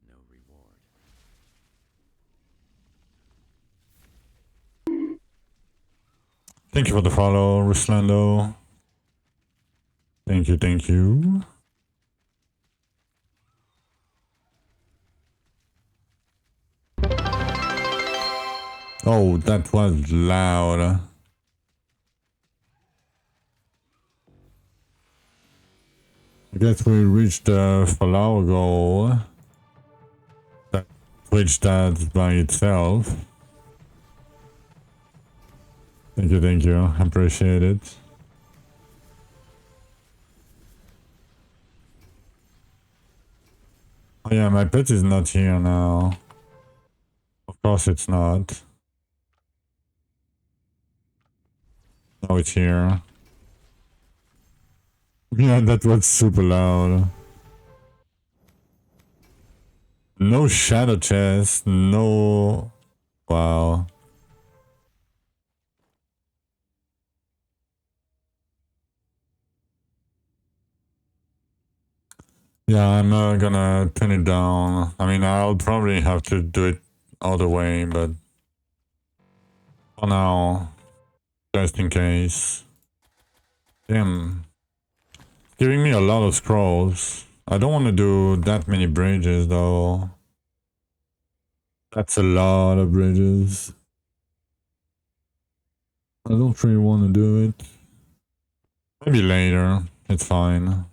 no reward. Thank you for the follow, Ruslando. Thank you, thank you. Oh, that was loud. I guess we reached the follow goal. That reached that by itself. Thank you. Appreciate it. Oh yeah, my pet is not here now. Of course it's not. Now it's here. Yeah, that was super loud. No shadow chest, no... Wow. Yeah, I'm gonna turn it down. I mean, I'll probably have to do it all the way, but... For now, just in case. Damn. Giving me a lot of scrolls. I don't want to do that many bridges, though. That's a lot of bridges. I don't really want to do it. Maybe later. It's fine.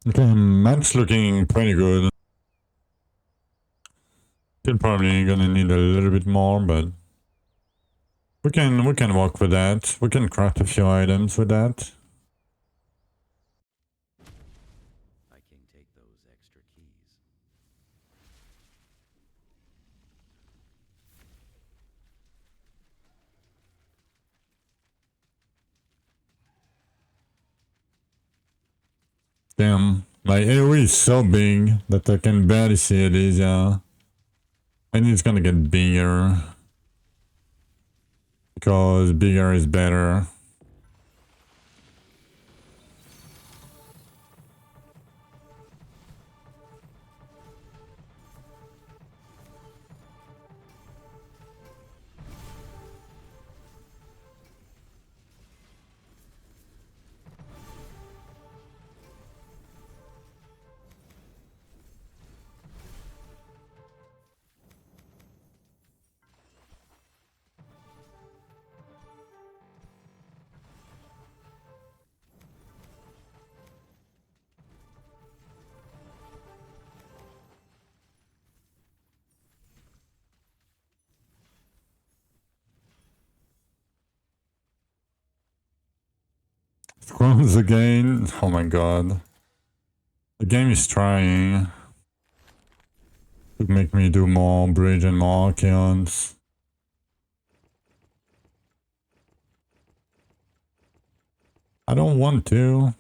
Okay, match looking pretty good. Still probably gonna need a little bit more, but we can work with that. We can craft a few items with that. I can take those extra keys. Damn, my AoE is so big that I can barely see it, yeah. And it's gonna get bigger. Because bigger is better. Scrolls again. Oh my god. The game is trying to make me do more bridge and more archeons. I don't want to.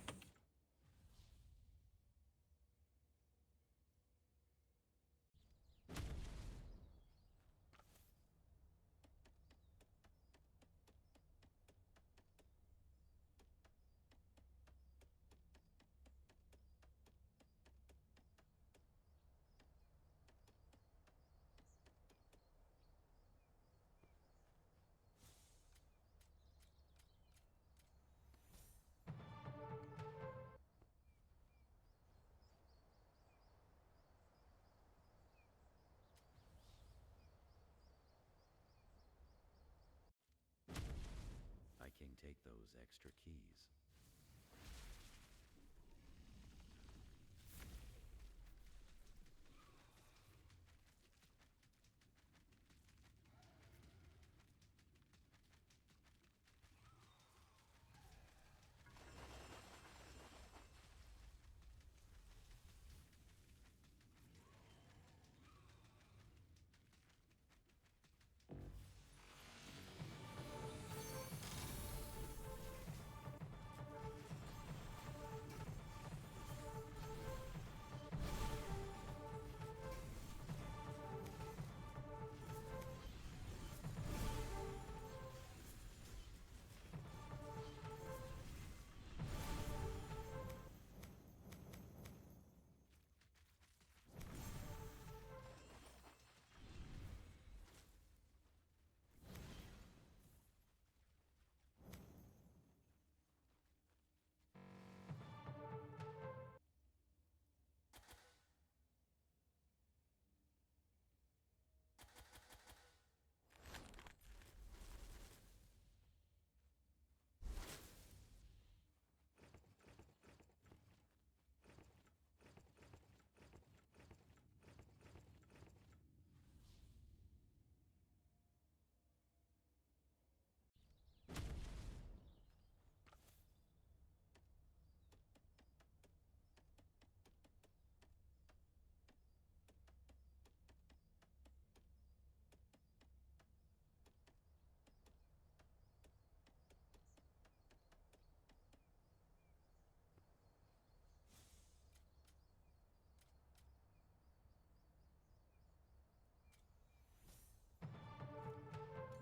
I can take those extra keys.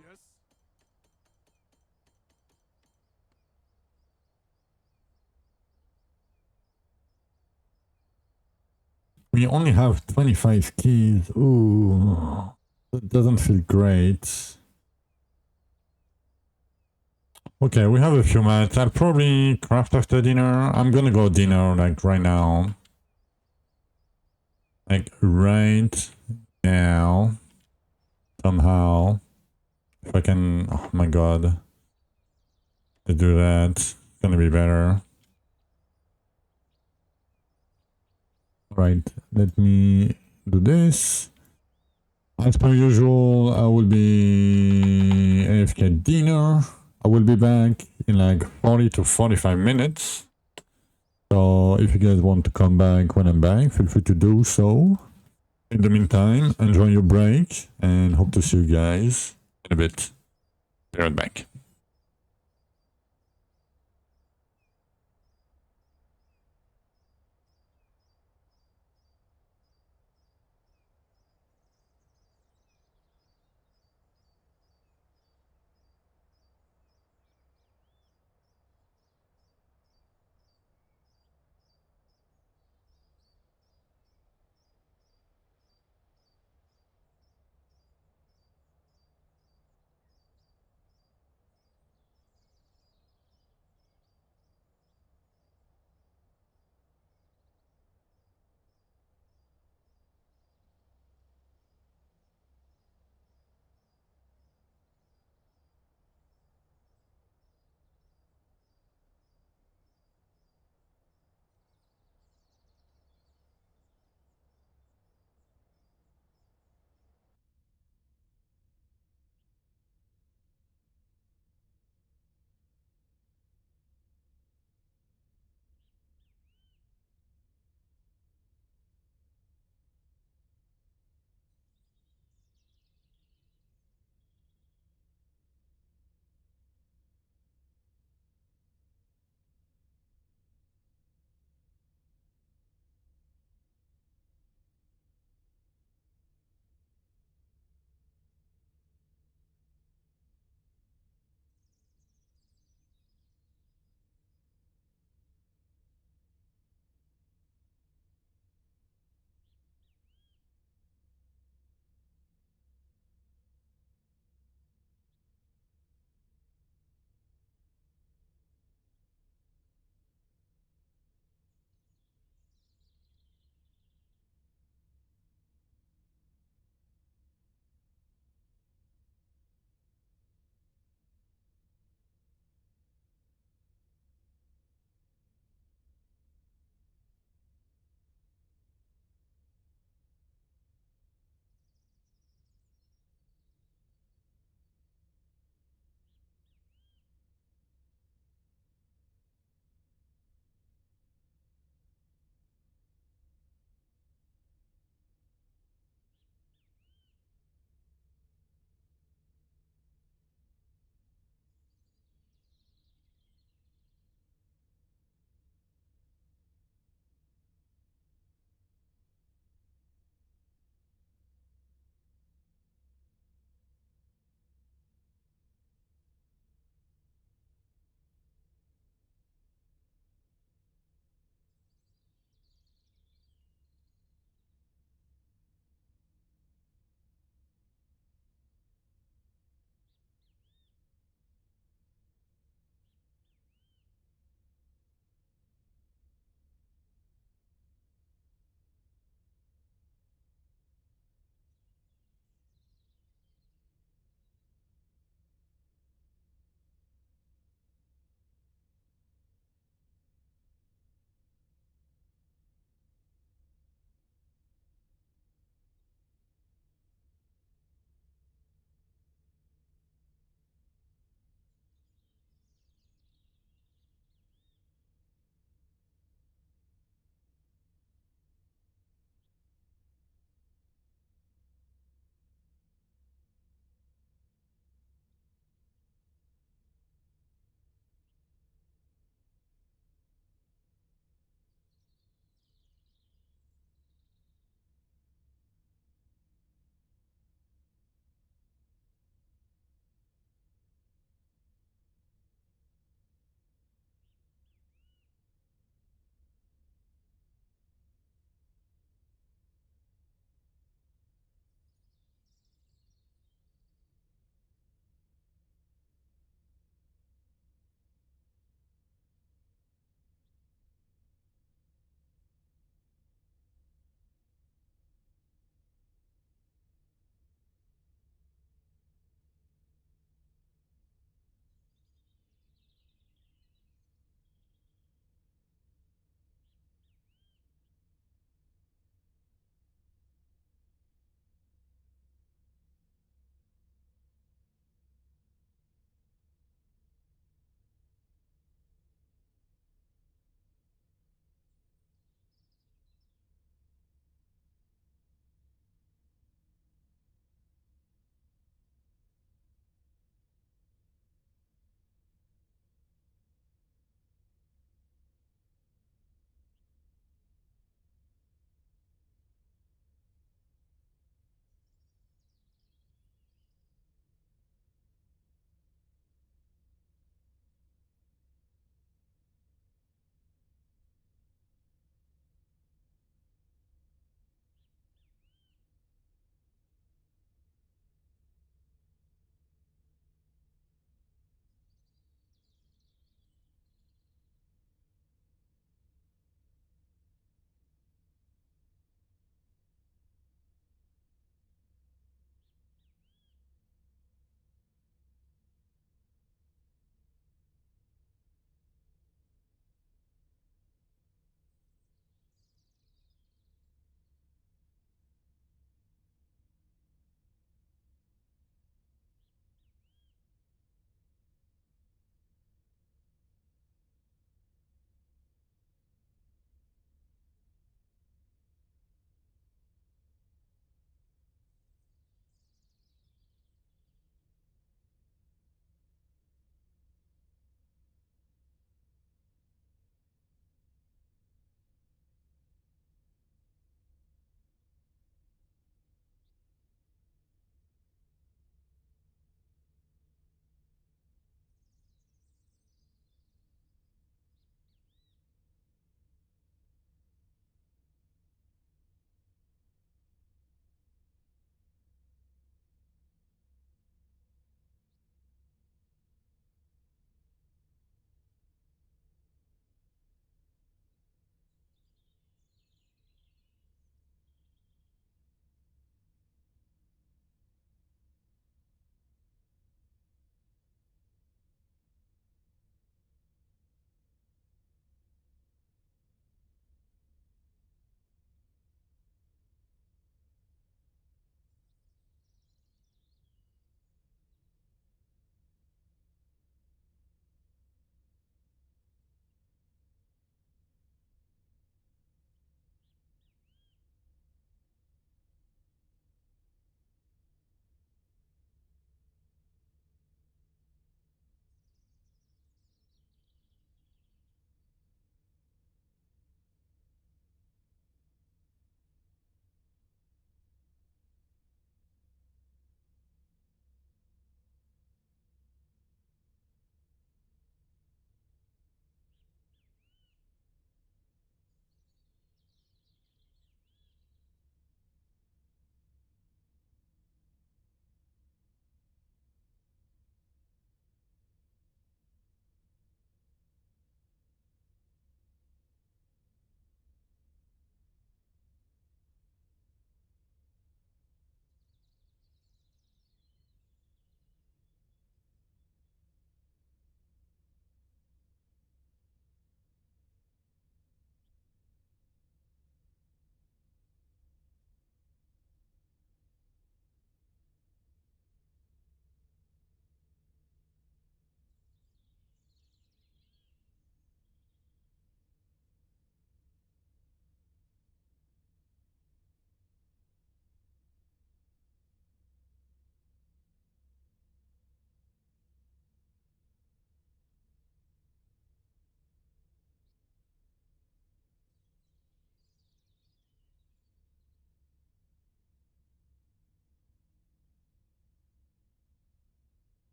Yes? We only have 25 keys. Ooh. That doesn't feel great. Okay, we have a few mats. I'll probably craft after dinner. I'm gonna go dinner like right now. Like right now. Somehow. If I can, oh my god. To do that, it's gonna be better. Alright, let me do this. As per usual, I will be AFK dinner. I will be back in like 40 to 45 minutes. So if you guys want to come back when I'm back, feel free to do so. In the meantime, enjoy your break and hope to see you guys in a bit. Be right back.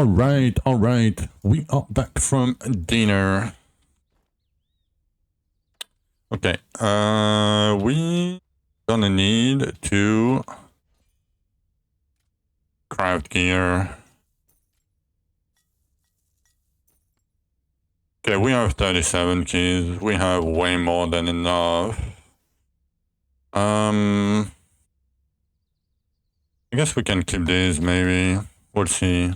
All right. We are back from dinner. Okay. We gonna need to craft gear. Okay, we have 37 keys. We have way more than enough. I guess we can keep these, maybe. We'll see.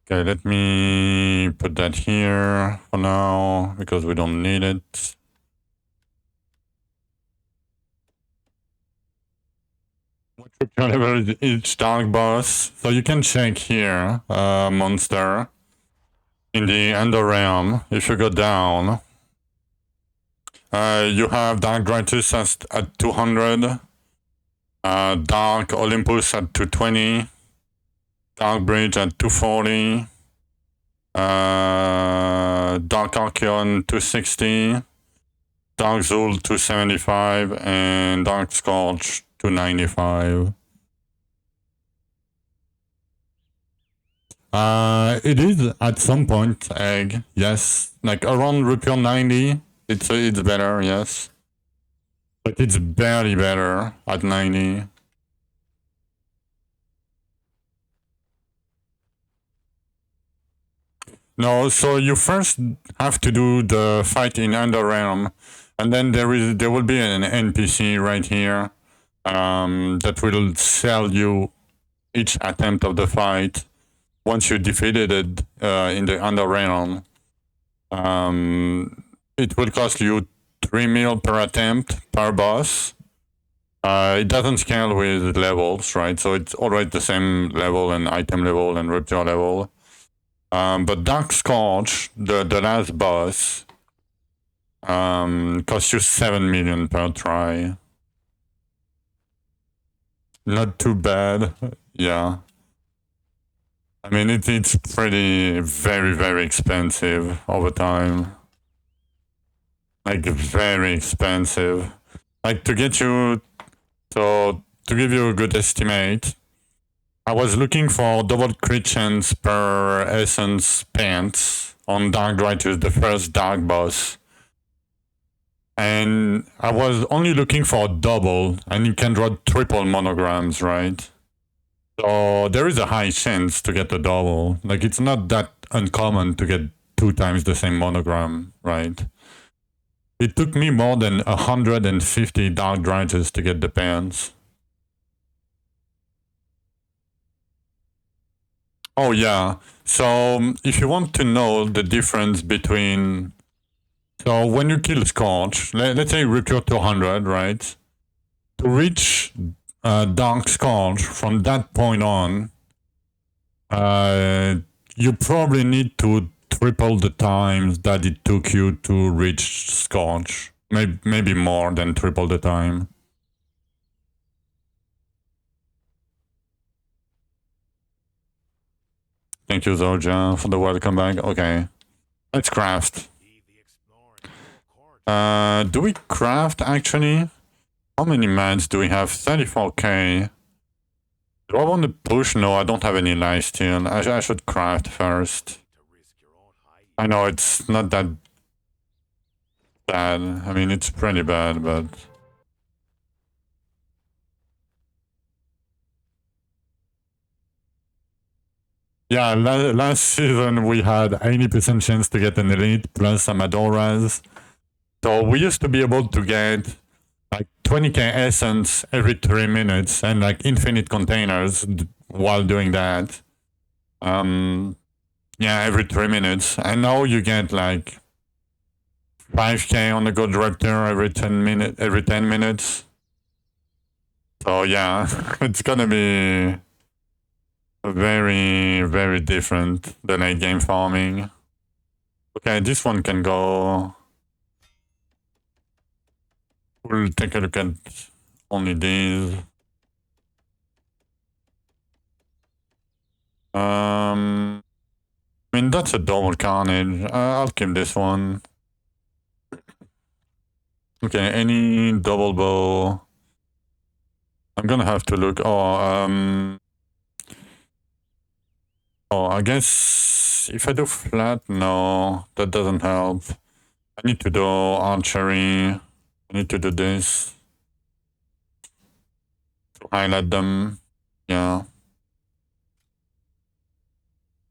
Okay, let me put that here for now, because we don't need it. What repair level is each dark boss? So you can check here, monster. In the Ender Realm, if you go down, you have Dark Gratis at 200, Dark Olympus at 220, Dark Bridge at 240, Dark Archeon 260, Dark Zul 275, and Dark Scorch 295. It is at some point egg, yes. Like around Repair 90, it's better, yes. But it's barely better at 90. No, so you first have to do the fight in Underrealm, and then there will be an NPC right here that will sell you each attempt of the fight. Once you defeated it in the Underrealm, it will cost you 3 mil per attempt per boss. It doesn't scale with levels, right? So it's always the same level and item level and rupture level. But Dark Scorch, the last boss, costs you 7 million per try. Not too bad, yeah. I mean, it's pretty, very expensive over time. Like, very expensive. Like, to get you, so, to give you a good estimate, I was looking for double crit chance per essence pants on Dark Righteous, the first dark boss. And I was only looking for a double, and you can draw triple monograms, right? So there is a high chance to get a double. Like, it's not that uncommon to get 2 times the same monogram, right? It took me more than 150 Dark Righteous to get the pants. Oh yeah, so if you want to know the difference between... So when you kill Scorch, let's say Rupture 200, right? To reach Dark Scorch from that point on, you probably need to triple the times that it took you to reach Scorch. Maybe more than triple the time. Thank you, Zoja, for the welcome back. Okay, let's craft. Do we craft, actually? How many mans do we have? 34k. Do I want to push? No, I don't have any lifesteal. I should craft first. I know it's not that bad. I mean, it's pretty bad, but... Yeah, last season we had 80% chance to get an elite plus some Adoras. So we used to be able to get like 20k essence every 3 minutes and like infinite containers while doing that. Yeah, every 3 minutes. And now you get like 5k on the Gold Raptor every 10 minutes. So yeah, it's gonna be very different than late game farming. Okay, this one can go. We'll take a look at only these. I mean, that's a double Carnage. I'll keep this one. Okay, any double bow. I'm gonna have to look. Oh, I guess if I do flat, no, that doesn't help. I need to do archery. I need to do this to highlight them. Yeah.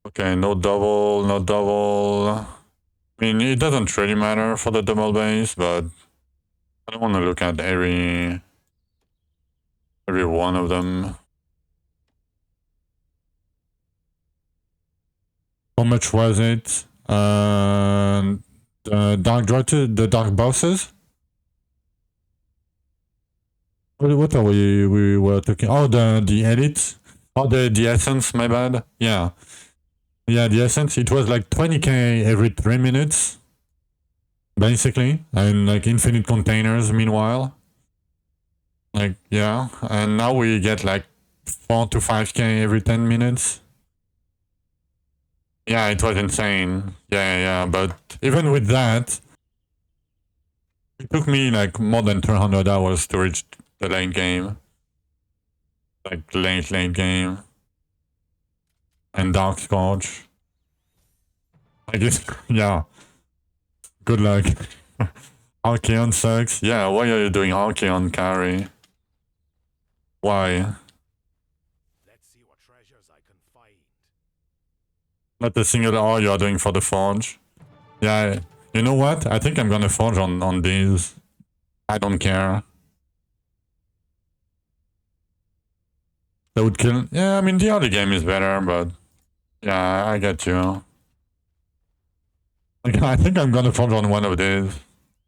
Okay, no double, no double. I mean, it doesn't really matter for the double base, but I don't want to look at every one of them. How much was it? The dark the dark bosses? What are we were talking? Oh, the edit? Oh, the essence, my bad. Yeah. Yeah, the essence, it was like 20k every 3 minutes, basically, and like infinite containers meanwhile. Like, yeah, and now we get like 4 to 5k every 10 minutes. Yeah, it was insane. Yeah, but even with that, it took me like more than 300 hours to reach the late game. Like, late game. And Dark Scourge. I guess, yeah. Good luck. Archeon sucks. Yeah, why are you doing Archeon carry? Why? Let's see what treasures I can find. Not a single R you are doing for the forge. Yeah, you know what? I think I'm gonna forge on these. I don't care. That would kill. Yeah, I mean, the other game is better, but yeah, I get you. Like, I think I'm gonna forge on one of these.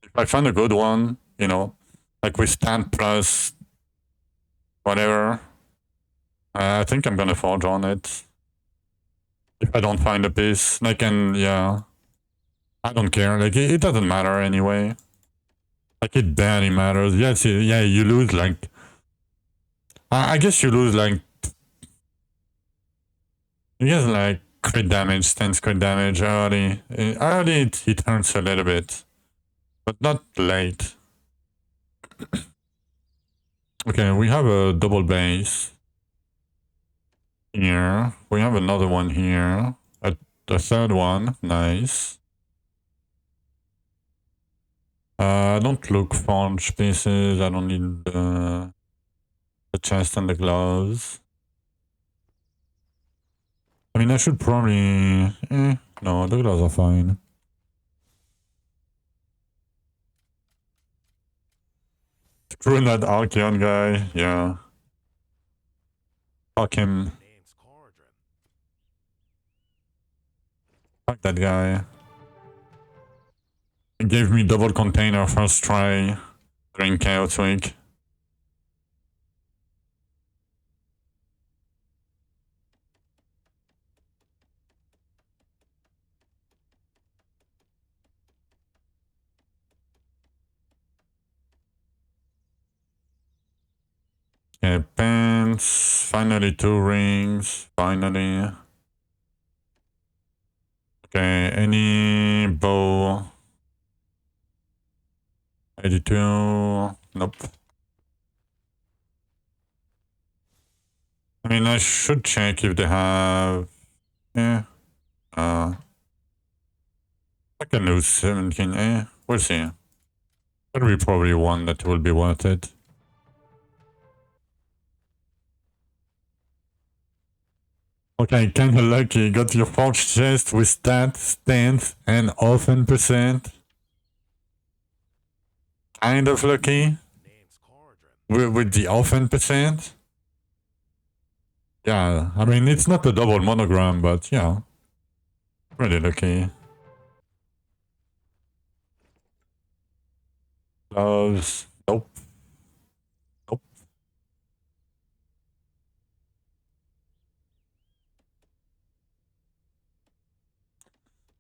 If I find a good one, you know, like with stand plus whatever, I think I'm gonna forge on it. If I don't find a piece, like, and yeah, I don't care. Like, it doesn't matter anyway. Like, it barely matters. Yes, yeah, you lose like. I guess you lose like. You get like crit damage, stance crit damage early. Early it hurts a little bit, but not late. Okay, we have a double base here. We have another one here. The third one, nice. I don't look forge pieces. I don't need the chest and the gloves. I mean, I should probably. No, the gloves are fine. Screw that Archeon guy. Yeah. Fuck him. Name's Conjuring. Fuck that guy. He gave me double container first try during Chaos Week. Okay, pants. Finally 2 rings. Finally. Okay, any bow? 82. Nope. I mean, I should check if they have. Yeah. I can lose 17. We'll see. There'll be probably one that will be worth it. Okay, kinda lucky. Got your forged chest with stat, stance, and often percent. Kind of lucky. Name's Conjuring. With the often percent. Yeah, I mean, it's not a double monogram, but yeah. Really lucky. Gloves. Nope. Nope.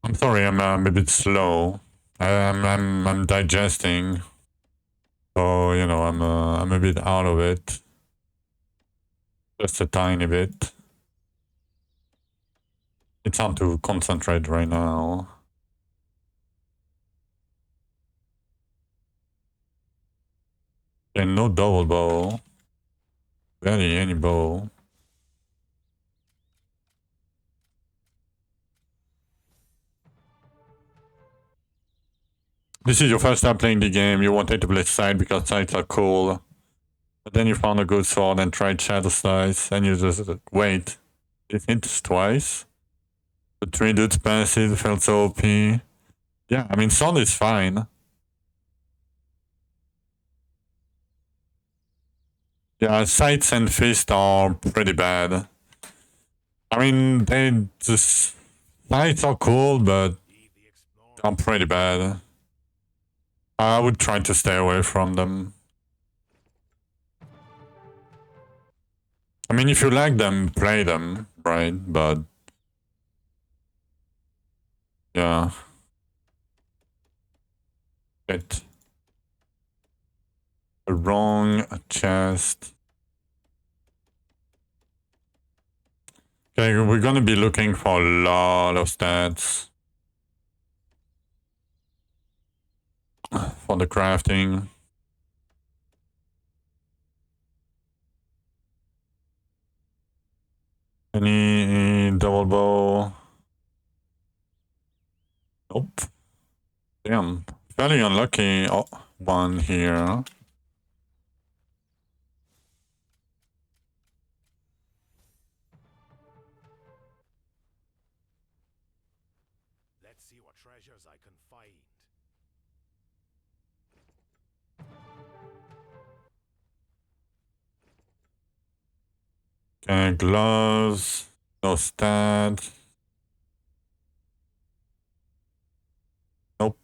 I'm sorry, I'm a bit slow. I'm digesting. So, you know, I'm a bit out of it. Just a tiny bit. It's hard to concentrate right now. And no double bow. Barely any bow. This is your first time playing the game, you wanted to play side because sides are cool. But then you found a good sword and tried Shadow Slice, and you just wait. It hits twice. The 3 dudes passive felt so OP. Yeah, I mean, sword is fine. Yeah, sights and fist are pretty bad. I mean, they just sights are cool, but Leave the explorer. are pretty bad. I would try to stay away from them. I mean, if you like them, play them, right? But yeah, get the wrong chest. Okay, we're gonna be looking for a lot of stats for the crafting. Any double bow? Nope. Damn. Fairly unlucky one here. Let's see what treasures I can find. Okay, gloves. No stats. Nope.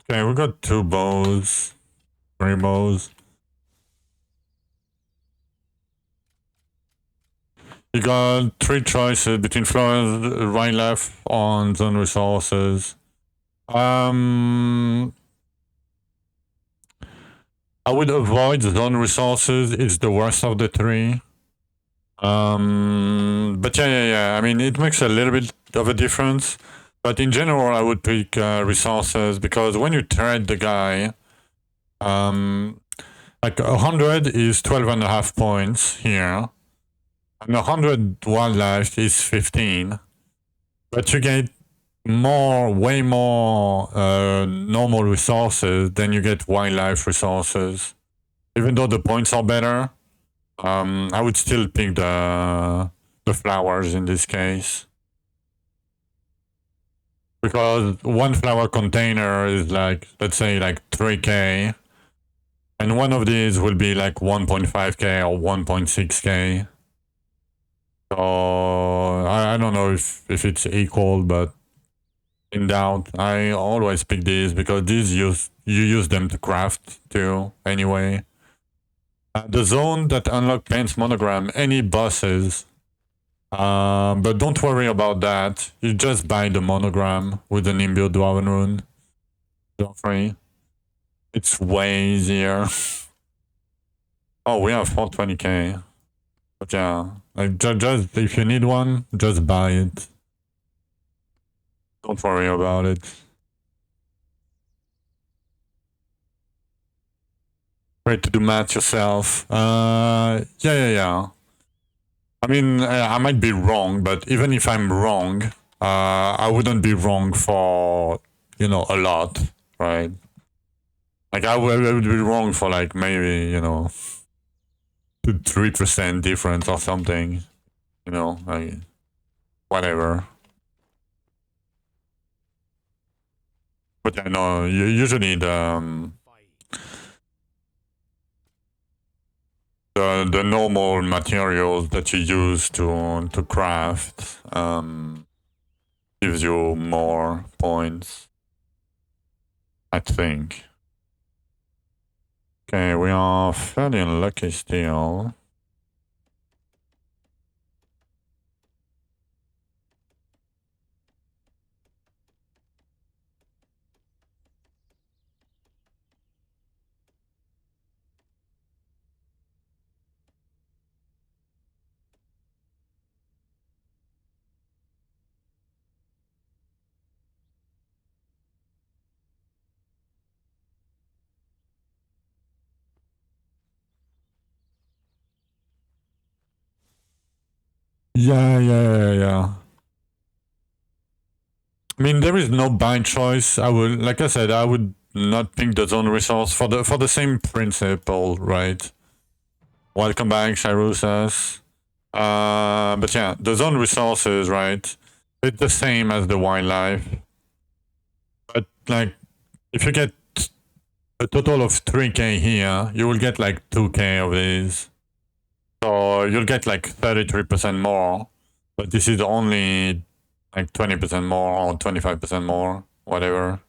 Okay, we got 2 bows. 3 bows. You got 3 choices between floors, right, left on zone resources. I would avoid zone resources. It's the worst of the 3. But yeah. I mean, it makes a little bit of a difference. But in general, I would pick resources because when you trade the guy, like 100 is 12.5 points here. And 100 wildlife is 15. But you get way more normal resources than you get wildlife resources. Even though the points are better, I would still pick the flowers in this case. Because 1 flower container is like, let's say like 3k. And one of these will be like 1.5k or 1.6k. So I don't know if it's equal, but in doubt, I always pick these because these you use them to craft too anyway. The zone that unlock Paint's monogram, any bosses. But don't worry about that. You just buy the monogram with an imbued Dwarven rune. Don't worry. It's way easier. Oh, we have 420k. But yeah, like just if you need one, just buy it. Don't worry about it. Try to do math yourself. Yeah. I mean, I might be wrong, but even if I'm wrong, I wouldn't be wrong for, a lot, right? Like, I would be wrong for, like, maybe, 3% difference or something. Like, whatever. But I know, usually the normal materials that you use to craft gives you more points, I think. Okay, we are fairly unlucky still. Yeah. I mean, there is no bind choice. I would, like I said, I would not pick the zone resource for the same principle, right? Welcome back, Shirusas. But yeah, the zone resources, right? It's the same as the wildlife. But like, if you get a total of 3k here, you will get like 2k of these. So you'll get like 33% more. But this is only like 20% more or 25% more, whatever.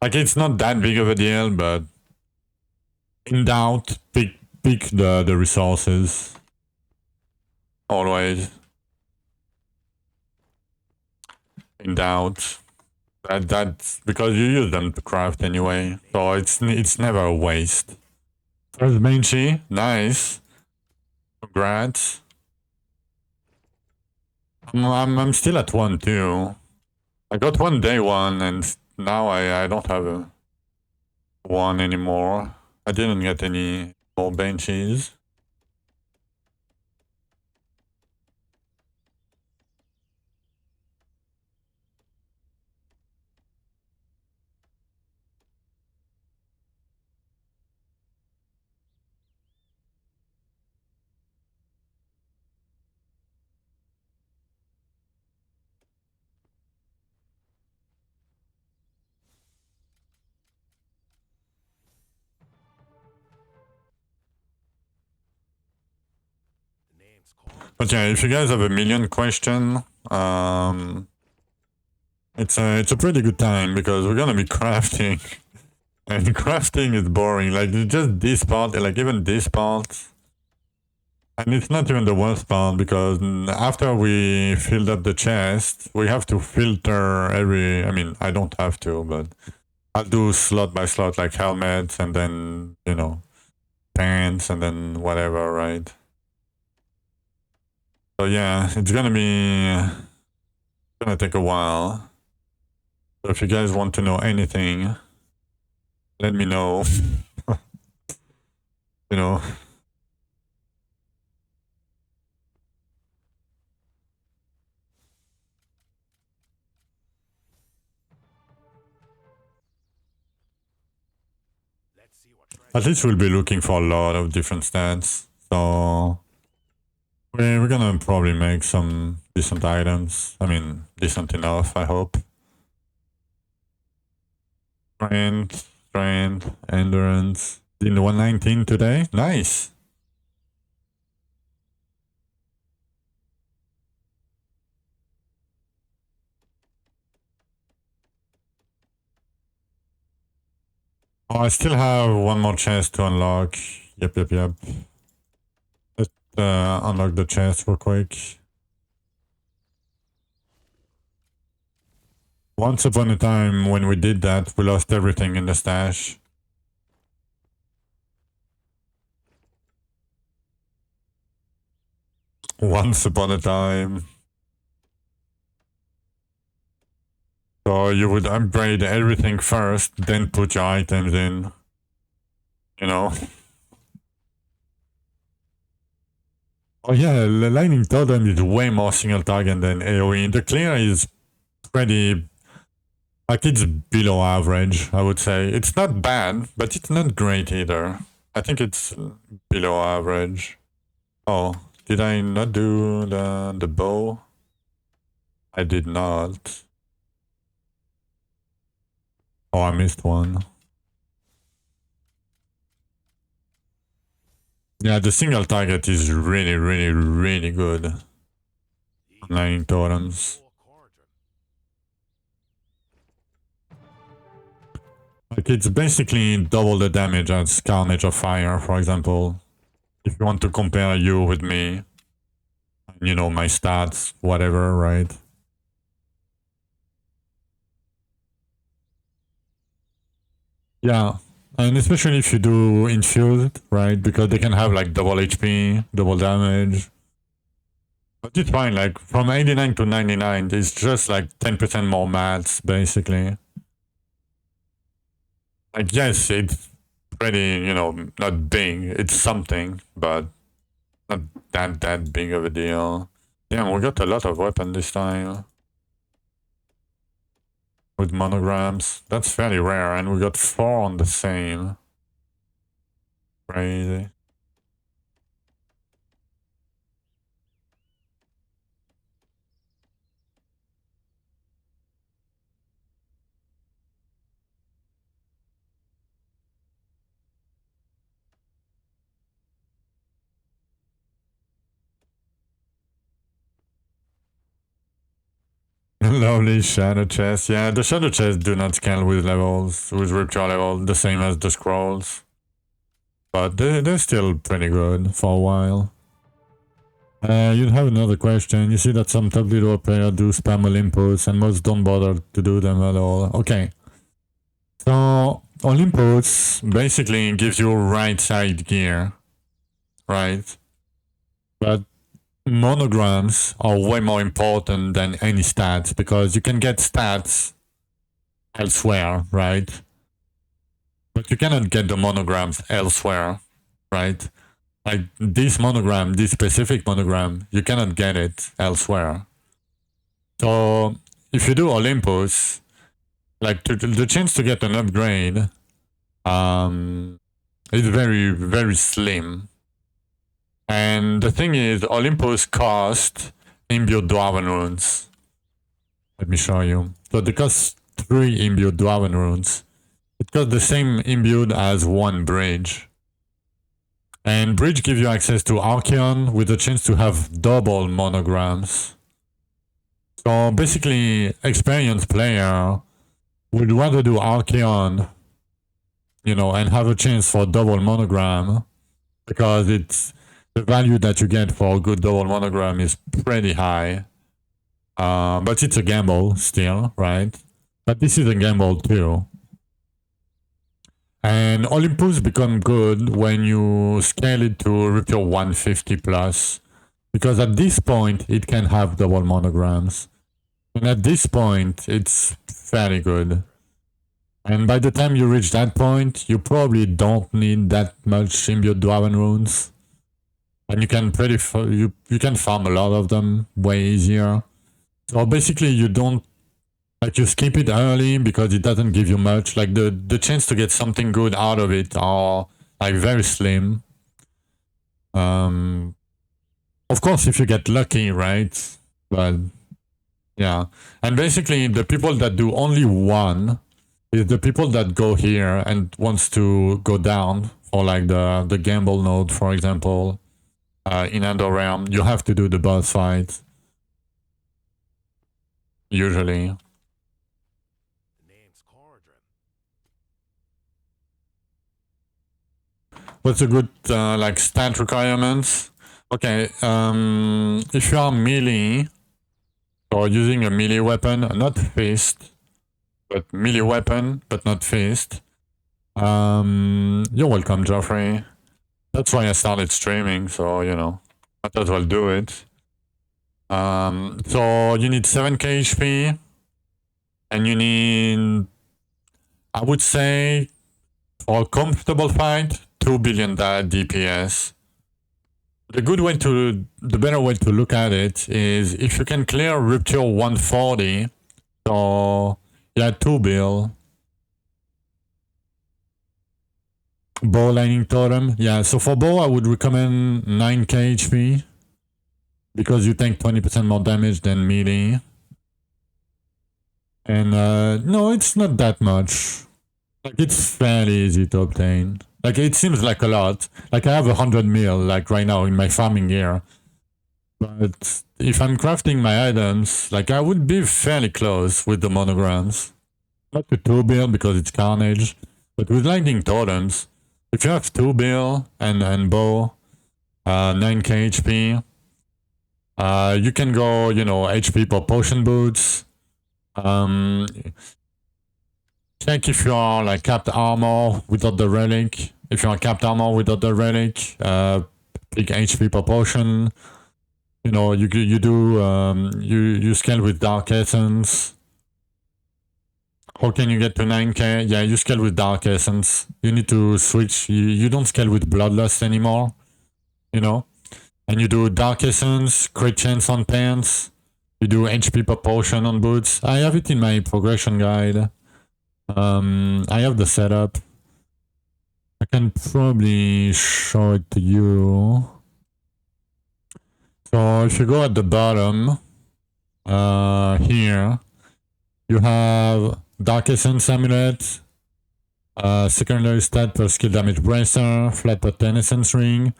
Like, it's not that big of a deal, but in doubt, pick the resources. Always. In doubt. That's because you use them to craft anyway, so it's never a waste. First Banshee, nice. Congrats. I'm still at 1 too. I got 1 day 1 and now I don't have a 1 anymore. I didn't get any more Banshees. The name's called. But yeah, if you guys have a million question, it's a pretty good time because we're gonna be crafting, and crafting is boring. Like, just this part, like even this part, and it's not even the worst part because after we filled up the chest, we have to filter every. I mean, I don't have to, but I'll do slot by slot, like helmets, and then pants, and then whatever, right? So yeah, it's gonna take a while. So if you guys want to know anything, let me know. you know. Let's see what At treasures least we'll be looking for a lot of different stats. So we're gonna probably make some decent items. I mean, decent enough, I hope. Strength, endurance. In the 119 today? Nice. Oh, I still have one more chest to unlock. Yep. Let's unlock the chest real quick. Once upon a time, when we did that, we lost everything in the stash. Once upon a time. So you would upgrade everything first, then put your items in. Oh yeah, the Lightning Totem is way more single target than AoE. The clear is pretty... like, it's below average, I would say. It's not bad, but it's not great either. I think it's below average. Oh, did I not do the bow? I did not. Oh, I missed one. Yeah, the single target is really good. Lightning Totems. Like, it's basically double the damage as Carnage of Fire, for example. If you want to compare you with me, my stats, whatever, right? Yeah, and especially if you do infused, right? Because they can have like double HP, double damage. But it's fine, like from 89 to 99, it's just like 10% more mats, basically. Like, yes, it's pretty, not big. It's something, but not that big of a deal. Damn, we got a lot of weapon this time. With monograms. That's fairly rare, and we got 4 on the same. Crazy. Lovely shadow chest. Yeah, the shadow chests do not scale with levels, with rupture level, the same as the scrolls. But they're still pretty good for a while. You have another question. You see that some top leader players do spam Olympus and most don't bother to do them at all. Okay. So Olympus basically gives you right side gear, right? But monograms are way more important than any stats because you can get stats elsewhere, right? But you cannot get the monograms elsewhere, right? Like this monogram, this specific monogram, you cannot get it elsewhere. So if you do Olympus, like the chance to get an upgrade is very, very slim. And the thing is, Olympus cost imbued Dwarven runes. Let me show you. So they cost 3 imbued Dwarven runes. It costs the same imbued as 1 bridge. And bridge gives you access to Archeon with a chance to have double monograms. So basically, experienced player would rather do Archeon, you know, and have a chance for double monogram because it's the value that you get for a good double monogram is pretty high. But it's a gamble still, right? But this is a gamble too. And Olympus become good when you scale it to Rupture 150 plus. Because at this point, it can have double monograms. And at this point, it's fairly good. And by the time you reach that point, you probably don't need that much imbued Dwarven runes. And you can you can farm a lot of them way easier. So basically you don't, like you skip it early because it doesn't give you much. Like the chance to get something good out of it are like very slim. Of course if you get lucky, right? But yeah. And basically the people that do only one is the people that go here and wants to go down for like the gamble node, for example. In Endor Realm, you have to do the boss fight. Usually. The name's Conjuring. What's a good like stat requirements? Okay, if you are melee or using a melee weapon, not fist, but melee weapon, but not fist. You're welcome, Geoffrey. That's why I started streaming, so you know, might as well do it. So you need 7k HP, and you need, I would say, for a comfortable fight, 2 billion DPS. The better way to look at it is if you can clear Rupture 140, so yeah, 2 bill. Bow Lightning Totem, yeah, so for bow I would recommend 9k HP because you take 20% more damage than melee. And no, it's not that much. Like it's fairly easy to obtain. Like it seems like a lot. Like I have 100 mil like right now in my farming gear. But if I'm crafting my items, like I would be fairly close with the monograms. Not to 2 bill because it's Carnage, but with Lightning Totems, if you have 2 bill and bow, 9k HP, you can go, you know, HP per potion boots. Check if you are like capped armor without the relic. If you are capped armor without the relic, pick HP per potion. You know, you you scale with Dark Essence. How can you get to 9k? Yeah, you scale with Dark Essence. You need to switch. You don't scale with Bloodlust anymore. You know? And you do Dark Essence, crit chance on pants. You do HP per potion on boots. I have it in my progression guide. I have the setup. I can probably show it to you. So if you go at the bottom, here, you have Dark Essence Amulet, secondary stat per skill damage bracer, flat per 10 Essence Ring.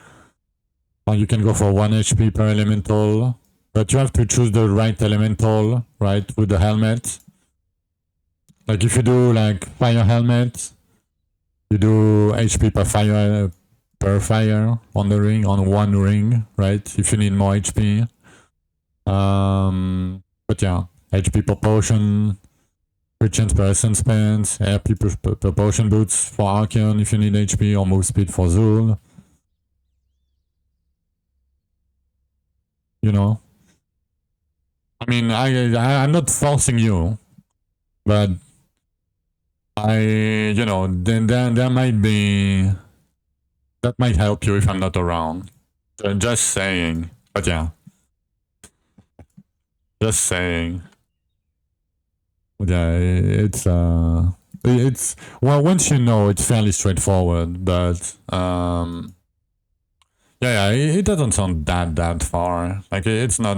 Or you can go for 1 HP per elemental, but you have to choose the right elemental, right, with the helmet. Like if you do like fire helmet, you do HP per fire on the ring, on one ring, right? If you need more HP. But yeah, HP per potion, crit chance per essence pants, HP per potion boots for Archeon if you need HP, or move speed for Zul. You know? I mean, I'm not forcing you, but you know, then there might be, that might help you if I'm not around. Just saying. But yeah. Just saying. But yeah, it's well, once you know, it's fairly straightforward, but yeah, it doesn't sound that far. Like it's not,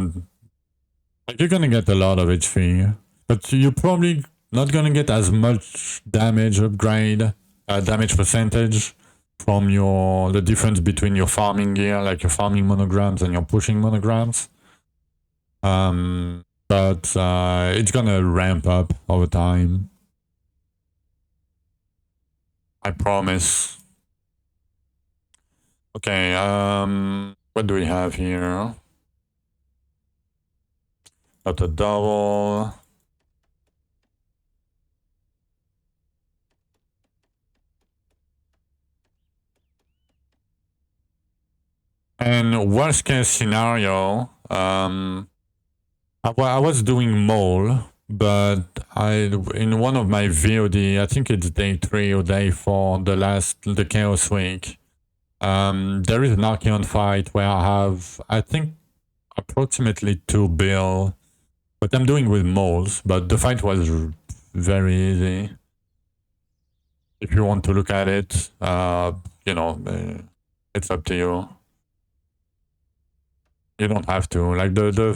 like you're gonna get a lot of HP, but you're probably not gonna get as much damage upgrade, damage percentage from the difference between your farming gear, like your farming monograms and your pushing monograms. But it's gonna ramp up over time. I promise. Okay, what do we have here? Got a double. And worst case scenario, I was doing mole, but in one of my VOD, I think it's day 3 or day 4, the Chaos Week, there is an Archeon fight where I have, I think, approximately 2 bill, but I'm doing with moles, but the fight was very easy. If you want to look at it, you know, it's up to you. You don't have to. Like the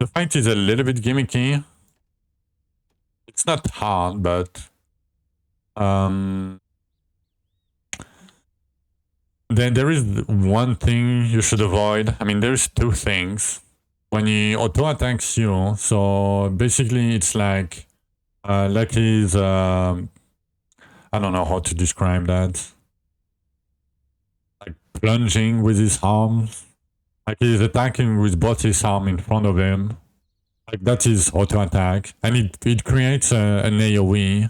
fight is a little bit gimmicky. It's not hard, but then there is one thing you should avoid. I mean, there's 2 things. When he auto attacks you, so basically it's like he's I don't know how to describe that. Like plunging with his arms. Like he's attacking with both his arms in front of him. Like that is auto attack. And it creates an AoE.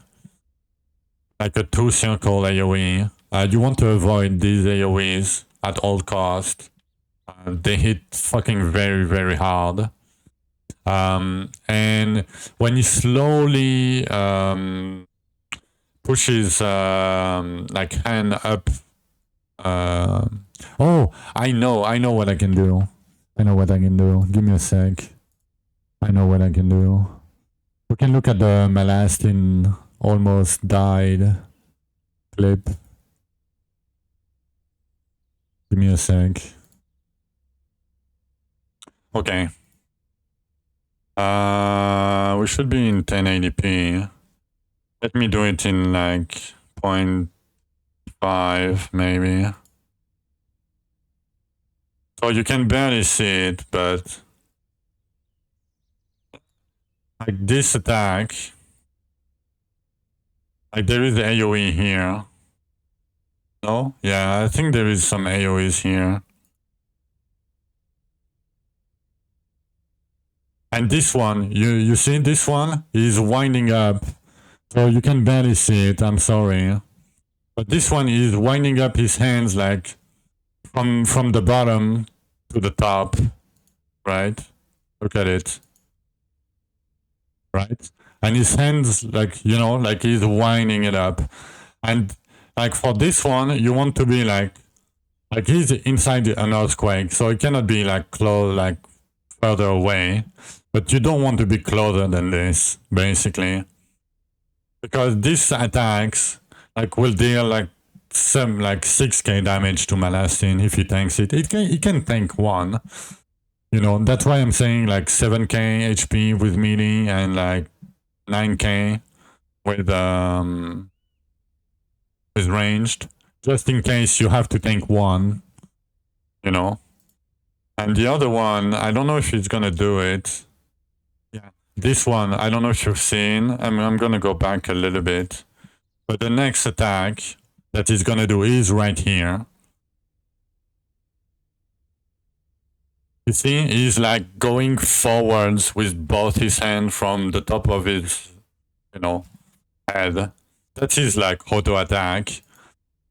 Like a 2-circle AoE. You want to avoid these AoEs at all costs. They hit fucking very hard. And when he slowly pushes like hand up. Oh, I know what I can do. Give me a sec. I know what I can do. We can look at the Malastin almost died clip. Give me a sec. Okay. We should be in 1080p. Let me do it in like 0.5 maybe. So you can barely see it, but like this attack, like there is AoE here. No? Yeah, I think there is some AoEs here. And this one, you see this one? He's winding up. So you can barely see it, I'm sorry. But this one is winding up his hands like from the bottom to the top, right? Look at it. Right? And his hands, like, you know, like he's winding it up. And like for this one, you want to be like Like he's inside an earthquake, so it cannot be like close, like further away. But you don't want to be closer than this, basically, because these attacks like will deal like some like 6k damage to Malastin if he tanks it. He can tank one. You know, that's why I'm saying like 7k HP with melee and like 9k with ranged, just in case you have to tank one, you know. And the other one, I don't know if he's gonna do it. Yeah, this one, I don't know if you've seen. I'm gonna go back a little bit, but the next attack that he's gonna do is right here. You see, he's like going forwards with both his hands from the top of his, you know, head. That's his like auto attack.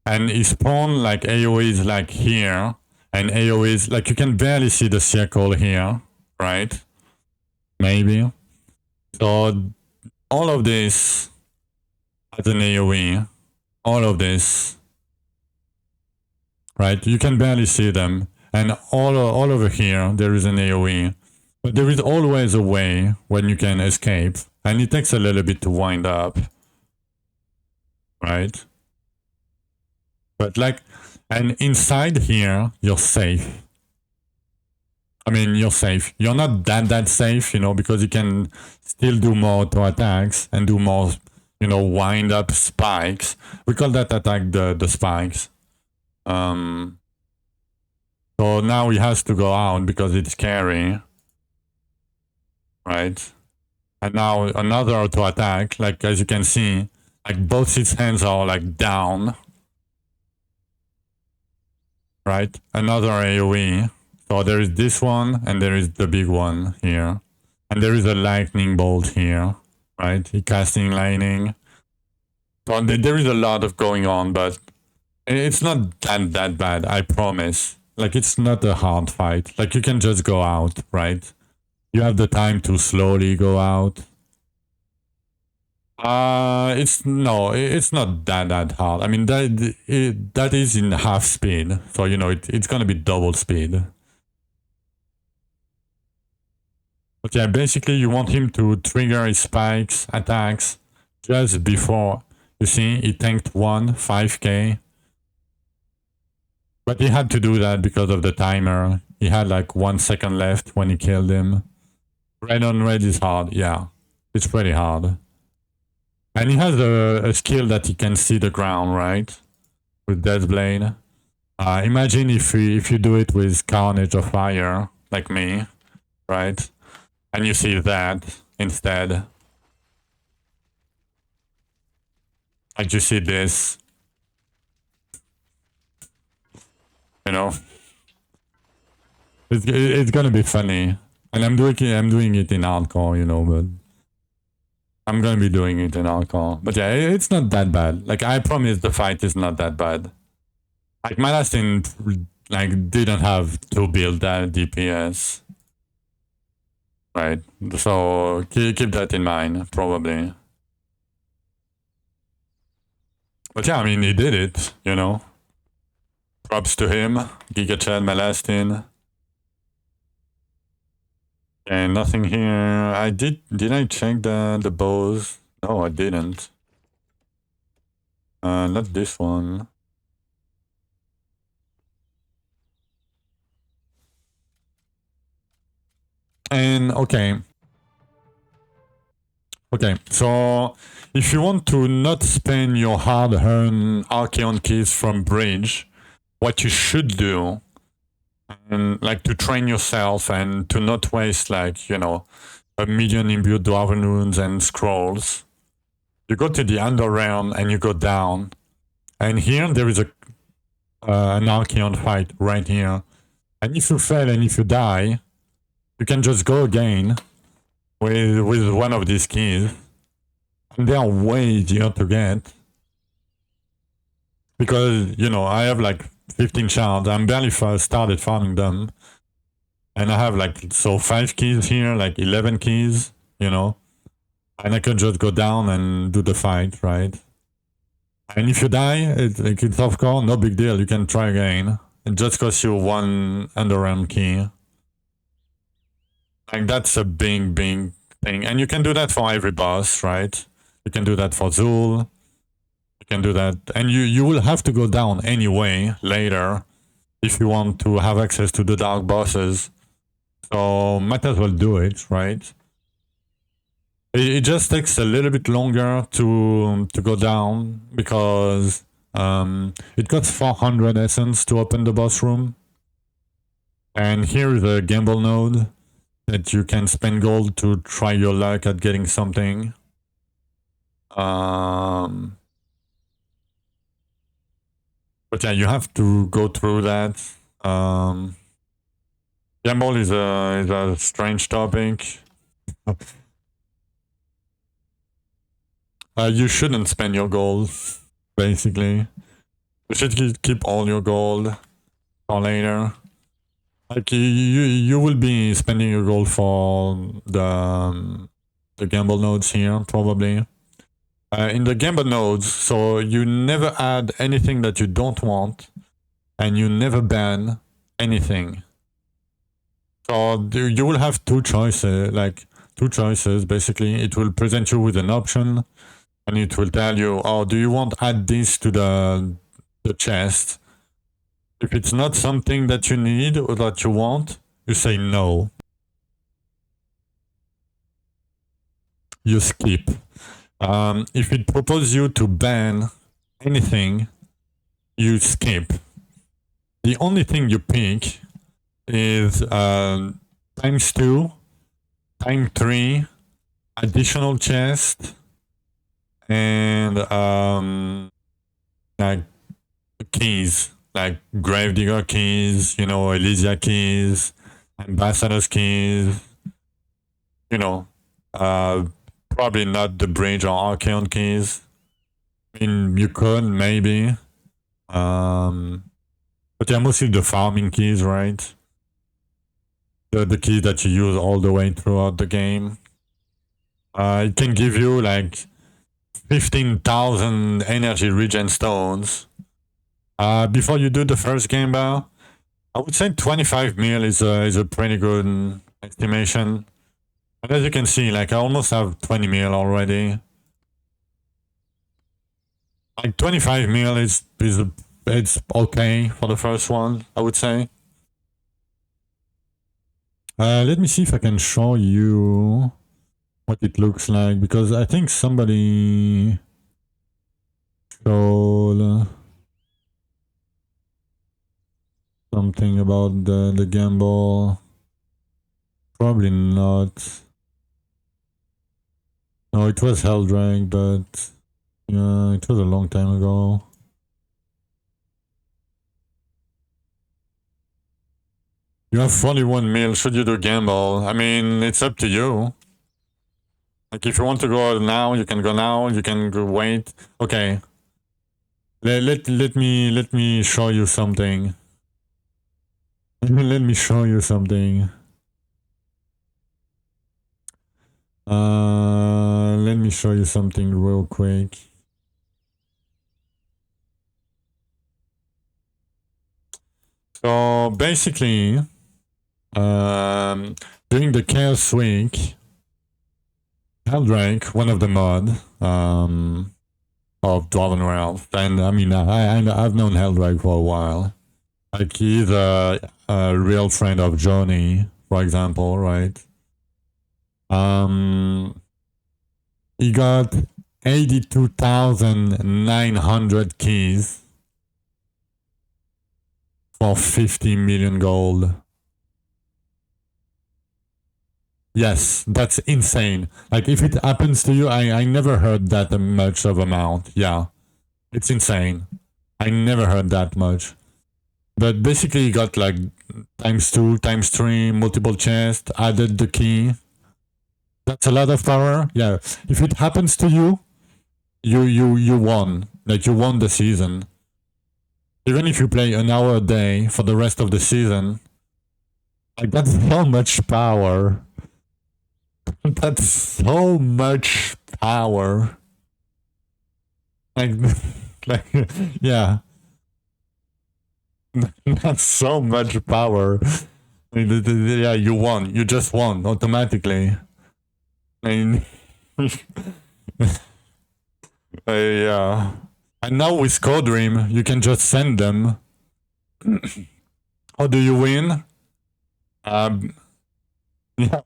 And his spawn like AoE is like here. And AoE is like, you can barely see the circle here, right? Maybe. So all of this as an AoE, all of this, right? You can barely see them. And all over here, there is an AoE. But there is always a way when you can escape. And it takes a little bit to wind up. Right? But like, and inside here, you're safe. I mean, you're safe. You're not that safe, you know, because you can still do more auto attacks and do more, you know, wind up spikes. We call that attack the spikes. So now he has to go out because it's scary. Right? And now another auto attack, like as you can see, like both his hands are like down. Right? Another AoE. So there is this one and there is the big one here. And there is a lightning bolt here. Right? He casting lightning. So there is a lot of going on, but it's not that bad, I promise. Like, it's not a hard fight. Like, you can just go out, right? You have the time to slowly go out. It's not that hard. I mean, that is in half speed. So, you know, it's gonna be double speed. But yeah, basically you want him to trigger his spikes, attacks, just before. You see, he tanked 5k. But he had to do that because of the timer. He had like 1 second left when he killed him. Red on red is hard, yeah. It's pretty hard. And he has a skill that he can see the ground, right? With Deathblade. Imagine if you do it with Carnage or Fire, like me, right? And you see that instead. Like you see this. You know? It's gonna be funny. And I'm doing it in hardcore, you know, but I'm gonna be doing it in hardcore. But yeah, it's not that bad. Like, I promise the fight is not that bad. Like, my last thing, like, didn't have to build that DPS. Right? So, keep that in mind, probably. But yeah, I mean, he did it, you know? Props to him. Giga Chad, Malastin. And nothing here. Did I check the bows? No, I didn't. Not this one. And okay, so if you want to not spend your hard-earned Archeon keys from bridge, what you should do, and like to train yourself and to not waste like, you know, 1 million imbued Dwarven runes and scrolls, you go to the Underrealm and you go down, and here there is an Archeon fight right here, and if you fail and if you die, you can just go again with one of these keys. And they are way easier to get. Because, you know, I have like 15 shards. I'm barely started farming them. And I have like, so 5 keys here, like 11 keys, you know. And I can just go down and do the fight, right? And if you die, it's of course no big deal. You can try again. it just costs you 1 underarm key. Like, that's a big thing. And you can do that for every boss, right? You can do that for Zul. You can do that. And you will have to go down anyway later if you want to have access to the dark bosses. So might as well do it, right? It just takes a little bit longer to go down because it costs 400 essence to open the boss room. And here is a gamble node that you can spend gold to try your luck at getting something. But yeah, you have to go through that. Gamble is a strange topic. You shouldn't spend your gold, basically. You should keep all your gold for later. Like, you will be spending your gold for the gamble nodes here, probably. In the gamble nodes, so you never add anything that you don't want, and you never ban anything. So you will have two choices, basically. It will present you with an option, and it will tell you, oh, do you want to add this to the chest? If it's not something that you need or that you want, you say no. You skip. If it proposes you to ban anything, you skip. The only thing you pick is ×2, ×3, additional chest, and like keys, like Gravedigger keys, you know, Elysia keys, Ambassador's keys, you know, probably not the Bridge or Archeon keys. I mean, you could, maybe. But yeah, mostly the farming keys, right? The keys that you use all the way throughout the game. It can give you like 15,000 energy regen stones. Before you do the first game bar, I would say 25 mil is a pretty good estimation. And as you can see, like, I almost have 20 mil already. Like 25 mil it's okay for the first one, I would say. Let me see if I can show you what it looks like, because I think somebody showed something about the gamble. Probably not. No, it was Helldrake, but yeah, it was a long time ago. You have 41 mil, should you do gamble? I mean, it's up to you. Like, if you want to go now, you can go now, you can go wait. Okay. Let me show you something. Let me show you something. Let me show you something real quick. So basically, during the Chaos Week, Helldrake, one of the mod of Dwarven Realms, and I mean, I've known Helldrake for a while. Like, he's a real friend of Johnny, for example, right? He got 82,900 keys for 50 million gold. Yes, that's insane. Like, if it happens to you, I never heard that much of amount. Yeah, it's insane. I never heard that much. But basically, you got like ×2, ×3, multiple chests, added the key. That's a lot of power. Yeah, if it happens to you, you won. Like, you won the season. Even if you play an hour a day for the rest of the season, like, that's so much power. That's so much power. Like, like, yeah. That's so much power. Yeah, you won. You just won automatically. And yeah. And now with Codream, you can just send them. How do you win? Yeah,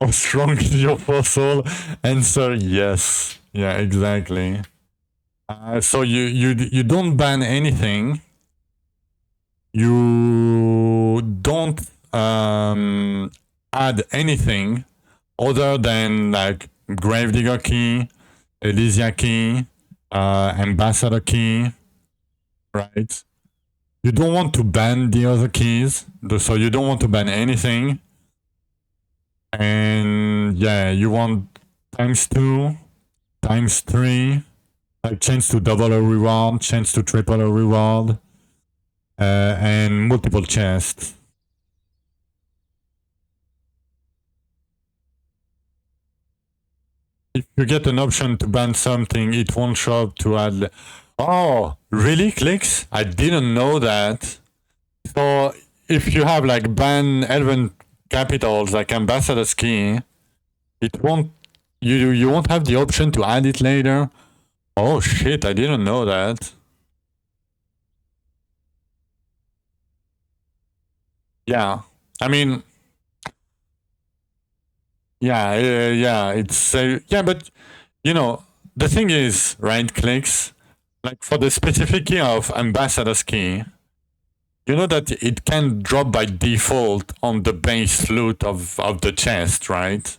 how strong is your fossil? Answer yes. Yeah, exactly. So you don't ban anything. You don't add anything other than like Gravedigger key, Elysia key, Ambassador key, right? You don't want to ban the other keys, so you don't want to ban anything. And yeah, you want ×2, ×3, like chance to double a reward, chance to triple a reward, and multiple chests. If you get an option to ban something, it won't show up to add. Oh, really, Clicks? I didn't know that. So if you have like ban Elven capitals like Ambassador's key, it won't. You won't have the option to add it later. Oh shit! I didn't know that. Yeah, I mean, yeah. It's yeah, but you know the thing is, right? Clicks like for the specific key of Ambassador's key. You know that it can drop by default on the base loot of the chest, right?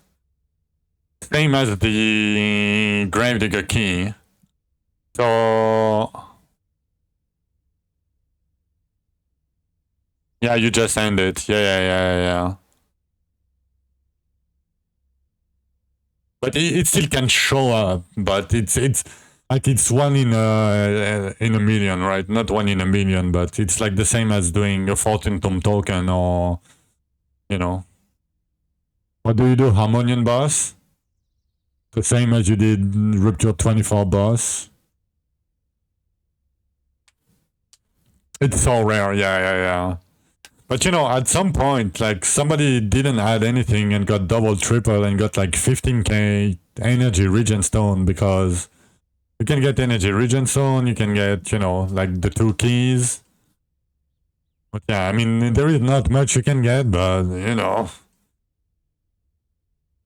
Same as the Gravedigger key. So yeah, you just end it. Yeah. But it still can show up, but it's like it's one in a million, right? Not one in a million, but it's like the same as doing a Fortune Tome token or, you know. What do you do? Harmonian boss? The same as you did Rupture 24 boss. It's so rare, yeah. But you know, at some point, like somebody didn't add anything and got double, triple, and got like 15k energy regen stone because you can get energy regen stone, you can get, you know, like the 2 keys. But yeah, I mean, there is not much you can get, but you know,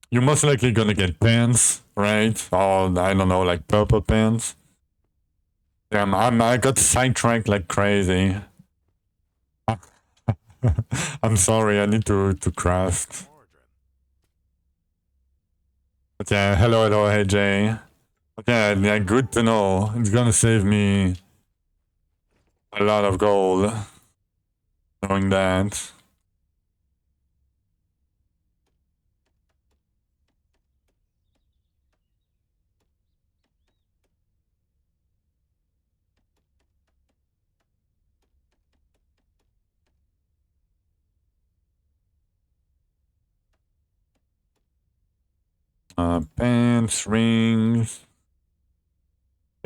you're most likely gonna get pants, right? Or I don't know, like purple pants. Damn, I got sidetracked like crazy. I'm sorry, I need to craft. But yeah, hello, hey Jay. But yeah, good to know. It's gonna save me a lot of gold knowing that. Pants, rings.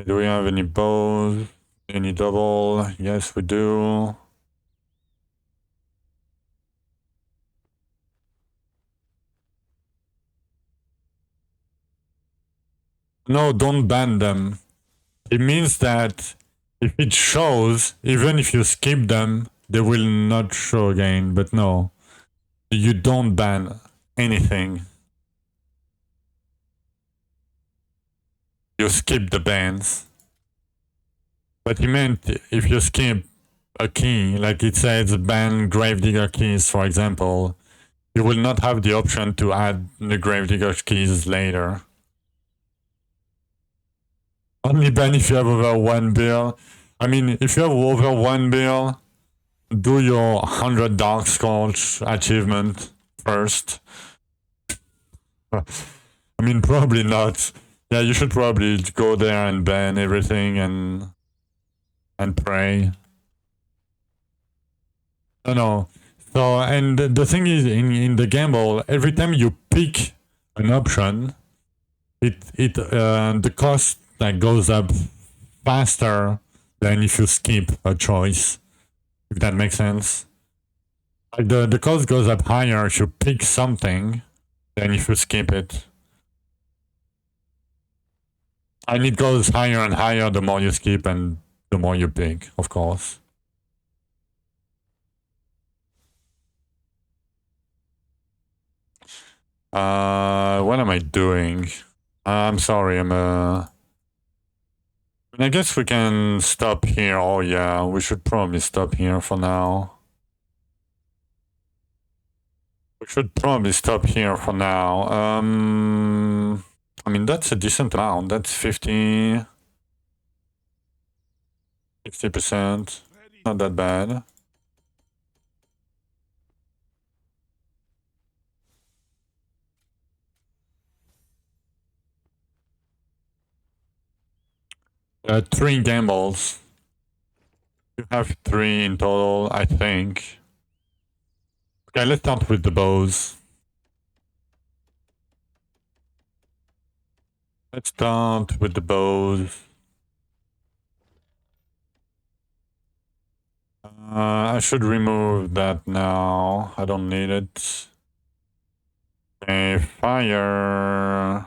Do we have any bows? Any double? Yes, we do. No, don't ban them. It means that if it shows, even if you skip them, they will not show again. But no, you don't ban anything. You skip the bans. But he meant if you skip a key, like it says ban Gravedigger keys, for example, you will not have the option to add the Gravedigger keys later. Only ban if you have over 1 bill. I mean, if you have over 1 bill, do your 100 Dark Scorch achievement first. I mean, probably not. Yeah, you should probably go there and ban everything and pray. No. So, and the thing is, in the gamble, every time you pick an option, the cost like goes up faster than if you skip a choice. If that makes sense. Like the cost goes up higher if you pick something than if you skip it. And it goes higher and higher the more you skip and the more you pick, of course. What am I doing? I'm sorry, I guess we can stop here. Oh yeah, we should probably stop here for now. We should probably stop here for now. I mean, that's a decent amount. That's 50... 60%. Not that bad. Three gambles. You have 3 in total, I think. Okay, let's start with the bows. Let's start with the bows. I should remove that now. I don't need it. Okay, fire.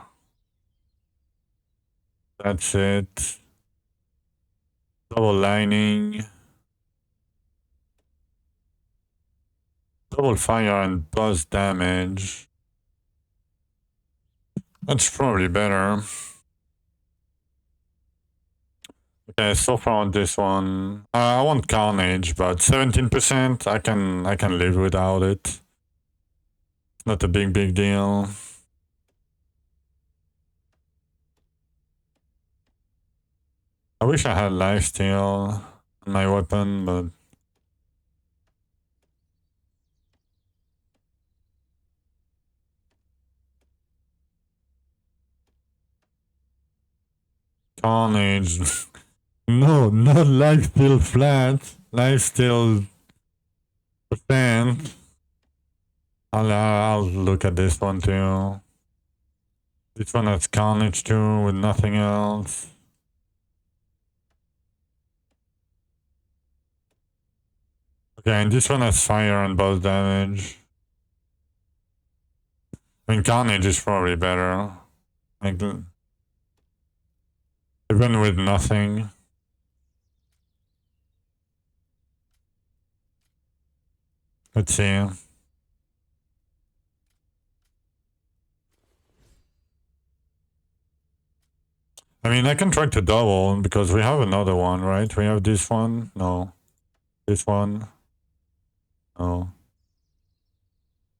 That's it. Double lining. Double fire and plus damage. That's probably better. Okay, so far on this one, I want Carnage, but 17%, I can live without it. Not a big deal. I wish I had lifesteal on my weapon, but Carnage. No, not lifesteal flat. Lifesteal percent. I'll look at this one too. This one has Carnage too, with nothing else. Okay, and this one has fire and boss damage. I mean, Carnage is probably better. Like, even with nothing. Let's see. I mean, I can try to double because we have another one, right? We have this one. No. This one. No.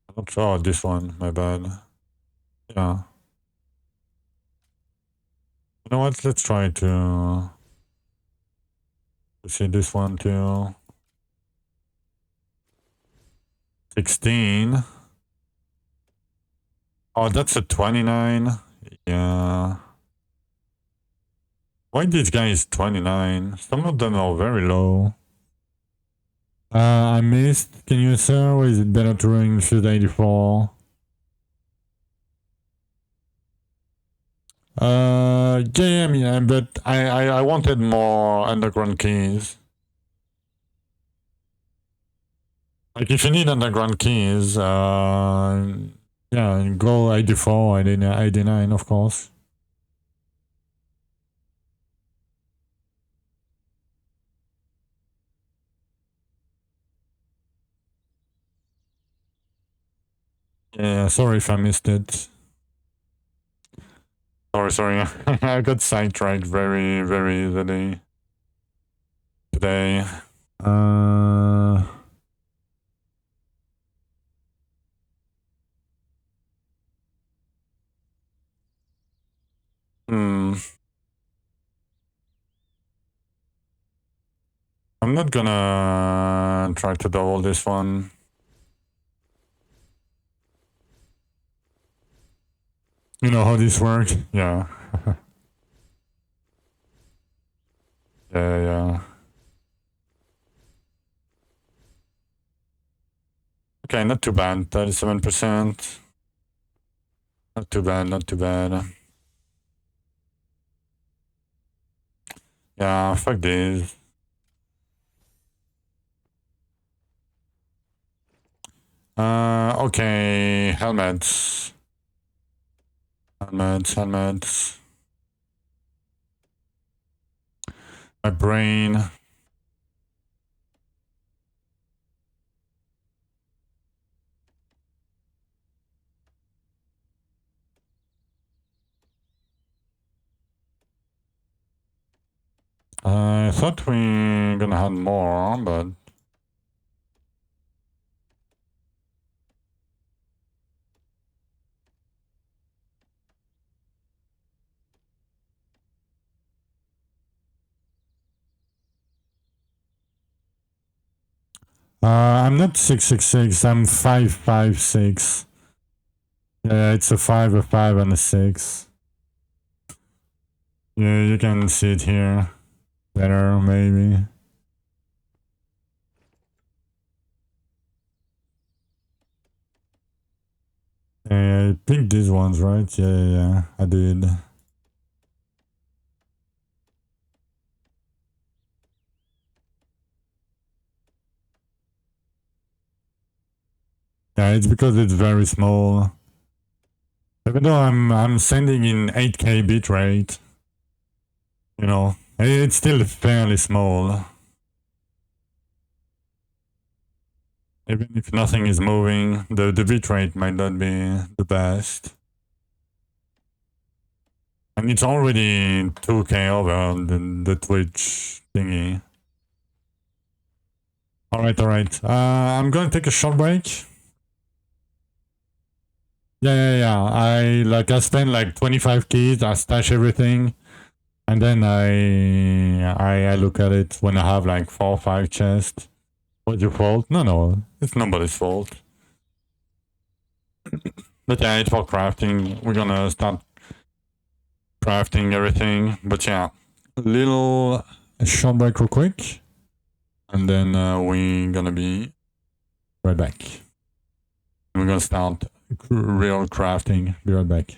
I'm not sure. This one. My bad. Yeah. You know what? Let's try to see this one too. 16. Oh, that's a 29. Yeah. Why this guy is 29? Some of them are very low. I missed. Can you say, or is it better to run Fuse 84? Yeah, but I wanted more underground keys. Like, if you need underground keys, yeah, go 84, 89, of course. Yeah, sorry if I missed it. Sorry. I got sidetracked very easily today. I'm not gonna try to double this one. You know how this works? Yeah. Yeah. Okay, not too bad. 37%. Not too bad. Yeah, fuck this. Okay, helmets. Helmets. My brain. I thought we gonna have more, but I'm not 666. I'm 556. Yeah, it's a 5, a 5, and a 6. Yeah, you can see it here better, maybe. Yeah, I picked these ones, right? Yeah, I did. Yeah, it's because it's very small. Even though I'm sending in 8K bitrate, you know, it's still fairly small. Even if nothing is moving, the bitrate might not be the best. And it's already 2K over the Twitch thingy. Alright. I'm gonna take a short break. Yeah. I spent like 25 keys, I stash everything. And then I look at it when I have like 4 or 5 chests. What's your fault? No, it's nobody's fault. But yeah, it's for crafting. We're gonna start crafting everything. But yeah, little short break real quick. And then we're gonna be right back. We're gonna start real crafting. Be right back.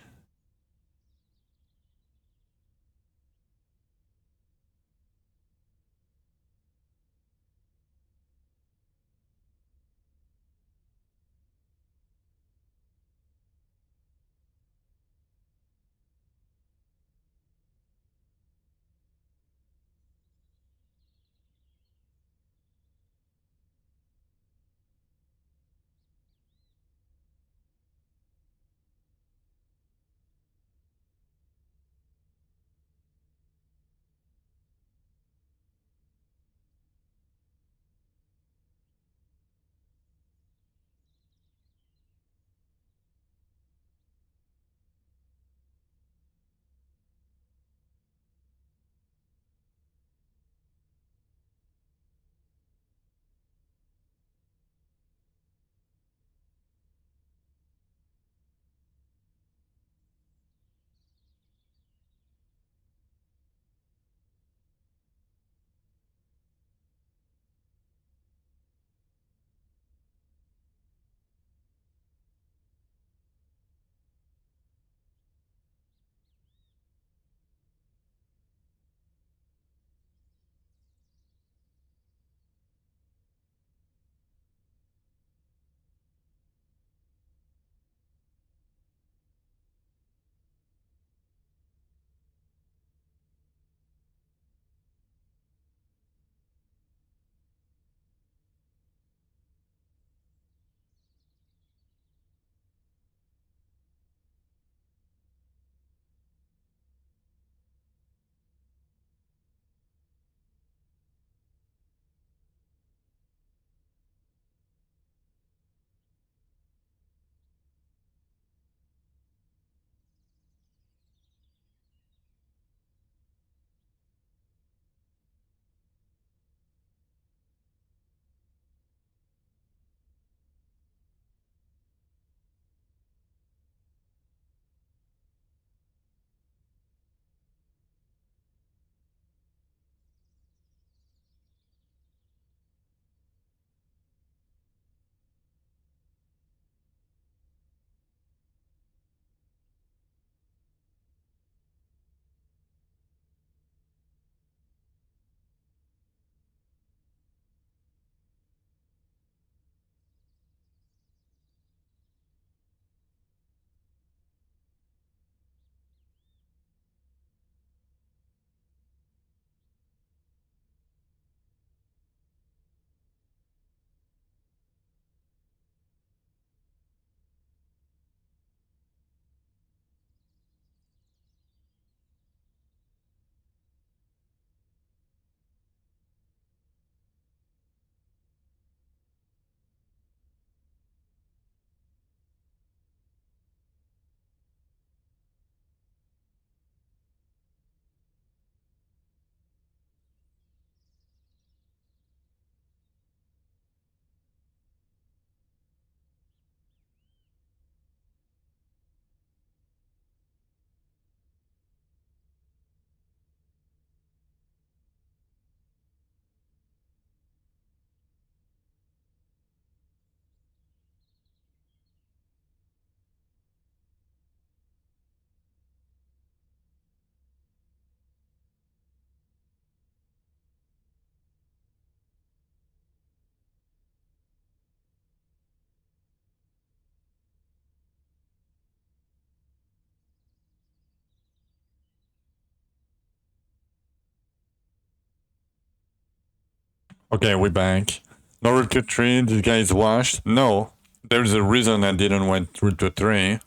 Okay, we're back. No route to 3, this guy is washed. No, there's a reason I didn't went route to 3.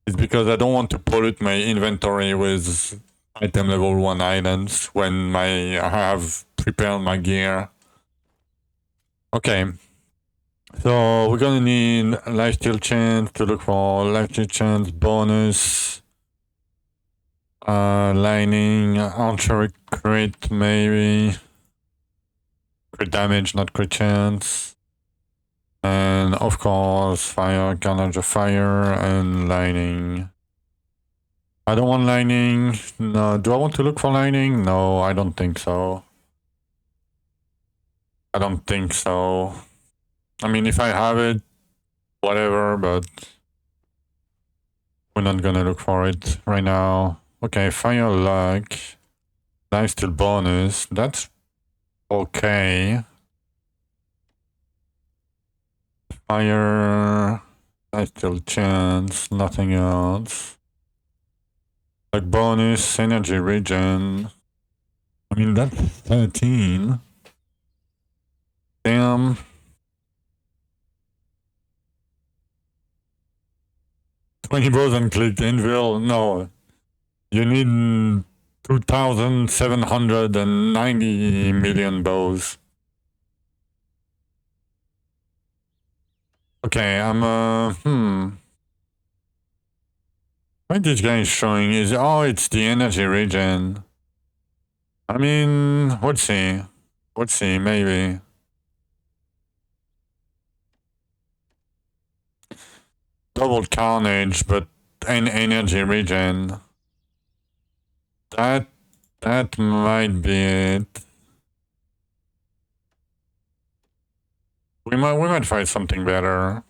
It's because I don't want to pollute my inventory with item level 1 items when I have prepared my gear. Okay. So we're gonna need lifesteal chance to look for lifesteal chance bonus. Lining, archery crit maybe. Crit damage, not crit chance. And of course, fire, carnage of fire, and lining. I don't want lining. No, do I want to look for lining? No, I don't think so. I don't think so. I mean, if I have it, whatever, but we're not gonna look for it right now. Okay, fire luck. Lifesteal bonus. That's okay. Fire. Lifesteal chance. Nothing else. Like bonus, energy regen. I mean, that's 13. Damn. Twenty bows and click anvil. No. You need 2,790 million bows. Okay, what this guy is showing is, oh, it's the energy regen. I mean, we'll see. We'll see, maybe. Double carnage, but an energy regen. That might be it. We might find something better.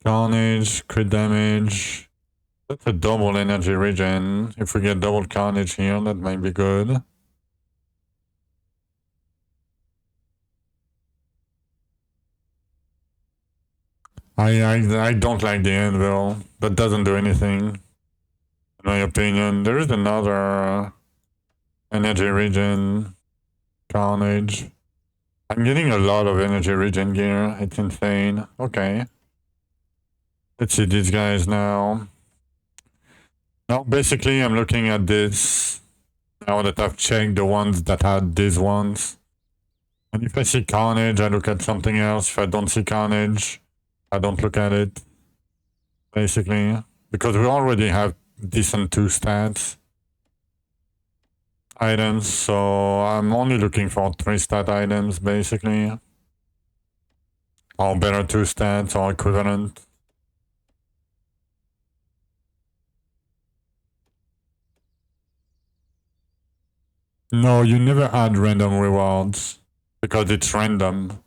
Carnage, crit damage. That's a double energy regen. If we get double carnage here, that might be good. I don't like the anvil. That doesn't do anything. In my opinion. There is another energy regen. Carnage. I'm getting a lot of energy regen gear. It's insane. Okay. Let's see these guys now. Now, basically, I'm looking at this. Now that I've checked the ones that had these ones. And if I see Carnage, I look at something else. If I don't see Carnage, I don't look at it. Basically. Because we already have decent 2 stats items, so I'm only looking for 3 stat items, basically. Or better 2 stats or equivalent. No, you never add random rewards. Because it's random.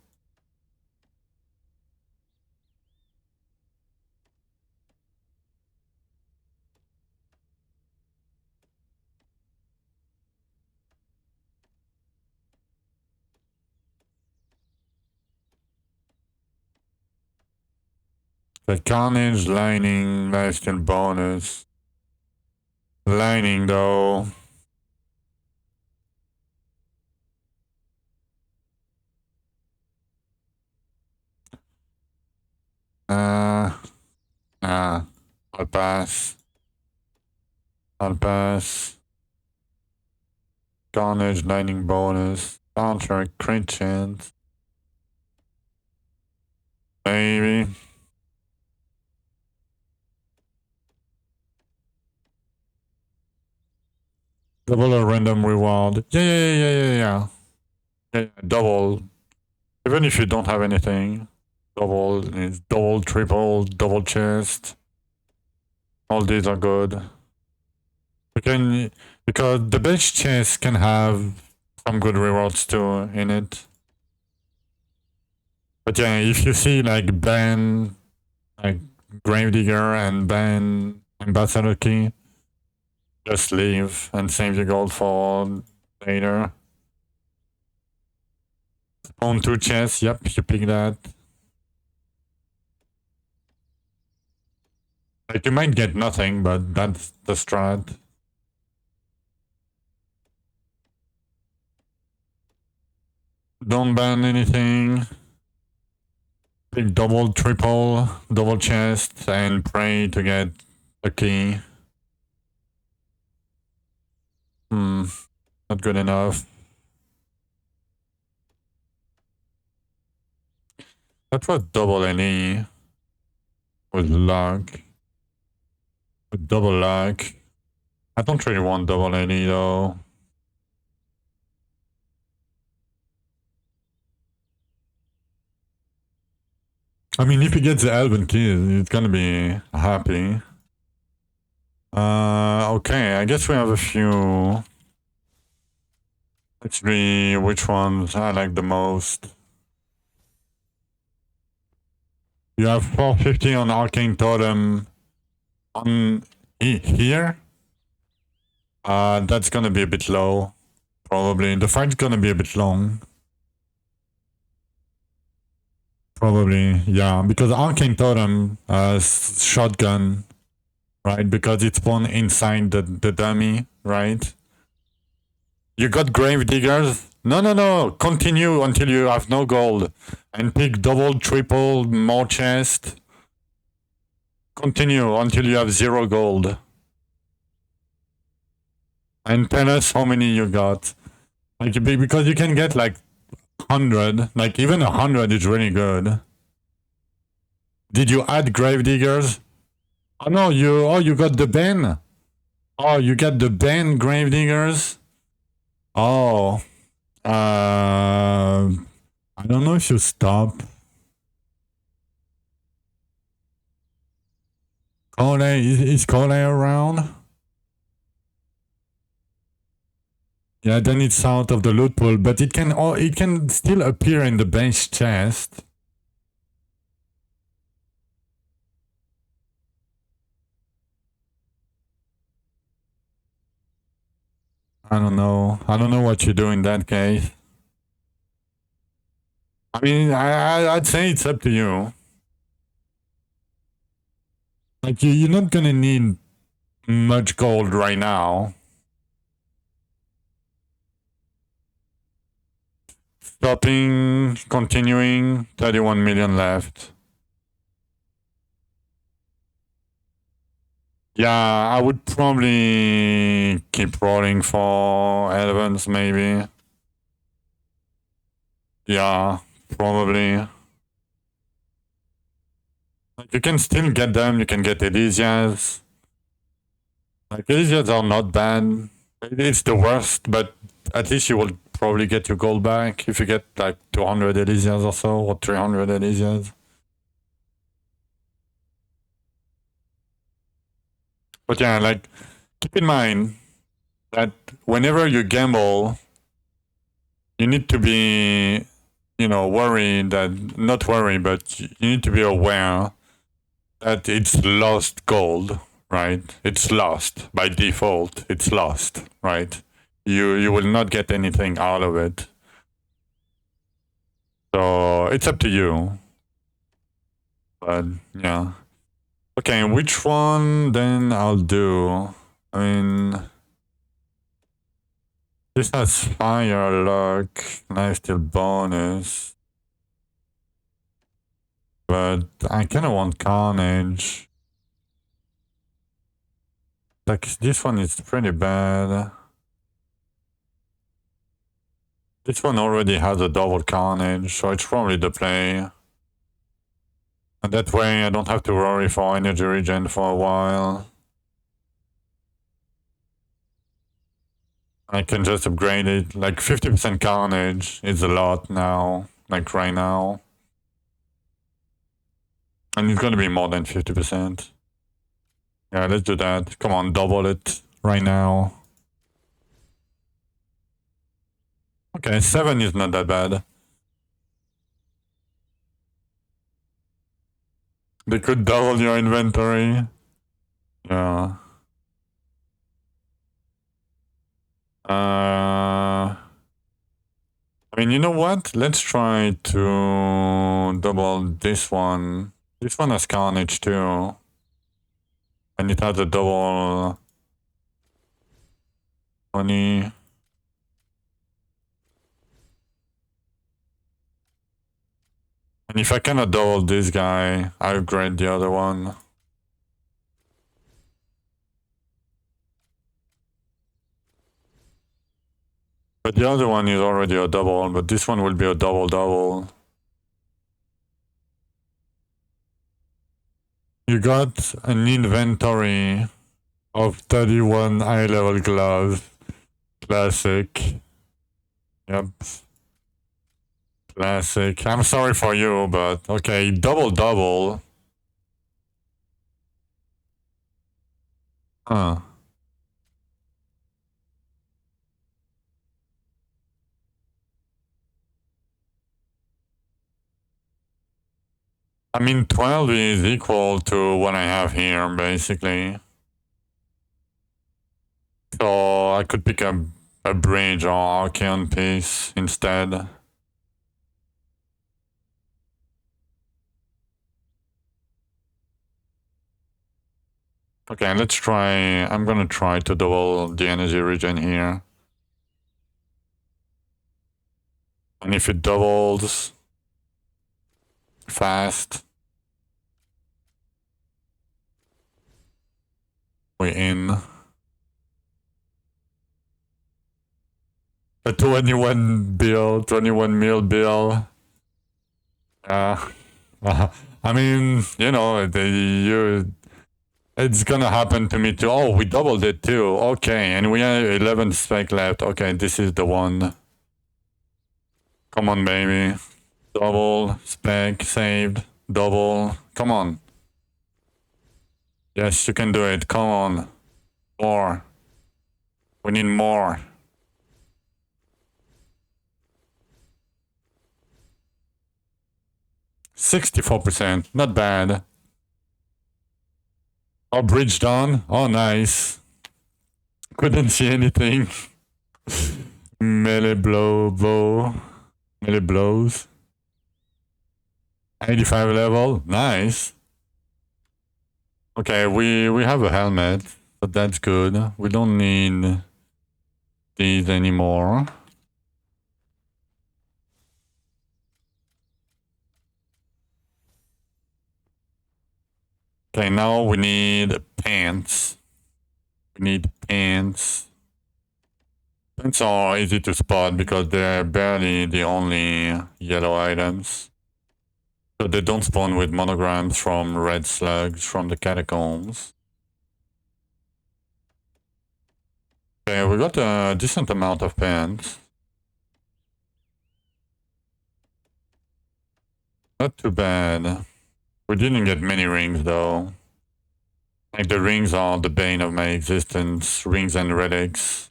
The Carnage, Lining, lifesteal bonus. Lining though. I'll pass. I'll pass. Carnage, Lightning bonus. Archer, crit chance. Maybe. Double a random reward. Yeah. Double. Even if you don't have anything. Double is double, triple, double chest. All these are good. Because the base chest can have some good rewards too in it. But yeah, if you see like ban, like Gravedigger and ban Ambassador Key, just leave and save your gold for later. Own 2 chests, yep, you pick that. Like you might get nothing, but that's the strat. Don't ban anything. Pick double, triple, double chest, and pray to get a key. Not good enough. That was double any with luck. With double luck. I don't really want double any though. I mean, if he gets the Elven keys, he's gonna be happy. Okay, I guess we have a few. Let's see which ones I like the most. You have 450 on Arcane Totem on here. That's gonna be a bit low, probably. The fight's gonna be a bit long. Probably, yeah, because Arcane Totem has shotgun, right? Because it's spawned inside the dummy, right? You got Grave Diggers? No. Continue until you have no gold. And pick double, triple, more chest. Continue until you have 0 gold. And tell us how many you got. Like, because you can get like 100. Like, even 100 is really good. Did you add Grave Diggers? Oh no, you got the ban. Oh, you got the ban Grave Diggers? Oh. I don't know if you stop. Cole, is Cole around? Yeah, then it's out of the loot pool, but it can still appear in the base chest. I don't know. I don't know what you do in that case. I mean, I'd say it's up to you. Like, you're not gonna need much gold right now. Stopping, continuing, 31 million left. Yeah, I would probably keep rolling for Elevens, maybe. Yeah, probably. Like, you can still get them, you can get Elysias. Like, Elysias are not bad. It's the worst, but at least you will probably get your gold back if you get like 200 Elysias or so, or 300 Elysias. But yeah, like, keep in mind that whenever you gamble, you need to be, worried that, not worried, but you need to be aware that it's lost gold, right? It's lost by default. It's lost, right? You will not get anything out of it. So it's up to you. But yeah. Okay, which one then I'll do? I mean, this has fire, luck, lifesteal bonus. But I kinda want Carnage. Like, this one is pretty bad. This one already has a double Carnage, so it's probably the play. And that way I don't have to worry for energy regen for a while. I can just upgrade it. Like, 50% Carnage is a lot now, like right now. And it's gonna be more than 50%. Yeah, let's do that. Come on, double it right now. Okay, 7 is not that bad. They could double your inventory. Yeah. I mean, you know what? Let's try to double this one. This one has Carnage too. And it has a double 20. And if I cannot double this guy, I upgrade the other one. But the other one is already a double, but this one will be a double-double. You got an inventory of 31 high-level gloves. Classic. Yep. Classic. I'm sorry for you, but okay, double-double. Huh. I mean, 12 is equal to what I have here, basically. So I could pick a bridge or Archeon piece instead. Okay, let's try. I'm gonna try to double the energy regen here. And if it doubles fast, we're in. A 21 bill, 21 mil bill. I mean, you know, it's gonna happen to me too. Oh, we doubled it too. Okay, and we have 11 spec left. Okay, this is the one. Come on, baby. Double, spec, saved, double. Come on. Yes, you can do it. Come on. More. We need more. 64%. Not bad. Oh, bridge done. Oh, nice. Couldn't see anything. Melee blow. Melee blows. 85 level. Nice. Okay, we have a helmet, but that's good. We don't need these anymore. Okay, now we need pants. We need pants. Pants are easy to spot because they're barely the only yellow items. So they don't spawn with monograms from red slugs from the catacombs. Okay, we got a decent amount of pants. Not too bad. We didn't get many rings though. Like the rings are the bane of my existence. Rings and relics.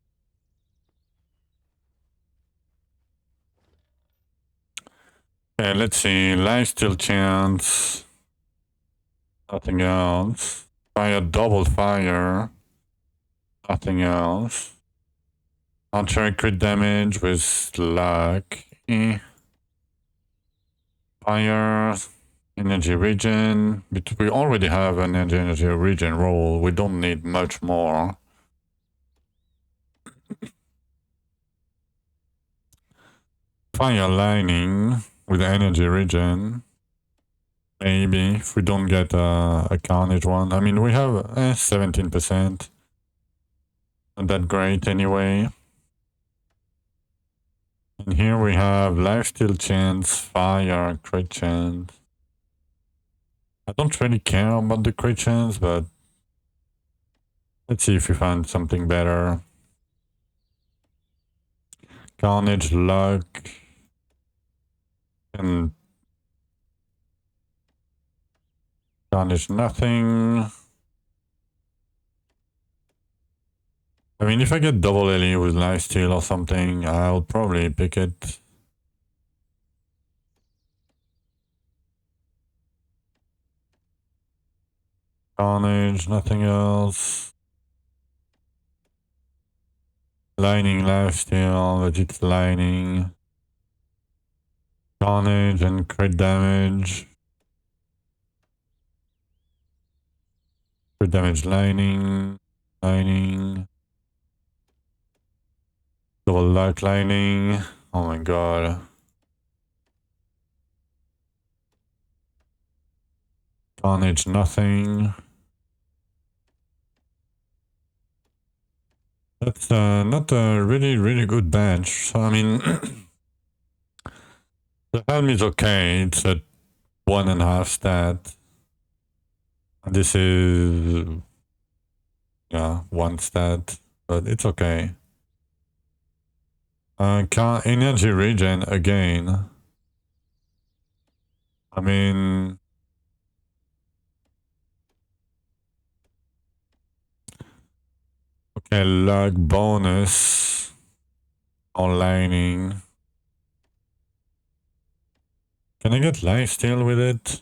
Okay, let's see. Lifesteal chance. Nothing else. Fire double fire. Nothing else. Archery crit damage with luck. Fire. Energy regen. But we already have an energy regen roll. We don't need much more. Fire lining with energy regen. Maybe if we don't get a Carnage one. I mean, we have 17%. Not that great anyway. And here we have lifesteal chance, fire, crit chance. I don't really care about the crit chance, but let's see if we find something better. Carnage, luck, and Carnage, nothing. I mean, if I get double LE with lifesteal or something, I'll probably pick it. Carnage, nothing else. Lining lifesteal, but it's lining. Carnage and crit damage. Crit damage lining. Lining. Double luck lining. Oh my god. Carnage, nothing. That's not a really good bench. So, I mean, the helm is okay. It's a 1.5 stat. This is, yeah, 1 stat, but it's okay. Energy regen again. I mean, okay, luck bonus on lining. Can I get lifesteal with it?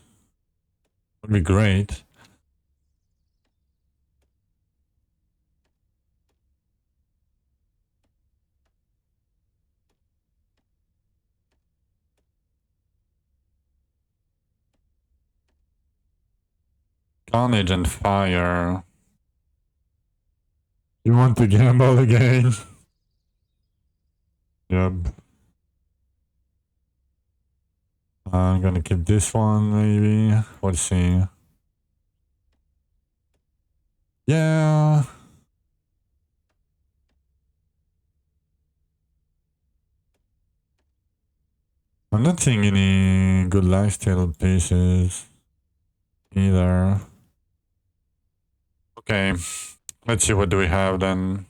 Would be great. Carnage and fire. You want to gamble again? Yep. I'm gonna keep this one maybe. Let's see. Yeah. I'm not seeing any good lifesteal pieces either. Okay. Let's see, what do we have then?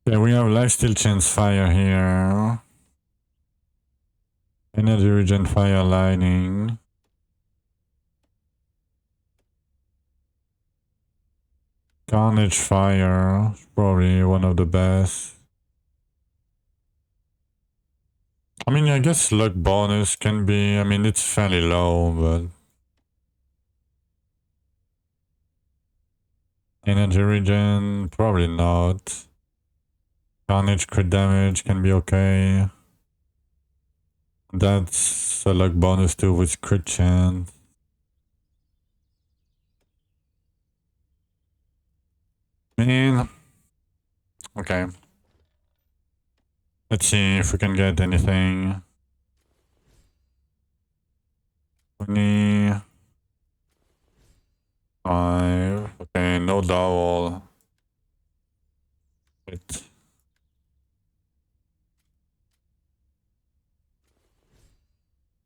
Yeah, we have lifesteal chance fire here. Energy regen fire lining. Carnage fire, probably one of the best. I mean, I guess luck bonus can be, I mean, it's fairly low, but energy regen, probably not. Carnage crit damage can be okay. That's a luck bonus too with crit chance. Man. Okay. Let's see if we can get anything. 25. Okay, no double. Wait.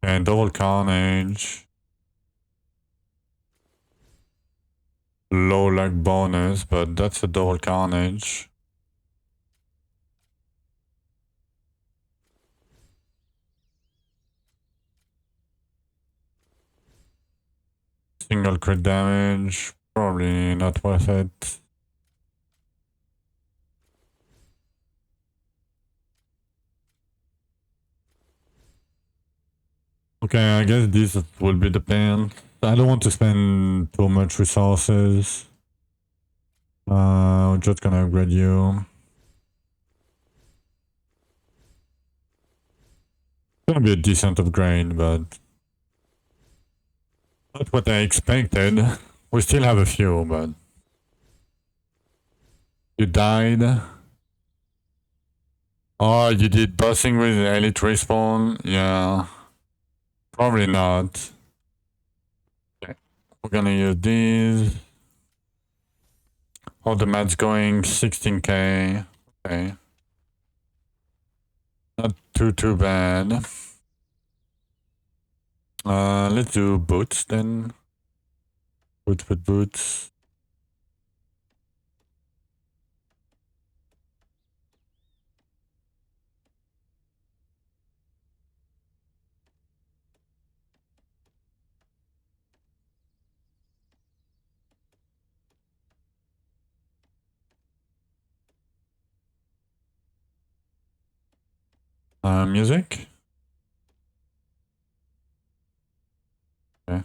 Okay, double carnage. Low luck bonus, but that's a double carnage. Single crit damage, probably not worth it. Okay, I guess this will be the plan. I don't want to spend too much resources. I'm just gonna upgrade you. Gonna be a decent upgrade, but not what I expected. We still have a few, but you died. Oh, you did bossing with elite respawn? Yeah. Probably not. Okay. We're gonna use these. Oh, the mat's going 16k. Okay. Not too bad. Let's do boots then. Boots. Music. Okay.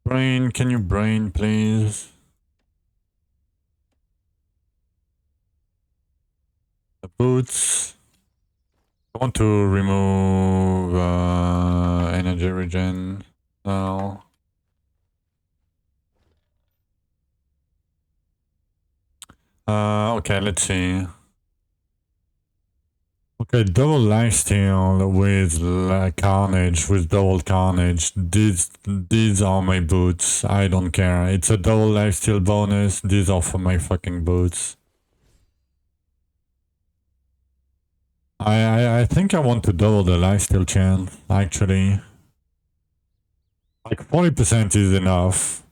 Brain, can you brain please? boots. I want to remove energy regen now. Okay, let's see. Okay, double lifesteal with Carnage, with double Carnage. These are my boots. I don't care. It's a double lifesteal bonus. These are for my fucking boots. I think I want to double the lifesteal chance, actually. Like 40% is enough.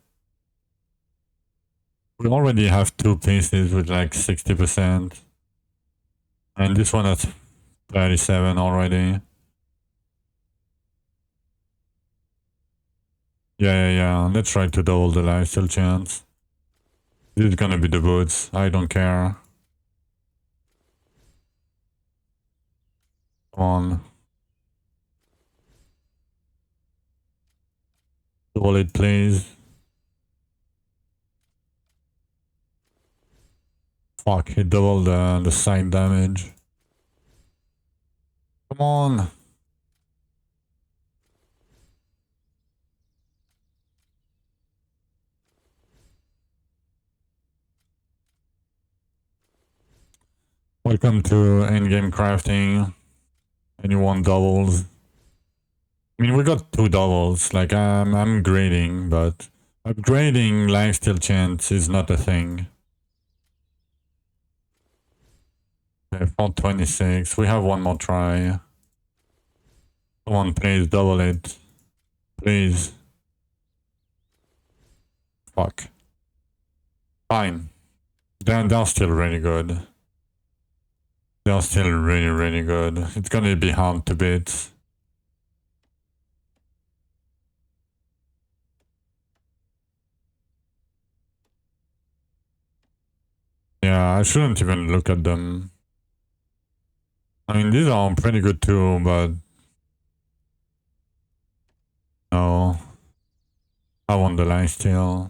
We already have 2 pieces with like 60%. And this one has 37 already. Yeah. Let's try to double the lifesteal chance. This is gonna be the boots. I don't care. Come on. Double it, please. Fuck, it doubled the side damage. Come on. Welcome to endgame crafting. Anyone doubles? I mean, we got 2 doubles. Like, I'm grading, but upgrading lifesteal chance is not a thing. Okay, 426. We have one more try. Come on, please, double it. Please. Fuck. Fine. They're still really good. They're still really, really good. It's gonna be hard to beat. Yeah, I shouldn't even look at them. I mean, these are pretty good too, but... No. I want the lifesteal.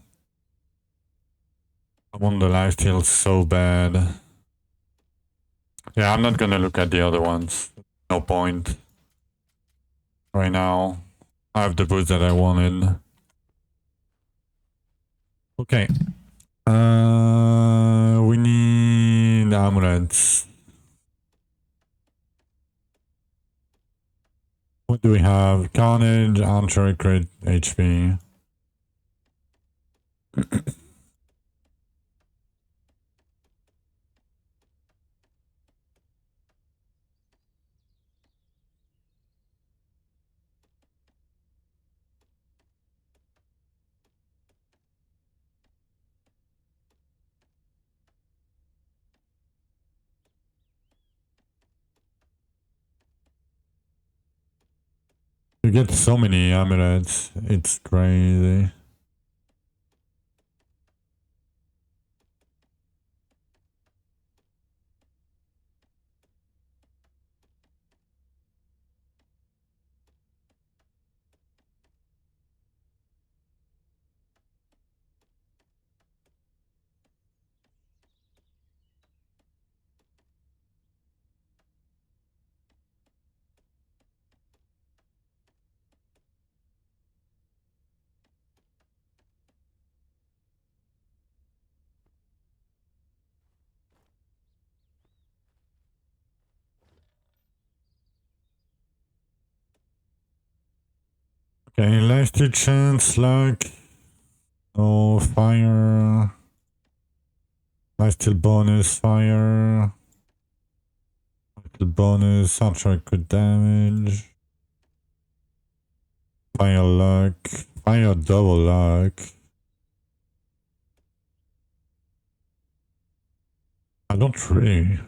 I want the lifesteal so bad. Yeah, I'm not gonna look at the other ones. No point. Right now. I have the boots that I wanted. Okay. We need amulets. What do we have? Carnage, Archer, crit, HP. You get so many amulets. It's crazy. Okay, lifesteal chance, luck. No fire. Lifesteal bonus, fire. Lifesteal bonus, Archer crit damage. Fire luck. Fire double luck. I don't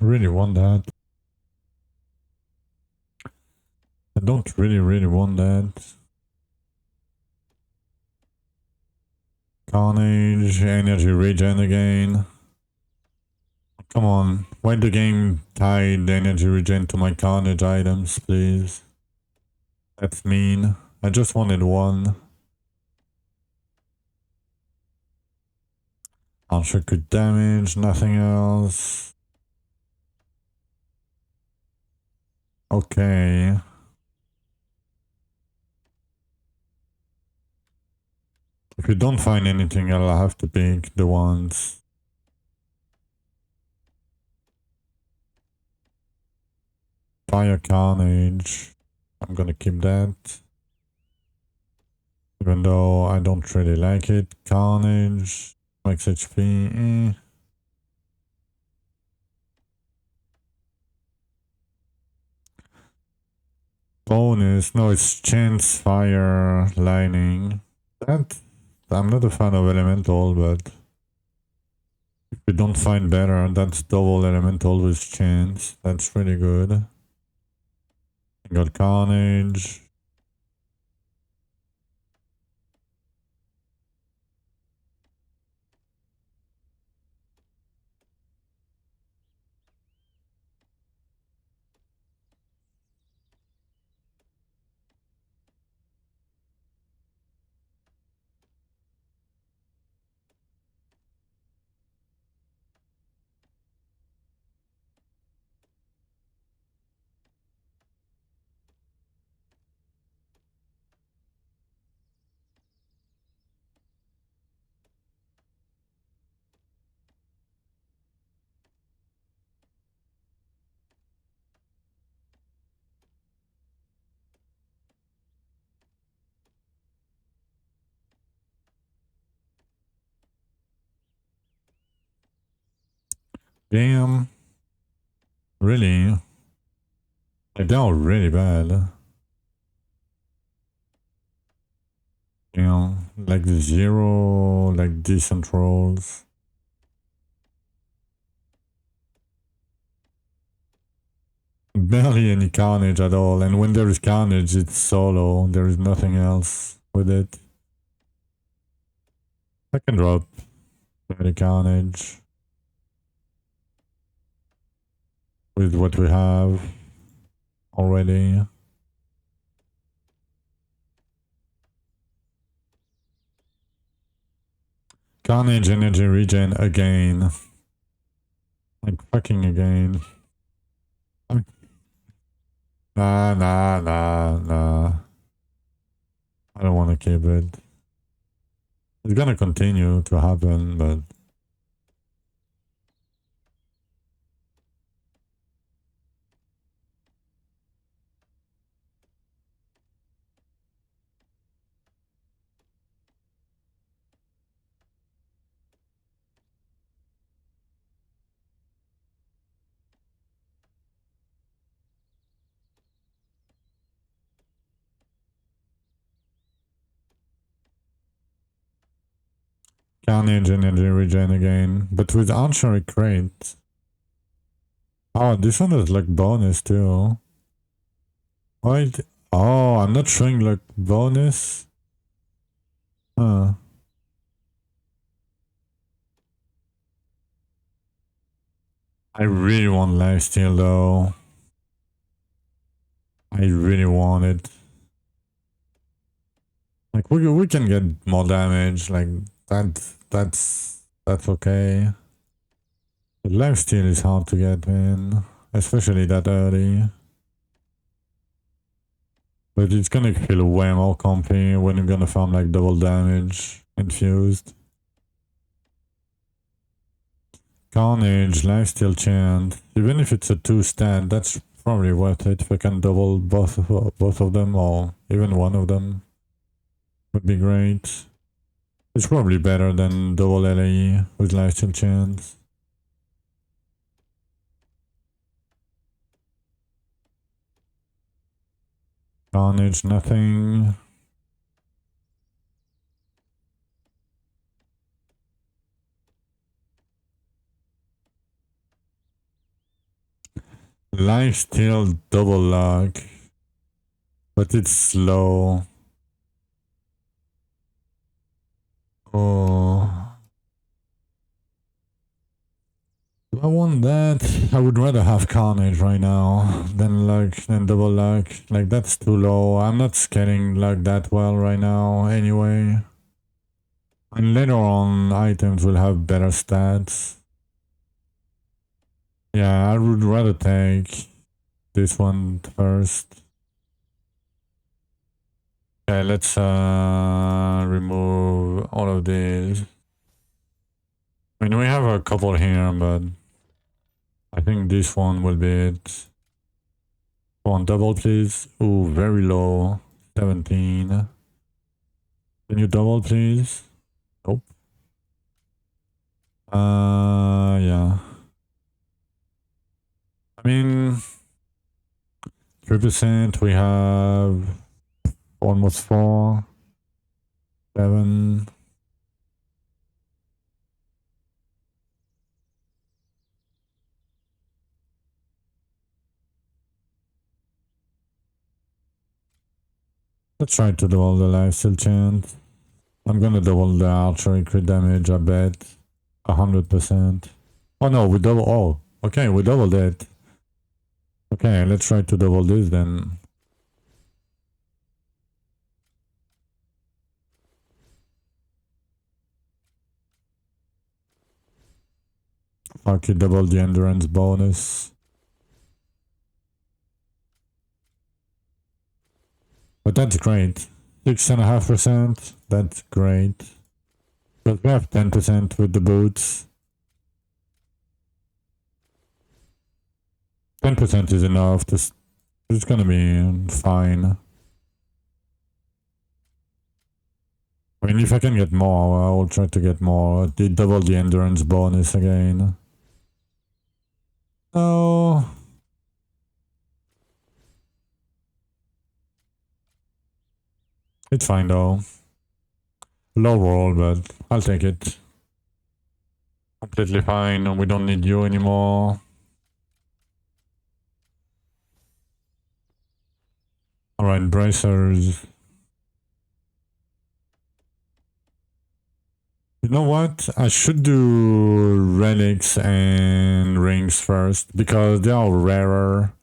really want that. I don't really want that. Carnage, energy regen again. Come on, why the game tied energy regen to my Carnage items, please? That's mean. I just wanted one. Archer could damage, nothing else. Okay. If we don't find anything, I'll have to pick the ones. Fire Carnage. I'm gonna keep that. Even though I don't really like it. Carnage. Max HP. Bonus. No, it's Chance Fire Lightning. That. I'm not a fan of Elemental, but if we don't find better, that's double Elemental with Chance. That's pretty good. Got Carnage. Damn. Really? Like, they're all really bad. You know, like zero, like decent rolls. Barely any carnage at all, and when there is carnage, it's solo. There is nothing else with it. I can drop the carnage with what we have already. Carnage energy regen again. Like fucking again. Nah. I don't want to keep it. It's gonna continue to happen, but Carnage energy regen again. But with archery crate. Oh, this one is like bonus too. Wait. Oh, I'm not showing like bonus. Huh. I really want lifesteal though. I really want it. Like we can get more damage. Like that's okay. But lifesteal is hard to get, man. Especially that early. But it's gonna feel way more comfy when you're gonna farm like double damage infused. Carnage, lifesteal chant. Even if it's a 2-stat, that's probably worth it if I can double both of them or even one of them. Would be great. It's probably better than double LAE with lifesteal chant. Carnage, nothing. Lifesteal double luck. But it's slow. Oh. Do I want that? I would rather have Carnage right now than luck, than double luck. Like, that's too low. I'm not scaling luck that well right now anyway. And later on, items will have better stats. Yeah, I would rather take this one first. Okay, let's remove all of these. I mean, we have a couple here, but I think this one will be it. Come on, double please. Ooh, very low. 17. Can you double please? Nope. Yeah. I mean, 3%, we have almost 4. 7. Let's try to double the lifesteal chance. I'm gonna double the archery crit damage, I bet. 100%. Oh no, we double. Oh, okay, we doubled it. Okay, let's try to double this then. Okay, double the endurance bonus. But that's great. 6.5%. That's great. But we have 10% with the boots. 10% is enough. It's gonna be fine. I mean, if I can get more, I will try to get more. Double the endurance bonus again. Oh. It's fine though. Low roll, but I'll take it. Completely fine. We don't need you anymore. Alright, bracers. You know what? I should do relics and rings first because they are rarer.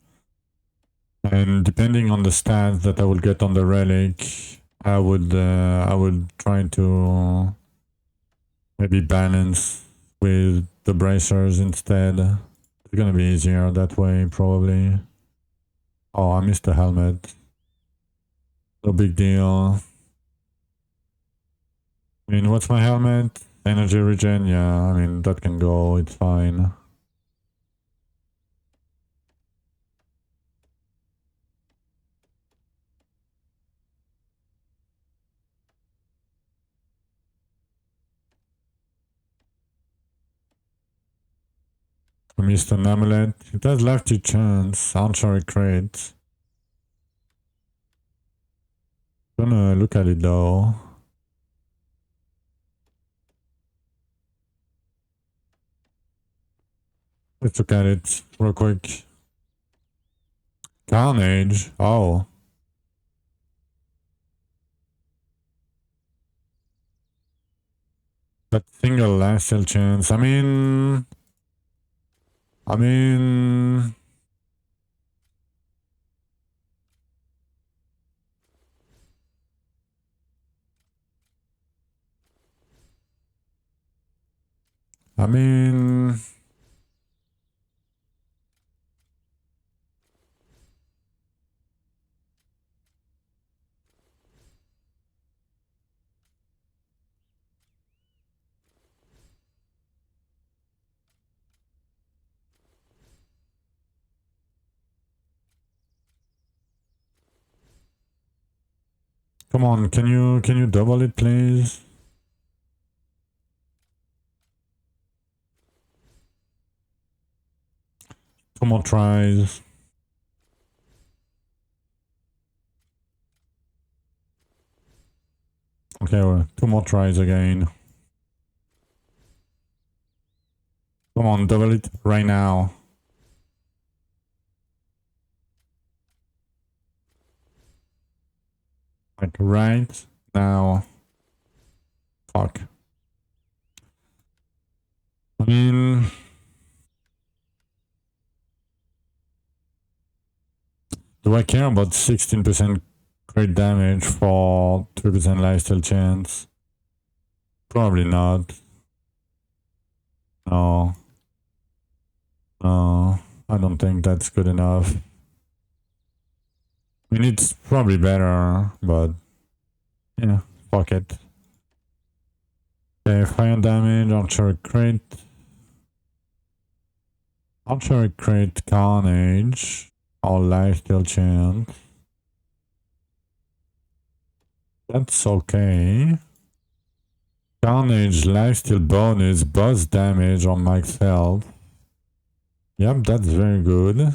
And depending on the stats that I will get on the relic, I would try to maybe balance with the bracers instead. It's gonna be easier that way probably. Oh, I missed the helmet. No big deal. I mean, what's my helmet? Energy regen? Yeah, I mean, that can go, it's fine. I missed an amulet. It has lefty chance. Archery crate. Gonna look at it though. Let's look at it real quick. Carnage. Oh. That single lifesteal chance. I mean... I mean... Come on, can you double it please? Two more tries. Okay, well, two more tries again. Come on, double it right now. Like right now. Fuck. I mean... Do I care about 16% crit damage for 3% lifesteal chance? Probably not. No. No, I don't think that's good enough. I mean, it's probably better, but yeah, fuck it. Okay, fire damage, archery crit. Archery crit, Carnage, or lifesteal chance. That's okay. Carnage, lifesteal bonus, boss damage on max health. Yep, that's very good.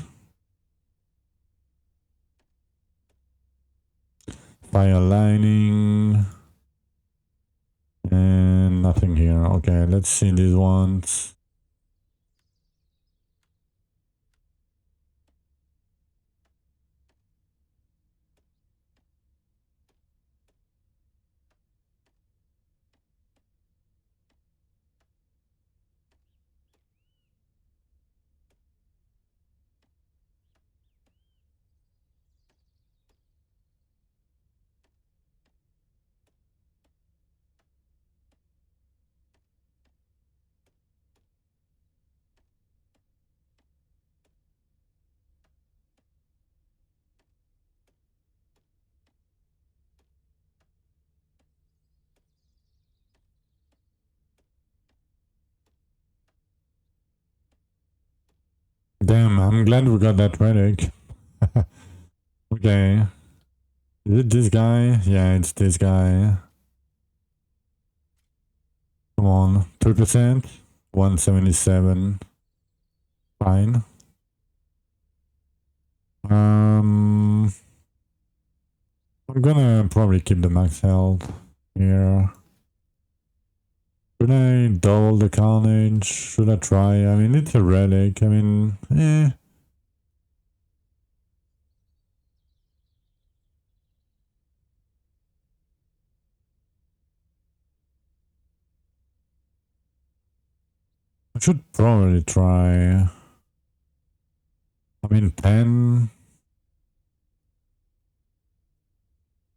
Fire lining. And nothing here. Okay, let's see these ones. Damn, I'm glad we got that relic. Okay. Is it this guy? Yeah, it's this guy. Come on. 2%? 177. Fine. I'm gonna probably keep the max health here. Should I double the Carnage? Should I try? I mean, it's a relic. I mean, eh. I should probably try. I mean, 10.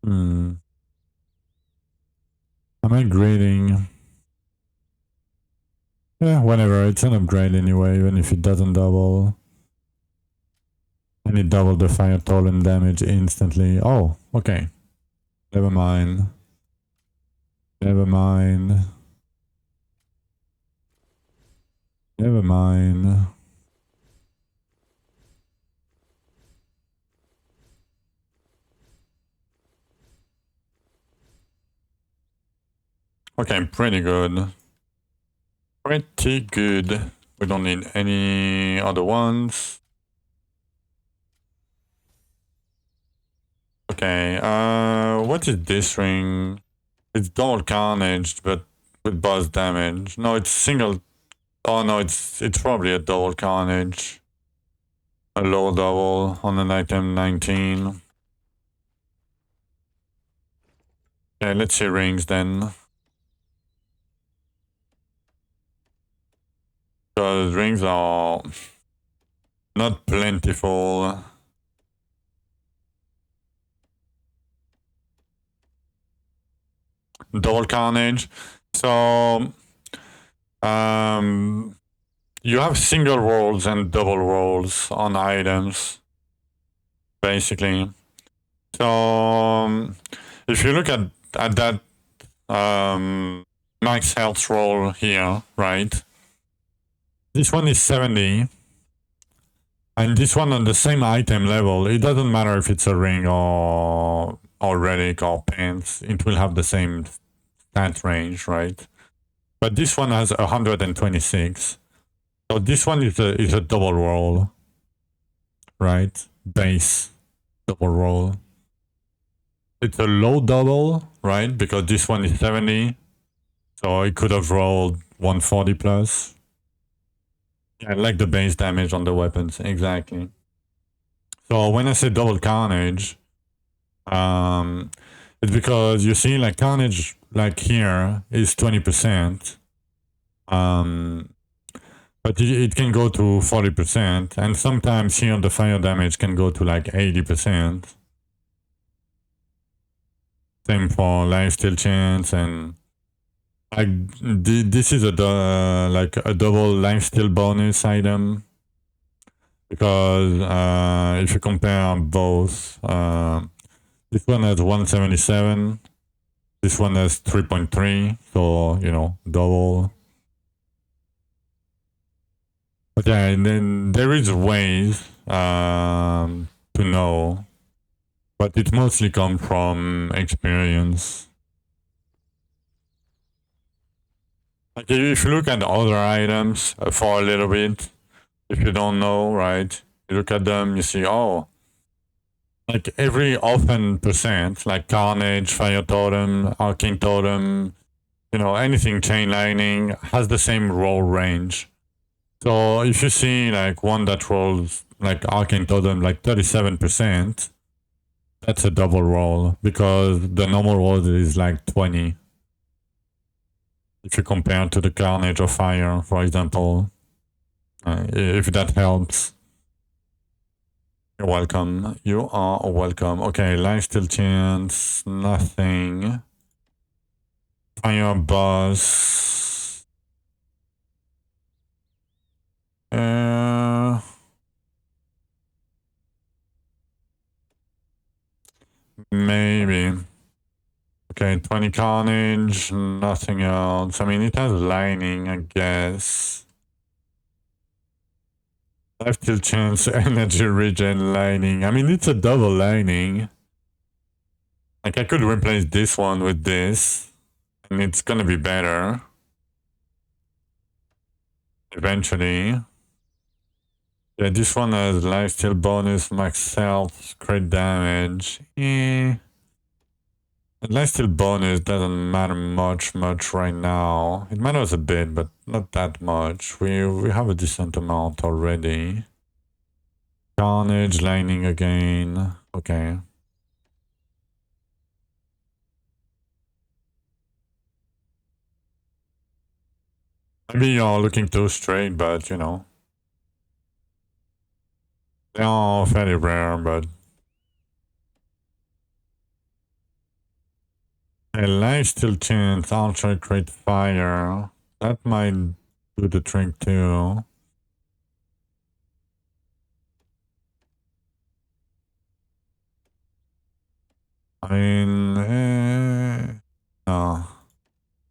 Am I grading? Yeah, whatever. It's an upgrade anyway, even if it doesn't double. And it doubled the fire total damage instantly. Oh, okay. Never mind. Never mind. Never mind. Okay, pretty good. Pretty good. We don't need any other ones. Okay, what is this ring? It's double Carnage, but with boss damage. No, it's single. Oh no, it's probably a double Carnage. A low double on an item 19. Okay, let's see rings then. Because rings are not plentiful. Double Carnage. So, you have single rolls and double rolls on items, basically. So, if you look at that max health roll here, right? This one is 70. And this one on the same item level, it doesn't matter if it's a ring or relic or pants, it will have the same stat range, right? But this one has 126. So this one is a double roll, right? Base double roll. It's a low double, right? Because this one is 70. So it could have rolled 140 plus. Yeah, like the base damage on the weapons, exactly. So when I say double Carnage, it's because you see, like, Carnage, like here, is 20%. But it can go to 40%, and sometimes here the fire damage can go to like 80%. Same for lifesteal chance, and like this is like a double lifesteal bonus item. because if you compare both, this one has 177, this one has 3.3, so you know, double. But yeah, and then there is ways to know, but it mostly comes from experience. Like if you look at other items for a little bit, if you don't know, right? You look at them, you see, oh, like every often percent, like Carnage, Fire Totem, Arcane Totem, you know, anything chain lightning has the same roll range. So if you see like one that rolls like Arcane Totem like 37%, that's a double roll because the normal roll is like 20. If you compare to the Carnage or Fire, for example, if that helps. You're welcome. You are welcome. Okay, lifesteal chance, nothing. Fire boss. Maybe. Okay, 20 carnage, nothing else. I mean, it has lightning, I guess. Lifesteal chance, energy regen, lightning. I mean, it's a double lightning. Like, I could replace this one with this, and it's gonna be better. Eventually. Yeah, this one has lifesteal bonus, max health, crit damage. The lifesteal bonus doesn't matter much right now. It matters a bit, but not that much. We have a decent amount already. Carnage, lightning again. Okay. Maybe you're looking too straight, but you know. They are fairly rare, but a lifesteal chance, ultra crit fire. That might do the trick too. I mean, no,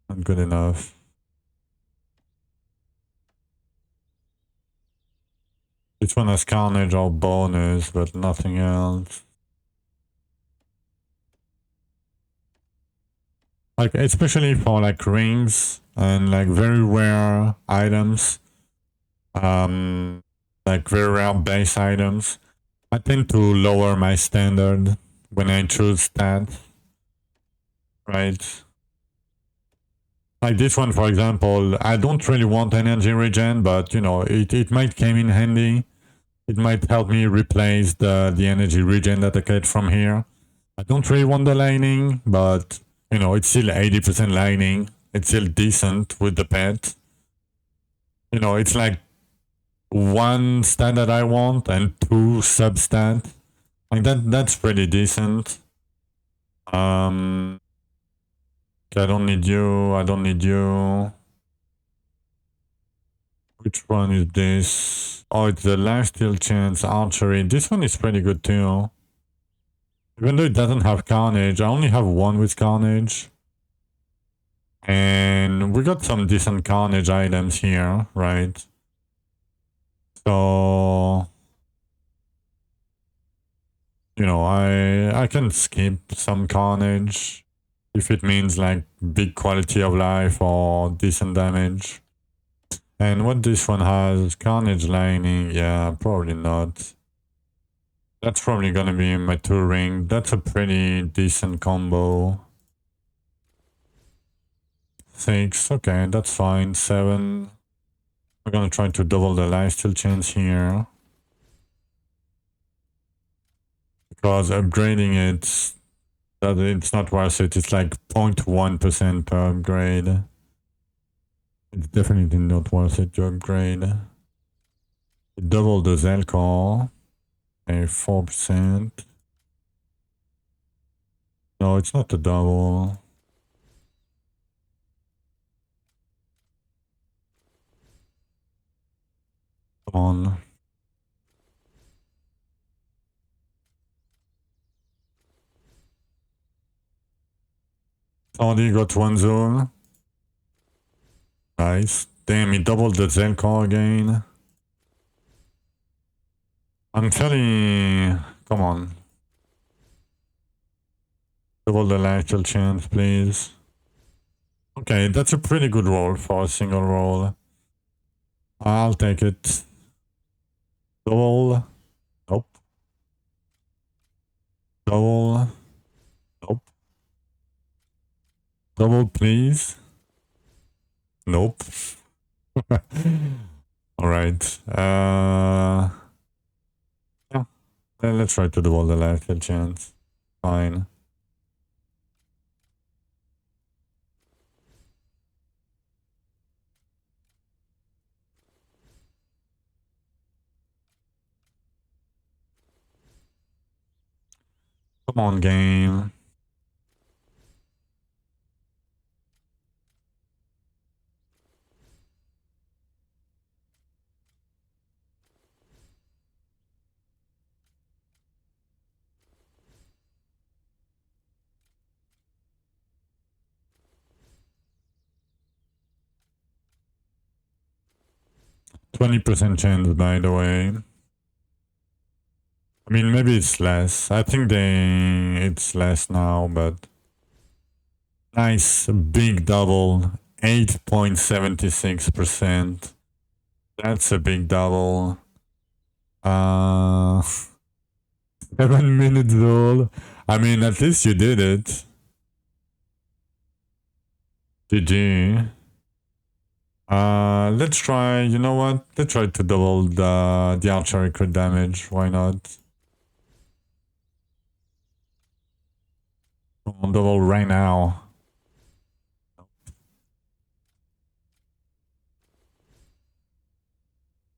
not good enough. This one has Carnage or bonus, but nothing else. Like, especially for like rings and like very rare items, like very rare base items, I tend to lower my standard when I choose stats, right? Like this one, for example, I don't really want energy regen, but you know, it might come in handy. It might help me replace the energy regen that I get from here. I don't really want the lightning, but you know, it's still 80% lightning. It's still decent with the pet. You know, it's like one stat that I want and two sub-stat. Like that's pretty decent. Okay, I don't need you, I don't need you. Which one is this? Oh, it's the lifesteal chance archery. This one is pretty good too. Even though it doesn't have Carnage, I only have one with Carnage. And we got some decent Carnage items here, right? So, you know, I can skip some Carnage if it means like big quality of life or decent damage. And what this one has, Carnage lightning, yeah, probably not. That's probably gonna be in my 2 ring. That's a pretty decent combo. 6, okay, that's fine. 7. We're gonna try to double the lifesteal chance here. Because upgrading it, it's not worth it. It's like 0.1% per upgrade. It's definitely not worth it to upgrade. Double the Zelcore. Okay, 4%. No, it's not a double. Come on. Tardy got 1 Zul. Nice. Damn, he doubled the Zelkor again. I'm fairly... Come on. Double the actual chance, please. Okay, that's a pretty good roll for a single roll. I'll take it. Double. Nope. Double. Nope. Double, please. Nope. Alright. Yeah. Let's try to double the last chance. Fine. Come on, game. %20 chance, by the way. I mean, maybe it's less. I think it's less now, but nice big double, 8.76%. That's a big double. 7 minutes old. I mean, at least you did it. GG. Let's try, you know what? Let's try to double the archery crit damage. Why not? On double right now.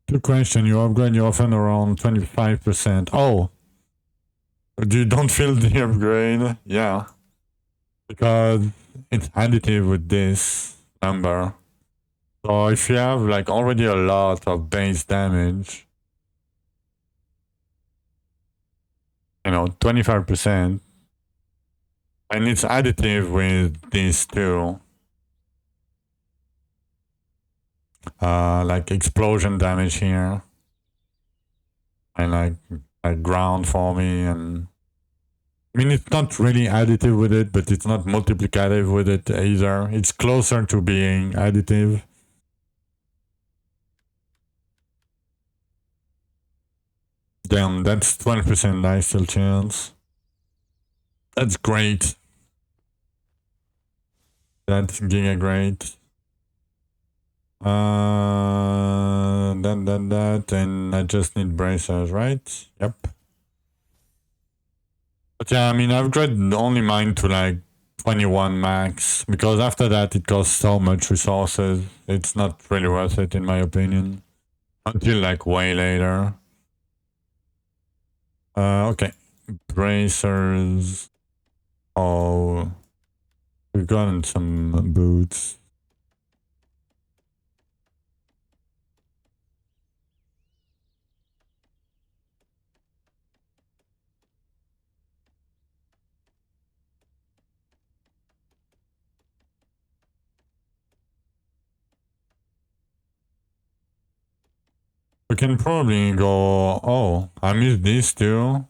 Good question. You upgrade your offense around 25%. Oh. You don't feel the upgrade? Yeah. Because it's additive with this number. So if you have like already a lot of base damage, you know, 25%, and it's additive with these two, like explosion damage here, and like ground for me, and I mean it's not really additive with it, but it's not multiplicative with it either. It's closer to being additive. Damn, that's 20% nice still chance. That's great. That's giga great. That, and I just need bracers, right? Yep. But yeah, I mean, I've upgraded only mine to like 21 max, because after that it costs so much resources, it's not really worth it in my opinion. Until like way later. Okay. Bracers. Oh. We've gotten some boots. We can probably go... Oh, I missed these two.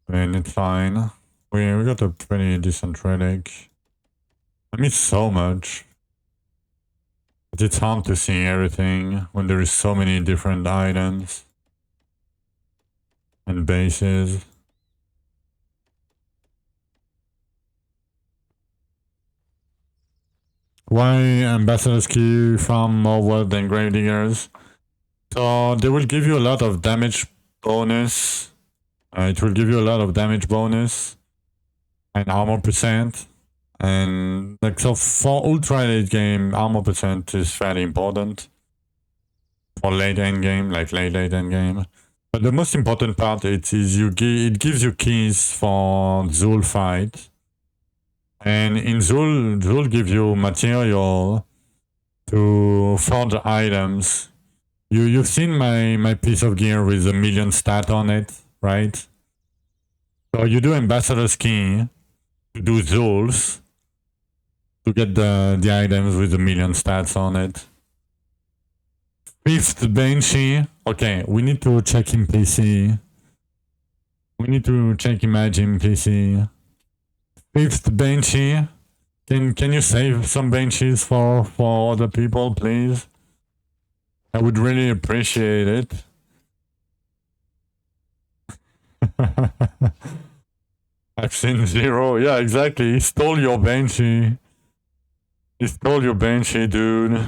I mean, it's fine. We got a pretty decent relic. I miss so much. But it's hard to see everything when there is so many different items and bases. Why ambassadors key farm more worth than gravediggers? So they will give you a lot of damage bonus. It will give you a lot of damage bonus and armor percent. And like, so for ultra late game, armor percent is fairly important. For late end game, like late end game. But the most important part it gives you keys for Zul fight. And in Zul gives you material to forge items. You've seen my piece of gear with 1 million stat on it, right? So you do ambassador's key to do Zuls, to get the items with a million stats on it. Fifth Banshee. Okay, we need to check in PC. We need to check Imagine PC. Fifth Banshee. Can you save some Banshees for other people, please? I would really appreciate it. I've seen zero. Yeah, exactly. He stole your Banshee. He stole your Banshee, dude.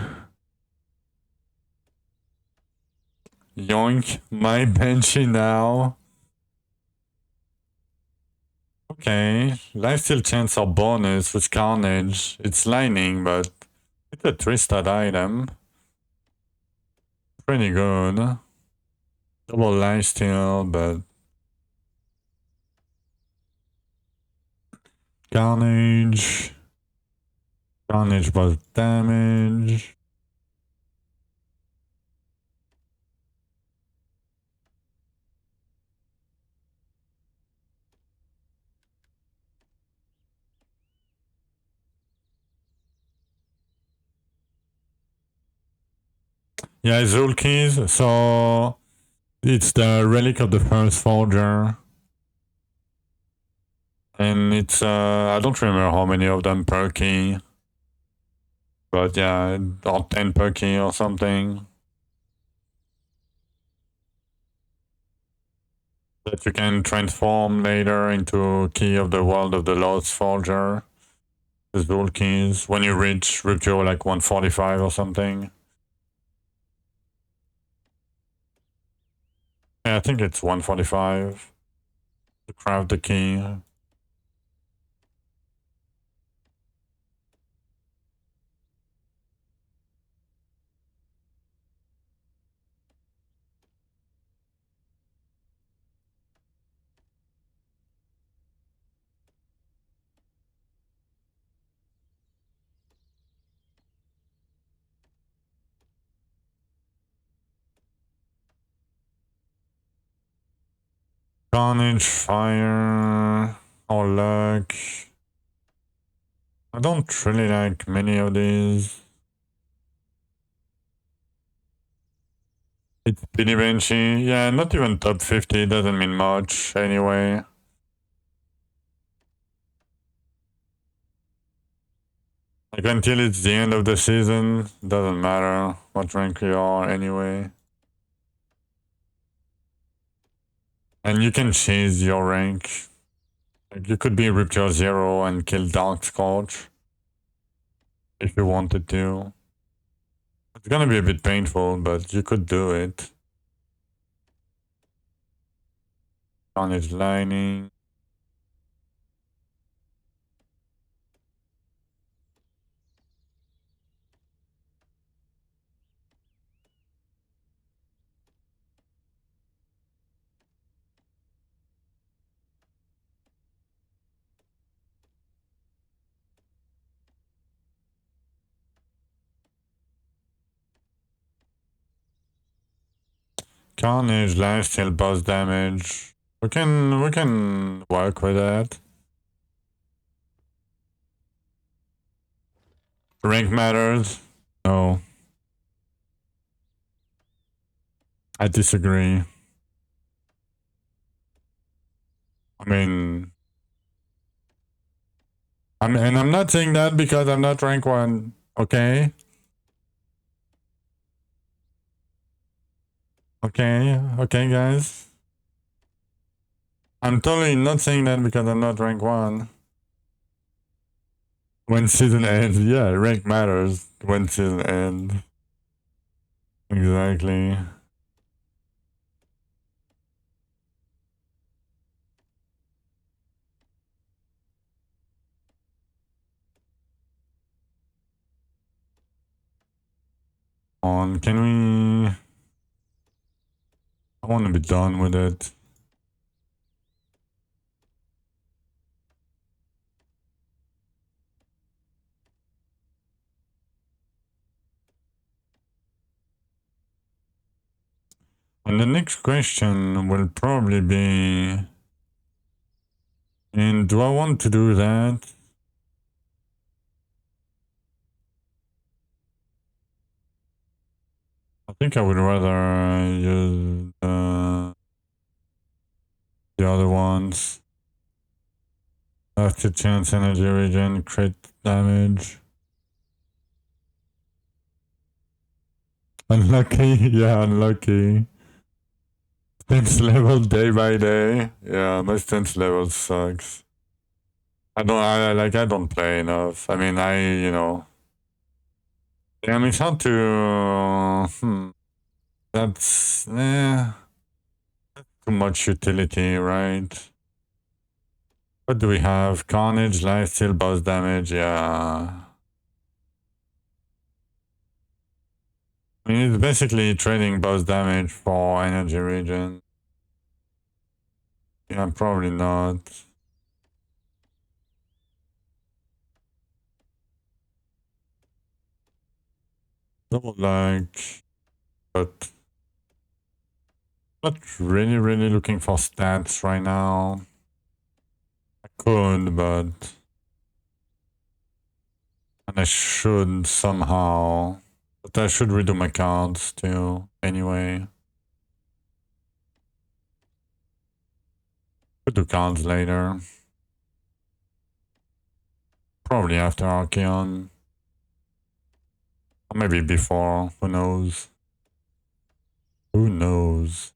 Yoink. My Banshee now. Okay. Lifesteal chance or bonus with Carnage. It's lightning, but it's a 3-star item. Pretty good. Double lifesteal, but Carnage. Carnage was damage. Yeah, Zulkis. So it's the relic of the first forger. And it's I don't remember how many of them per key. But yeah, or 10 per key or something. That you can transform later into Key of the World of the Lost Forger. The Zul keys when you reach Rupture like 145 or something. Yeah, I think it's 145 to craft the key. Carnage, Fire, or Luck. I don't really like many of these. It's Pity Banshee. Yeah, not even top 50, doesn't mean much anyway. Like until it's the end of the season, doesn't matter what rank you are anyway. And you can change your rank. Like you could be Rupture 0 and kill Dark Scorch. If you wanted to. It's gonna be a bit painful, but you could do it. Carnage Lightning. Carnage, lifesteal, boss damage. We can work with that. Rank matters? No. I disagree. And I'm not saying that because I'm not rank 1, okay? Okay, guys. I'm totally not saying that because I'm not rank 1. When season ends, yeah, rank matters when season ends. Exactly. Can we... I want to be done with it. And the next question will probably be... And do I want to do that? I think I would rather use the other ones. After chance energy regen, crit damage. Unlucky, yeah, unlucky. Stance level day by day. Yeah, my stance level sucks. I don't play enough. I mean, damn, it's hard to, that's, too much utility, right? What do we have? Carnage, lifesteal, boss damage, yeah. I mean, it's basically trading boss damage for energy regen. Yeah, probably not. Double like, but not really looking for stats right now. I could, but and I should somehow. But I should redo my cards too, anyway. Could do cards later. Probably after Archeon. Or maybe before, who knows? Who knows?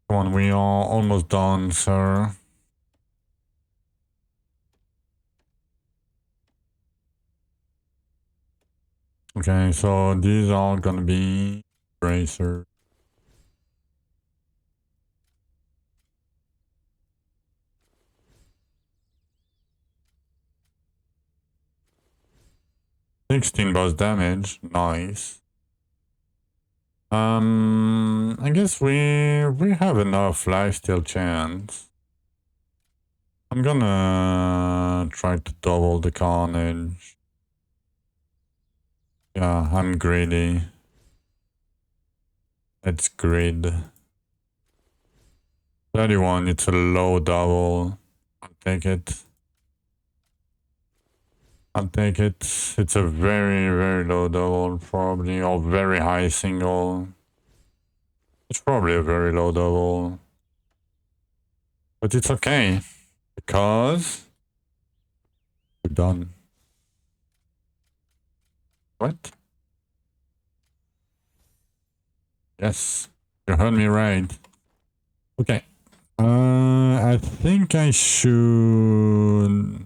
Come on, we are almost done, sir. Okay, so these are gonna be bracers. $16 boss damage, nice. I guess we have enough lifesteal chance. I'm gonna try to double the Carnage. Yeah, I'm greedy. Let's grid. 31, it's a low double. I'll take it. I'll take it. It's a very low double, probably, or very high single. It's probably a very low double. But it's okay, because we're done. What? Yes, you heard me right. Okay. I think I should...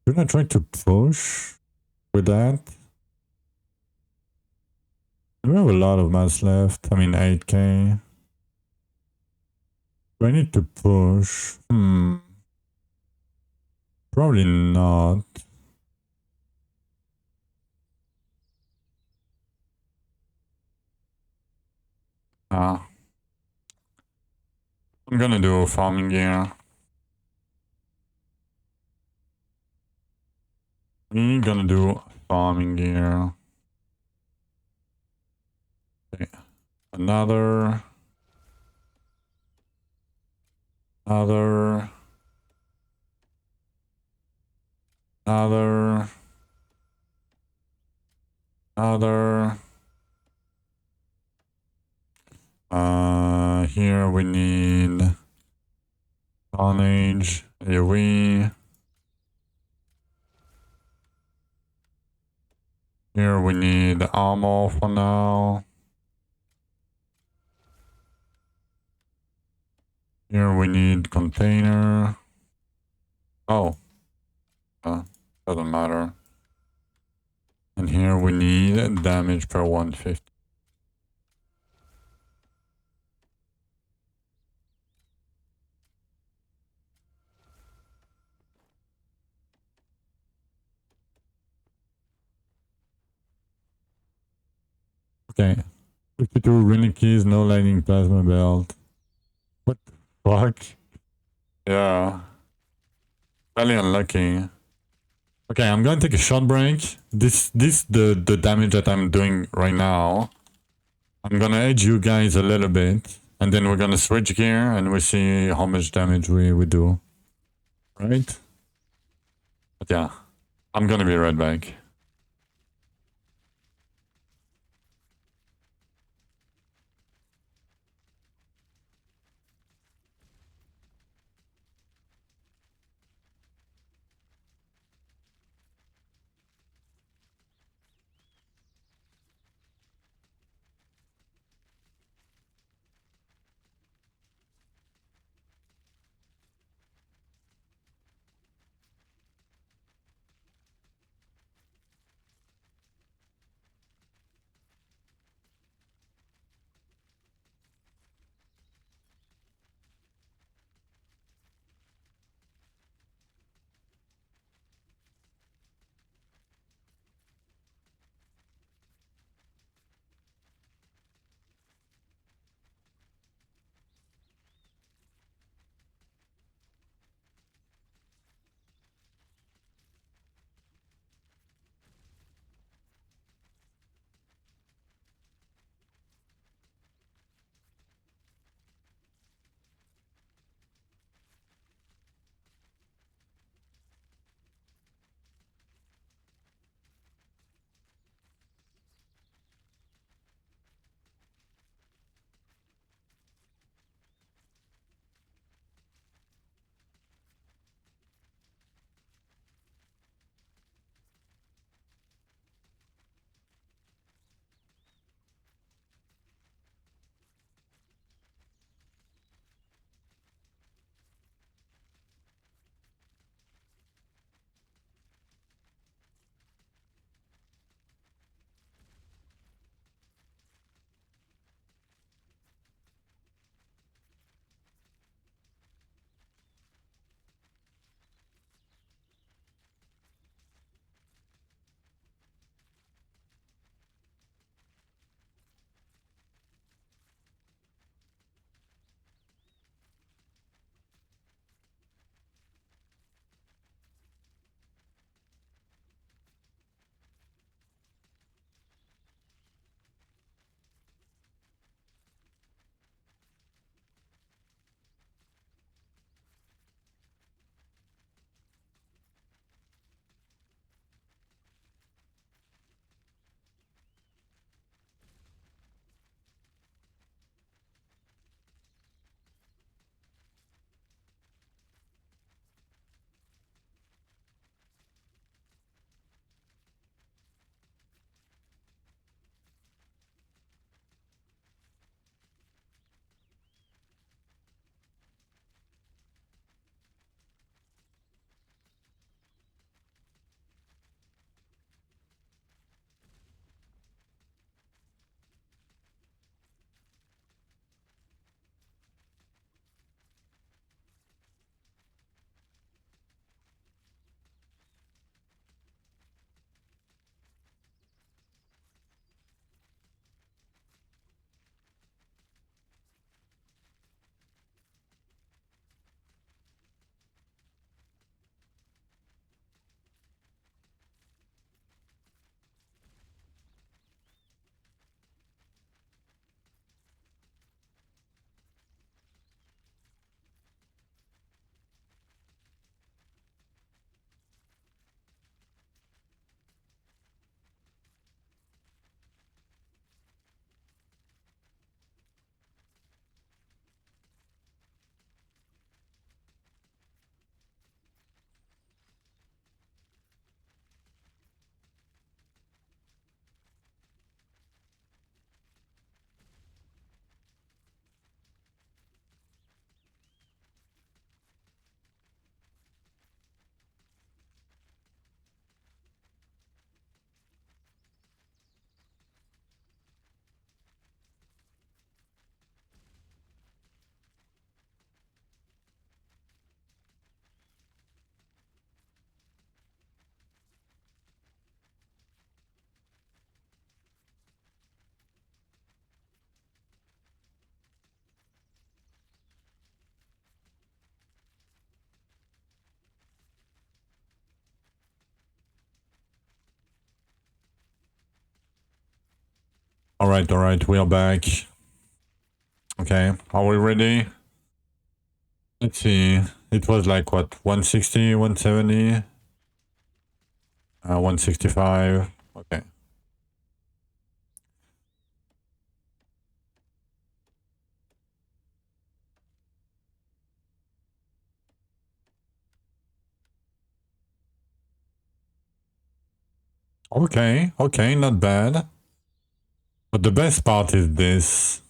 Should I try to push with that? We have a lot of mass left. I mean, 8k. Do I need to push? Probably not. I'm gonna do farming gear. We're gonna do farming gear. Okay. Another. Another. Here we need Carnage, AoE. Here we need armor for now. Here we need container. Oh. Doesn't matter. And here we need damage per 150. Okay. 52 running keys, no lightning plasma belt. What the fuck? Yeah. Very unlucky. Okay, I'm gonna take a short break. This the damage that I'm doing right now. I'm gonna edge you guys a little bit, and then we're gonna switch gear and we see how much damage we do. Right? But yeah, I'm gonna be right back. Alright, we are back. Okay, are we ready? Let's see. It was like what, 160, 170? 165. Okay. Okay, not bad. But the best part is this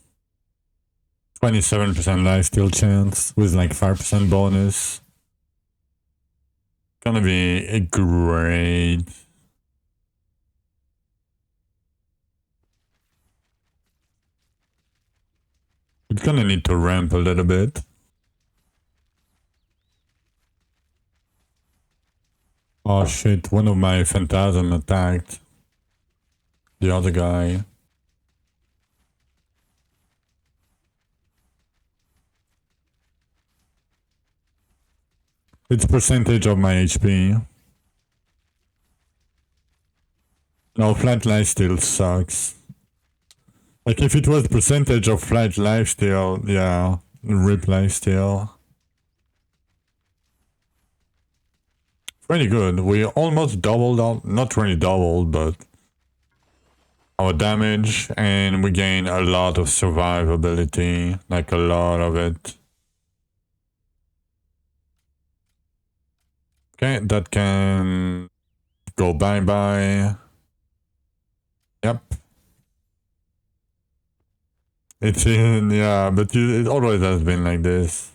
27% lifesteal chance with like 5% bonus. Gonna be a great. It's gonna need to ramp a little bit. Oh shit, one of my phantasm attacked the other guy. It's percentage of my HP. No, flat lifesteal sucks. Like if it was percentage of flat lifesteal, yeah, rip lifesteal. Pretty good. We almost doubled out, not really doubled, but our damage, and we gain a lot of survivability, like a lot of it. Okay, that can go bye-bye. Yep. It's in, yeah, but it always has been like this.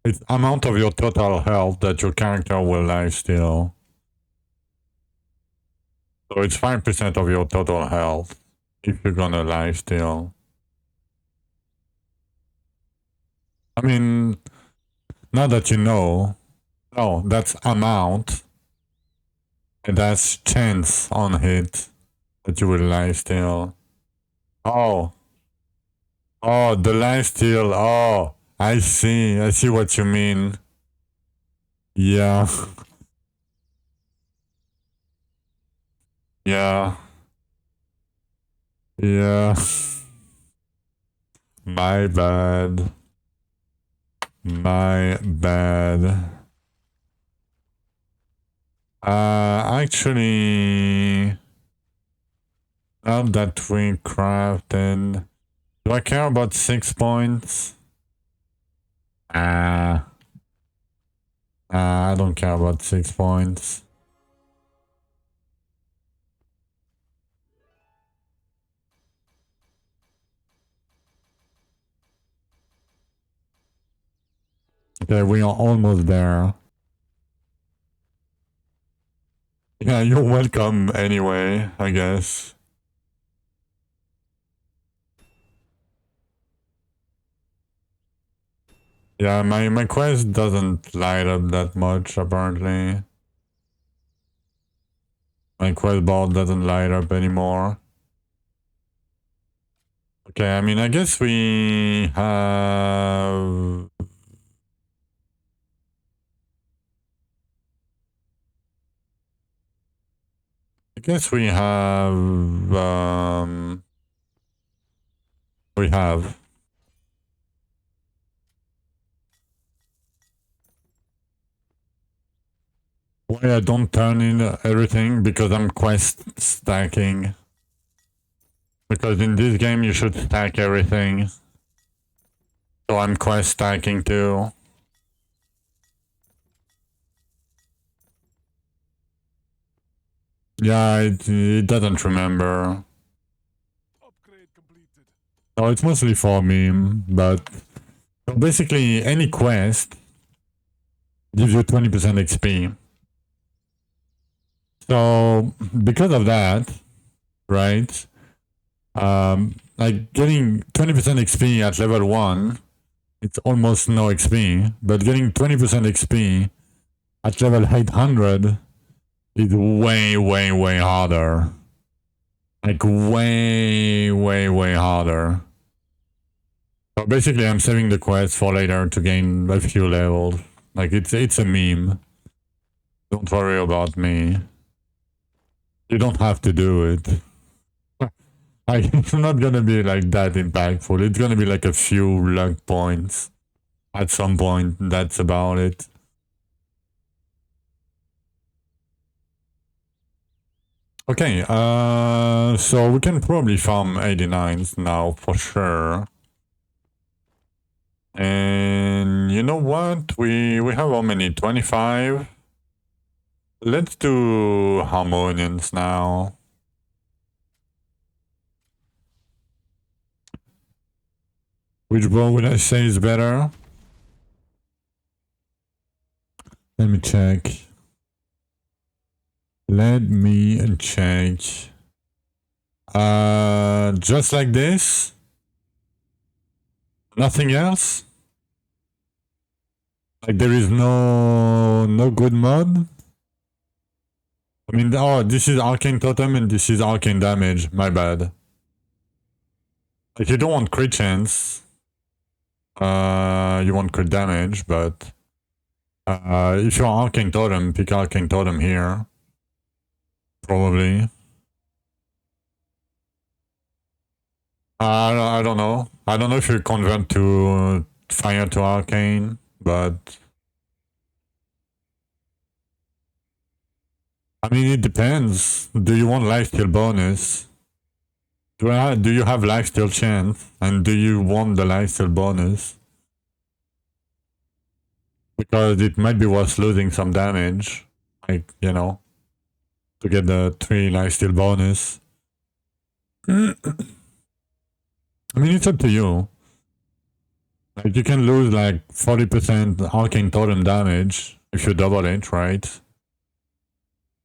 It's amount of your total health that your character will lifesteal. So it's 5% of your total health if you're gonna lifesteal. I mean, now that you know, no, that's amount. And that's chance on hit that you will lifesteal. Oh. Oh, the lifesteal. Oh, I see what you mean. Yeah. Yeah. Yeah. My bad. My bad. Actually, now that we crafted, do I care about 6 points? I don't care about 6 points. Okay, we are almost there. Yeah, you're welcome anyway, I guess. Yeah, my quest doesn't light up that much, apparently. My quest bar doesn't light up anymore. Okay, I mean, I guess we have... I guess we have... We have... Why I don't turn in everything? Because I'm quest stacking. Because in this game you should stack everything. So I'm quest stacking too. Yeah, it doesn't remember. Upgrade completed. So it's mostly for meme, but... So basically, any quest gives you 20% XP. So, because of that, right, like getting 20% XP at level 1, it's almost no XP, but getting 20% XP at level 800 is way harder. Like way harder. So basically I'm saving the quest for later to gain a few levels. Like it's a meme. Don't worry about me. You don't have to do it. Like, it's not gonna be like that impactful. It's gonna be like a few luck points at some point. That's about it. Okay, so we can probably farm 89s now for sure. And you know what? We have how many? 25? Let's do Harmonians now. Which bow would I say is better? Let me check. Let me check. Just like this? Nothing else? Like there is no good mod? I mean, oh, this is Arcane Totem and this is Arcane Damage. My bad. Like you don't want crit chance. You want crit damage, but if you're Arcane Totem, pick Arcane Totem here. Probably. I don't know. I don't know if you convert to fire to arcane, but I mean it depends. Do you want lifesteal bonus? Do you have lifesteal chance? And do you want the lifesteal bonus? Because it might be worth losing some damage, like, you know, to get the 3 lifesteal bonus. I mean, it's up to you. Like, you can lose like 40% arcane totem damage if you double it, right?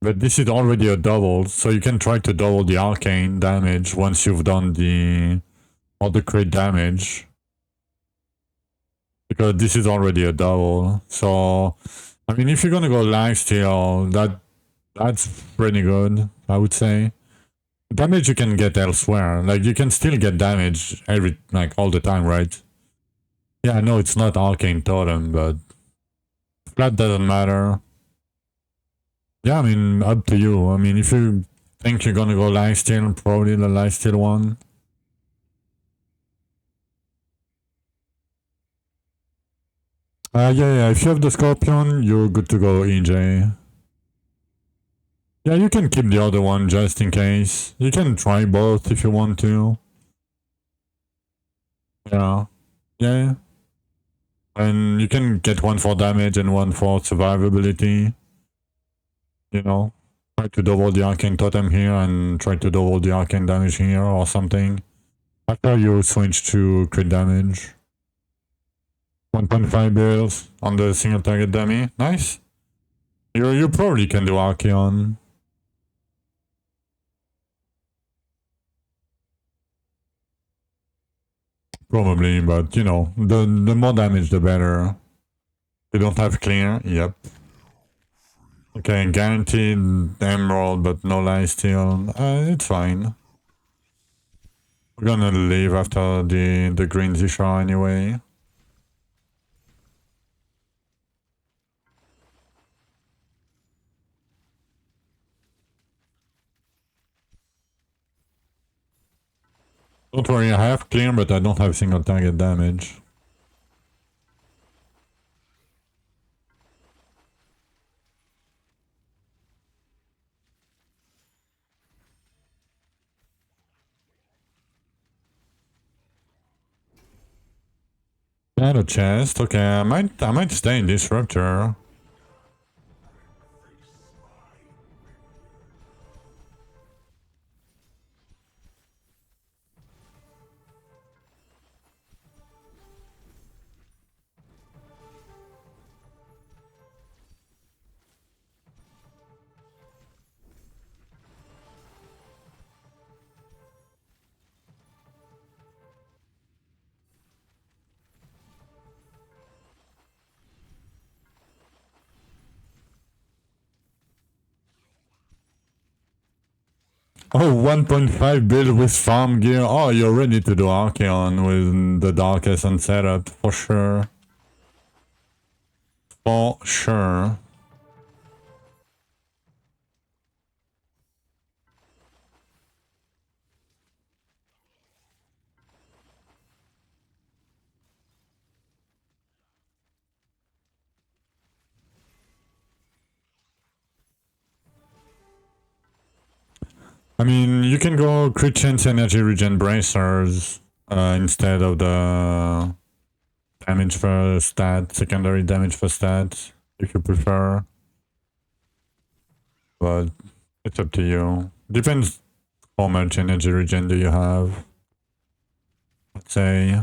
But this is already a double, so you can try to double the arcane damage once you've done all the crit damage. Because this is already a double. So, I mean, if you're gonna go lifesteal, that's pretty good, I would say. Damage you can get elsewhere. Like, you can still get damage all the time, right? Yeah, I know it's not Arcane Totem, but that doesn't matter. Yeah, I mean, up to you. I mean, if you think you're gonna go lifesteal, probably the lifesteal one. Yeah, if you have the Scorpion, you're good to go, EJ. Yeah, you can keep the other one just in case. You can try both if you want to. Yeah. And you can get one for damage and one for survivability. You know, try to double the Arcane Totem here and try to double the Arcane damage here or something. After you switch to crit damage. 1.5 bills on the single target dummy. Nice. You probably can do Archeon. Probably, but you know, the more damage the better. You don't have clear? Yep. Okay, guaranteed emerald, but no lifesteal. It's fine. We're gonna leave after the green Zishar anyway. Don't worry, I have clear, but I don't have single target damage. Shadow chest. Okay, I might stay in Disruptor. Oh, 1.5 build with farm gear. Oh, you're ready to do Archeon with the Darkest and setup, for sure. For sure. I mean, you can go crit chance energy regen bracers instead of the damage for stat, secondary damage for stat, if you prefer. But it's up to you. Depends how much energy regen do you have. Let's say.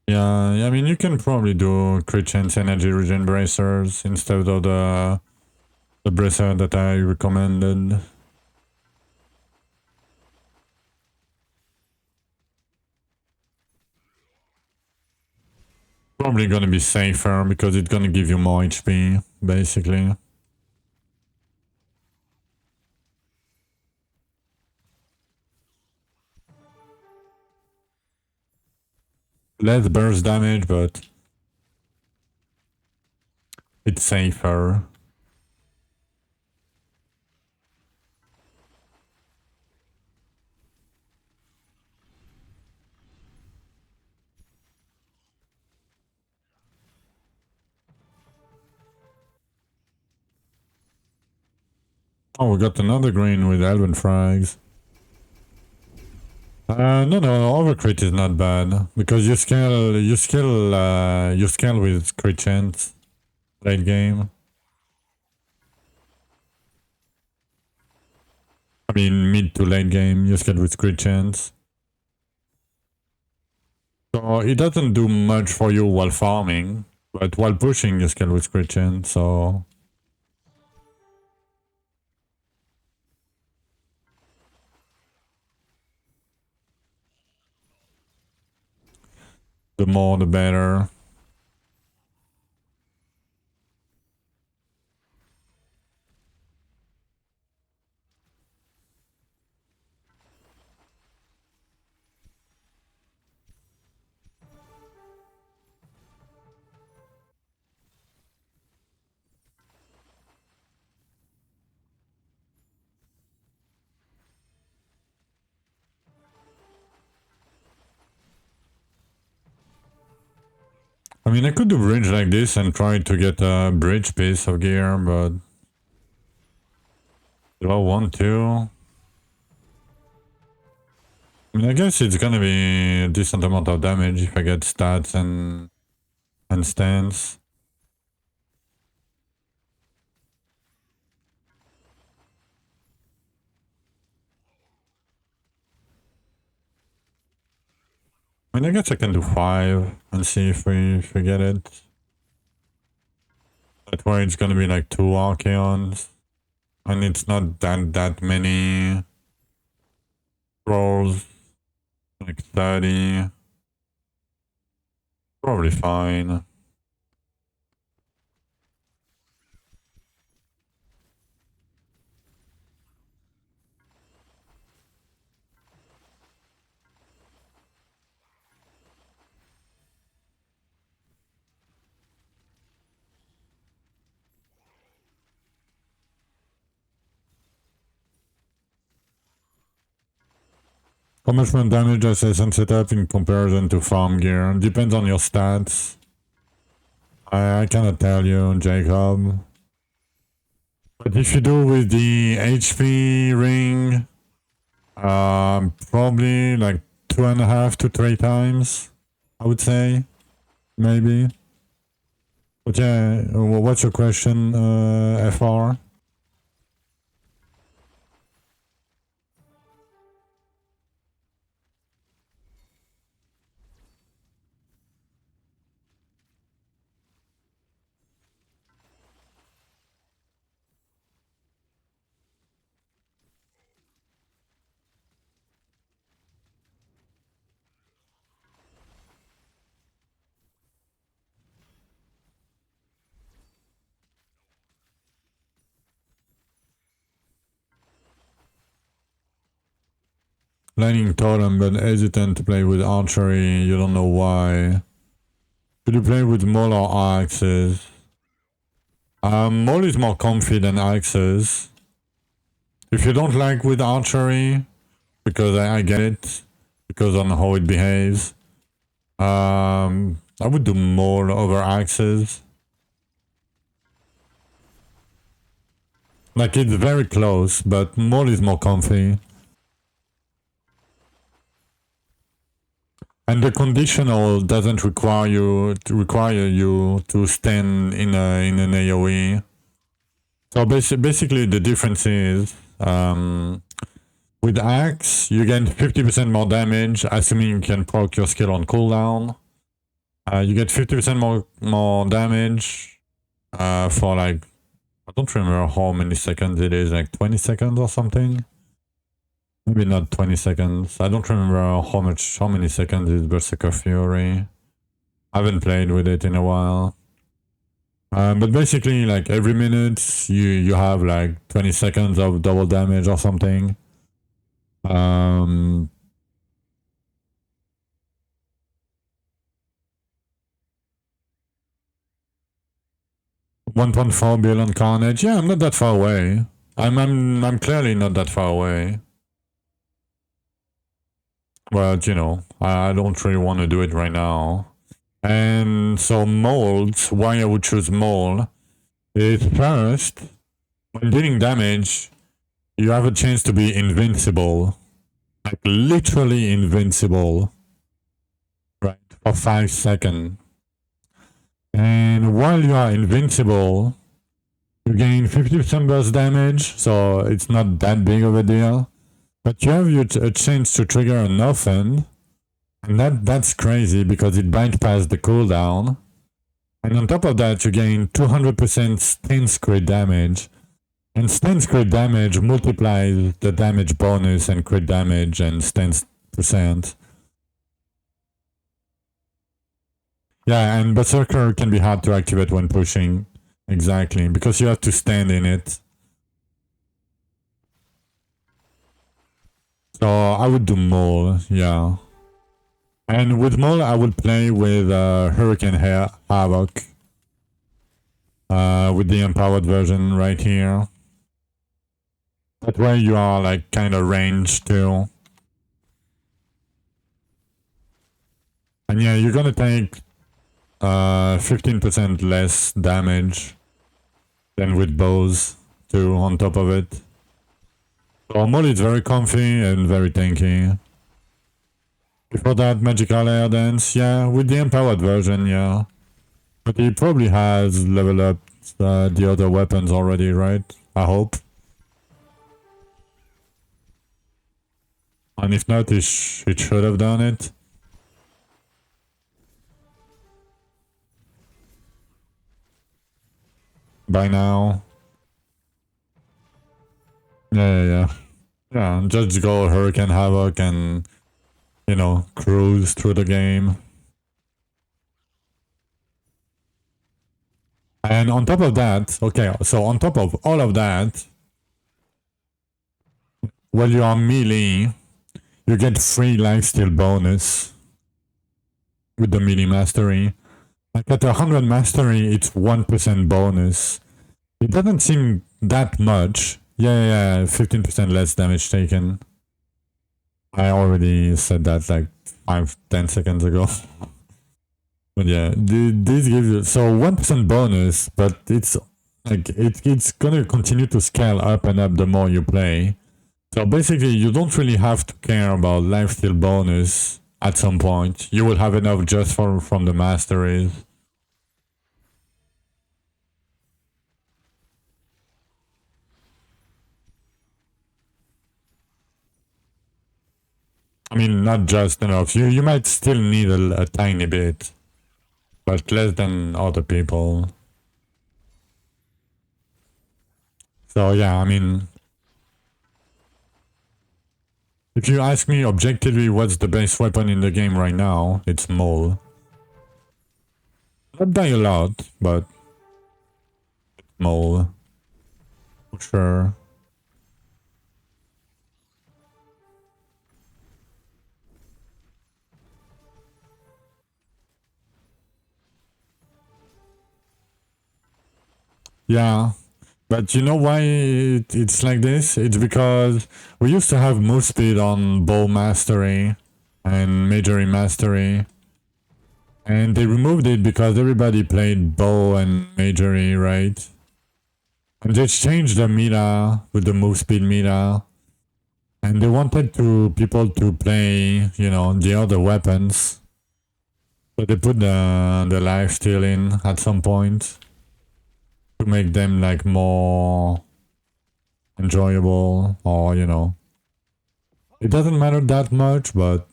Yeah, I mean, you can probably do crit chance energy regen bracers instead of the bracer that I recommended. Probably gonna be safer because it's gonna give you more HP, basically. Less burst damage, but it's safer. Oh, we got another green with Elven Frags. No, overcrit is not bad because you scale with crit chance late game. I mean, mid to late game, you scale with crit chance. So it doesn't do much for you while farming, but while pushing, you scale with crit chance. So the more, the better. I mean, I could do bridge like this and try to get a bridge piece of gear, but do I want to? I mean, I guess it's gonna be a decent amount of damage if I get stats and stance. I mean, I guess I can do 5 and see if we get it. That way it's gonna be like 2 Archeons. And it's not that many rolls. Like 30. Probably fine. How much more damage does Assassin set up in comparison to farm gear? Depends on your stats. I cannot tell you, Jacob. But if you do with the HP ring, probably like 2.5 to 3 times, I would say. Maybe. But yeah, what's your question, FR? Lightning Totem, but hesitant to play with archery, you don't know why. Should you play with Maul or Axes? Maul is more comfy than Axes. If you don't like with archery, because I get it, because on how it behaves, I would do more over axes. Like, it's very close, but more is more comfy. And the conditional doesn't require you to stand in an AoE. So basically the difference is with axe you get 50% more damage, assuming you can proc your skill on cooldown. You get 50% more damage for like, I don't remember how many seconds it is, like 20 seconds or something. Maybe not 20 seconds. I don't remember how many seconds is Berserker Fury. I haven't played with it in a while. But basically, like every minute, you have like 20 seconds of double damage or something. 1.4 billion Carnage. Yeah, I'm not that far away. I'm clearly not that far away. But you know, I don't really want to do it right now. And so molds, why I would choose mold is first, when dealing damage, you have a chance to be invincible. Like literally invincible. Right? For 5 seconds. And while you are invincible, you gain 50% burst damage, so it's not that big of a deal. But you have a chance to trigger an offend, and that's crazy because it bypasses the cooldown. And on top of that, you gain 200% stance crit damage. And stance crit damage multiplies the damage bonus and crit damage and stance percent. Yeah, and Berserker can be hard to activate when pushing. Exactly, because you have to stand in it. So I would do Mole, yeah. And with Mole, I would play with Hurricane Havoc. With the empowered version right here. That way you are like kind of ranged too. And yeah, you're gonna take 15% less damage than with bows too on top of it. So Mole is very comfy and very tanky. Before that, Magical Air Dance, yeah, with the empowered version, yeah. But he probably has leveled up the other weapons already, right? I hope. And if not, it should have done it. By now. Yeah. Yeah, just go Hurricane Havoc and, you know, cruise through the game. And on top of that, okay, so on top of all of that, while you are melee, you get free lifesteal bonus with the melee mastery. Like at 100 mastery, it's 1% bonus. It doesn't seem that much. Yeah, 15% less damage taken. I already said that like 5-10 seconds ago. But yeah, this gives you so 1% bonus, but it's like it's gonna continue to scale up and up the more you play. So basically, you don't really have to care about lifesteal bonus at some point. You will have enough just from the masteries. I mean, not just enough. You might still need a tiny bit, but less than other people. So yeah, I mean, if you ask me objectively what's the best weapon in the game right now, it's Mole. Not by a lot, but Mole. For sure. Yeah, But you know why it's like this? It's because we used to have move speed on bow mastery and majory mastery. And they removed it because everybody played bow and majory, right? And they changed the meta with the move speed meta. And they wanted people to play, you know, the other weapons. So they put the lifesteal in at some point to make them like more enjoyable, or you know, it doesn't matter that much, but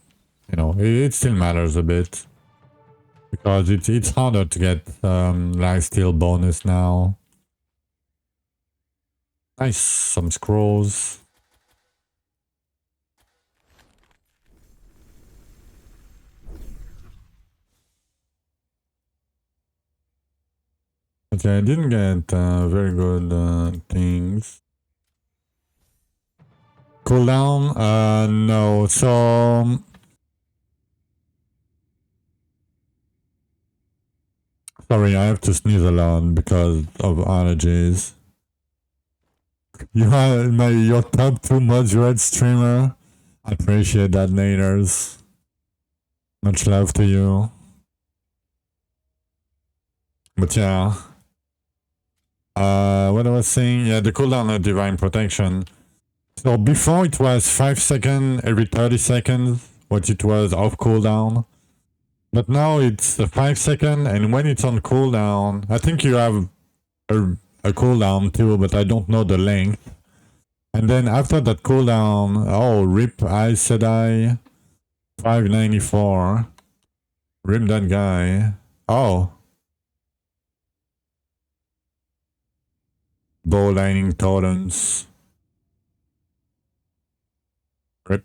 you know, it still matters a bit because it's harder to get lifesteal bonus now. Nice, some scrolls. Okay, I didn't get very good things. Cooldown? No. So sorry, I have to sneeze a lot because of allergies. You are your top 2 moderate streamer. I appreciate that, Naders. Much love to you. But yeah. What I was saying, yeah, the cooldown of Divine Protection. So before it was 5 seconds every 30 seconds, what it was off cooldown. But now it's 5 seconds, and when it's on cooldown, I think you have a cooldown too, but I don't know the length. And then after that cooldown, oh, rip I said I 594. Rip that guy. Oh. Bow lining totems. Rip.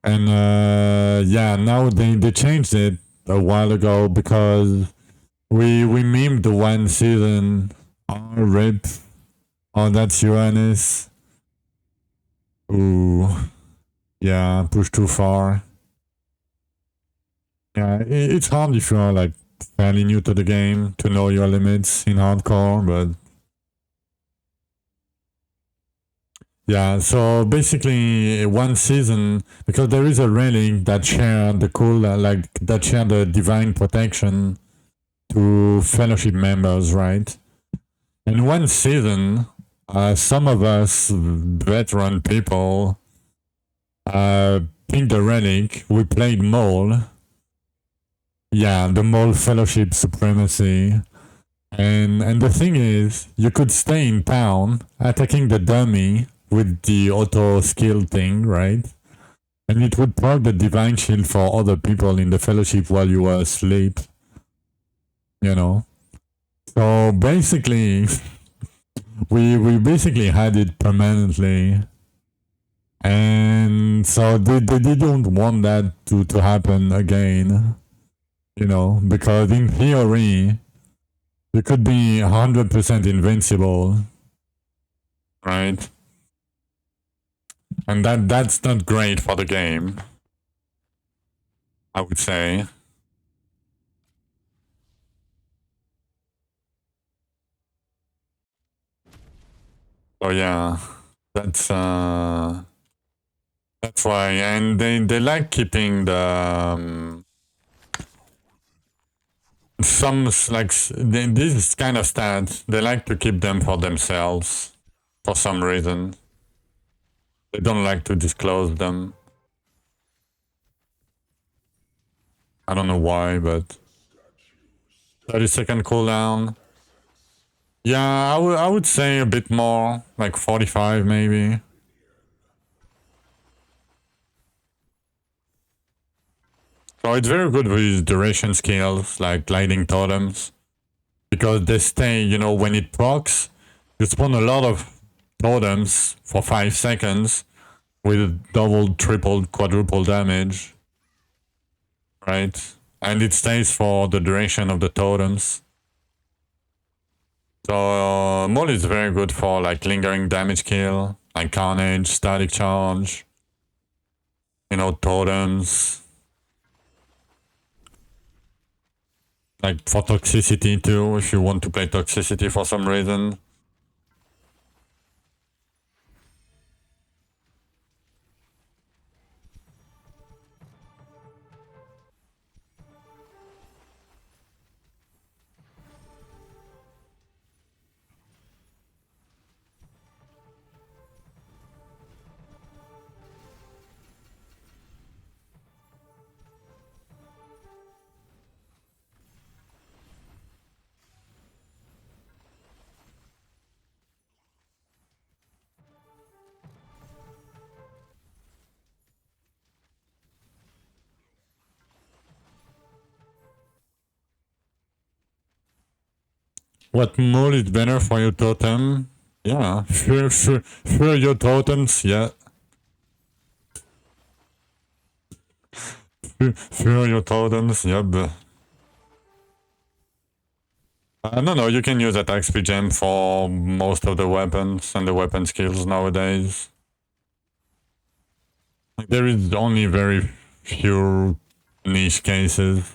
And yeah, now they changed it a while ago because we memed the one season. Oh, rip. Oh, that's Uranus. Ooh. Yeah, push too far. Yeah, it's hard if you're like fairly new to the game to know your limits in hardcore, but yeah, so basically one season, because there is a relic that share the that share the divine protection to fellowship members, right? And one season, some of us veteran people picked the relic, we played Mole. Yeah, the Mole Fellowship Supremacy. And the thing is, you could stay in town attacking the dummy with the auto skill thing, right? And it would proc the divine shield for other people in the fellowship while you were asleep. You know? So basically, we basically had it permanently. And so they didn't want that to happen again. You know, because in theory, you could be 100% invincible, right? And that's not great for the game, I would say. So yeah, that's why, and they like keeping the some like this kind of stats. They like to keep them for themselves for some reason. They don't like to disclose them. I don't know why, but 30-second cooldown. Yeah, I would say a bit more, like 45 maybe. So it's very good with duration skills, like lighting totems. Because they stay, you know, when it procs, you spawn a lot of totems for 5 seconds with double, triple, quadruple damage. Right? And it stays for the duration of the totems. So Mole is very good for like lingering damage kill, like Carnage, static charge, you know, totems. Like for toxicity too, if you want to play toxicity for some reason. What mode is better for your totem? Yeah, for your totems, yeah. For your totems, yep. No, you can use attack speed gem for most of the weapons and the weapon skills nowadays. Like, there is only very few niche cases.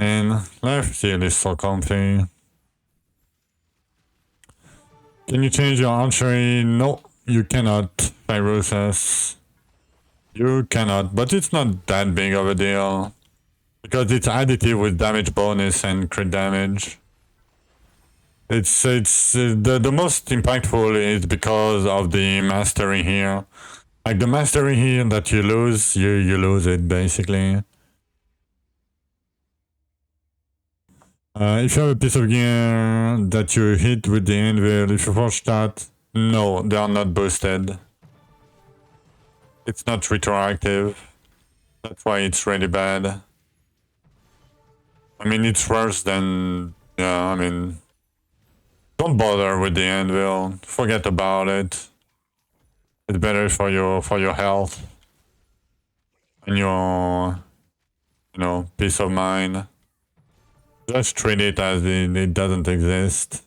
And left seal is so comfy. Can you change your archery? No, you cannot, Pyrosas. You cannot, but it's not that big of a deal. Because it's additive with damage bonus and crit damage. It's the most impactful is because of the mastery here. Like the mastery here that you lose, you lose it basically. If you have a piece of gear that you hit with the anvil, if you force that, no, they are not boosted. It's not retroactive. That's why it's really bad. I mean, it's worse than, yeah, I mean, don't bother with the anvil. Forget about it. It's better for your health and your, you know, peace of mind. Just treat it as it doesn't exist.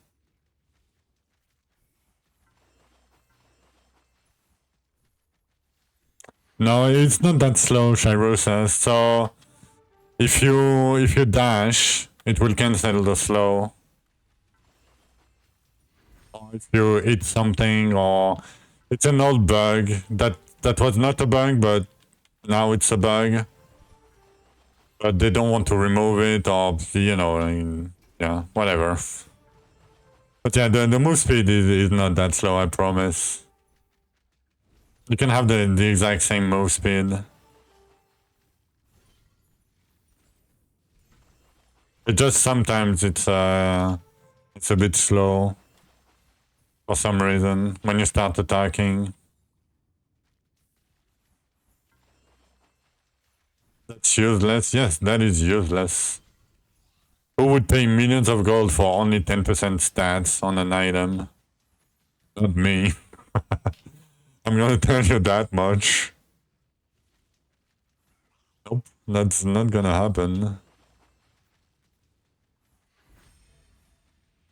No, it's not that slow, Shirosa. So if you dash, it will cancel the slow. Or if you hit something, or it's an old bug that was not a bug, but now it's a bug. But they don't want to remove it, or you know, I mean, yeah, whatever. But yeah, the move speed is not that slow, I promise. You can have the exact same move speed. It just sometimes it's a bit slow for some reason when you start attacking. That's useless. Yes, that is useless. Who would pay millions of gold for only 10% stats on an item? Not me. I'm gonna tell you that much. Nope, that's not gonna happen.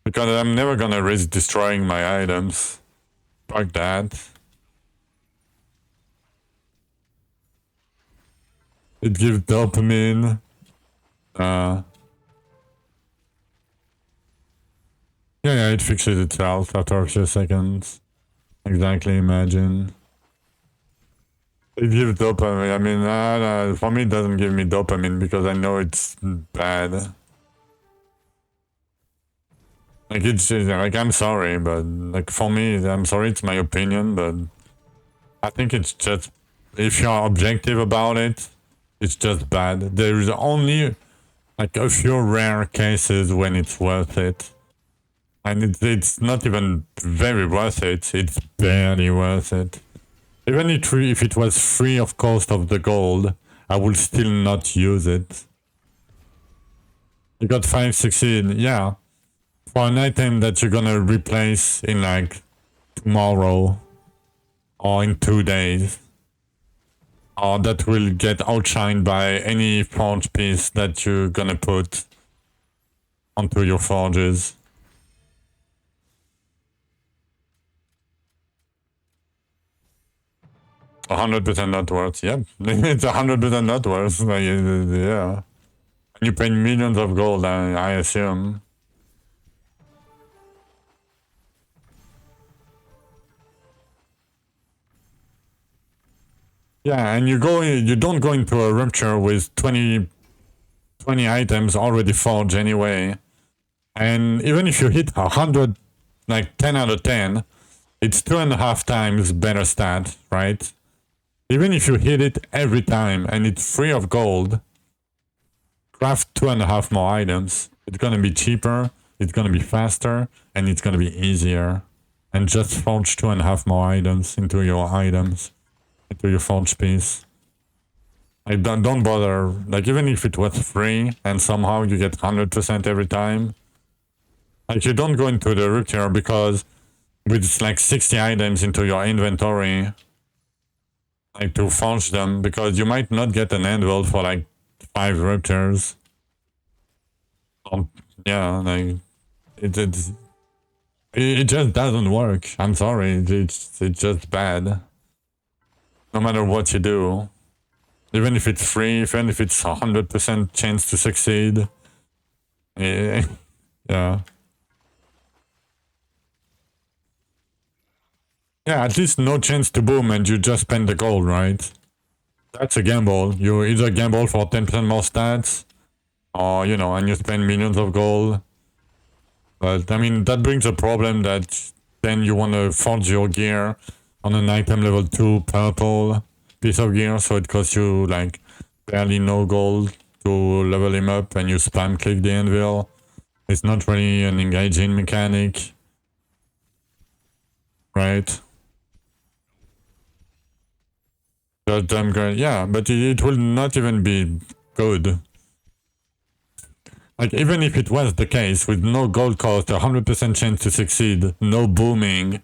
Because I'm never gonna risk destroying my items. Fuck that. It gives dopamine. Yeah, it fixes itself after a few seconds. Exactly, imagine. It gives dopamine. I mean, for me, it doesn't give me dopamine because I know it's bad. Like, it's like, I'm sorry, but like, for me, I'm sorry, it's my opinion, but I think it's just, if you're objective about it, it's just bad. There is only like a few rare cases when it's worth it. And it's not even very worth it, it's barely worth it. Even if it was free of cost of the gold, I would still not use it. You got 5 succeed, yeah. For an item that you're gonna replace in like tomorrow or in 2 days. or that will get outshined by any forge piece that you're gonna put onto your forges. 100% not worth. Yep, it's 100% not worth. Like, yeah, you pay millions of gold, I assume. Yeah, and you don't go into a rupture with 20 items already forged anyway. And even if you hit 100, like 10 out of 10, it's 2.5 times better stat, right? Even if you hit it every time and it's free of gold, craft 2.5 more items. It's gonna be cheaper, it's gonna be faster, and it's gonna be easier. And just forge 2.5 more items into your forge piece. Like, don't bother. Like, even if it was free and somehow you get 100% every time, like, you don't go into the rupture because with like 60 items into your inventory, like, to forge them, because you might not get an anvil for like 5 ruptures. Yeah, like, it just doesn't work. I'm sorry, it's just bad. No matter what you do. Even if it's free, even if it's 100% chance to succeed. Yeah. Yeah, at least no chance to boom and you just spend the gold, right? That's a gamble. You either gamble for 10% more stats, or, you know, and you spend millions of gold. But, I mean, that brings a problem that then you want to forge your gear on an item level 2 purple piece of gear, so it costs you, like, barely no gold to level him up, and you spam click the anvil. It's not really an engaging mechanic, right? But yeah, but it will not even be good. Like, even if it was the case, with no gold cost, 100% chance to succeed, no booming,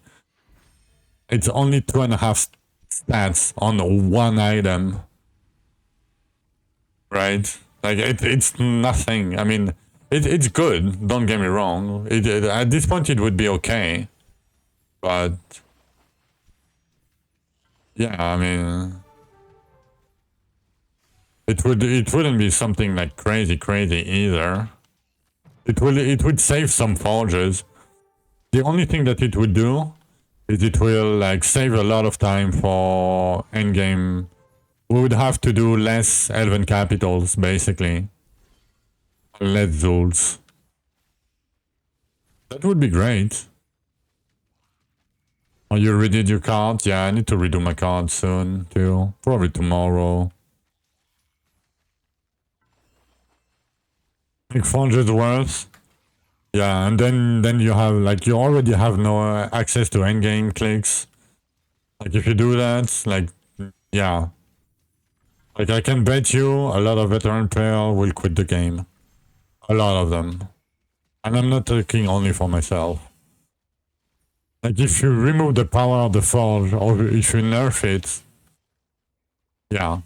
it's only 2.5 stats on one item, right? Like, it's nothing. I mean, it's good, don't get me wrong. At this point, it would be okay. But, yeah, I mean, it wouldn't be something like crazy either. It would save some forges. The only thing that it would do is it will, like, save a lot of time for endgame. We would have to do less elven capitals, basically. Less Zul's. That would be great. Oh, you redid your card? Yeah, I need to redo my card soon, too. Probably tomorrow. Like 400 worth. Yeah, and then you have, like, you already have no access to endgame clicks. Like, if you do that, like, yeah. Like, I can bet you a lot of veteran players will quit the game. A lot of them. And I'm not talking only for myself. Like, if you remove the power of the forge, or if you nerf it, yeah.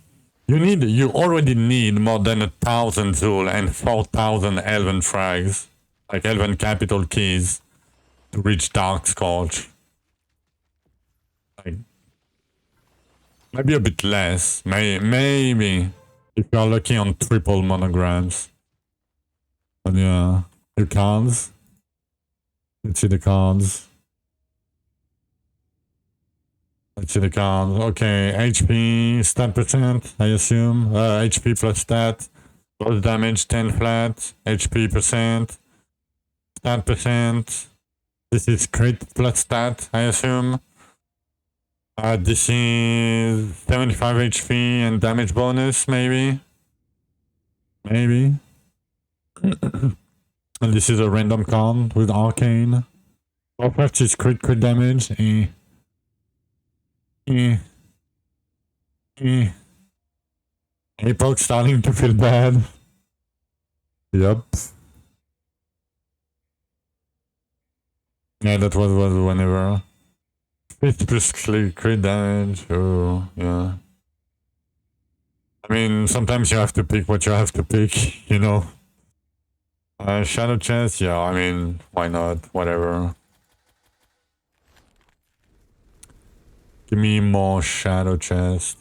You already need more than 1,000 Zul and 4,000 Elven frags, like Elven capital keys, to reach Dark Scourge. Like, maybe a bit less, maybe, if you're lucky on triple monograms. But yeah, your cards. Let's see the cards. Let's see the cards. Okay, HP, stat percent, I assume. HP plus stat. Loss damage 10 flat. HP percent. Stat percent. This is crit plus stat, I assume. This is 75 HP and damage bonus, maybe. Maybe. And this is a random card with arcane. First is crit damage. Apoc starting to feel bad. Yep. Yeah, that was whenever. 50 plus crit damage. Oh, yeah. I mean, sometimes you have to pick what you have to pick, you know. Shadow chest, yeah, I mean, why not? Whatever. Give me more shadow chest.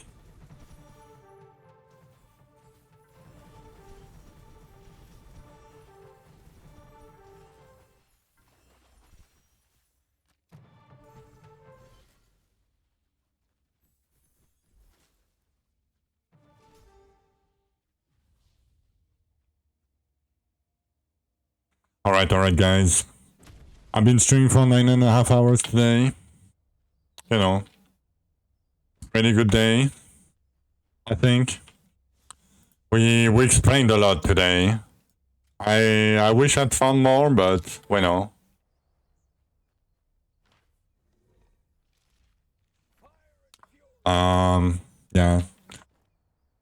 Alright, guys. I've been streaming for 9.5 hours today. You know, pretty good day, I think. We explained a lot today. I wish I'd found more, but we know. Yeah.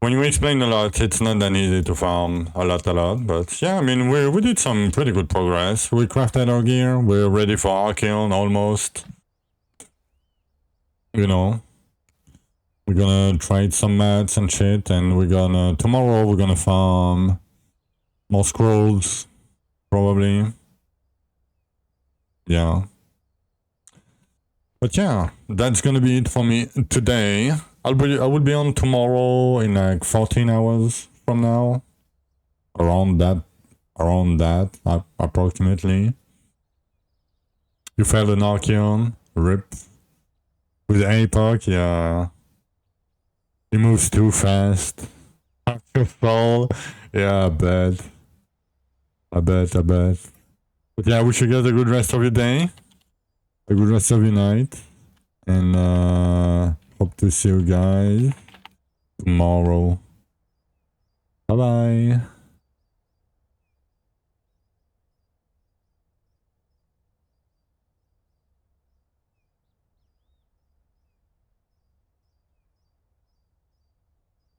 When you explain a lot, it's not that easy to farm a lot, but yeah, I mean, we did some pretty good progress. We crafted our gear, we're ready for our kiln, almost. You know. We're gonna trade some mats and shit, and tomorrow we're gonna farm more scrolls, probably. Yeah. But yeah, that's gonna be it for me today. I will be on tomorrow in like 14 hours from now. Around that, approximately. You failed an Archeon, rip. With APOC, yeah. He moves too fast. After fall, yeah, I bet. But yeah, I wish you guys a good rest of your day. A good rest of your night. And hope to see you guys tomorrow. Bye bye.